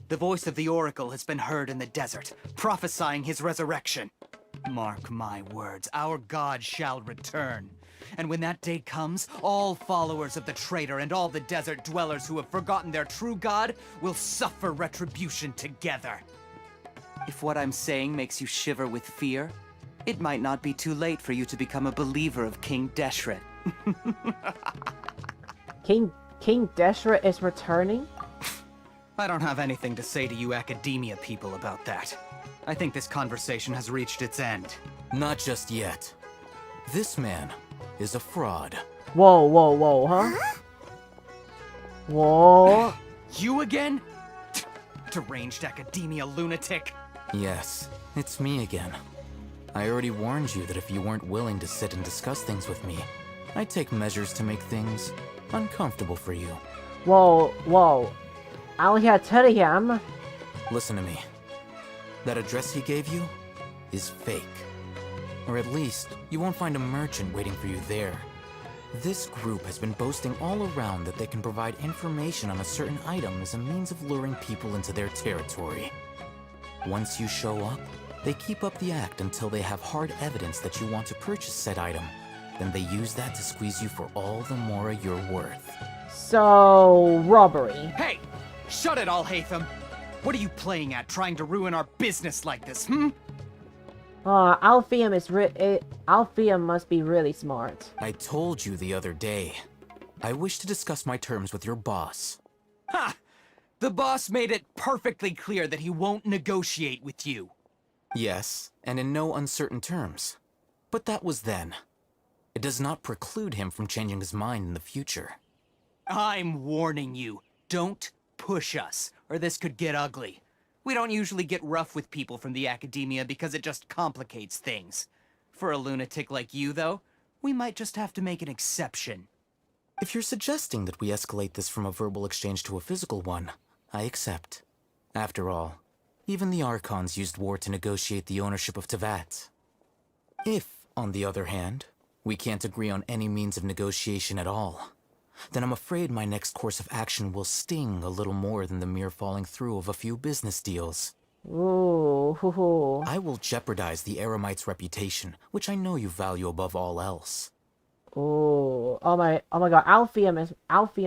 The voice of the Oracle has been heard in the desert, prophesying his resurrection. Mark my words, our god shall return. And when that day comes, all followers of the traitor and all the desert dwellers who have forgotten their true god will suffer retribution together. If what I'm saying makes you shiver with fear, it might not be too late for you to become a believer of King Deshret. King Deshret is returning? I don't have anything to say to you academia people about that. I think this conversation has reached its end. Not just yet. This man is a fraud. Whoa, whoa, whoa, huh? Whoa. You again? Deranged academia lunatic. Yes, it's me again. I already warned you that if you weren't willing to sit and discuss things with me, I'd take measures to make things uncomfortable for you. Whoa, whoa. I'll here tell him. Listen to me. That address he gave you is fake. Or at least, you won't find a merchant waiting for you there. This group has been boasting all around that they can provide information on a certain item as a means of luring people into their territory. Once you show up, they keep up the act until they have hard evidence that you want to purchase said item. Then they use that to squeeze you for all the more you're worth. So, robbery. Hey! Shut it all, Hatham! What are you playing at, trying to ruin our business like this, hmm? Alpheum must be really smart. I told you the other day. I wish to discuss my terms with your boss. Ha! The boss made it perfectly clear that he won't negotiate with you. Yes, and in no uncertain terms. But that was then. It does not preclude him from changing his mind in the future. I'm warning you. Don't push us, or this could get ugly. We don't usually get rough with people from the academia because it just complicates things. For a lunatic like you, though, we might just have to make an exception. If you're suggesting that we escalate this from a verbal exchange to a physical one, I accept. After all, even the Archons used war to negotiate the ownership of Tevat. If, on the other hand, we can't agree on any means of negotiation at all, then I'm afraid my next course of action will sting a little more than the mere falling through of a few business deals. Ooh, hoo hoo. I will jeopardize the Eremite's reputation, which I know you value above all else. Ooh, oh my god, Alpheum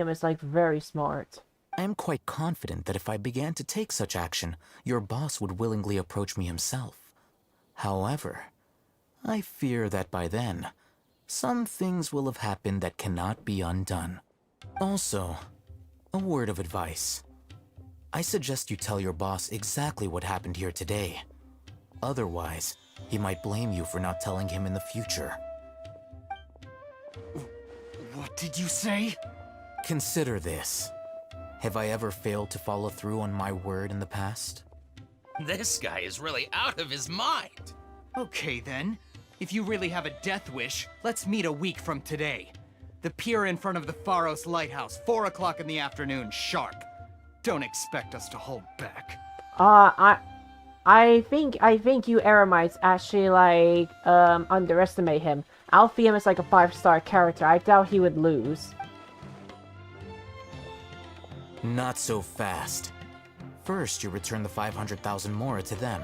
is like very smart. I am quite confident that if I began to take such action, your boss would willingly approach me himself. However, I fear that by then, some things will have happened that cannot be undone. Also, a word of advice. I suggest you tell your boss exactly what happened here today. Otherwise, he might blame you for not telling him in the future. What did you say? Consider this. Have I ever failed to follow through on my word in the past? This guy is really out of his mind. Okay then. If you really have a death wish, let's meet a week from today. The pier in front of the Pharos Lighthouse, 4 o'clock in the afternoon, sharp. Don't expect us to hold back. I think you Eremites actually like underestimate him. Alpheum is like a 5-star character. I doubt he would lose. Not so fast. First, you return the 500,000 mora to them.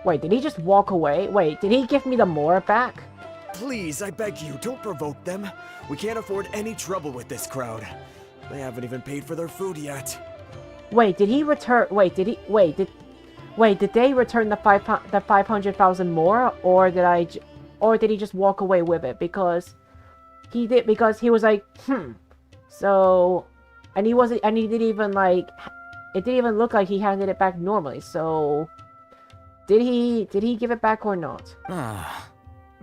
Wait, did he just walk away? Wait, did he give me the mora back? Please, I beg you, don't provoke them. We can't afford any trouble with this crowd. They haven't even paid for their food yet. Wait, did he return? Wait, did they return the 500,000 mora, or did he just walk away with it? Because he did, because he was like, So, and he didn't even like, it didn't even look like he handed it back normally. So, did he give it back or not? Ah,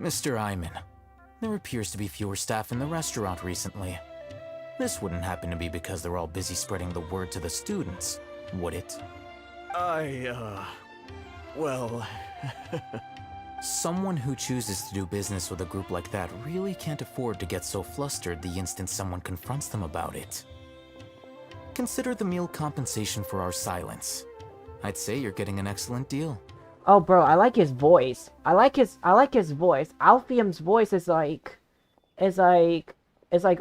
Mr. Iman, there appears to be fewer staff in the restaurant recently. This wouldn't happen to be because they're all busy spreading the word to the students, would it? Well... Someone who chooses to do business with a group like that really can't afford to get so flustered the instant someone confronts them about it. Consider the meal compensation for our silence. I'd say you're getting an excellent deal. Oh, bro, I like his voice. I like his voice. Alpheum's voice is like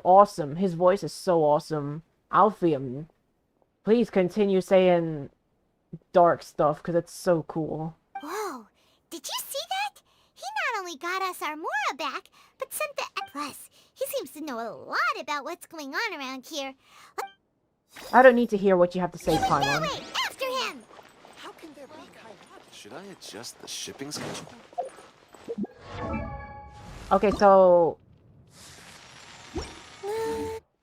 awesome. His voice is so awesome. Alpheum, please continue saying dark stuff because it's so cool. Whoa, did you see that? He not only got us our Mora back, but sent the... Plus, he seems to know a lot about what's going on around here. I don't need to hear what you have to say, Paimon. After him! Should I adjust the shipping schedule? Okay, so...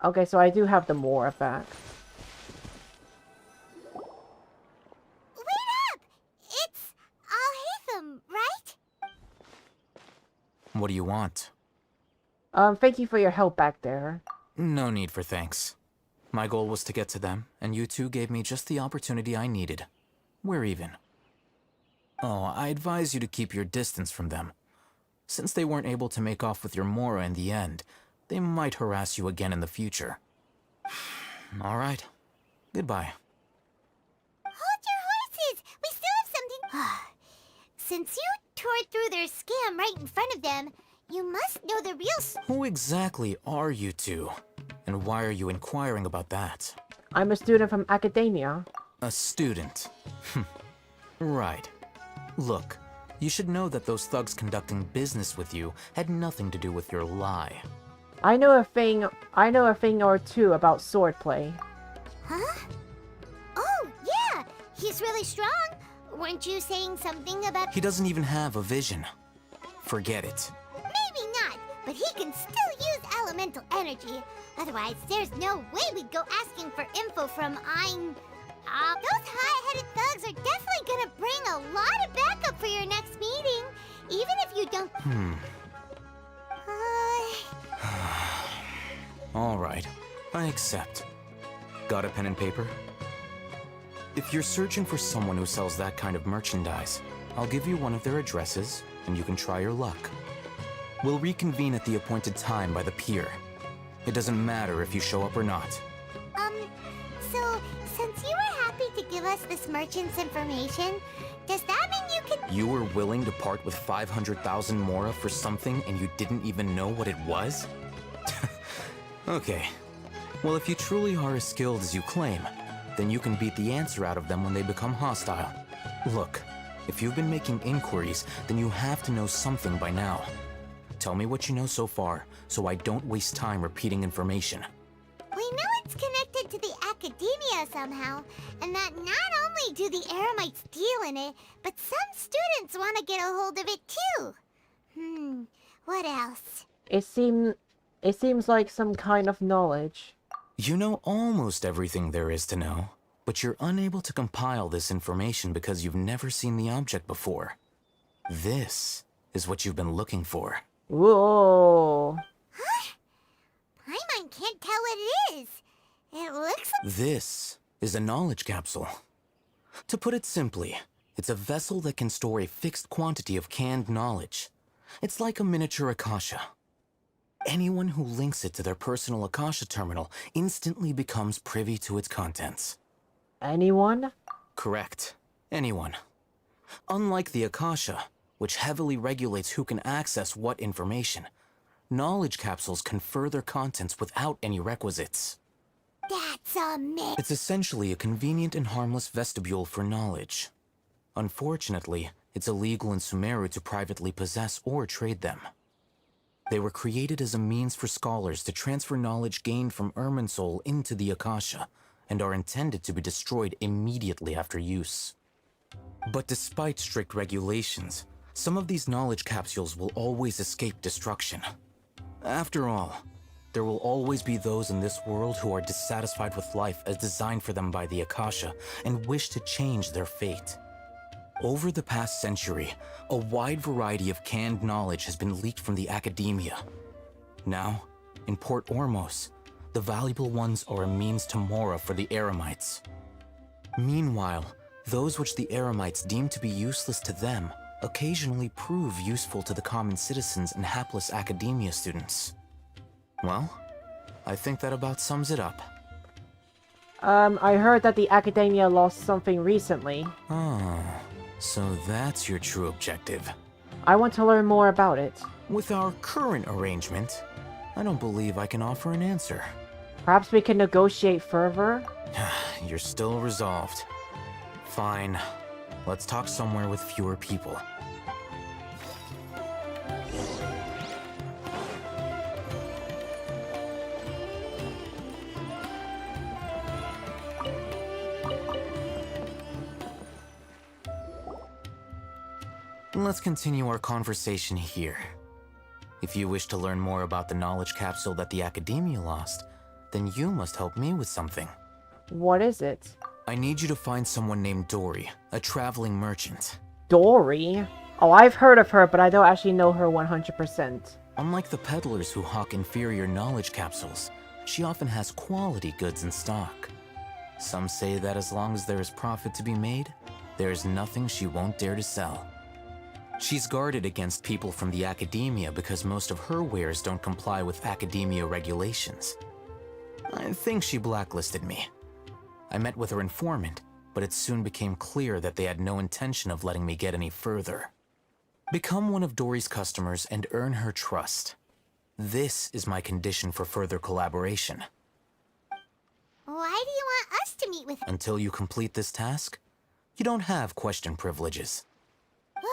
Okay, so I do have the Mora back. Wait up! It's Alhaitham, right? What do you want? Thank you for your help back there. No need for thanks. My goal was to get to them, and you two gave me just the opportunity I needed. We're even. Oh, I advise you to keep your distance from them. Since they weren't able to make off with your Mora in the end, they might harass you again in the future. All right. Goodbye. Hold your horses! We still have something... Since you tore through their scam right in front of them, you must know the real... Who exactly are you two? And why are you inquiring about that? I'm a student from academia. A student? Right. Look, you should know that those thugs conducting business with you had nothing to do with your lie. I know a thing or two about swordplay. Huh? Oh, yeah! He's really strong! Weren't you saying something about... He doesn't even have a vision. Forget it. Maybe not, but he can still use elemental energy. Otherwise, there's no way we'd go asking for info from those high-headed thugs are definitely gonna bring a lot of backup for your next meeting, even if you don't... All right, I accept. Got a pen and paper? If you're searching for someone who sells that kind of merchandise, I'll give you one of their addresses, and you can try your luck. We'll reconvene at the appointed time by the pier. It doesn't matter if you show up or not. So, since you were happy to give us this merchant's information, does that mean you could... You were willing to part with 500,000 Mora for something and you didn't even know what it was? Okay. Well, if you truly are as skilled as you claim, then you can beat the answer out of them when they become hostile. Look, if you've been making inquiries, then you have to know something by now. Tell me what you know so far, so I don't waste time repeating information. We know it's connected to the academia somehow, and that not only do the Eremites deal in it, but some students want to get a hold of it too. What else? It seems like some kind of knowledge. You know almost everything there is to know, but you're unable to compile this information because you've never seen the object before. This is what you've been looking for. Whoa. Huh? Paimon can't tell what it is. It looks like... This is a knowledge capsule. To put it simply, it's a vessel that can store a fixed quantity of canned knowledge. It's like a miniature Akasha. Anyone who links it to their personal Akasha terminal instantly becomes privy to its contents. Anyone? Correct. Anyone. Unlike the Akasha, which heavily regulates who can access what information, knowledge capsules confer their contents without any requisites. That's a myth. It's essentially a convenient and harmless vestibule for knowledge. Unfortunately, it's illegal in Sumeru to privately possess or trade them. They were created as a means for scholars to transfer knowledge gained from Irminsul into the Akasha, and are intended to be destroyed immediately after use. But despite strict regulations, some of these knowledge capsules will always escape destruction. After all, there will always be those in this world who are dissatisfied with life as designed for them by the Akasha and wish to change their fate. Over the past century, a wide variety of canned knowledge has been leaked from the academia. Now, in Port Ormos, the valuable ones are a means to Mora for the Eremites. Meanwhile, those which the Eremites deem to be useless to them occasionally prove useful to the common citizens and hapless academia students. Well, I think that about sums it up. I heard that the academia lost something recently. Oh, so that's your true objective. I want to learn more about it. With our current arrangement, I don't believe I can offer an answer. Perhaps we can negotiate further? You're still resolved. Fine. Let's talk somewhere with fewer people. Let's continue our conversation here. If you wish to learn more about the knowledge capsule that the Academia lost, then you must help me with something. What is it? I need you to find someone named Dory, a traveling merchant. Dory? Oh, I've heard of her, but I don't actually know her 100%. Unlike the peddlers who hawk inferior knowledge capsules, she often has quality goods in stock. Some say that as long as there is profit to be made, there is nothing she won't dare to sell. She's guarded against people from the Academia because most of her wares don't comply with Academia regulations. I think she blacklisted me. I met with her informant, but it soon became clear that they had no intention of letting me get any further. Become one of Dory's customers and earn her trust. This is my condition for further collaboration. Why do you want us to meet with... Until you complete this task, you don't have question privileges. Fine.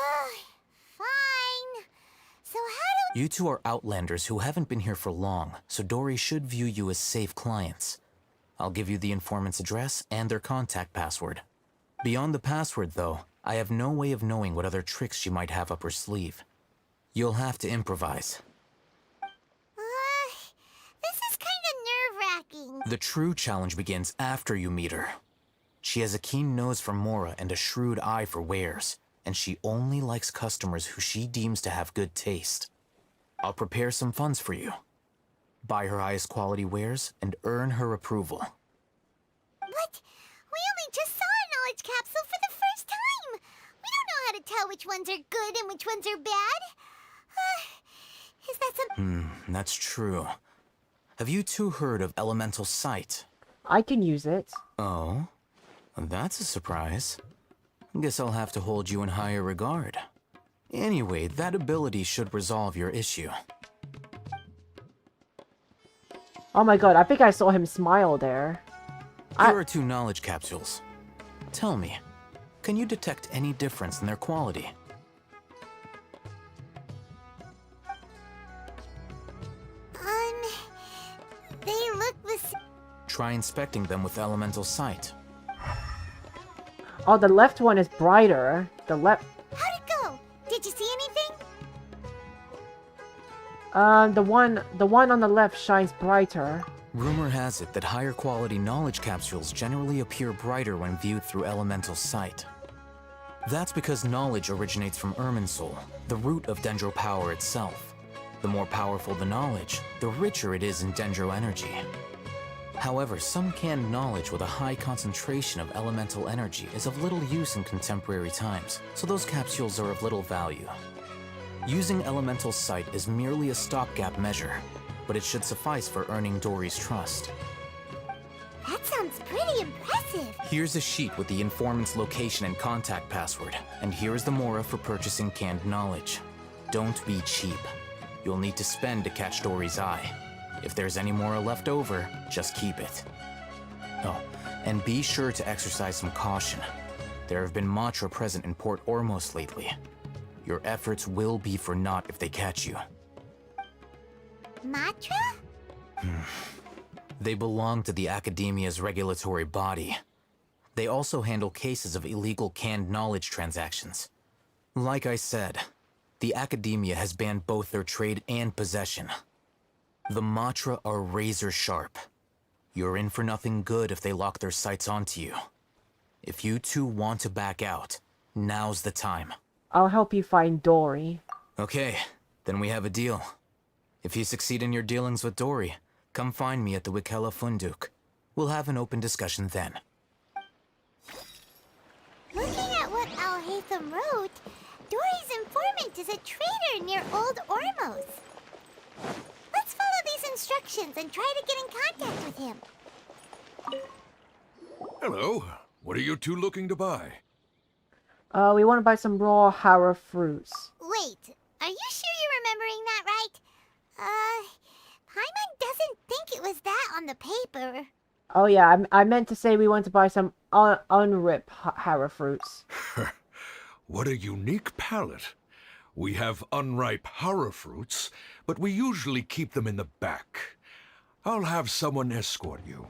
So how do... You two are outlanders who haven't been here for long, so Dory should view you as safe clients. I'll give you the informant's address and their contact password. Beyond the password, though, I have no way of knowing what other tricks she might have up her sleeve. You'll have to improvise. This is kind of nerve-wracking. The true challenge begins after you meet her. She has a keen nose for Mora and a shrewd eye for wares, and she only likes customers who she deems to have good taste. I'll prepare some funds for you. Buy her highest quality wares and earn her approval. But we only just saw a knowledge capsule for the first time. We don't know how to tell which ones are good and which ones are bad. Is that some... That's true. Have you two heard of elemental sight? I can use it. Oh? That's a surprise. Guess I'll have to hold you in higher regard. Anyway, that ability should resolve your issue. Oh my god, I think I saw him smile there. Here are 2 knowledge capsules. Tell me, can you detect any difference in their quality? They look the same. Try inspecting them with elemental sight. Oh, the left one is brighter. The left... How'd it go? Did you see anything? The one on the left shines brighter. Rumor has it that higher quality knowledge capsules generally appear brighter when viewed through elemental sight. That's because knowledge originates from Irminsul, the root of Dendro power itself. The more powerful the knowledge, the richer it is in Dendro energy. However, some canned knowledge with a high concentration of elemental energy is of little use in contemporary times, so those capsules are of little value. Using elemental sight is merely a stopgap measure, but it should suffice for earning Dory's trust. That sounds pretty impressive. Here's a sheet with the informant's location and contact password, and here is the Mora for purchasing canned knowledge. Don't be cheap. You'll need to spend to catch Dory's eye. If there's any Mora left over, just keep it. Oh, and be sure to exercise some caution. There have been Matra present in Port Ormos lately. Your efforts will be for naught if they catch you. Matra? They belong to the Academia's regulatory body. They also handle cases of illegal canned knowledge transactions. Like I said, the Academia has banned both their trade and possession. The Matra are razor sharp. You're in for nothing good if they lock their sights onto you. If you two want to back out, now's the time. I'll help you find Dory. Okay, then we have a deal. If you succeed in your dealings with Dory, come find me at the Wikela Funduk. We'll have an open discussion then. Looking at what Al-Haytham wrote, Dory's informant is a trader near Old Ormos. Let's follow these instructions and try to get in contact with him. Hello. What are you two looking to buy? We want to buy some raw Hara fruits. Wait, are you sure you're remembering that right? Paimon doesn't think it was that on the paper. Oh yeah, I meant to say we want to buy some unripe Hara fruits. What a unique palate. We have unripe Hara fruits, but we usually keep them in the back. I'll have someone escort you.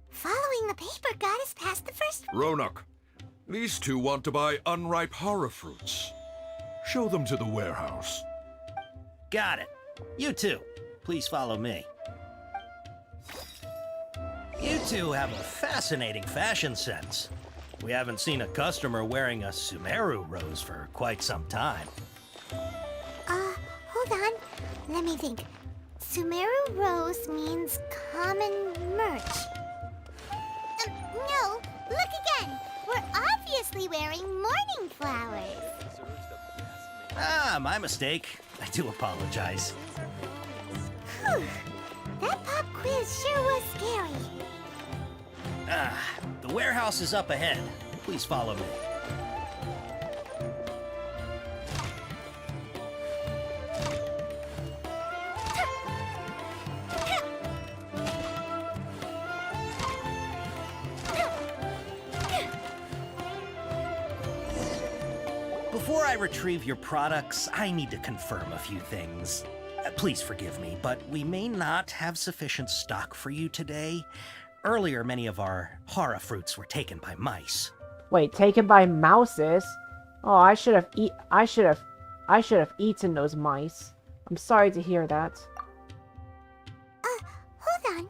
Following the paper got us past the first... Ronak, These two want to buy unripe horror fruits. Show them to the warehouse. Got it. You two, please follow me. You two have a fascinating fashion sense. We haven't seen a customer wearing a Sumeru rose for quite some time. Hold on. Let me think. Sumeru rose means common merch. No, look again. We're obviously wearing morning flowers. Ah, my mistake. I do apologize. Whew. That pop quiz sure was scary. The warehouse is up ahead. Please follow me. Before I retrieve your products, I need to confirm a few things. Please forgive me, but we may not have sufficient stock for you today. Earlier, many of our hara fruits were taken by mice. Wait, taken by mouses? Oh, I should have eaten those mice. I'm sorry to hear that. Hold on.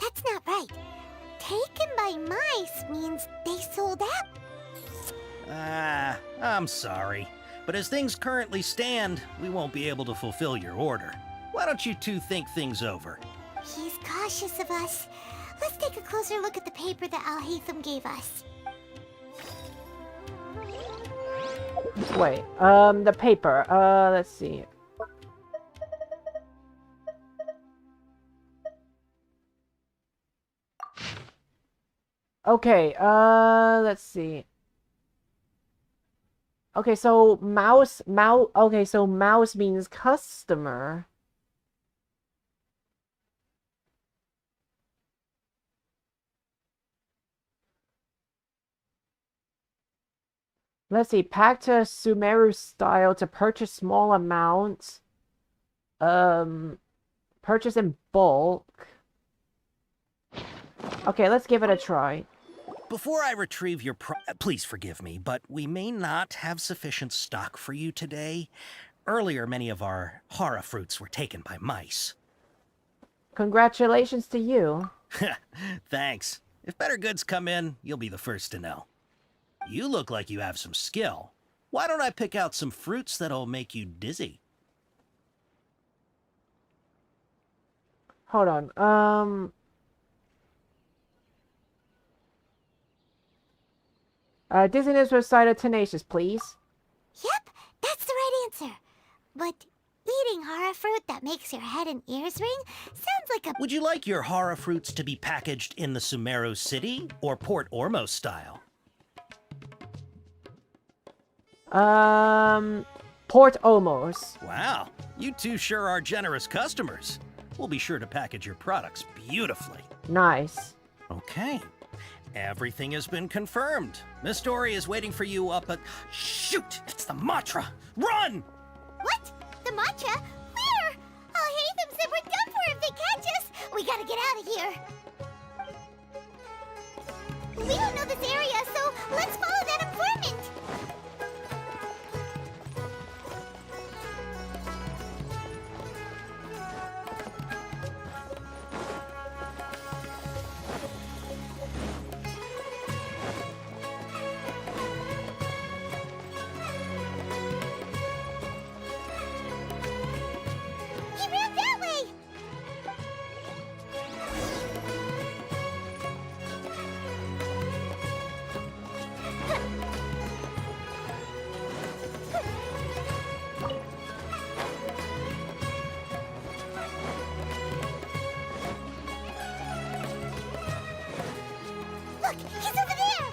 That's not right. Taken by mice means they sold out. I'm sorry. But as things currently stand, we won't be able to fulfill your order. Why don't you two think things over? He's cautious of us. Let's take a closer look at the paper that Al-Haytham gave us. Wait, the paper. Let's see. Okay, let's see. Okay, so mouse means customer. Let's see, packed to Sumeru style to purchase small amounts. Purchase in bulk. Okay, let's give it a try. Before I retrieve your please forgive me, but we may not have sufficient stock for you today. Earlier, many of our hara fruits were taken by mice. Congratulations to you. Thanks. If better goods come in, you'll be the first to know. You look like you have some skill. Why don't I pick out some fruits that'll make you dizzy? Hold on. Dizziness with side of tenacious, please. Yep, that's the right answer. But eating hara fruit that makes your head and ears ring sounds like a... Would you like your hara fruits to be packaged in the Sumeru City or Port Ormos style? Port Ormos. Wow, you two sure are generous customers. We'll be sure to package your products beautifully. Nice. Okay. Everything has been confirmed. Miss Dory is waiting for you up at... Shoot! It's the Matra! Run! What? The Matra? Where? Al-Haytham said we're done for if they catch us. We gotta get out of here. We don't know this area, so let's follow that informant. He ran that way. Look, he's over there.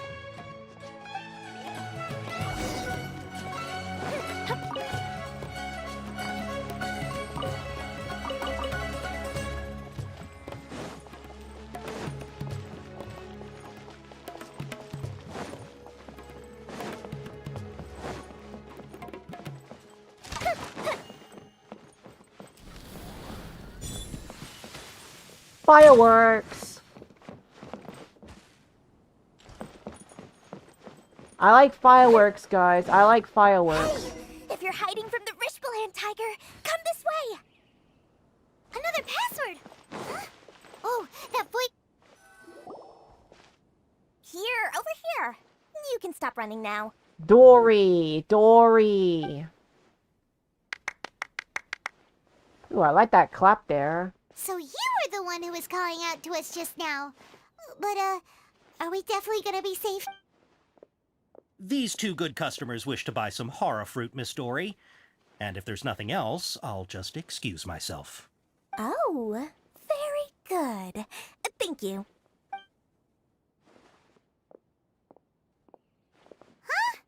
Fireworks. I like fireworks, guys. I like fireworks. Hey! If you're hiding from the Rishbaland tiger, come this way! Another password! Huh? Oh, that voice... Here, over here! You can stop running now. Dory! Dory! Ooh, I like that clap there. So you were the one who was calling out to us just now. But, are we definitely gonna be safe? These two good customers wish to buy some horror fruit, Miss Dory. And if there's nothing else, I'll just excuse myself. Oh, very good. Thank you. Huh?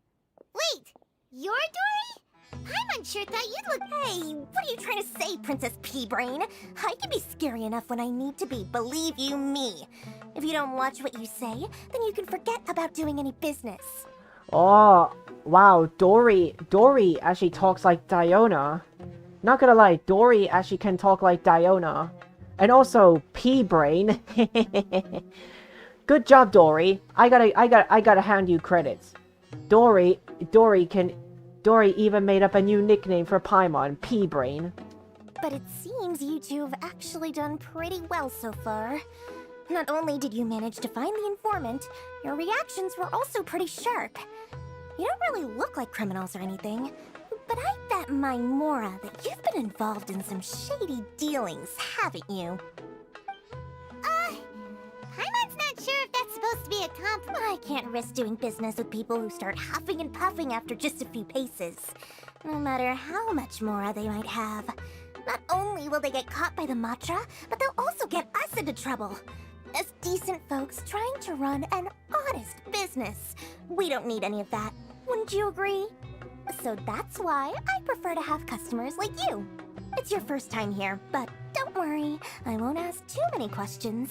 Wait, you're Dory? Paimon sure thought you'd look... Hey, what are you trying to say, Princess Pea-Brain? I can be scary enough when I need to be, believe you me. If you don't watch what you say, then you can forget about doing any business. Oh, wow, Dory actually talks like Diona. Not gonna lie, Dory actually can talk like Diona. And also, Pea-Brain. Good job, Dory. I gotta hand you credits. Dory even made up a new nickname for Paimon, Pea-Brain. But it seems you two have actually done pretty well so far. Not only did you manage to find the informant, your reactions were also pretty sharp. You don't really look like criminals or anything, but I bet my Mora that you've been involved in some shady dealings, haven't you? Paimon's not sure if that's supposed to be a compliment. I can't risk doing business with people who start huffing and puffing after just a few paces. No matter how much Mora they might have. Not only will they get caught by the Matra, but they'll also get us into trouble. As decent folks trying to run an honest business. We don't need any of that. Wouldn't you agree? So that's why I prefer to have customers like you. It's your first time here, but don't worry, I won't ask too many questions.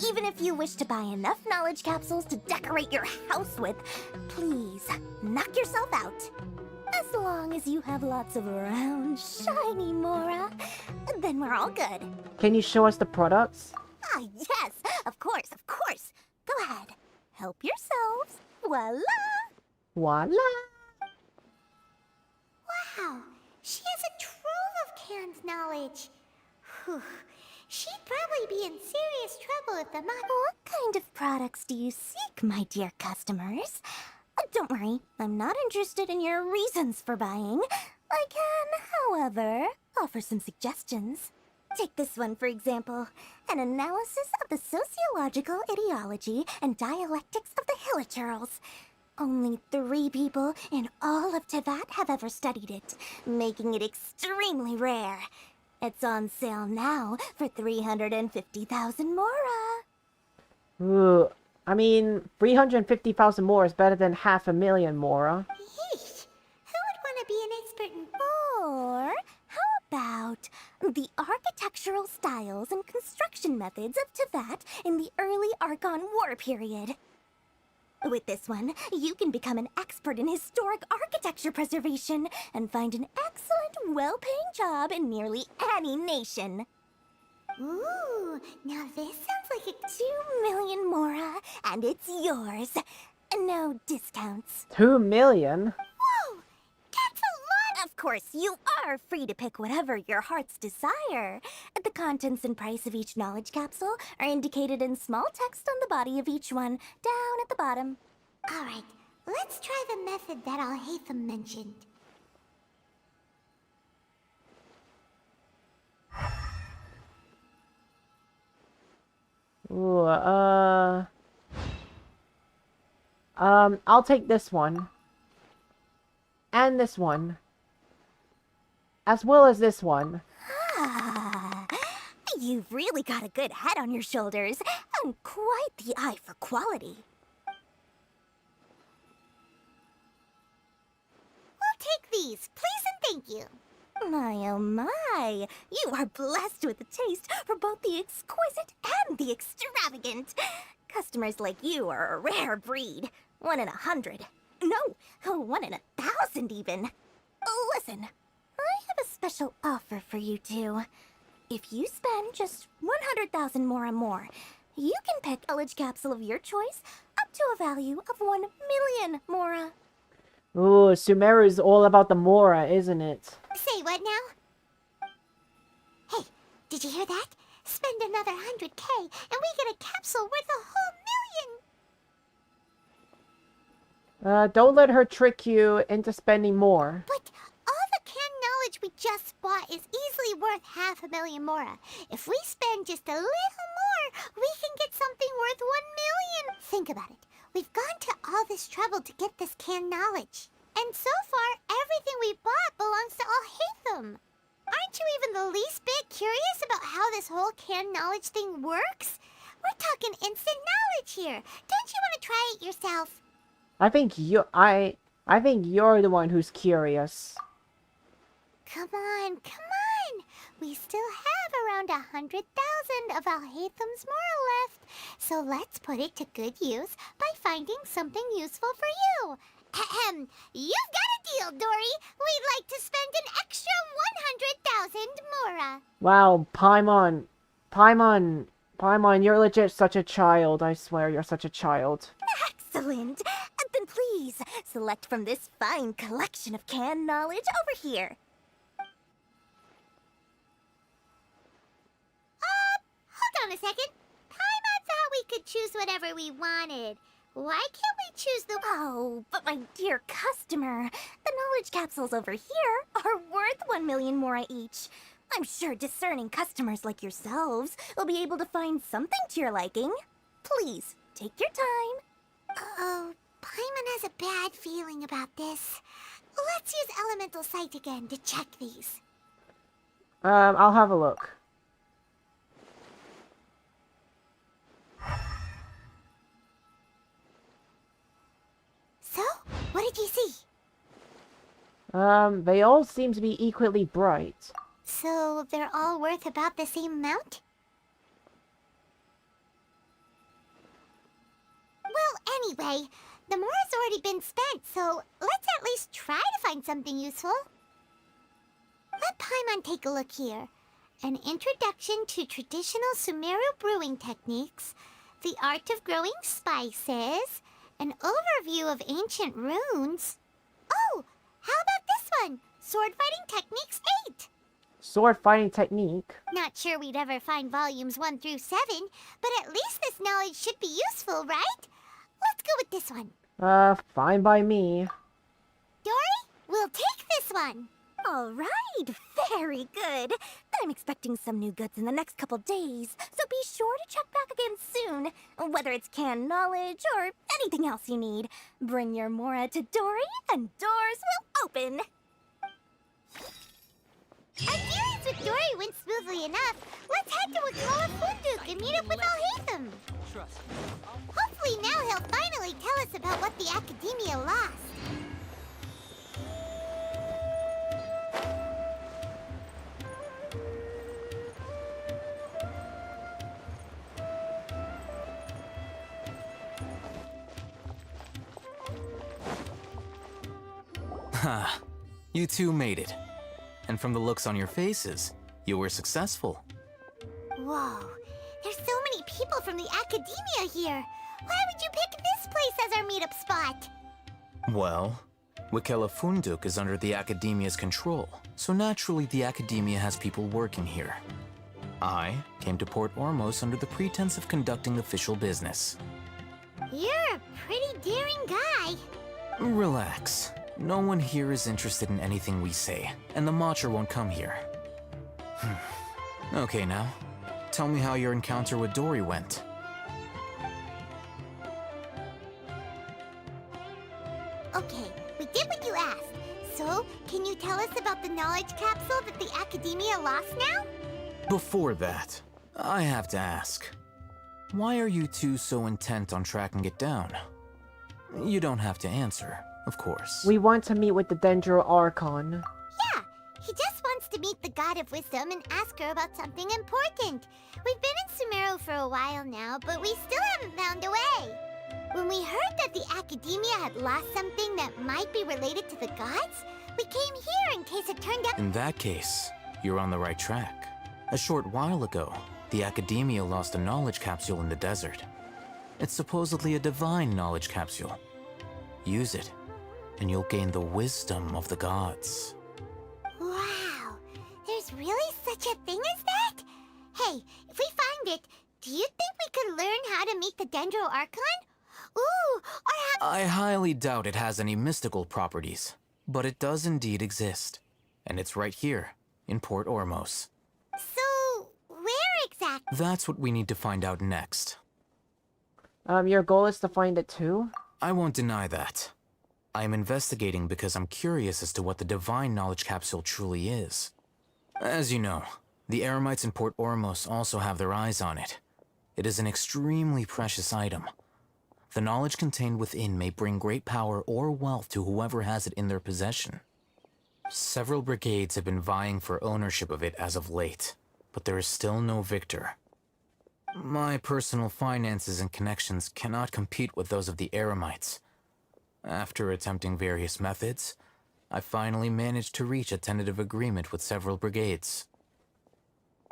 Even if you wish to buy enough knowledge capsules to decorate your house with, please, knock yourself out. As long as you have lots of round, shiny Mora, then we're all good. Can you show us the products? Ah, yes, of course, of course. Go ahead, help yourselves. Voila! Voila! Wow, she has a trove of canned knowledge. Whew. She'd probably be in serious trouble if the What kind of products do you seek, my dear customers? Don't worry, I'm not interested in your reasons for buying. I can, however, offer some suggestions. Take this one, for example. An analysis of the sociological ideology and dialectics of the Hilichurls. Only 3 people in all of Teyvat have ever studied it, making it extremely rare. It's on sale now for 350,000 Mora. Ooh, I mean, 350,000 more is better than 500,000 Mora. Yeesh. Who would want to be an expert in... Or how about the architectural styles and construction methods of Teyvat in the early Archon War period? With this one, you can become an expert in historic architecture preservation and find an excellent, well-paying job in nearly any nation. Ooh, now this sounds like a 2 million Mora, and it's yours. No discounts. 2 million? Whoa, that's a lot! Of course, you are free to pick whatever your heart's desire. The contents and price of each knowledge capsule are indicated in small text on the body of each one, down at the bottom. Alright, let's try the method that Al-Haytham mentioned. Ooh, I'll take this one. And this one. As well as this one. Ah, you've really got a good head on your shoulders, and quite the eye for quality. We'll take these, please and thank you. My oh my, you are blessed with a taste for both the exquisite and the extravagant. Customers like you are a rare breed. 1 in 100. No, 1 in 1,000 even. Listen, I have a special offer for you two. If you spend just 100,000 more, You can pick a knowledge capsule of your choice up to a value of 1,000,000 Mora. Ooh, Sumeru is all about the Mora, isn't it? Say what now? Hey, did you hear that? Spend another 100K and we get a capsule worth a whole 1,000,000! Don't let her trick you into spending more. But all the canned knowledge we just bought is easily worth 500,000 Mora. If we spend just a little more, we can get something worth 1,000,000! Think about it. We've gone to all this trouble to get this canned knowledge. And so far, everything we bought belongs to all Hatham. Aren't you even the least bit curious about how this whole canned knowledge thing works? We're talking instant knowledge here. Don't you want to try it yourself? I think you're the one who's curious. Come on, come on! We still have around 100,000 of Alhatham's Mora left, so let's put it to good use by finding something useful for you. Ahem, you've got a deal, Dory. We'd like to spend an extra 100,000 Mora. Wow, Paimon, you're legit such a child. I swear, you're such a child. Excellent! Then please, select from this fine collection of canned knowledge over here. Hold on a second. Paimon thought we could choose whatever we wanted. Why can't we choose the... Oh, but my dear customer, the knowledge capsules over here are worth 1,000,000 Mora each. I'm sure discerning customers like yourselves will be able to find something to your liking. Please, take your time. Uh-oh, Paimon has a bad feeling about this. Let's use Elemental Sight again to check these. I'll have a look. So, what did you see? They all seem to be equally bright. So, they're all worth about the same amount? Well, anyway, the Mora's already been spent, so let's at least try to find something useful. Let Paimon take a look here. An introduction to traditional Sumeru brewing techniques, the art of growing spices, an overview of ancient runes. Oh, how about this one? Sword Fighting Techniques 8. Sword fighting technique. Not sure we'd ever find volumes 1 through 7, but at least this knowledge should be useful, right? Let's go with this one. Fine by me. Dory, we'll take this one. All right, very good. I'm expecting some new goods in the next couple days, so be sure to check back again soon. Whether it's canned knowledge or anything else you need, bring your Mora to Dory and doors will open. Our dealings with Dory went smoothly enough. Let's head to Wakala Funduk and meet up with Alhatham. Hopefully now he'll finally tell us about what the Academia lost. Ha, you two made it. And from the looks on your faces, you were successful. Whoa, there's so many people from the Academia here. Why would you pick this place as our meetup spot? Well, Wakela Funduk is under the Academia's control, so naturally the Academia has people working here. I came to Port Ormos under the pretense of conducting official business. You're a pretty daring guy. Relax. No one here is interested in anything we say, and the Matcher won't come here. Okay now, tell me how your encounter with Dory went. Okay, we did what you asked. So, can you tell us about the knowledge capsule that the Academia lost now? Before that, I have to ask, why are you two so intent on tracking it down? You don't have to answer, of course. We want to meet with the Dendro Archon. Yeah, he just wants to meet the God of Wisdom and ask her about something important. We've been in Sumeru for a while now, but we still haven't found a way. When we heard that the Academia had lost something that might be related to the gods, we came here in case it turned out— In that case, you're on the right track. A short while ago, the The Academia lost a knowledge capsule in the desert. It's supposedly a divine knowledge capsule. Use it, and you'll gain the wisdom of the gods. Wow, there's really such a thing as that? Hey, if we find it, do you think we could learn how to meet the Dendro Archon? Ooh, or I highly doubt it has any mystical properties, but it does indeed exist. And it's right here, in Port Ormos. So, where exactly? That's what we need to find out next. Your goal is to find it too? I won't deny that. I am investigating because I'm curious as to what the divine knowledge capsule truly is. As you know, the Eremites in Port Ormos also have their eyes on it. It is an extremely precious item. The knowledge contained within may bring great power or wealth to whoever has it in their possession. Several brigades have been vying for ownership of it as of late, but there is still no victor. My personal finances and connections cannot compete with those of the Eremites. After attempting various methods, I finally managed to reach a tentative agreement with several brigades.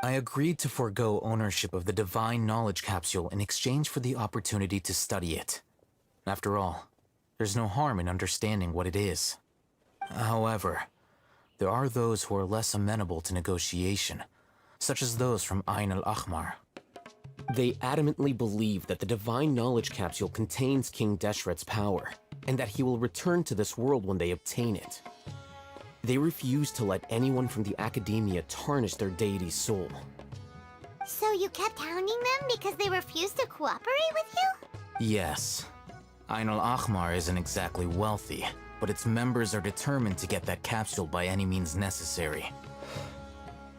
I agreed to forego ownership of the divine knowledge capsule in exchange for the opportunity to study it. After all, there's no harm in understanding what it is. However, there are those who are less amenable to negotiation, such as those from Ain al-Ahmar. They adamantly believe that the divine knowledge capsule contains King Deshret's power, and that he will return to this world when they obtain it. They refuse to let anyone from the Academia tarnish their deity's soul. So you kept hounding them because they refused to cooperate with you? Yes. Ain al-Ahmar isn't exactly wealthy, but its members are determined to get that capsule by any means necessary.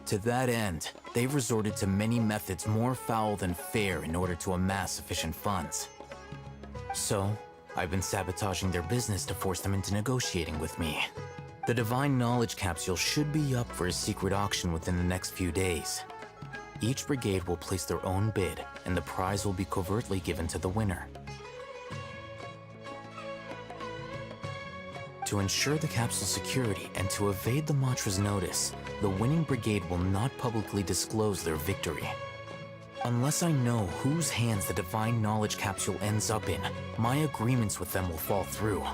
To that end, they've resorted to many methods more foul than fair in order to amass sufficient funds. So, I've been sabotaging their business to force them into negotiating with me. The divine knowledge capsule should be up for a secret auction within the next few days. Each brigade will place their own bid, and the prize will be covertly given to the winner. To ensure the capsule's security and to evade the mantra's notice, the winning brigade will not publicly disclose their victory. Unless I know whose hands the divine knowledge capsule ends up in, my agreements with them will fall through.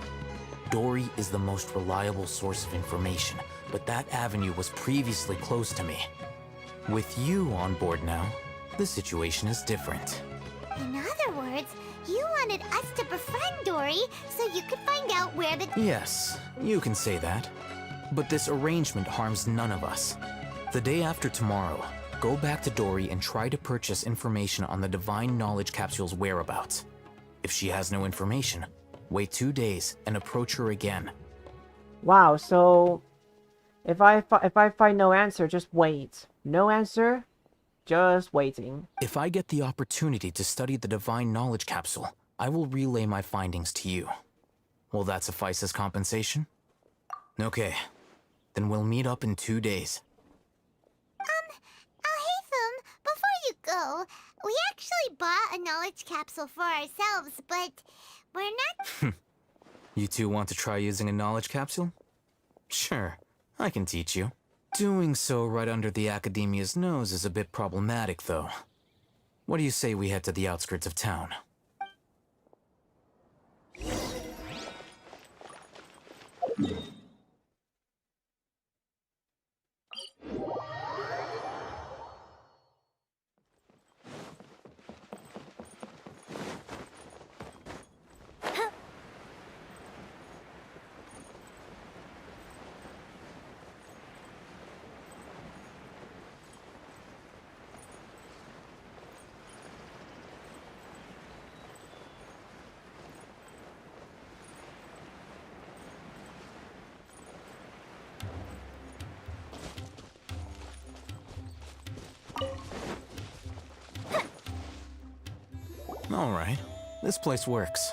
Dory is the most reliable source of information, but that avenue was previously closed to me. With you on board now, the situation is different. In other words, you wanted us to befriend Dory so you could find out where the... Yes, you can say that. But this arrangement harms none of us. The day after tomorrow, go back to Dory and try to purchase information on the divine knowledge capsule's whereabouts. If she has no information, wait 2 days and approach her again. Wow, so if I find no answer, just wait. No answer, just waiting. If I get the opportunity to study the divine knowledge capsule, I will relay my findings to you. Will that suffice as compensation? Okay, then we'll meet up in 2 days. Alhaitham, before you go, we actually bought a knowledge capsule for ourselves, but we're not... You two want to try using a knowledge capsule? Sure, I can teach you. Doing so right under the Academia's nose is a bit problematic, though. What do you say we head to the outskirts of town? Alright, this place works.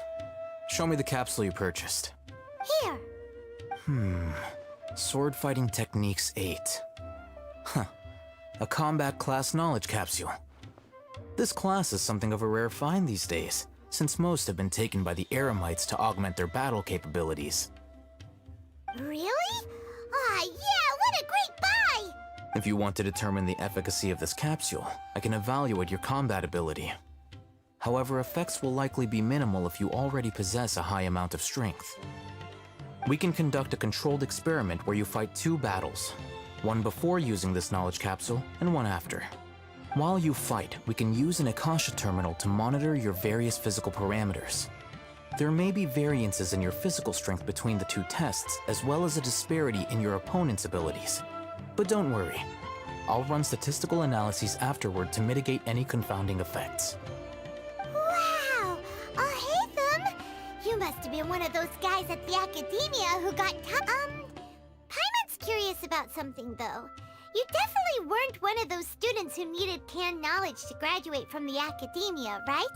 Show me the capsule you purchased. Here. Sword Fighting Techniques 8. Huh. A combat class knowledge capsule. This class is something of a rare find these days, since most have been taken by the Eremites to augment their battle capabilities. Really? Ah, yeah, what a great buy! If you want to determine the efficacy of this capsule, I can evaluate your combat ability. However, effects will likely be minimal if you already possess a high amount of strength. We can conduct a controlled experiment where you fight 2 battles, one before using this knowledge capsule and one after. While you fight, we can use an Akasha terminal to monitor your various physical parameters. There may be variances in your physical strength between the 2 tests, as well as a disparity in your opponent's abilities. But don't worry, I'll run statistical analyses afterward to mitigate any confounding effects. Wow! Hatham! You must have been one of those guys at the academia who got Paimon's curious about something, though. You definitely weren't one of those students who needed canned knowledge to graduate from the academia, right?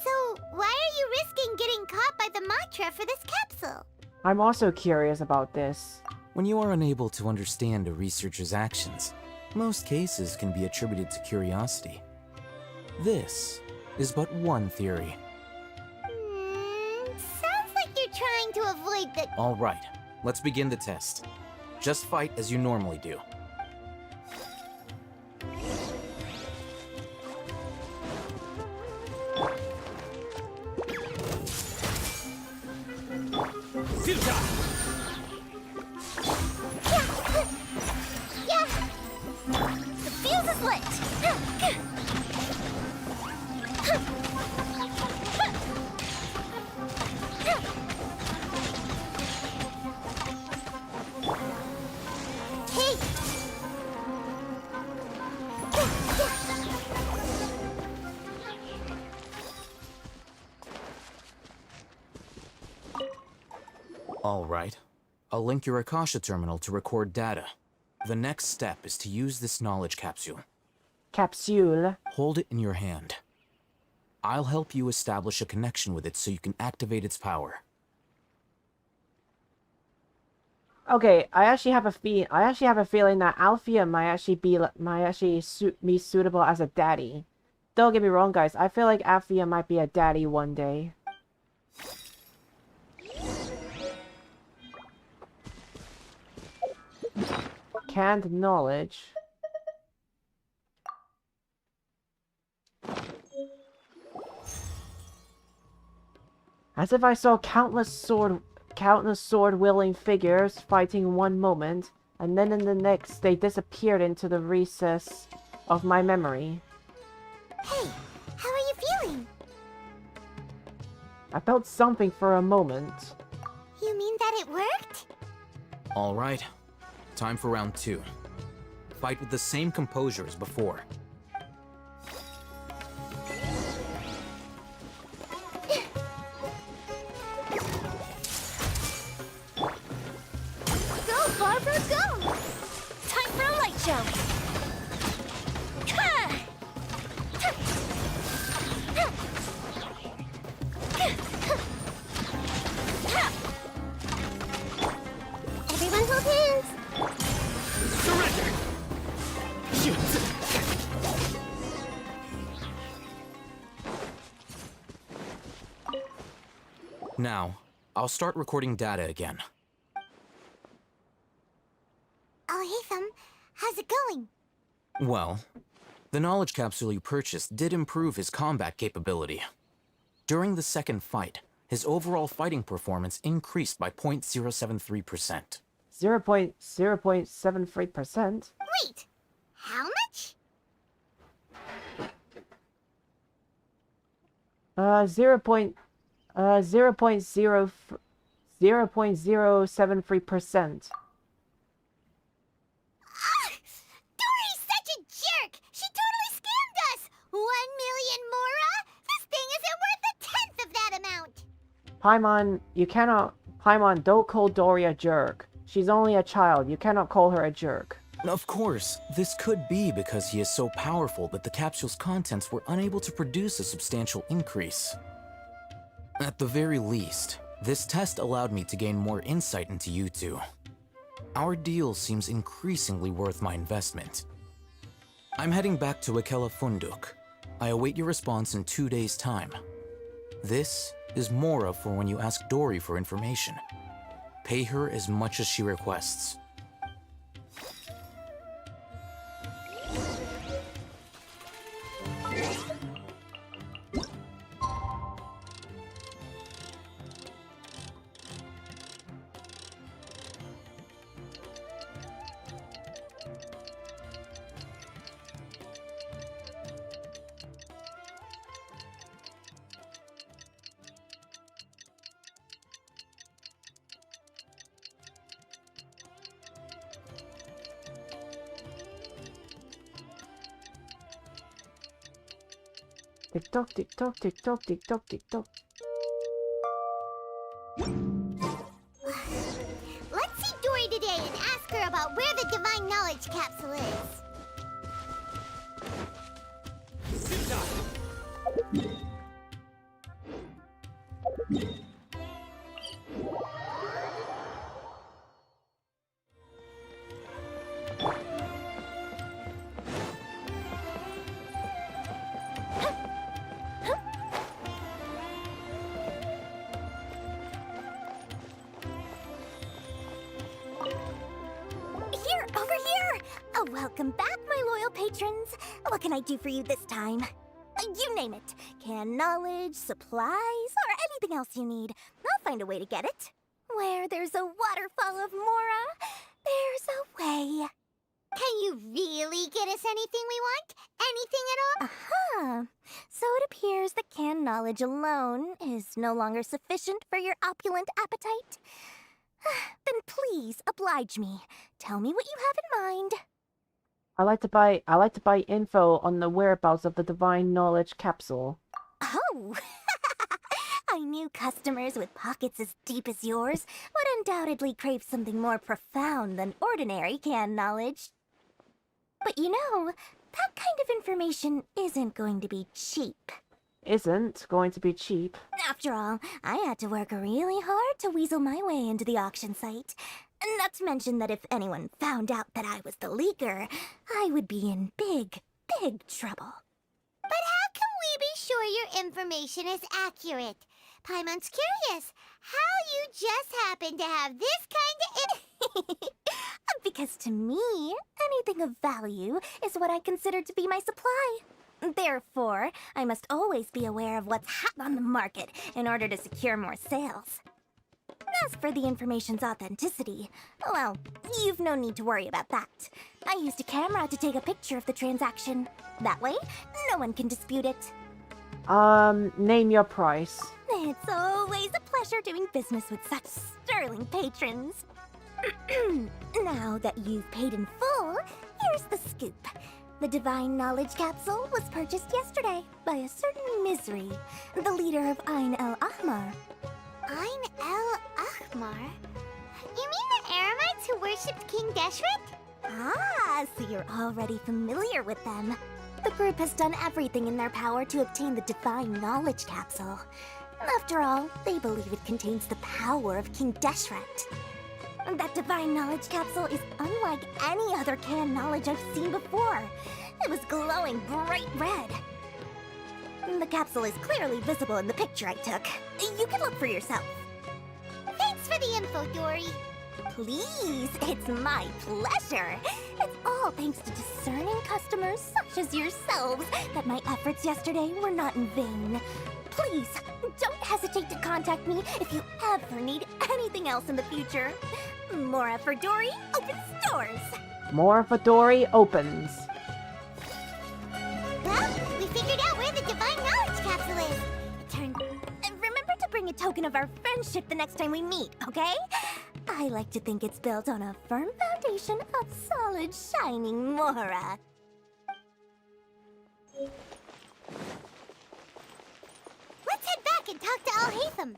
So, why are you risking getting caught by the mantra for this capsule? I'm also curious about this. When you are unable to understand a researcher's actions, most cases can be attributed to curiosity. This is but one theory. Sounds like you're trying to avoid the... All right, let's begin the test. Just fight as you normally do. Yeah! The fuse is lit! Hey! All right. I'll link your Akasha terminal to record data. The next step is to use this knowledge capsule. Capsule. Hold it in your hand. I'll help you establish a connection with it so you can activate its power. Okay, I actually have a feeling that Althea might actually be suitable as a daddy. Don't get me wrong, guys. I feel like Althea might be a daddy one day. Canned knowledge. As if I saw countless sword-wielding figures fighting one moment, and then in the next they disappeared into the recess of my memory. Hey, how are you feeling? I felt something for a moment. You mean that it worked? All right. Time for round 2. Fight with the same composure as before. Go, Barbara, go! Time for a light show! Everyone hold hands! Surrender! Now, I'll start recording data again. Oh, Hatham, how's it going? Well, the knowledge capsule you purchased did improve his combat capability. During the second fight, his overall fighting performance increased by 0.073%. 0.073%? Wait, how much? 0.073%. Dory's such a jerk! She totally scammed us! 1 million Mora? This thing isn't worth a tenth of that amount! Paimon, don't call Dory a jerk. She's only a child. You cannot call her a jerk. Of course, this could be because he is so powerful that the capsule's contents were unable to produce a substantial increase. At the very least, this test allowed me to gain more insight into you two. Our deal seems increasingly worth my investment. I'm heading back to Akela Funduk. I await your response in 2 days' time. This is Mora for when you ask Dory for information. Pay her as much as she requests. Tick tock, tick tock, tick tock, tick tock, tick tock. Let's see Dory today and ask her about where the Divine Knowledge Capsule is. Here, over here! Oh, welcome back, my loyal patrons. What can I do for you this time? You name it. Can knowledge, supplies, or anything else you need. I'll find a way to get it. Where there's a waterfall of Mora, there's a way. Can you really get us anything we want? Anything at all? Uh-huh. So it appears that canned knowledge alone is no longer sufficient for your opulent appetite. Then please oblige me. Tell me what you have in mind. I like to buy info on the whereabouts of the Divine Knowledge Capsule. Oh! I knew customers with pockets as deep as yours would undoubtedly crave something more profound than ordinary canned knowledge. But you know, that kind of information isn't going to be cheap. Isn't going to be cheap. After all, I had to work really hard to weasel my way into the auction site. Not to mention that if anyone found out that I was the leaker, I would be in big, big trouble. But how can we be sure your information is accurate? Paimon's curious how you just happen to have this kind of Because to me, anything of value is what I consider to be my supply. Therefore, I must always be aware of what's hot on the market in order to secure more sales. As for the information's authenticity, well, you've no need to worry about that. I used a camera to take a picture of the transaction. That way, no one can dispute it. Name your price. It's always a pleasure doing business with such sterling patrons. Now that you've paid in full, here's the scoop. The Divine Knowledge Capsule was purchased yesterday by a certain Misery, the leader of Ain El Ahmar. Ain El Ahmar? You mean the Eremites who worshipped King Deshret? Ah, so you're already familiar with them. The group has done everything in their power to obtain the Divine Knowledge Capsule. After all, they believe it contains the power of King Deshret. That Divine Knowledge Capsule is unlike any other canned knowledge I've seen before. It was glowing bright red. The capsule is clearly visible in the picture I took. You can look for yourself. Thanks for the info, Dory. Please, it's my pleasure. It's all thanks to discerning customers such as yourselves that my efforts yesterday were not in vain. Please, don't hesitate to contact me if you ever need anything else in the future. Mora for Dory opens doors. More for Dory opens. Well, we figured out where the Divine Knowledge Capsule is. Remember to bring a token of our friendship the next time we meet, okay? I like to think it's built on a firm foundation of solid, shining Mora. Let's head back and talk to Al-Haytham.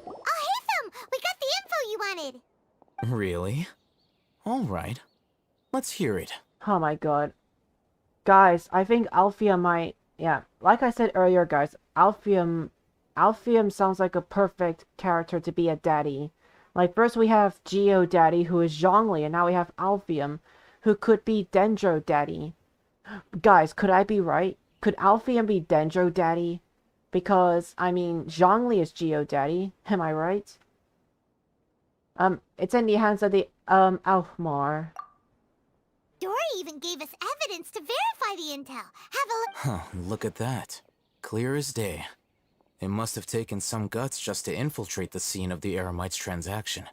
Al-Haytham! We got the info you wanted! Really? Alright. Let's hear it. Oh my god. Guys, I think Alfia might... Yeah, like I said earlier, guys, Alfium sounds like a perfect character to be a daddy. Like, first we have Geo Daddy, who is Zhongli, and now we have Alfium, who could be Dendro Daddy. Guys, could I be right? Could Alfium be Dendro Daddy? Because, I mean, Zhongli is Geo Daddy, am I right? It's in the hands of the, Alfmar. Dory even gave us evidence to verify the intel. Have a look. Huh, look at that. Clear as day. It must have taken some guts just to infiltrate the scene of the Eremites' transaction.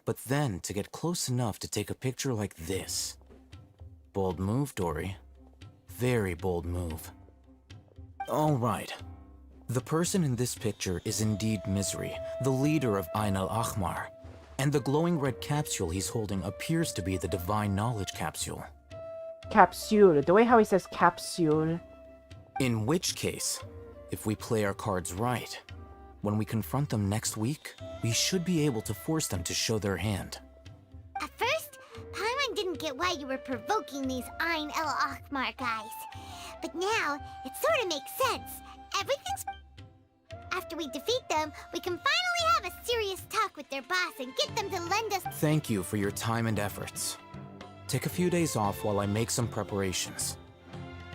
But then to get close enough to take a picture like this. Bold move, Dory. very bold move. Alright. The person in this picture is indeed Misery, the leader of Ain al-Ahmar. And the glowing red capsule he's holding appears to be the Divine Knowledge Capsule. Capsule. The way how he says capsule. In which case, if we play our cards right, when we confront them next week, we should be able to force them to show their hand. At first, Paimon didn't get why you were provoking these Ain El Akhmar guys. But now, it sort of makes sense. Everything's... After we defeat them, we can finally have a serious talk with their boss and get them to lend us... Thank you for your time and efforts. Take a few days off while I make some preparations.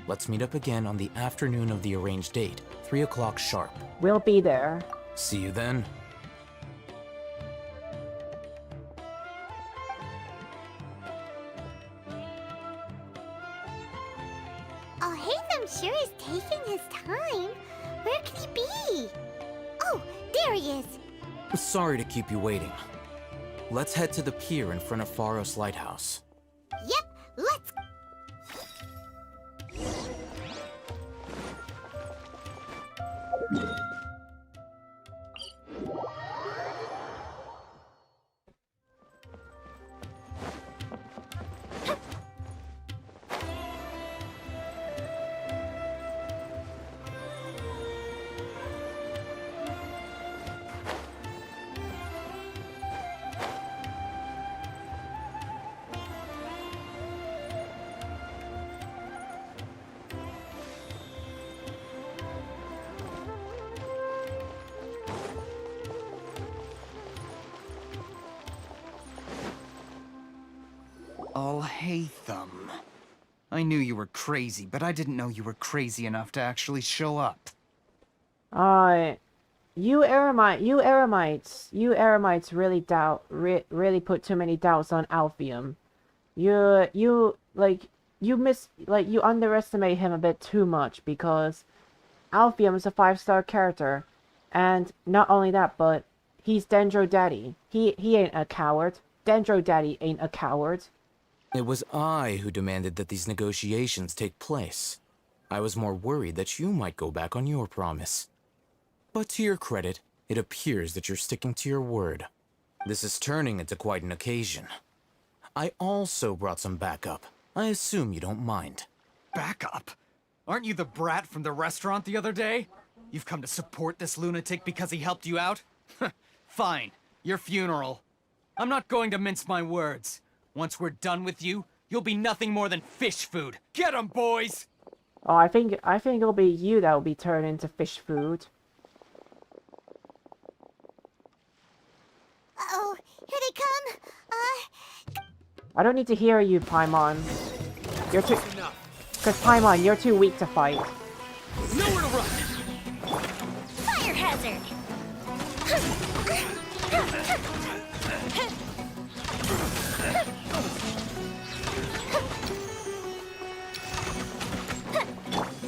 Let's meet up again on the afternoon of the arranged date, 3 o'clock sharp. We'll be there. See you then. Oh, Hatham sure is taking his time. Where could he be? Oh, there he is. Sorry to keep you waiting. Let's head to the pier in front of Pharos Lighthouse. Yep, let's... Al-Haytham. I knew you were crazy, but I didn't know you were crazy enough to actually show up. You Eremites really put too many doubts on Alphium. You underestimate him a bit too much because Alphium is a 5-star character, and not only that, but he's Dendro Daddy. He ain't a coward. Dendro Daddy ain't a coward. It was I who demanded that these negotiations take place. I was more worried that you might go back on your promise. But to your credit, it appears that you're sticking to your word. This is turning into quite an occasion. I also brought some backup. I assume you don't mind. Backup? Aren't you the brat from the restaurant the other day? You've come to support this lunatic because he helped you out? Fine, your funeral. I'm not going to mince my words. Once we're done with you, you'll be nothing more than fish food. Get 'em, boys! Oh, I think it'll be you that will be turned into fish food. Uh-oh, here they come. I don't need to hear you, Paimon. You're too... Because, Paimon, you're too weak to fight. Nowhere to run! Fire hazard!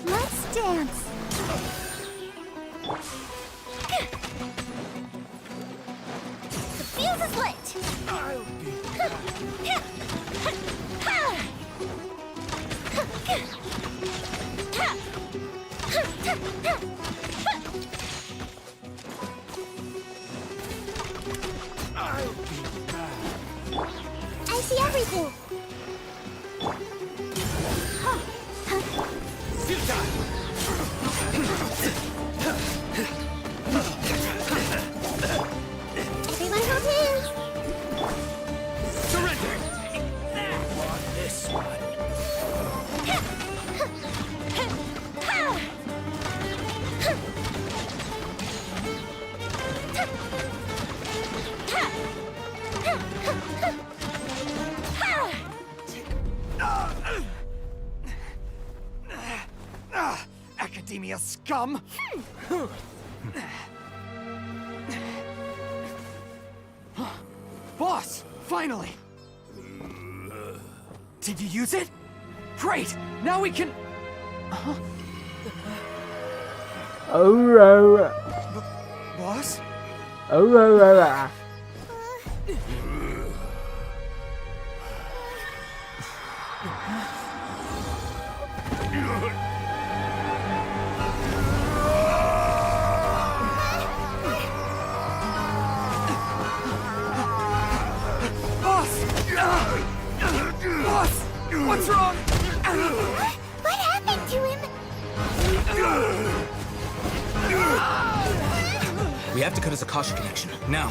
Let's dance! The fuse is lit! I see everything! Everyone hold hands! Surrender! On this one. Academia scum! Boss! Finally! Did you use it? Great! Now we can... Oh, Boss? oh, Boss! What's wrong? What happened to him? We have to cut his Akasha connection, now.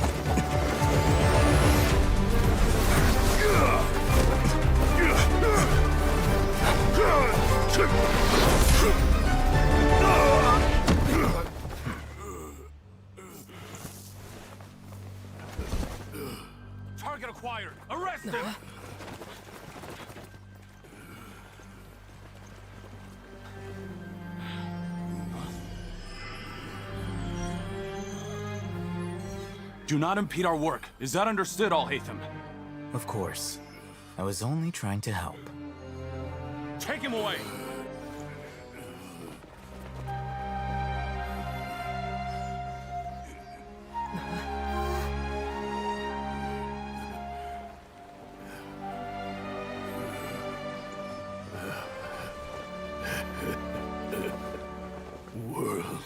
Target acquired! Arrest him! Do not impede our work. Is that understood, Al-Haytham? Of course. I was only trying to help. Take him away! World,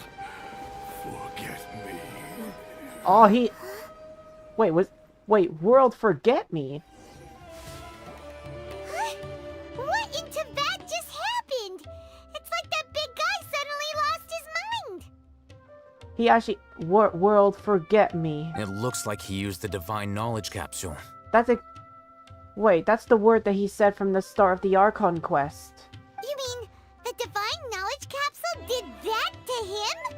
forget me. Oh, he... Wait, World Forget Me? What in Tibet just happened? It's like that big guy suddenly lost his mind. He actually... World Forget Me. It looks like he used the Divine Knowledge Capsule. That's a... Wait, that's the word that he said from the start of the Archon quest. You mean the Divine Knowledge Capsule did that to him?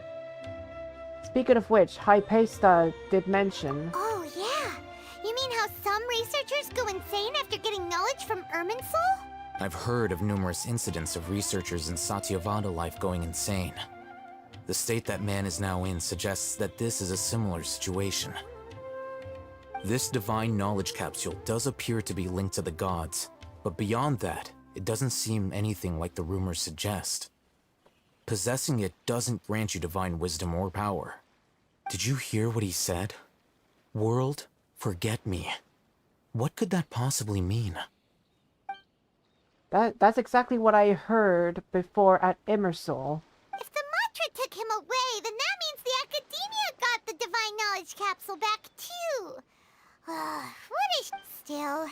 Speaking of which, Hypesta did mention... Oh, yeah. You mean how some researchers go insane after getting knowledge from Irminsul? I've heard of numerous incidents of researchers in Satyavada life going insane. The state that man is now in suggests that this is a similar situation. This Divine Knowledge Capsule does appear to be linked to the gods, but beyond that, it doesn't seem anything like the rumors suggest. Possessing it doesn't grant you divine wisdom or power. Did you hear what he said? World, forget me. What could that possibly mean? That's exactly what I heard before at Immersal. If the mantra took him away, then that means the Academia got the Divine Knowledge Capsule back too. What is... Still,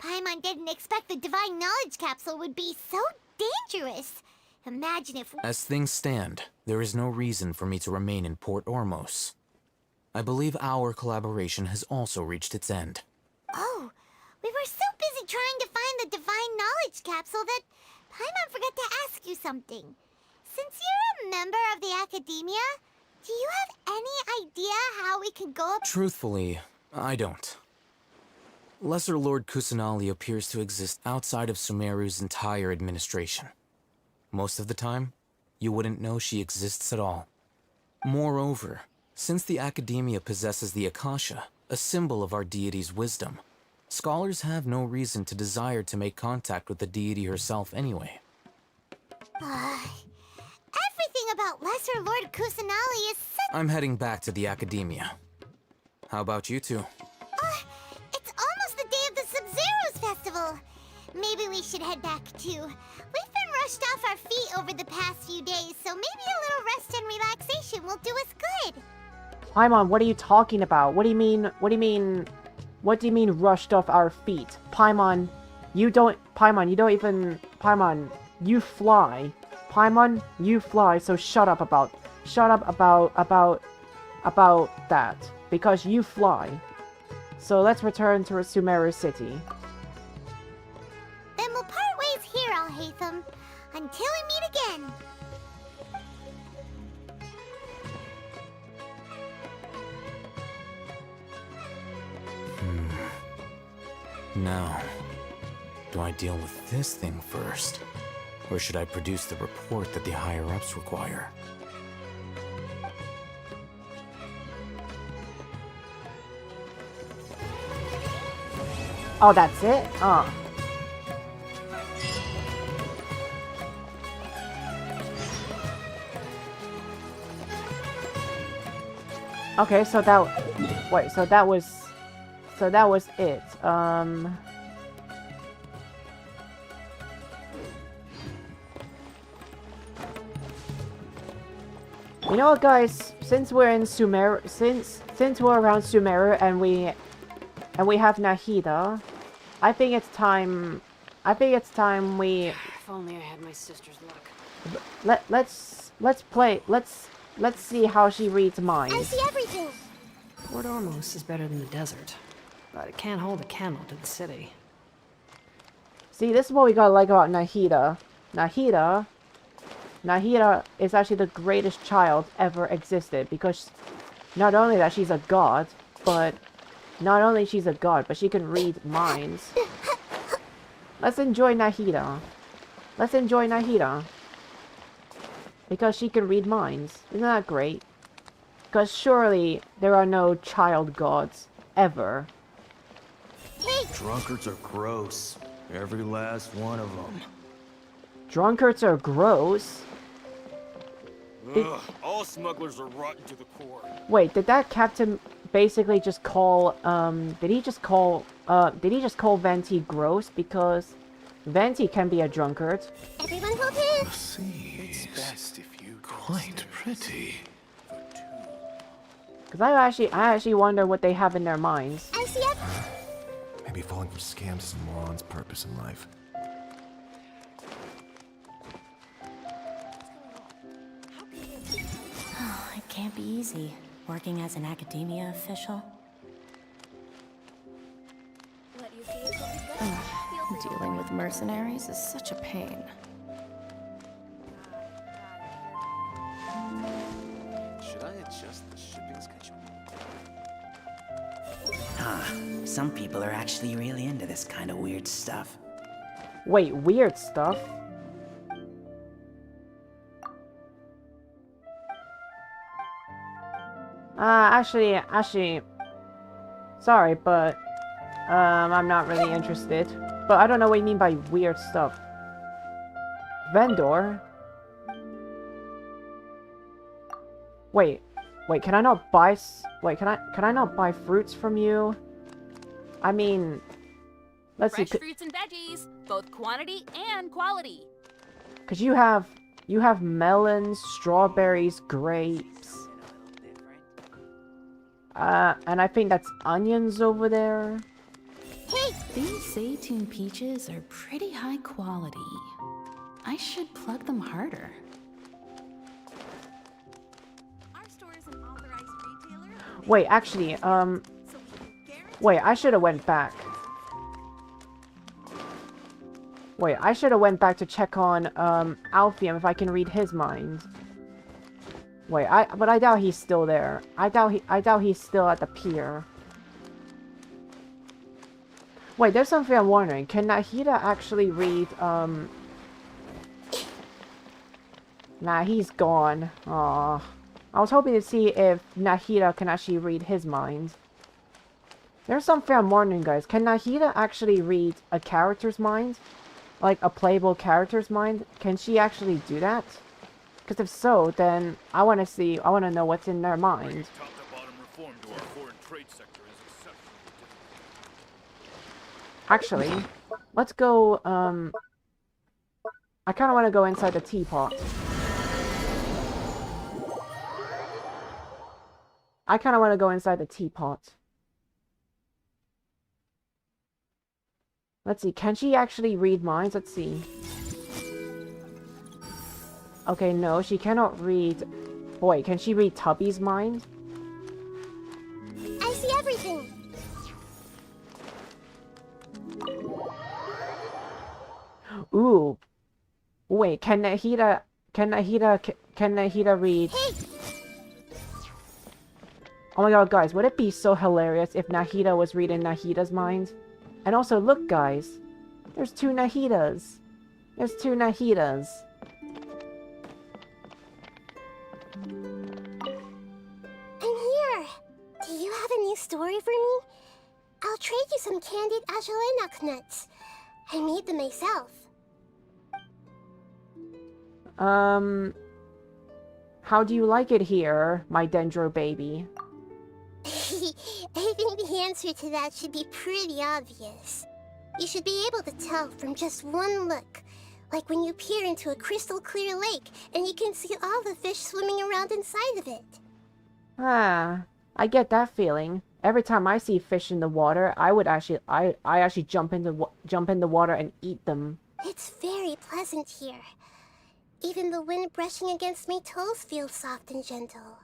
Paimon didn't expect the Divine Knowledge Capsule would be so dangerous. Imagine if... As things stand, there is no reason for me to remain in Port Ormos. I believe our collaboration has also reached its end. Oh, we were so busy trying to find the Divine Knowledge Capsule that Paimon forgot to ask you something. Since you're a member of the Academia, do you have any idea how we can go up... Truthfully, I don't. Lesser Lord Kusanali appears to exist outside of Sumeru's entire administration. Most of the time, you wouldn't know she exists at all. Moreover, since the Academia possesses the Akasha, a symbol of our deity's wisdom, scholars have no reason to desire to make contact with the deity herself anyway. Everything about Lesser Lord Kusanali is such... I'm heading back to the Academia. How about you two? It's almost the day of the Sub-Zero's festival. Maybe we should head back too. We've been rushed off our feet over the past few days, so maybe a little rest and relaxation will do us good. Paimon, what are you talking about? What do you mean rushed off our feet? Paimon, you don't even... you fly. Paimon, you fly, so shut up about that. Because you fly. So let's return to Sumeru City. Then we'll part ways here, Al-Haytham. Until we meet again. Now, do I deal with this thing first? Or should I produce the report that the higher-ups require? Oh, that's it? Oh. Okay, so that... Wait, so that was... So that was it. You know what, guys? Since we're in Sumeru... Since we're around Sumeru and we have Nahida, I think it's time. I think it's time we. If only I had my sister's luck. Let's play. Let's see how she reads minds. I see everything. Port Ormos is better than the desert, but it can't hold a candle to the city. See, this is what we gotta like about Nahida. Nahida is actually the greatest child ever existed because not only that she's a god, but she can read minds. Let's enjoy Nahida. Let's enjoy Nahida. Because she can read minds. Isn't that great? Because surely there are no child gods ever. Drunkards are gross. Every last one of them. Drunkards are gross. Ugh, all smugglers are rotten to the core. Wait, did that captain basically just call, did he just call Venti gross? Because Venti can be a drunkard. Everyone hold hands. It's best if you quite pretty. Because I actually wonder what they have in their minds. I see Maybe falling for scams is a moron's purpose in life. It can't be easy, working as an academia official. Dealing with mercenaries is such a pain. Should I adjust the shipping schedule? Some people are actually really into this kind of weird stuff. Wait, weird stuff? Actually, sorry, but, I'm not really interested. But I don't know what you mean by weird stuff. Vendor? Wait, can I not buy can I not buy fruits from you? I mean, let's see. Fresh fruits and veggies, both quantity and quality. Cause you have melons, strawberries, grapes. And I think that's onions over there. Hey! These Zaytune peaches are pretty high quality. I should plug them harder. Our store is an authorized retailer. Wait, actually, wait, I should have went back. Wait, I should have went back to check on, Alphium if I can read his mind. Wait, but I doubt he's still there. I doubt he's still at the pier. Wait, there's something I'm wondering. Can Nahida actually read, Nah, he's gone. Aw. I was hoping to see if Nahida can actually read his mind. There's something I'm wondering, guys. Can Nahida actually read a character's mind? Like, a playable character's mind? Can she actually do that? Because if so, then I want to know what's in their mind. Actually, let's go, I kind of want to go inside the teapot. I kind of want to go inside the teapot. Let's see, can she actually read minds? Let's see. Okay, no, she cannot read... Boy, can she read Tubby's mind? I see everything. Ooh. Wait, can Nahida read... Hey! Oh my god, guys, would it be so hilarious if Nahida was reading Nahida's mind? And also, look, guys. There's two Nahidas. There's two Nahidas. I'm here. Do you have a new story for me? I'll trade you some candied Ajalainak nuts. I made them myself. How do you like it here, my Dendro baby? I think the answer to that should be pretty obvious. You should be able to tell from just one look. Like when you peer into a crystal clear lake and you can see all the fish swimming around inside of it. Ah, I get that feeling. Every time I see fish in the water, I actually jump in the water and eat them. It's very pleasant here. Even the wind brushing against my toes feels soft and gentle.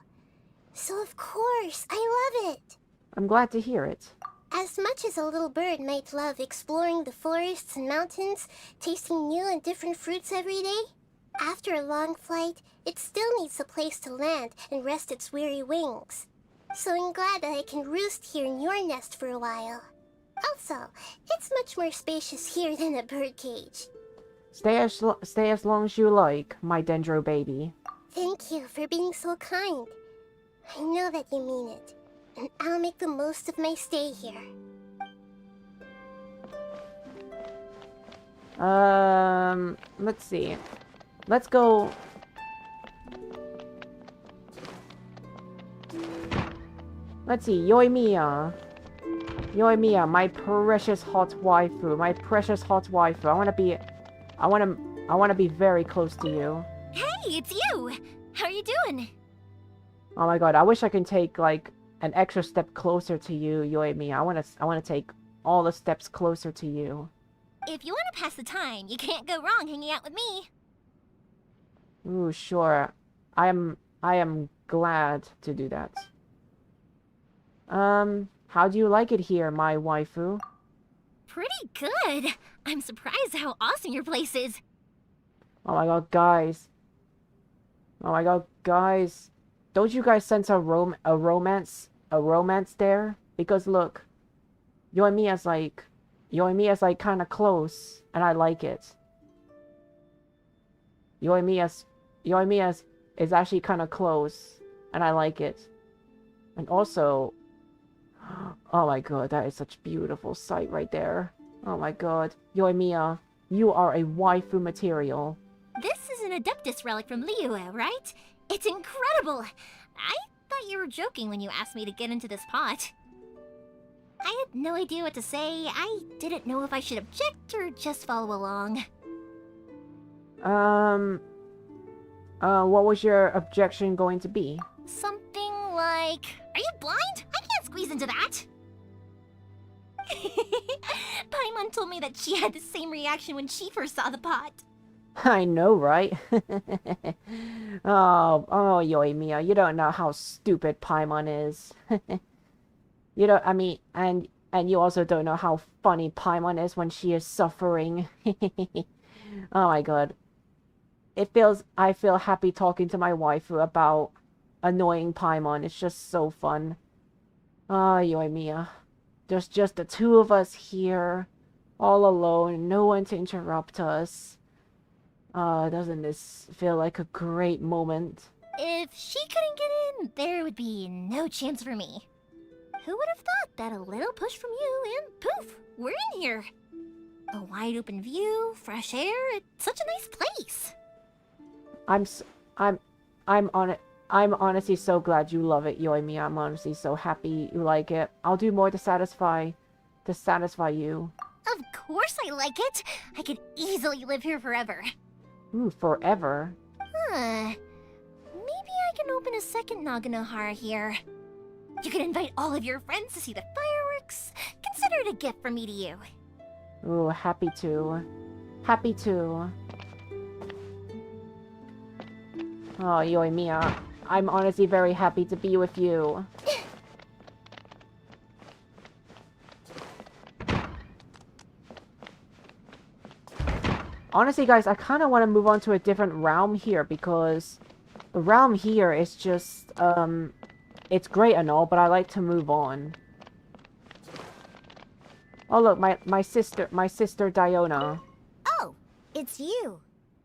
So of course, I love it. I'm glad to hear it. As much as a little bird might love exploring the forests and mountains, tasting new and different fruits every day, after a long flight, it still needs a place to land and rest its weary wings. So I'm glad that I can roost here in your nest for a while. Also, it's much more spacious here than a birdcage. Stay as long as you like, my Dendro baby. Thank you for being so kind. I know that you mean it, and I'll make the most of my stay here. Let's see. Let's go. Let's see, Yoimiya. Yoimiya, my precious hot waifu. My precious hot waifu. I wanna be very close to you. Hey, it's you! How are you doing? Oh my god, I wish I could take, like, an extra step closer to you, Yoimiya. I wanna take all the steps closer to you. If you want to pass the time, you can't go wrong hanging out with me. Ooh, sure. I am glad to do that. How do you like it here, my waifu? Pretty good. I'm surprised how awesome your place is. Oh my god, guys. Oh my god, guys. Don't you guys sense a romance there? Because look, Yoimiya's like kind of close, and I like it. Yoimiya's is actually kind of close, and I like it. And also, oh my god, that is such a beautiful sight right there. Oh my god, Yoimiya, you are a waifu material. This is an Adeptus relic from Liyue, right? It's incredible! I thought you were joking when you asked me to get into this pot. I had no idea what to say. I didn't know if I should object or just follow along. What was your objection going to be? Something like, are you blind? I can't squeeze into that! Paimon told me that she had the same reaction when she first saw the pot. I know, right? Oh, Yoimiya, you don't know how stupid Paimon is. You don't, I mean, and you also don't know how funny Paimon is when she is suffering. Oh my god. I feel happy talking to my waifu about annoying Paimon. It's just so fun. Ah, Yoimiya. There's just the two of us here, all alone, no one to interrupt us. Doesn't this feel like a great moment? If she couldn't get in, there would be no chance for me. Who would have thought that a little push from you and poof, we're in here. A wide open view, fresh air, it's such a nice place. I'm honestly so glad you love it, Yoimiya. I'm honestly so happy you like it. I'll do more to satisfy you. Of course I like it. I could easily live here forever. Ooh, forever? Maybe I can open a second Naganohara here. You can invite all of your friends to see the fireworks. Consider it a gift from me to you. Ooh, happy to. Happy to. Oh, Yoimiya, I'm honestly very happy to be with you. Honestly, guys, I kind of want to move on to a different realm here because the realm here is just, it's great and all, but I like to move on. Oh, look, my sister Diona. Oh, it's you.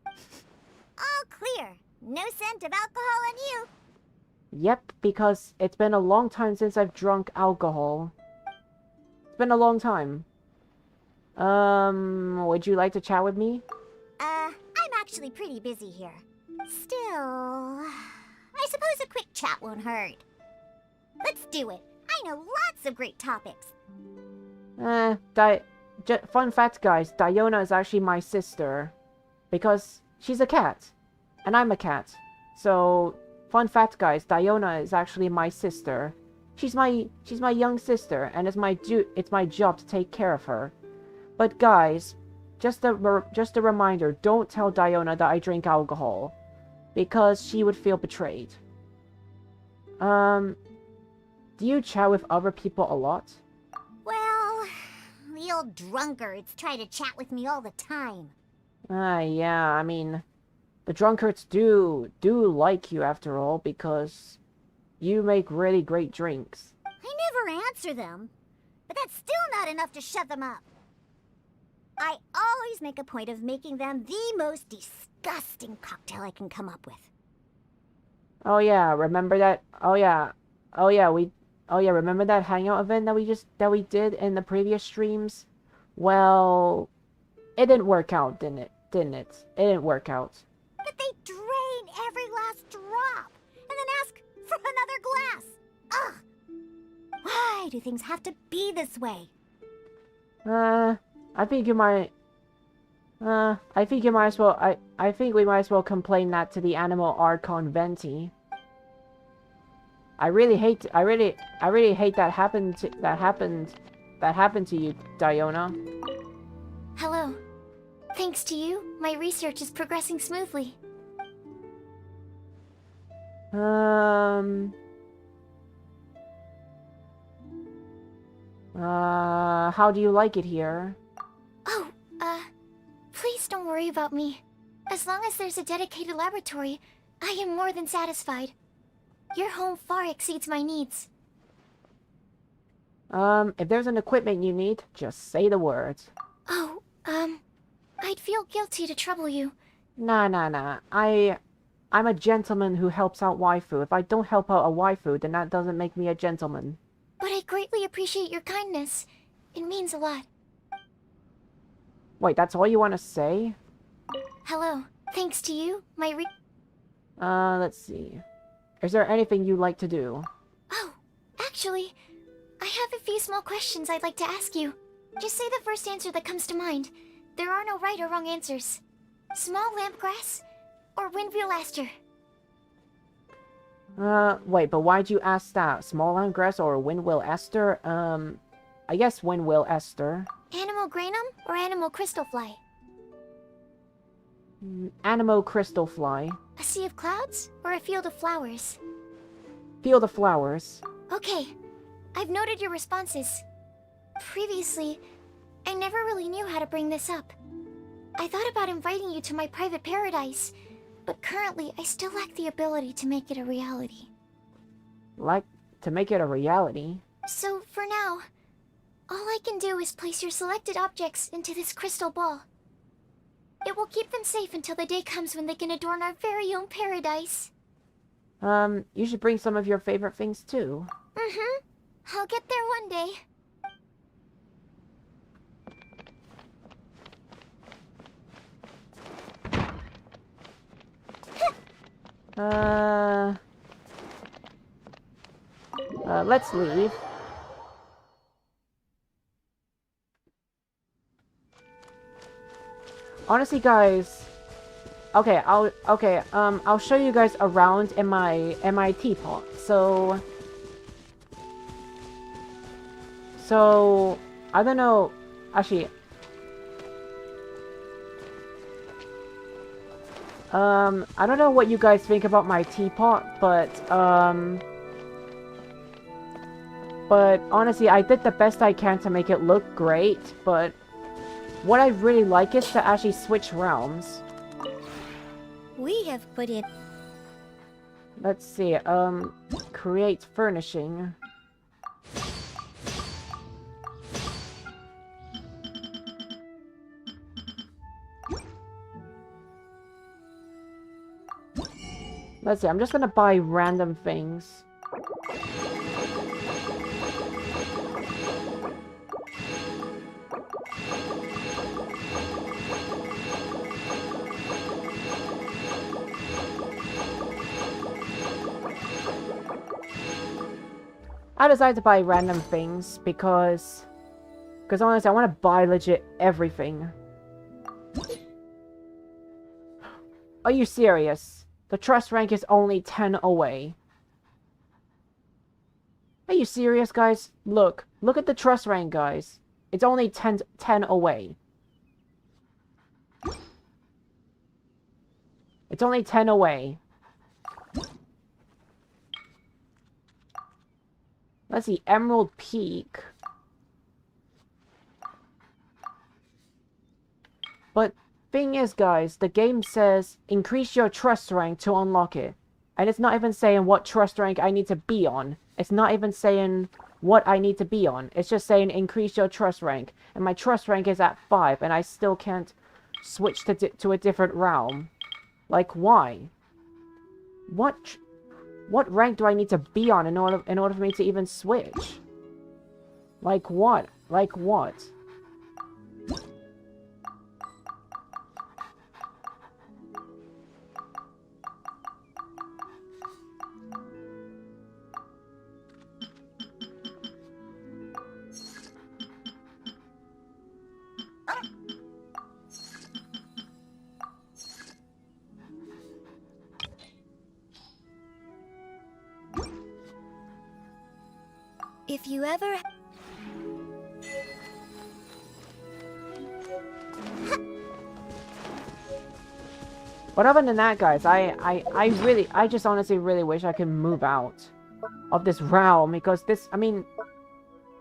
All clear. No scent of alcohol on you. Yep, because it's been a long time since I've drunk alcohol. It's been a long time. Would you like to chat with me? I'm actually pretty busy here. Still, I suppose a quick chat won't hurt. Let's do it. I know lots of great topics. Fun fact, guys, Diona is actually my sister. Because she's a cat. And I'm a cat. So, fun fact, guys, Diona is actually my sister. She's my young sister, and it's my job to take care of her. But guys, just a reminder, don't tell Diona that I drink alcohol, because she would feel betrayed. Do you chat with other people a lot? Well, the old drunkards try to chat with me all the time. Yeah, I mean, the drunkards do like you after all, because you make really great drinks. I never answer them, but that's still not enough to shut them up. I always make a point of making them the most disgusting cocktail I can come up with. Oh yeah, remember that? Oh yeah, remember that hangout event that we did in the previous streams? Well, it didn't work out, didn't it? It didn't work out. But they drain every last drop, and then ask for another glass. Ugh! Why do things have to be this way? I think you might as well. I think we might as well complain that to the Animal Archon Venti. I really hate that happened to you, Diona. Hello. Thanks to you, my research is progressing smoothly. How do you like it here? Oh, please don't worry about me. As long as there's a dedicated laboratory, I am more than satisfied. Your home far exceeds my needs. If there's an equipment you need, just say the words. Oh, I'd feel guilty to trouble you. Nah. I'm a gentleman who helps out waifu. If I don't help out a waifu, then that doesn't make me a gentleman. But I greatly appreciate your kindness. It means a lot. Wait, that's all you want to say? Hello. Thanks to you, my let's see. Is there anything you'd like to do? Oh, actually, I have a few small questions I'd like to ask you. Just say the first answer that comes to mind. There are no right or wrong answers. Small lampgrass or windwheel aster? Wait, but why'd you ask that? Small landgrass or windwheel aster? I guess windwheel aster. Animal granum or animal crystal fly? Animo crystal fly. A sea of clouds or a field of flowers? Field of flowers. Okay, I've noted your responses. Previously, I never really knew how to bring this up. I thought about inviting you to my private paradise, but currently I still lack the ability to make it a reality. Like, to make it a reality? So, for now, all I can do is place your selected objects into this crystal ball. It will keep them safe until the day comes when they can adorn our very own paradise. You should bring some of your favorite things too. I'll get there one day. Let's leave. Honestly, guys. Okay, I'll show you guys around in my teapot. So I don't know. Actually, I don't know what you guys think about my teapot, but honestly, I did the best I can to make it look great, but what I really like is to actually switch realms. We have put in... Let's see, create furnishing. Let's see, I'm just gonna buy random things. I decided to buy random things because honestly, I want to buy legit everything. Are you serious? The trust rank is only 10 away. Are you serious, guys? Look at the trust rank, guys. It's only 10 away. It's only 10 away. Let's see, Emerald Peak. But thing is, guys, the game says increase your trust rank to unlock it. And it's not even saying what trust rank I need to be on. It's not even saying what I need to be on. It's just saying increase your trust rank. And my trust rank is at 5, and I still can't switch to a different realm. Like, why? What rank do I need to be on in order for me to even switch? Like what? Like what? If you ever... But other than that, guys, I just honestly really wish I could move out of this realm, because this, I mean,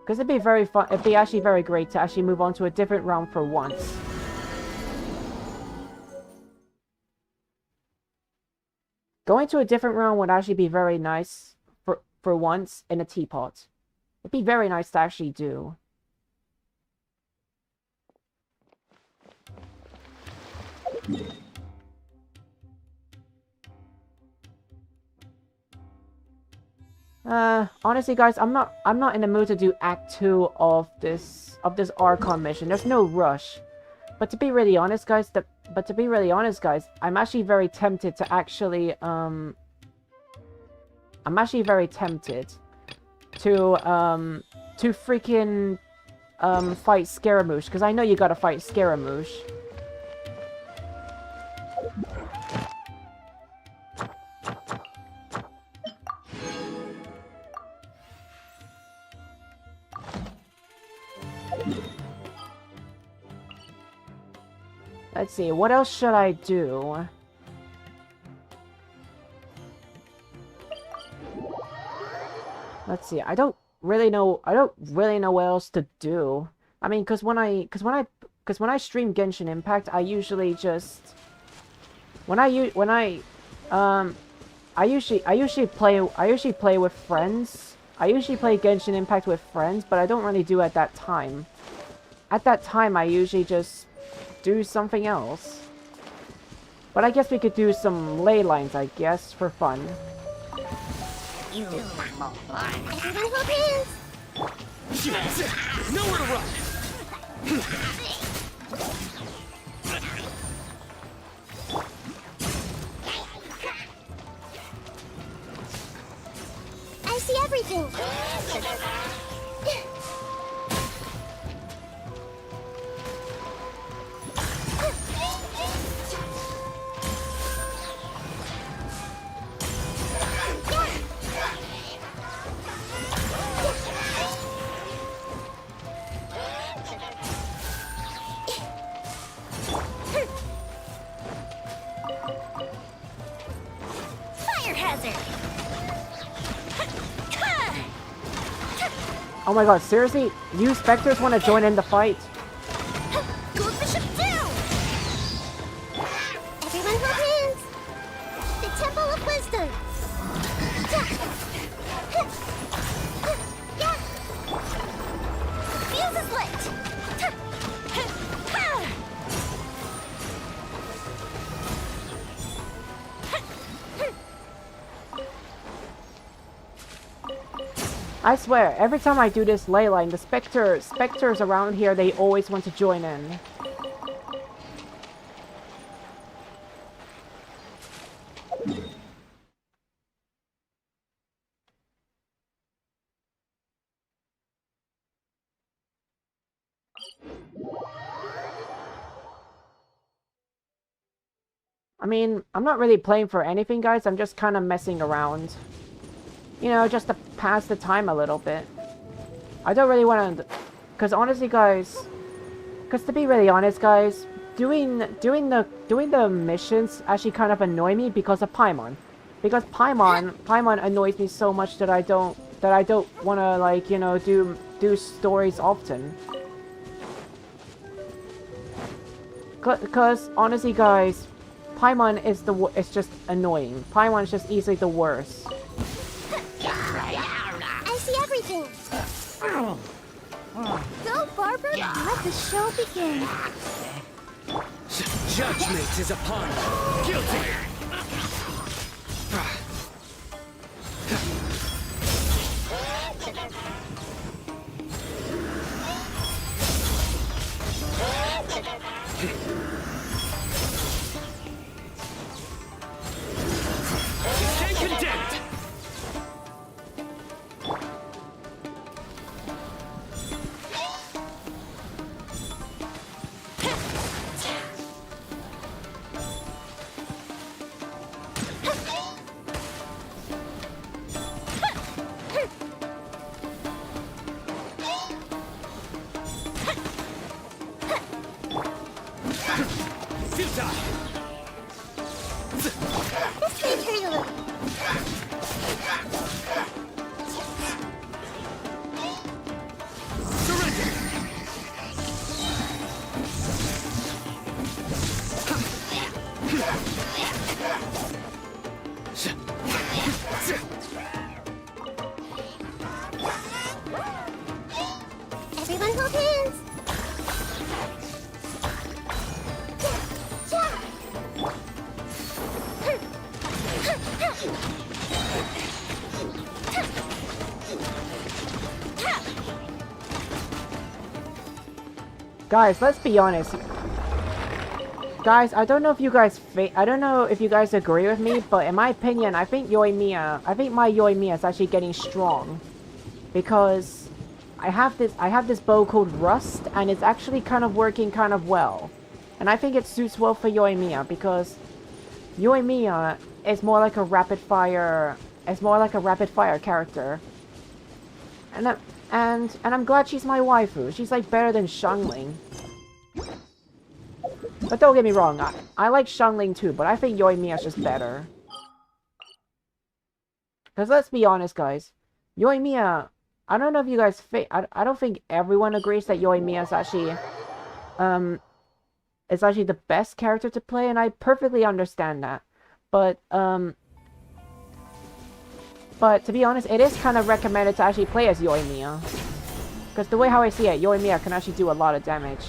because it'd be very fun, it'd be actually very great to actually move on to a different realm for once. Going to a different realm would actually be very nice for once in a teapot. It'd be very nice to actually do. Honestly, guys, I'm not in the mood to do Act 2 of this Archon mission. There's no rush. But to be really honest, guys, I'm actually very tempted to actually I'm actually very tempted to freaking fight Scaramouche, because I know you gotta fight Scaramouche. Let's see, what else should I do? Let's see, I don't really know what else to do. I mean, because when I stream Genshin Impact, I usually just I usually play with friends. I usually play Genshin Impact with friends, but I don't really do at that time. At that time, I usually just do something else. But I guess we could do some ley lines, I guess, for fun. Nowhere to run! I see everything! Oh my god, seriously? You Spectres want to join in the fight? Everyone hold hands! The Temple of Wisdom! Fuse is lit! I swear, every time I do this ley line, the specters around here, they always want to join in. I mean, I'm not really playing for anything, guys. I'm just kind of messing around. you know, just to pass the time a little bit. I don't really want to, because honestly, guys, because to be really honest, guys, doing the missions actually kind of annoy me because of Paimon. Because Paimon annoys me so much that I don't want to, like, you know, do stories often. Because honestly, guys, Paimon is just annoying. Paimon is just easily the worst. I see everything. Go, Barbara. Let the show begin. Judgment is upon you. Guilty. Stay condemned. This may hurt a little. Everyone hold hands. Guys, let's be honest. Guys, I don't know if you guys agree with me, but in my opinion, I think my Yoimiya is actually getting strong. Because I have this bow called Rust, and it's actually kind of working kind of well. And I think it suits well for Yoimiya, because Yoimiya is more like a rapid fire character. And I'm glad she's my waifu. She's like better than Xiangling. But don't get me wrong, I like Xiangling too, but I think Yoimiya is just better. Because let's be honest, guys. Yoimiya, I don't know if you guys I don't think everyone agrees that Yoimiya is actually the best character to play, and I perfectly understand that. But to be honest, it is kind of recommended to actually play as Yoimiya. Because the way how I see it, Yoimiya can actually do a lot of damage.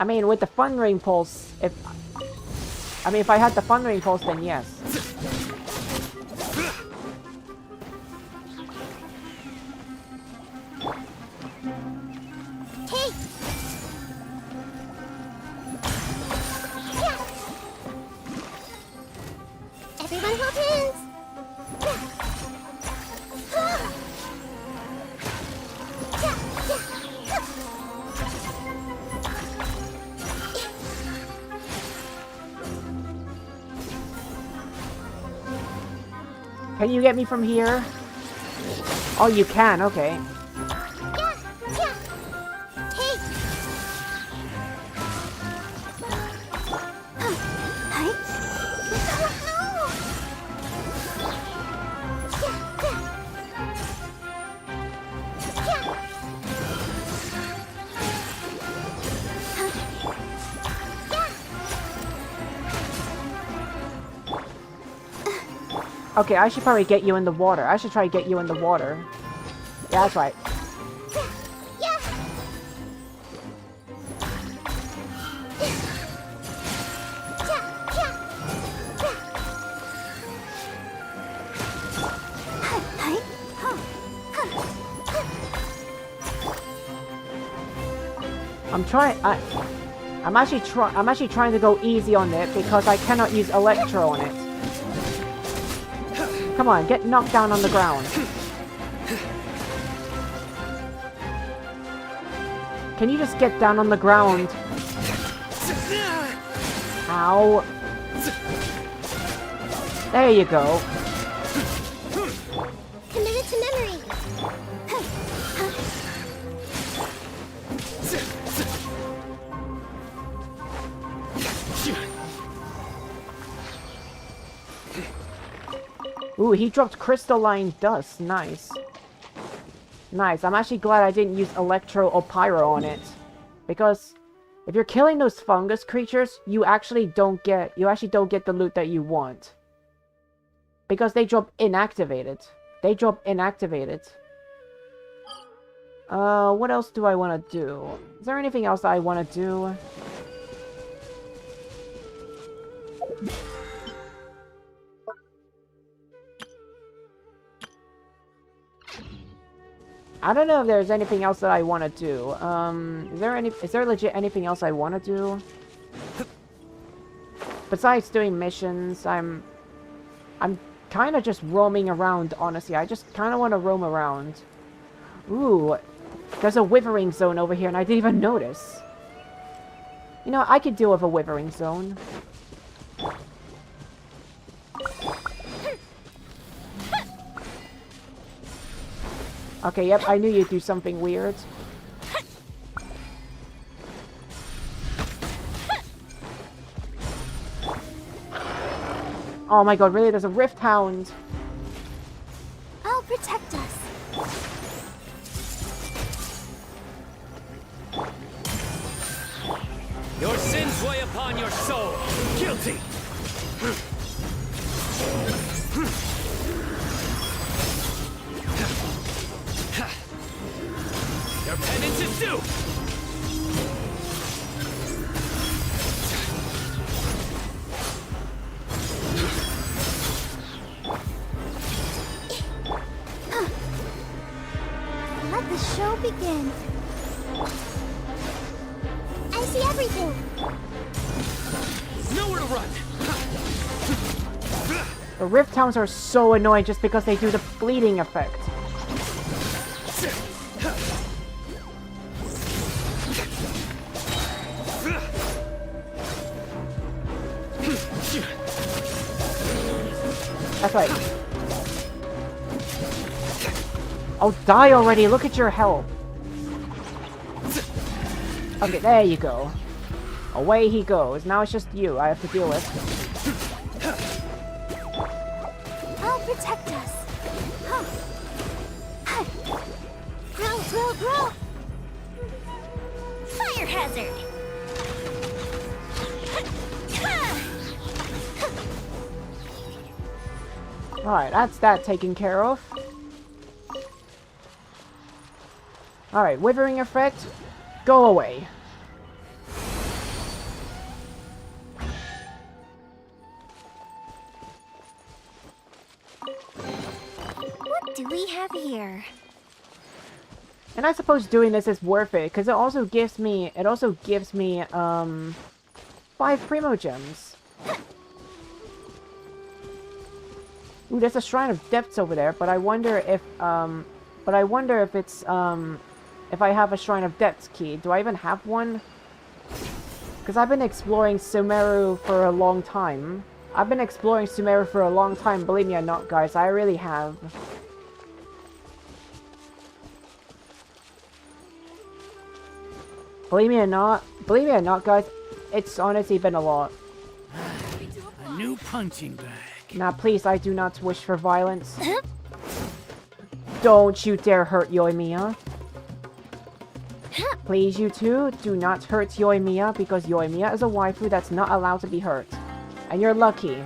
I mean, with the Thundering Pulse, if I had the Thundering Pulse, then yes. Hey! Everyone hold hands. Can you get me from here? Oh, you can, okay. Okay, I should probably get you in the water. I should try to get you in the water. Yeah, that's right. I'm actually trying to go easy on it because I cannot use Electro on it. Come on, get knocked down on the ground. Can you just get down on the ground? Ow. There you go. Committed to memory. Ooh, he dropped crystalline dust. Nice. Nice. I'm actually glad I didn't use electro or pyro on it. Because if you're killing those fungus creatures, you actually don't get the loot that you want. Because they drop inactivated. They drop inactivated. What else do I want to do? Is there anything else that I want to do? I don't know if there's anything else that I want to do. Is there legit anything else I want to do? Besides doing missions, I'm kind of just roaming around, honestly. I just kind of want to roam around. Ooh, there's a withering zone over here and I didn't even notice. You know, I could deal with a withering zone. Okay, yep, I knew you'd do something weird. Oh my god, really? There's a Rift Hound. I'll protect us. Your sins weigh upon your soul. Guilty. Your penance is due! Let the show begin. I see everything. Nowhere to run! The Rift Hounds are so annoying just because they do the bleeding effect. That's right. Oh, die already! Look at your health! Okay, there you go. Away he goes. Now it's just you I have to deal with. I'll protect us. Grow, grow, grow! Fire hazard! Alright, that's that taken care of. Alright, withering effect. Go away. What do we have here? And I suppose doing this is worth it, because it also gives me 5 Primo Gems. Ooh, there's a Shrine of Depths over there, but I wonder if it's, if I have a Shrine of Depths key. Do I even have one? Because I've been exploring Sumeru for a long time. Believe me or not, guys, I really have. Believe me or not, guys, it's honestly been a lot. A new punching bag. Now, please, I do not wish for violence. Don't you dare hurt Yoimiya. Please, you two, do not hurt Yoimiya, because Yoimiya is a waifu that's not allowed to be hurt. And you're lucky.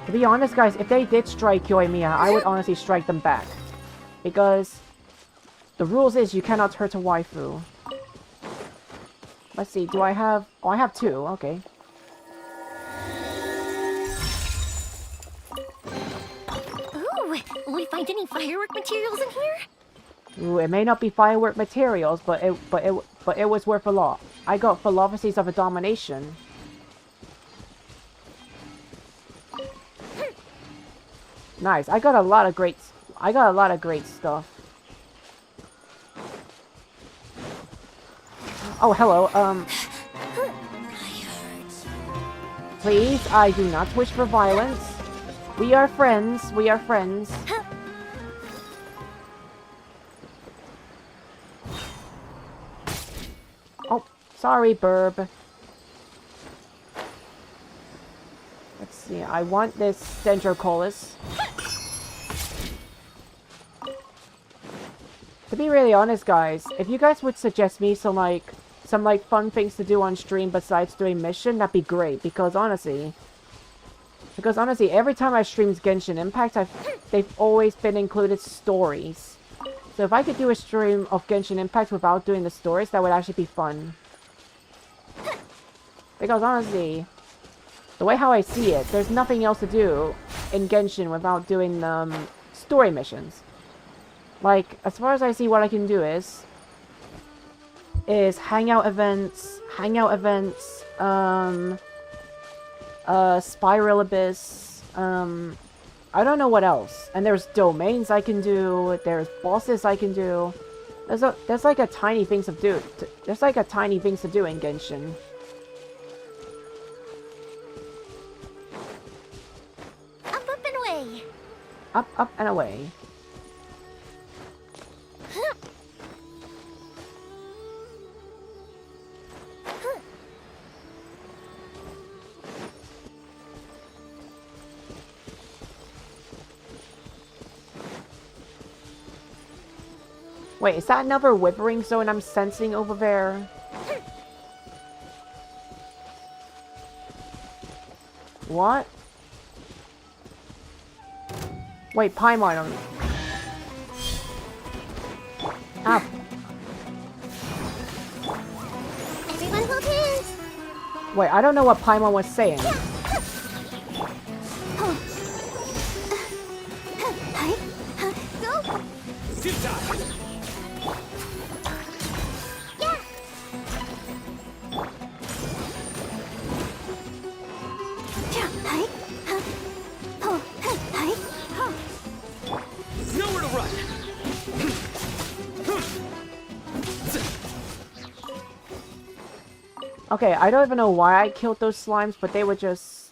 To be honest, guys, if they did strike Yoimiya, I would honestly strike them back. Because the rules is you cannot hurt a waifu. Let's see, do I have... Oh, I have 2, okay. Ooh, will we find any firework materials in here? Ooh, it may not be firework materials, but it was worth a lot. I got Philosophies of a Domination. Nice. I got a lot of great stuff. Oh, hello. Please, I do not wish for violence. We are friends. We are friends. Oh, sorry, Burb. Let's see. I want this Dendrocolus. To be really honest, guys, if you guys would suggest me some fun things to do on stream besides doing mission, that'd be great. Because honestly, every time I streamed Genshin Impact, they've always been included stories. So if I could do a stream of Genshin Impact without doing the stories, that would actually be fun. Because honestly, the way how I see it, there's nothing else to do in Genshin without doing story missions. Like, as far as I see, what I can do is hangout events, Spiral Abyss, I don't know what else. And there's domains I can do, there's bosses I can do. There's like a tiny things to do. There's like a tiny things to do in Genshin. Up and away. Up and away. Wait, is that another withering zone I'm sensing over there? What? Wait, Paimon. Ah. Everyone hold hands. Wait, I don't know what Paimon was saying. Nowhere to run. Okay, I don't even know why I killed those slimes, but they were just...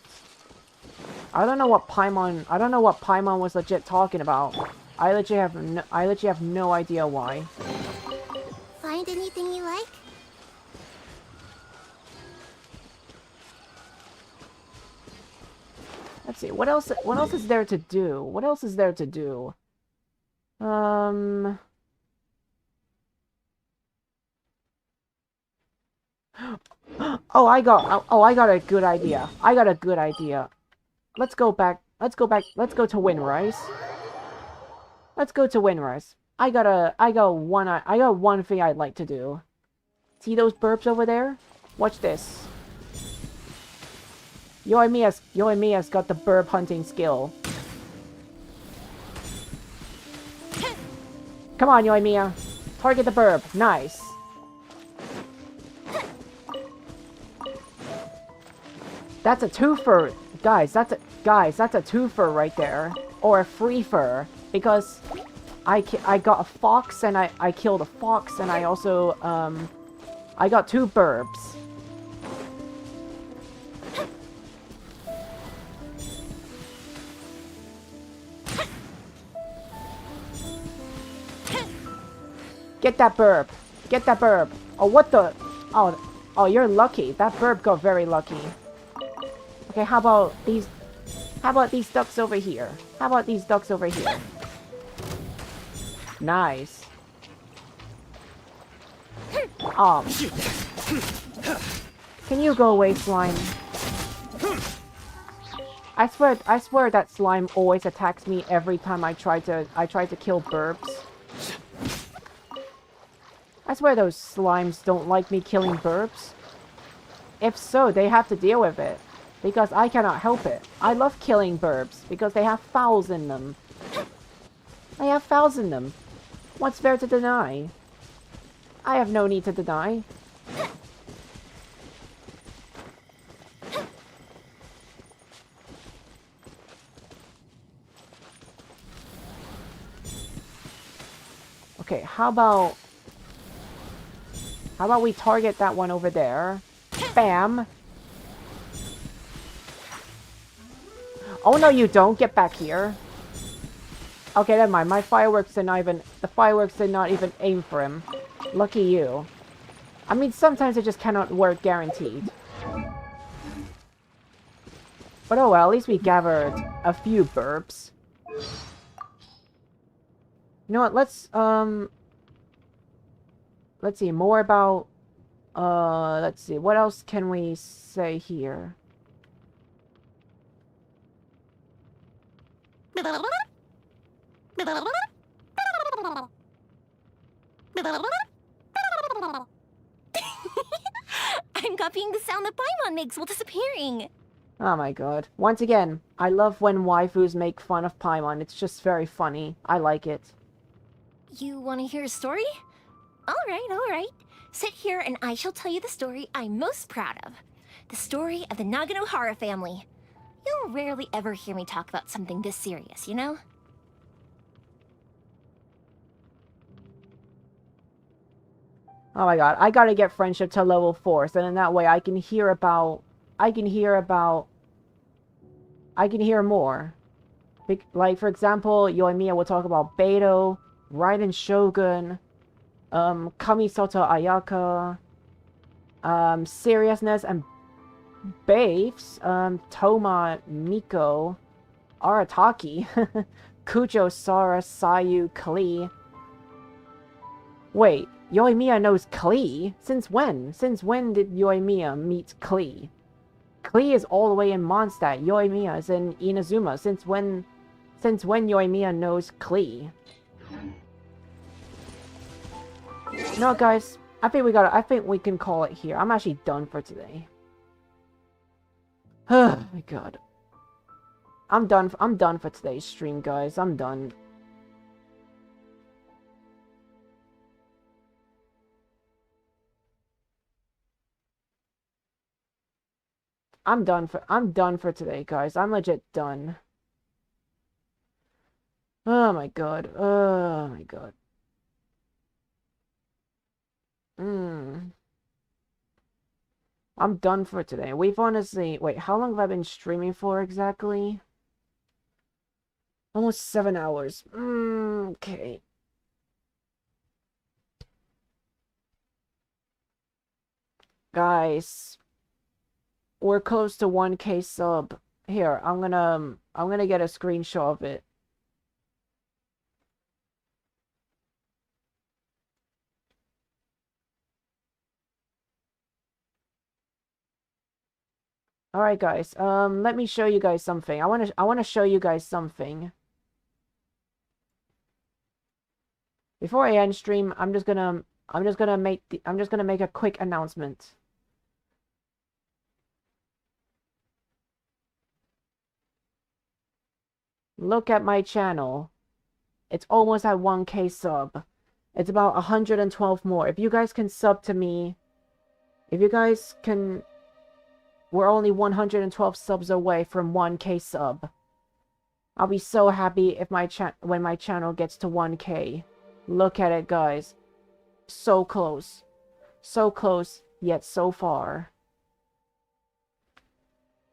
I don't know what Paimon was legit talking about. I legit have no idea why. Find anything you like? Let's see, what else is there to do? What else is there to do? Oh, I got a good idea. Let's go to Windrise. Let's go to Windrise. I got one thing I'd like to do. See those burps over there? Watch this. Yoimiya's got the burp hunting skill. Come on, Yoimiya. Target the burp. Nice. That's a twofer. Guys, that's a twofer right there. Or a threefer. Because I got a fox and I killed a fox and I also I got two burbs. Get that burb. Get that burb. Oh, what the? Oh, you're lucky. That burb got very lucky. Okay, how about these ducks over here? Nice. Can you go away, slime? I swear that slime always attacks me every time I try to kill burbs. I swear those slimes don't like me killing burbs. If so, they have to deal with it. Because I cannot help it. I love killing burbs because they have fouls in them. What's there to deny? I have no need to deny. Okay, how about we target that one over there? Bam! Oh no, you don't. Get back here. Okay, never mind. My fireworks did not even... The fireworks did not even aim for him. Lucky you. I mean, sometimes it just cannot work guaranteed. But oh well, at least we gathered a few burps. You know what, let's see, more about... let's see, what else can we say here? I'm copying the sound that Paimon makes while disappearing. Oh my god. Once again, I love when waifus make fun of Paimon. It's just very funny. I like it. You want to hear a story? Alright. Sit here and I shall tell you the story I'm most proud of. The story of the Naganohara family. You'll rarely ever hear me talk about something this serious, you know? Oh my god, I gotta get friendship to level 4, so then that way I can hear more. Like, for example, Yoimiya will talk about Beto, Raiden Shogun, Kamisoto Ayaka, Seriousness and Babes, Toma Miko, Arataki, Kujo Sara Sayu Klee. Wait, Yoimiya knows Klee? Since when? Since when did Yoimiya meet Klee? Klee is all the way in Mondstadt. Yoimiya is in Inazuma. Since when Yoimiya knows Klee? No, guys. I think we can call it here. I'm actually done for today. Oh my god. I'm done for today's stream, guys. I'm done. I'm done for today, guys. I'm legit done. Oh my god. Oh my god. I'm done for today. We've honestly... Wait, how long have I been streaming for exactly? Almost 7 hours. Okay. Guys. We're close to 1K sub. Here, I'm gonna get a screenshot of it. Alright guys, let me show you guys something. I wanna show you guys something. Before I end stream, I'm just gonna make a quick announcement. Look at my channel. It's almost at 1K sub. It's about 112 more. If you guys can sub to me, we're only 112 subs away from 1K sub. I'll be so happy if when my channel gets to 1K. Look at it, guys. So close. So close, yet so far.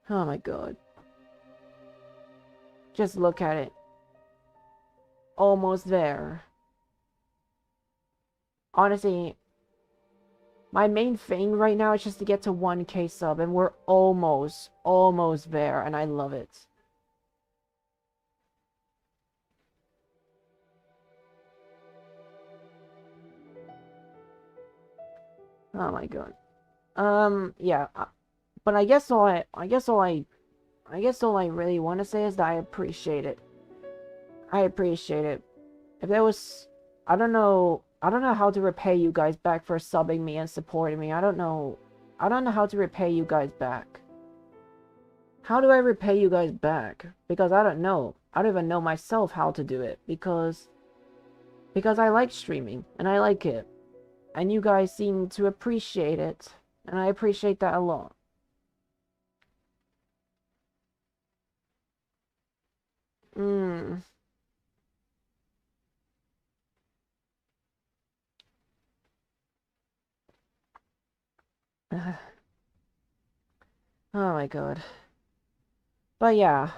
Oh my god. Just look at it. Almost there. Honestly, my main thing right now is just to get to 1K sub, and we're almost there, and I love it. Oh my god. Yeah. But I guess all I really want to say is that I appreciate it. I appreciate it. If there was, I don't know how to repay you guys back for subbing me and supporting me. I don't know how to repay you guys back. How do I repay you guys back? Because I don't know. I don't even know myself how to do it. Because I like streaming, and I like it. And you guys seem to appreciate it. And I appreciate that a lot. Oh my god. But yeah.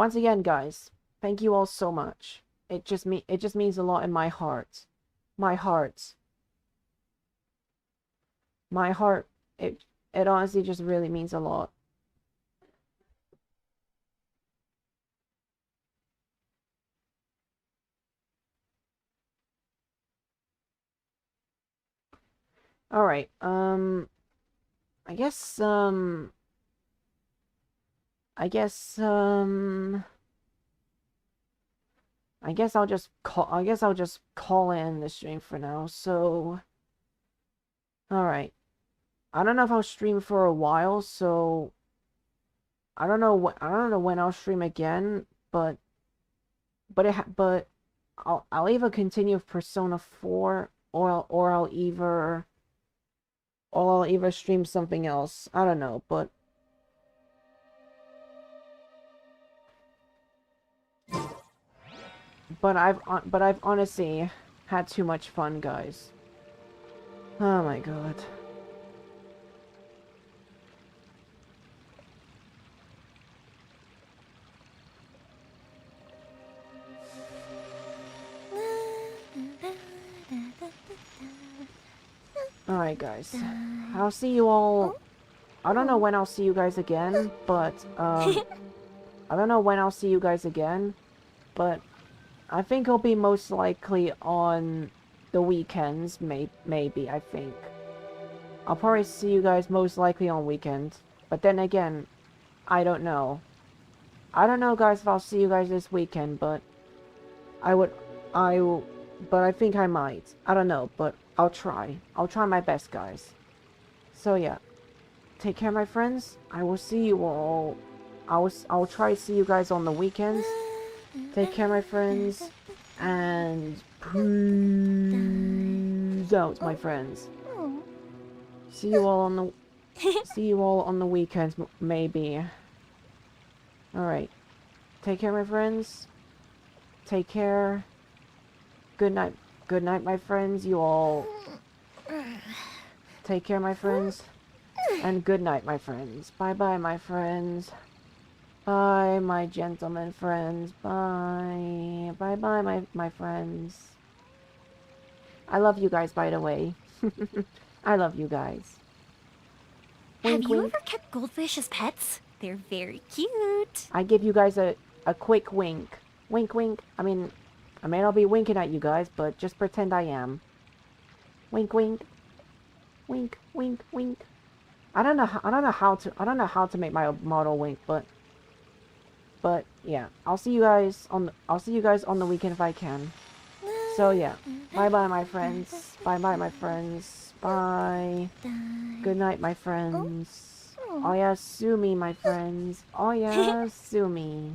once again, guys, thank you all so much. It just means a lot in my heart. My heart. My heart. It honestly just really means a lot. All right. I guess I guess I guess I'll just call in the stream for now. So, all right. I don't know if I'll stream for a while, so I don't know when I'll stream again, but I'll either continue with Persona 4 or I'll either stream something else. I don't know, but I've honestly had too much fun, guys. Oh my god. Alright, guys. I'll see you all... I don't know when I'll see you guys again, but, I don't know when I'll see you guys again, but I think it'll be most likely on the weekends, maybe, I think. I'll probably see you guys most likely on weekends, but then again, I don't know. I don't know, guys, if I'll see you guys this weekend, but but I think I might. I don't know, but I'll try. I'll try my best, guys. So yeah. Take care, my friends. I will see you all. I'll try to see you guys on the weekends. Take care, my friends. And peace out, my friends. See you all on the weekends, maybe. Alright. Take care, my friends. Take care. Good night. Good night, my friends. You all... Take care, my friends. And good night, my friends. Bye-bye, my friends. Bye, my gentlemen friends. Bye. Bye-bye, my friends. I love you guys, by the way. I love you guys. Have you ever kept goldfish as pets? They're very cute. I give you guys a quick wink. Wink, wink. I mean, I may not be winking at you guys, but just pretend I am. Wink, wink. Wink, wink, wink. I don't know how to make my model wink, but yeah, I'll see you guys on the weekend if I can. So yeah, bye bye my friends. Bye bye my friends. Bye. Good night my friends. Oh yeah, sue me my friends. Oh yeah, sue me.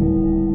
you